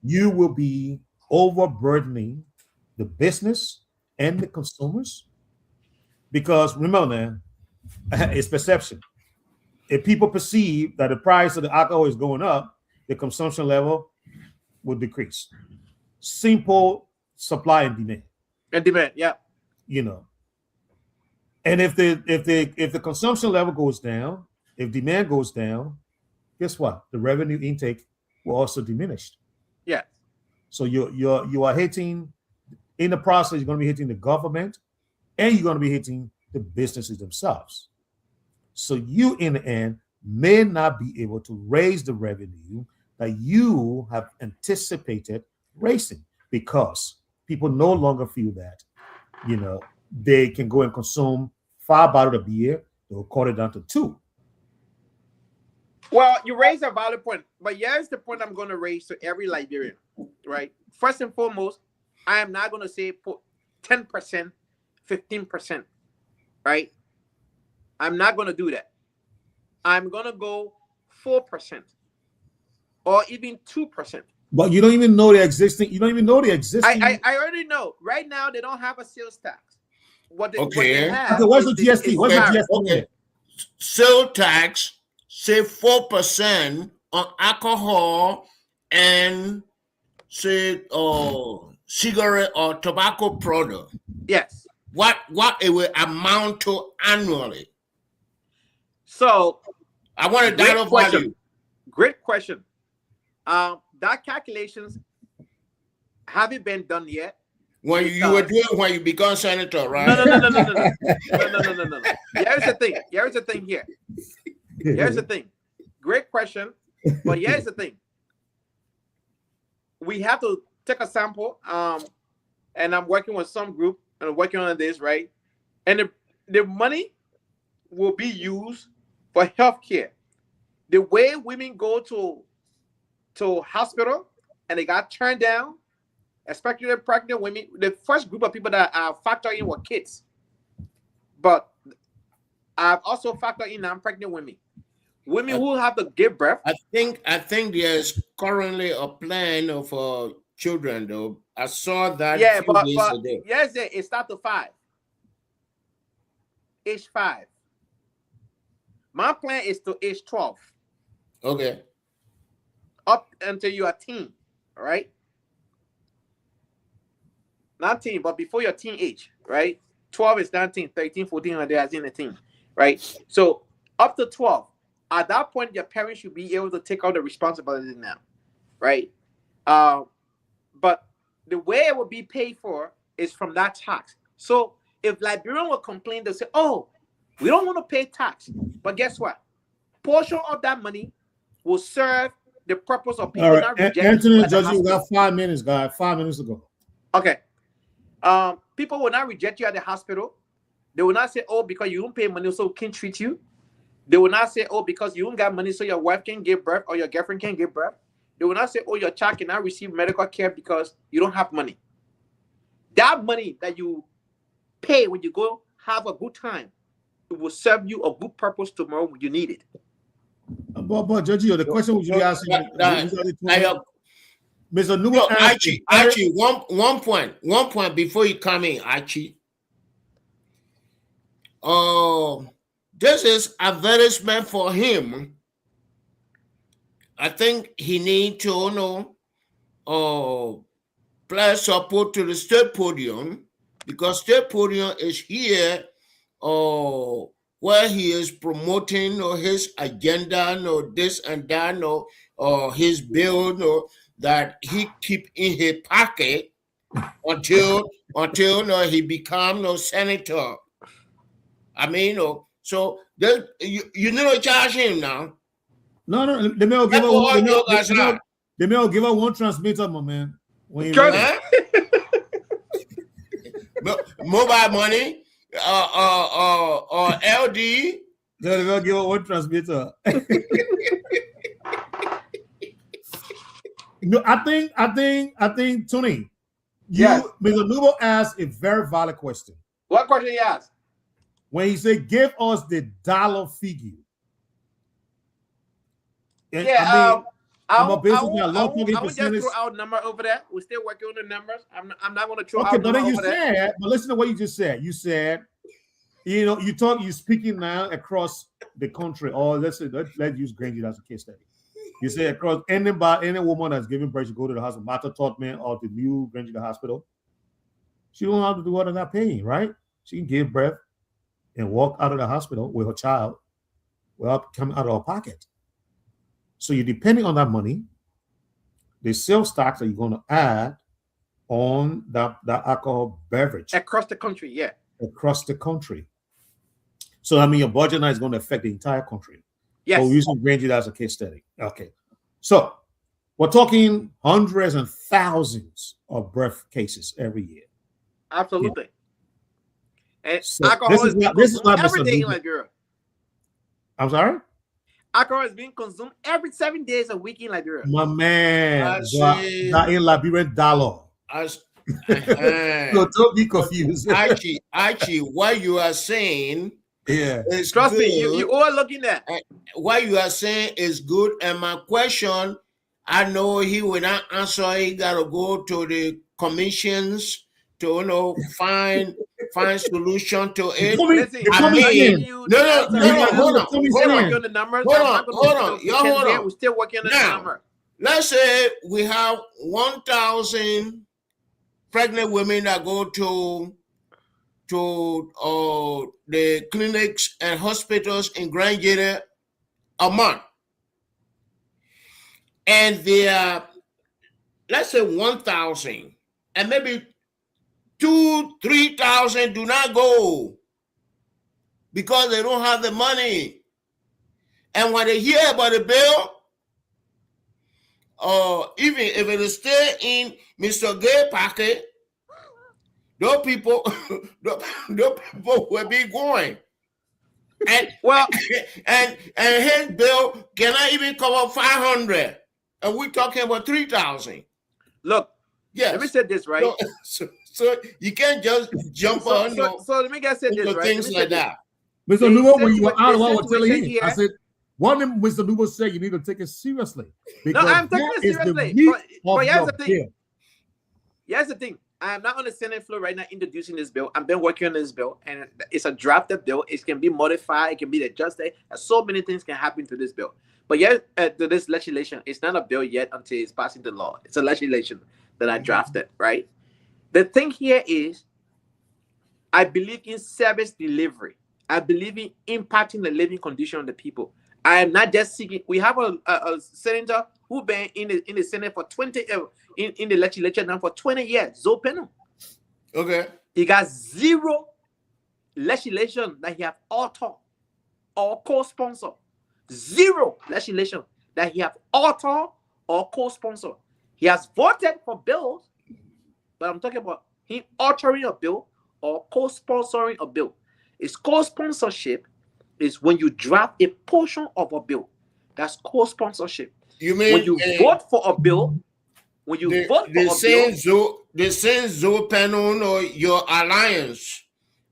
you will be overburdening the business and the consumers? Because remember now, it's perception. If people perceive that the price of the alcohol is going up, the consumption level will decrease. Simple supply and demand. And demand, yeah. And if the consumption level goes down, if demand goes down, guess what? The revenue intake will also diminish. Yeah. So you are hitting In the process, you're going to be hitting the government and you're going to be hitting the businesses themselves. So you, in the end, may not be able to raise the revenue that you have anticipated raising because people no longer feel that, they can go and consume 5 bottles of beer. They'll cut it down to 2. Well, you raise a valid point, but here's the point I'm going to raise to every Liberian, right? First and foremost, I am not going to say put 10%, 15%, right? I'm not going to do that. I'm going to go 4% or even 2%. But you don't even know the existing. You don't even know the existing. I already know. Right now, they don't have a sales tax. What they have. Okay, what's the GST? What's the GST? Okay. Sales tax, say 4% on alcohol and say cigarette or tobacco product. Yes. What it will amount to annually? So I want a dollar value. Great question. That calculations haven't been done yet. When you were doing when you become senator, right? No. Here's the thing. Here's the thing here. Here's the thing. Great question. But here's the thing. We have to take a sample. And I'm working with some group and I'm working on this, right? And the money will be used for healthcare. The way women go to hospital and they got turned down, especially the pregnant women, the first group of people that are factored in were kids. But I've also factored in non-pregnant women. Women who have to give birth. I think there's currently a plan of children though. I saw that yeah, few but days ago. yes, it starts to 5. Age 5. My plan is to age 12. Okay. Up until you are teen, all right? Not teen, but before your teen age, right? 12 is 19, 13, 14, and they are in the teen, right? So up to 12. At that point, your parents should be able to take out the responsibility now, right? But the way it will be paid for is from that tax. So if Liberian will complain, they'll say, oh, we don't want to pay tax. But guess what? Portion of that money will serve the purpose of people not rejecting. Anthony Judge, you got 5 minutes, guy. 5 minutes ago. Okay. People will not reject you at the hospital. They will not say, oh, because you don't pay money, so we can't treat you. They will not say, oh, because you don't got money, so your wife can give birth or your girlfriend can give birth. They will not say, oh, your child cannot receive medical care because you don't have money. That money that you pay when you go have a good time, it will serve you a good purpose tomorrow when you need it. But Judge, the question was you asking Mr. Nuba. No, Archie, one point before you come in, Archie. This is advertisement for him. I think he need to play support to the state podium because state podium is here where he is promoting his agenda this and that or his bill that he keep in his pocket until he become senator. I mean, so you never charge him now. No, they may give her one transmitter, my man. Mobile money or LD. They will give her one transmitter. No, I think, Tony, yes. Mr. Nubo asked a very valid question. What question he asked? When he said, give us the dollar figure. And yeah, I'm a businessman. I won't just throw out number over there. We're still working on the numbers. I'm not going to throw out but then over there. But listen to what you just said. You said, you're speaking now across the country, or let's use Granger as a case study. You say across any woman that's giving birth, you go to the hospital, Martha Totman or the new Granger Hospital. She don't have to do what they're not paying, right? She can give birth and walk out of the hospital with her child without coming out of her pocket. So you're depending on that money, the sales tax that you're going to add on that alcohol beverage across the country. Yeah. Across the country. So I mean, your budget now is going to affect the entire country. Yes. So we're using Granger as a case study. Okay. So we're talking hundreds and thousands of breath cases every year. Absolutely. Yeah. And so alcohol is being consumed every day in Liberia. I'm sorry? Alcohol is being consumed every 7 days a week in Liberia. My man, not in Liberian dollar. So don't be confused. Archie, what you are saying, is trust good. me, you all looking at what you are saying is good. And my question, I know he will not answer. He gotta go to the commissions to find solution to it. Listen, hold on. We're still working on the number. Let's say we have 1,000 pregnant women that go to the clinics and hospitals in Nigeria a month, and they are, let's say 1,000, and maybe 2,000-3,000 do not go because they don't have the money. And when they hear about the bill, even if it is still in Mr. Gay pocket, those people will be going. And and his bill cannot even cover 500, and we're talking about 3,000. Look, yes. Let me say this right. So you can't just jump on. So let me get say this right. Things like that. Mr. Lugo, when you were out of what I was telling you, I said, one of them, Mr. Lugo said you need to take it seriously. No, I'm taking it seriously. But here's the thing. Here's the thing. I'm not on the Senate floor right now introducing this bill. I've been working on this bill, and it's a drafted bill. It can be modified. It can be adjusted. And so many things can happen to this bill. But yet, to this legislation, it's not a bill yet until it's passing the law. It's a legislation that I drafted, right? The thing here is, I believe in service delivery. I believe in impacting the living condition of the people. I am not just seeking. We have a senator who been in the Senate for 20 in the legislature now for 20 years. Zoe Penno. Okay. He got zero legislation that he have authored or co-sponsor. Zero legislation that he have authored or co-sponsor. He has voted for bills, but I'm talking about him authoring a bill or co-sponsoring a bill. It's co-sponsorship is when you draft a portion of a bill. That's co-sponsorship. You mean when you vote for a bill? When you vote for a bill, the same Zoe Penno or your alliance,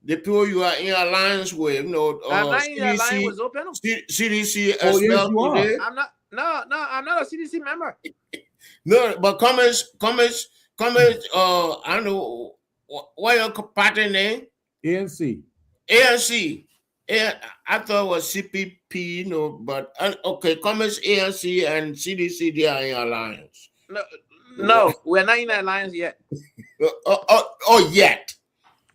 the people you are in alliance with, I'm not in alliance with Zoe Penno. CDC as well today. I'm not. No, I'm not a CDC member. No, but comments. I don't know what your party name. ANC. I thought it was CPP, but okay, comments ANC and CDC, they are in alliance. No, we're not in alliance yet. Yet.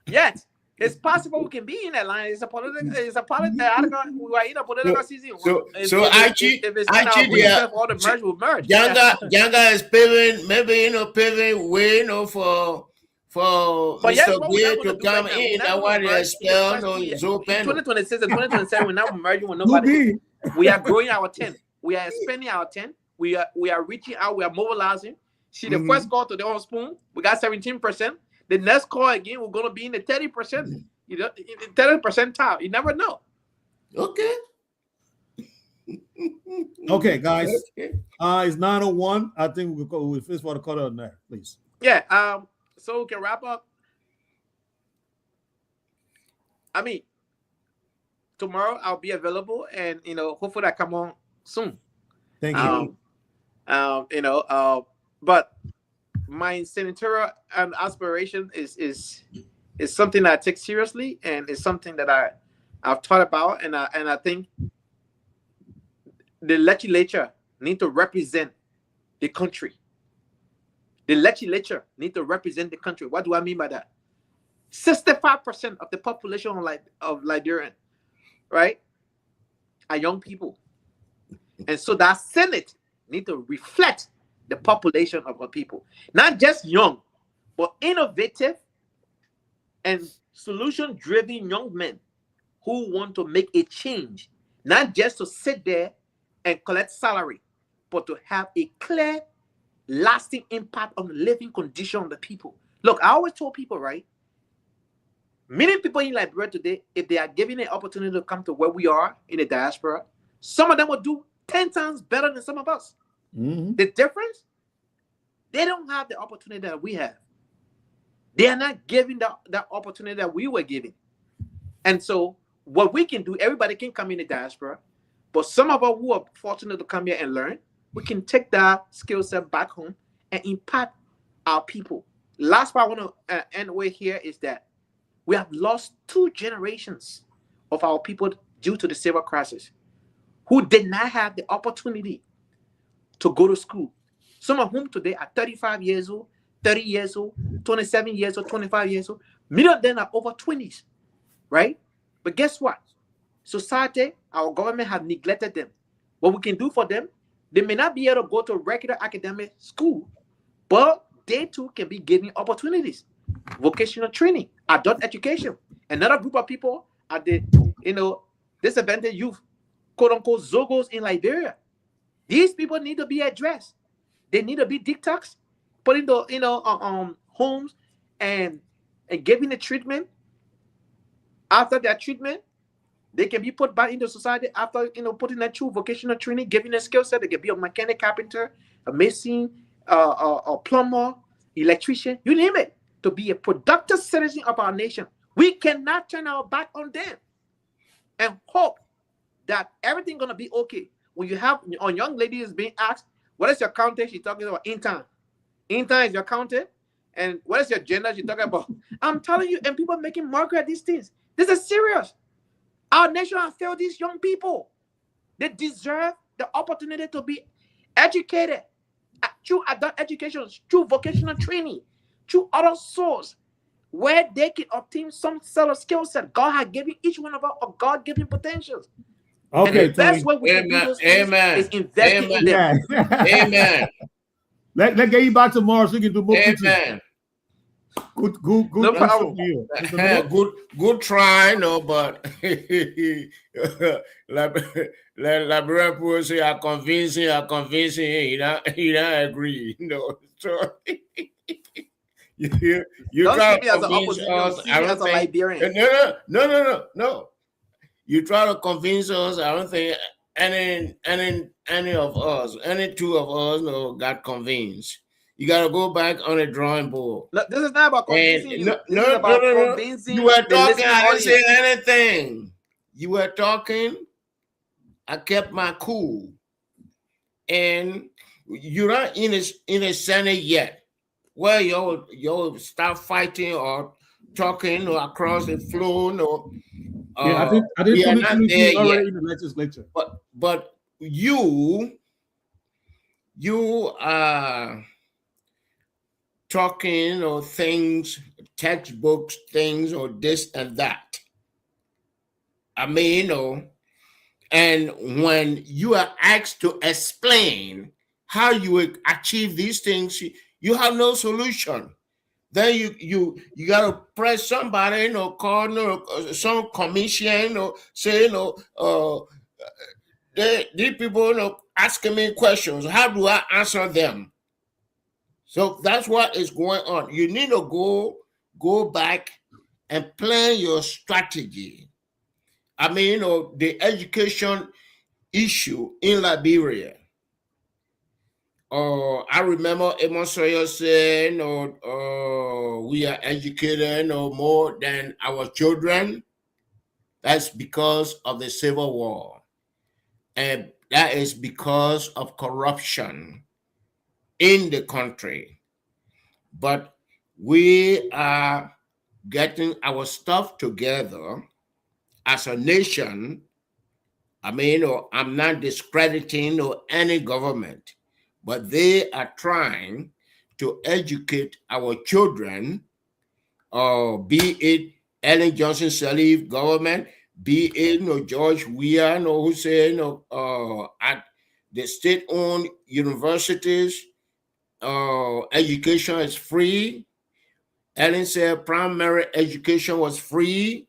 Yet. It's possible we can be in alliance. It's a political article. We are in a political season. So actually, all the merge will merge. Younger is paving, maybe paving way, for Mr. Gay to come in. That's why they expel Zoe Penno. 2026 and 2027, we're not merging with nobody. We are growing our tent. We are expanding our tent. We are reaching out. We are mobilizing. See, the first call to the own spoon, we got 17%. The next call again, we're going to be in the 30%. In the 30% top. You never know. Okay. Okay, guys. It's 9:01. I think we first want to cut on there, please. Yeah. So we can wrap up. I mean, tomorrow I'll be available, and hopefully I come on soon. Thank you. But my senatorial aspiration is something that I take seriously, and it's something that I've thought about, and I think the legislature need to represent the country. The legislature need to represent the country. What do I mean by that? 65% of the population of Liberia, right, are young people, and so that Senate need to reflect the population of our people, not just young, but innovative and solution-driven young men who want to make a change, not just to sit there and collect salary, but to have a clear, lasting impact on the living condition of the people. Look, I always told people, right? Many people in Liberia today, if they are given an opportunity to come to where we are in the diaspora, some of them will do 10 times better than some of us. Mm-hmm. The difference, they don't have the opportunity that we have. They are not given that opportunity that we were given. And so what we can do, everybody can come in the diaspora, but some of us who are fortunate to come here and learn, we can take that skill set back home and impact our people. Last part I want to end with here is that we have lost 2 generations of our people due to the civil crisis who did not have the opportunity to go to school. Some of whom today are 35 years old, 30 years old, 27 years old, 25 years old. Many of them are over 20s, right? But guess what? Society, our government have neglected them. What we can do for them, they may not be able to go to regular academic school, but they too can be given opportunities. Vocational training, adult education. Another group of people are the, disadvantaged youth, quote unquote, Zogos in Liberia. These people need to be addressed. They need to be detoxed, put into homes and given the treatment. After their treatment, they can be put back into society after putting that through vocational training, giving a skill set. They can be a mechanic, carpenter, a mason, a plumber, electrician, you name it, to be a productive citizen of our nation. We cannot turn our back on them and hope that everything's gonna be okay. When you have a young lady is being asked, what is your content? She's talking about intern. Intern is your content. And what is your gender? She's talking about. I'm telling you, and people making mockery at these things. This is serious. Our nation has failed these young people. They deserve the opportunity to be educated through adult education, through vocational training, through other sources where they can obtain some sort of skill set. God has given each one of us a God-given potentials. Okay, and the best Tony. way we can do those things is investing in them. Yeah. Amen. Let's get you back tomorrow so you can do more preaching. Amen. Good No answer problem. for you. Mr. Noah? Good try, no, but Liberian people say I'm convincing, he don't agree, So you Don't try see to me as an convince opposition, us. see I me don't as a think. Liberian. No. You try to convince us. I don't think any of us, any 2 of us, got convinced. You got to go back on the drawing board. No, this is not about convincing you. This is about convincing You were the talking. listening I didn't say audience. anything. You were talking. I kept my cool. And you're not in a Senate yet, where you'll start fighting or talking or across the floor. Yeah, I did we are not there already yet. in the legislature. But you are talking or things, textbooks, things or this and that. I mean, and when you are asked to explain how you will achieve these things, you have no solution. Then you got to press somebody, call some commission, say, these people, asking me questions. How do I answer them? So that's what is going on. You need to go back and plan your strategy. I mean, the education issue in Libeeria. I remember Amos Sawyer saying, we are educated more than our children. That's because of the Civil War. And that is because of corruption in the country. But we are getting our stuff together as a nation. I mean, I'm not discrediting any government, but they are trying to educate our children, be it Ellen Johnson Sirleaf government, be it George Weah, who said at the state-owned universities, education is free. Ellen said primary education was free.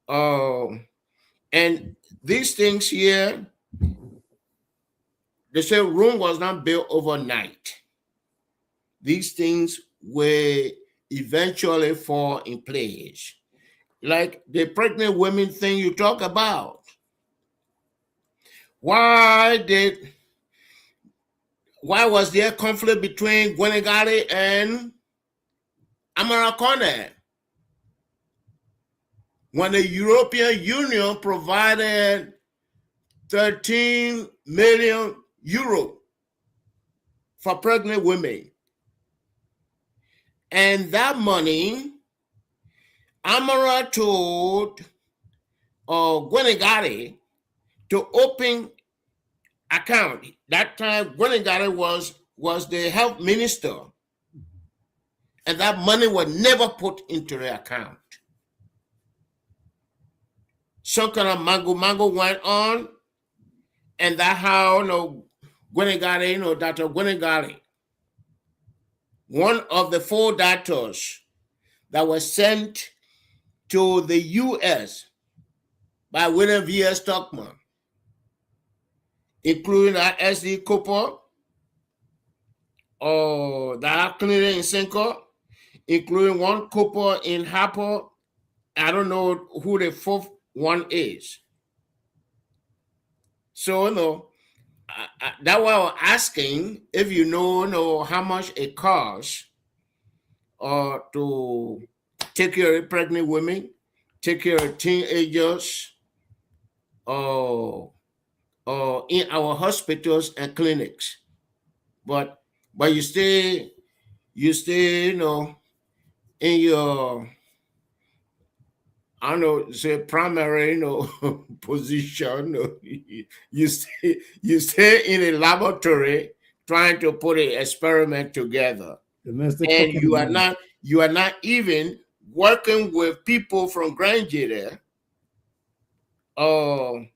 And these things here, they say Rome was not built overnight. These things will eventually fall in place. Like the pregnant women thing you talk about. Why was there conflict between Gwenegale and Amaracone? When the European Union provided 13 million euro for pregnant women. And that money, Amara told Gwenegale to open account. That time, Gwenegale was the health minister. And that money was never put into the account. Some kind of mango went on. And that's how, Gwenegale, Dr. Gwenegale, one of the 4 doctors that was sent to the U.S. by William V.S. Stockman, including S.D. Cooper, the clinic in Cinco, including one Cooper in Harper. I don't know who the 4th one is. So, that's why I was asking if you know how much it costs to take care of pregnant women, take care of teenagers, in our hospitals and clinics. But you stay, in your, I don't know, say primary, position. You stay in a laboratory trying to put an experiment together, and you are not even working with people from Granger there. And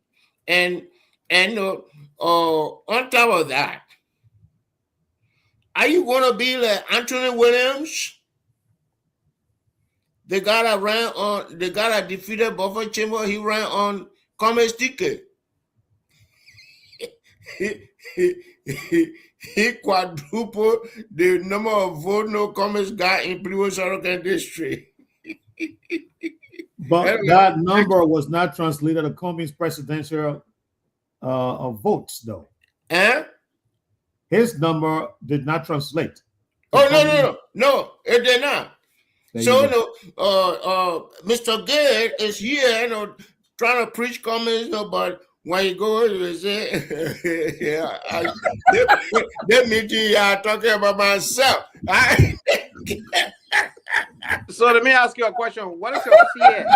on top of that, are you going to be like Anthony Williams? The guy that defeated Buffalo Chamber, he ran on Commerce ticket. He quadrupled the number of votes no Commerce got in Prevost Sorokan district. But that number was not translated to Cummings' presidential votes, though. His number did not translate. Oh, no, it did not. So, Mr. Gay is here, trying to preach Cummings, but when you go, you say, yeah, that meeting, talking about myself. So let me ask you a question. What is your fear?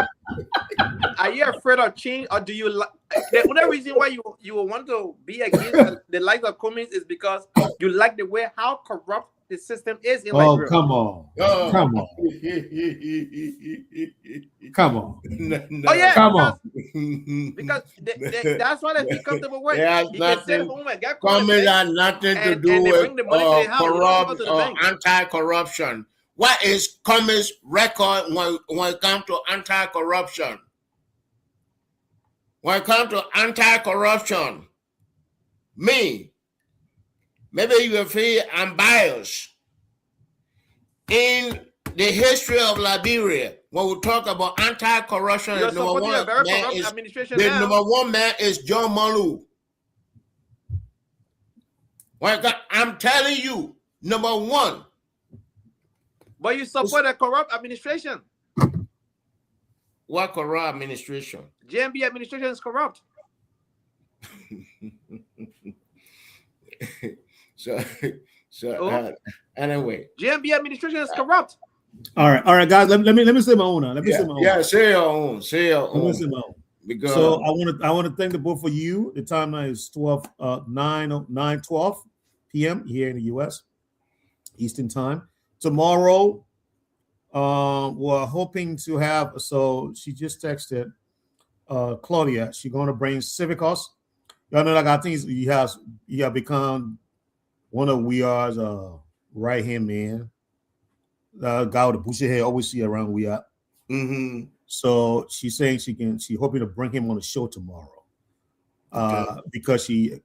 Are you afraid of change, or do you like the only reason why you want to be against the likes of Cummings is because you like the way how corrupt the system is in Liberia? Come on. Come on. Come on. Oh yeah, come on. Because that's what they feel comfortable with. It has nothing, nothing to do with corrupt or anti-corruption. What is Cummings' record when it comes to anti-corruption? When it comes to anti-corruption, maybe you feel I'm biased. In the history of Libeeria, when we talk about anti-corruption, the number one man is John Malu. I'm telling you, number one. But you support a corrupt administration. What corrupt administration? JMB administration is corrupt. Anyway, JMB administration is corrupt. All right, guys. Let me say my own. Say your own. Let me say my own. Because so I want to thank the both of you. The time now is 9:12 p.m. here in the U.S. Eastern Time. Tomorrow, we're hoping to have. So she just texted Claudia. She's going to bring Civicus. Y'all know, like I think he have become one of We Are's right hand man. guy with the bushy hair, always see around we are. Mm-hmm. So she's saying she hoping to bring him on the show tomorrow, because she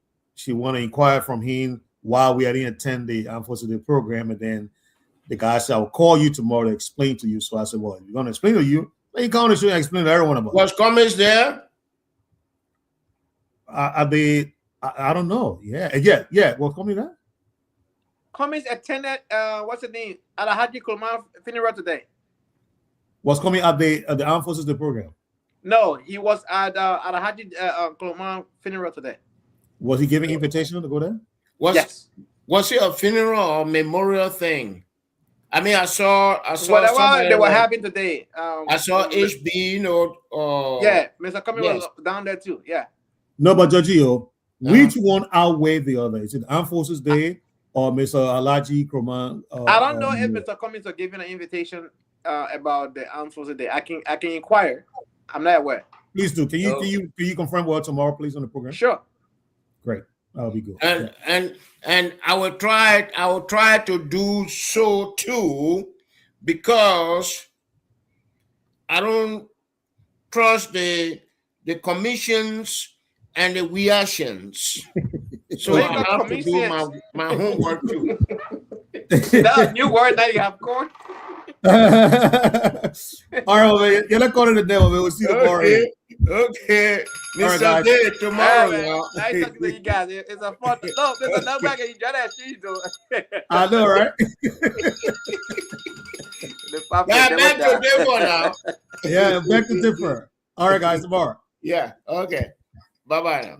want to inquire from him why we didn't attend the Armed Forces Day program, and then the guy said, "I'll call you tomorrow to explain to you." So I said, "Well, if you're going to explain to you, then you come on the show and explain to everyone about it." Was Cummings there? I don't know. Yeah. Was Cummings there? Cummings attended what's the name? Alhaji Kulman funeral today. Was Cummings at the Armed Forces Day program? No, he was at Alhaji Kulman funeral today. Was he giving invitation to go there? Yes. Was it a funeral or memorial thing? I mean, I saw whatever they were having today. I saw HB, yeah, Mr. Cummings was down there too. Yeah. No, but Giorgio, which one outweighed the other? Is it Armed Forces Day or Mr. Alhaji Kroman? I don't know if Mr. Cummings are giving an invitation about the Armed Forces Day. I can inquire. I'm not aware. Please do. Can you confirm what tomorrow, please, on the program? Sure. Great. That'll be good. And I will try to do so too, because I don't trust the commissions and the reactions. So I have to do my homework too. That's a new word that you have, Corn. All right, man. Yeah, let's call it a day, man. We'll see you tomorrow. Okay. Mr. Day tomorrow, y'all. Nice talking to you guys. It's a fun. No, there's another back and you got that shit, though. I know, right? Back to differ now. Yeah, back to differ. All right, guys, tomorrow. Yeah. Okay. Bye-bye now.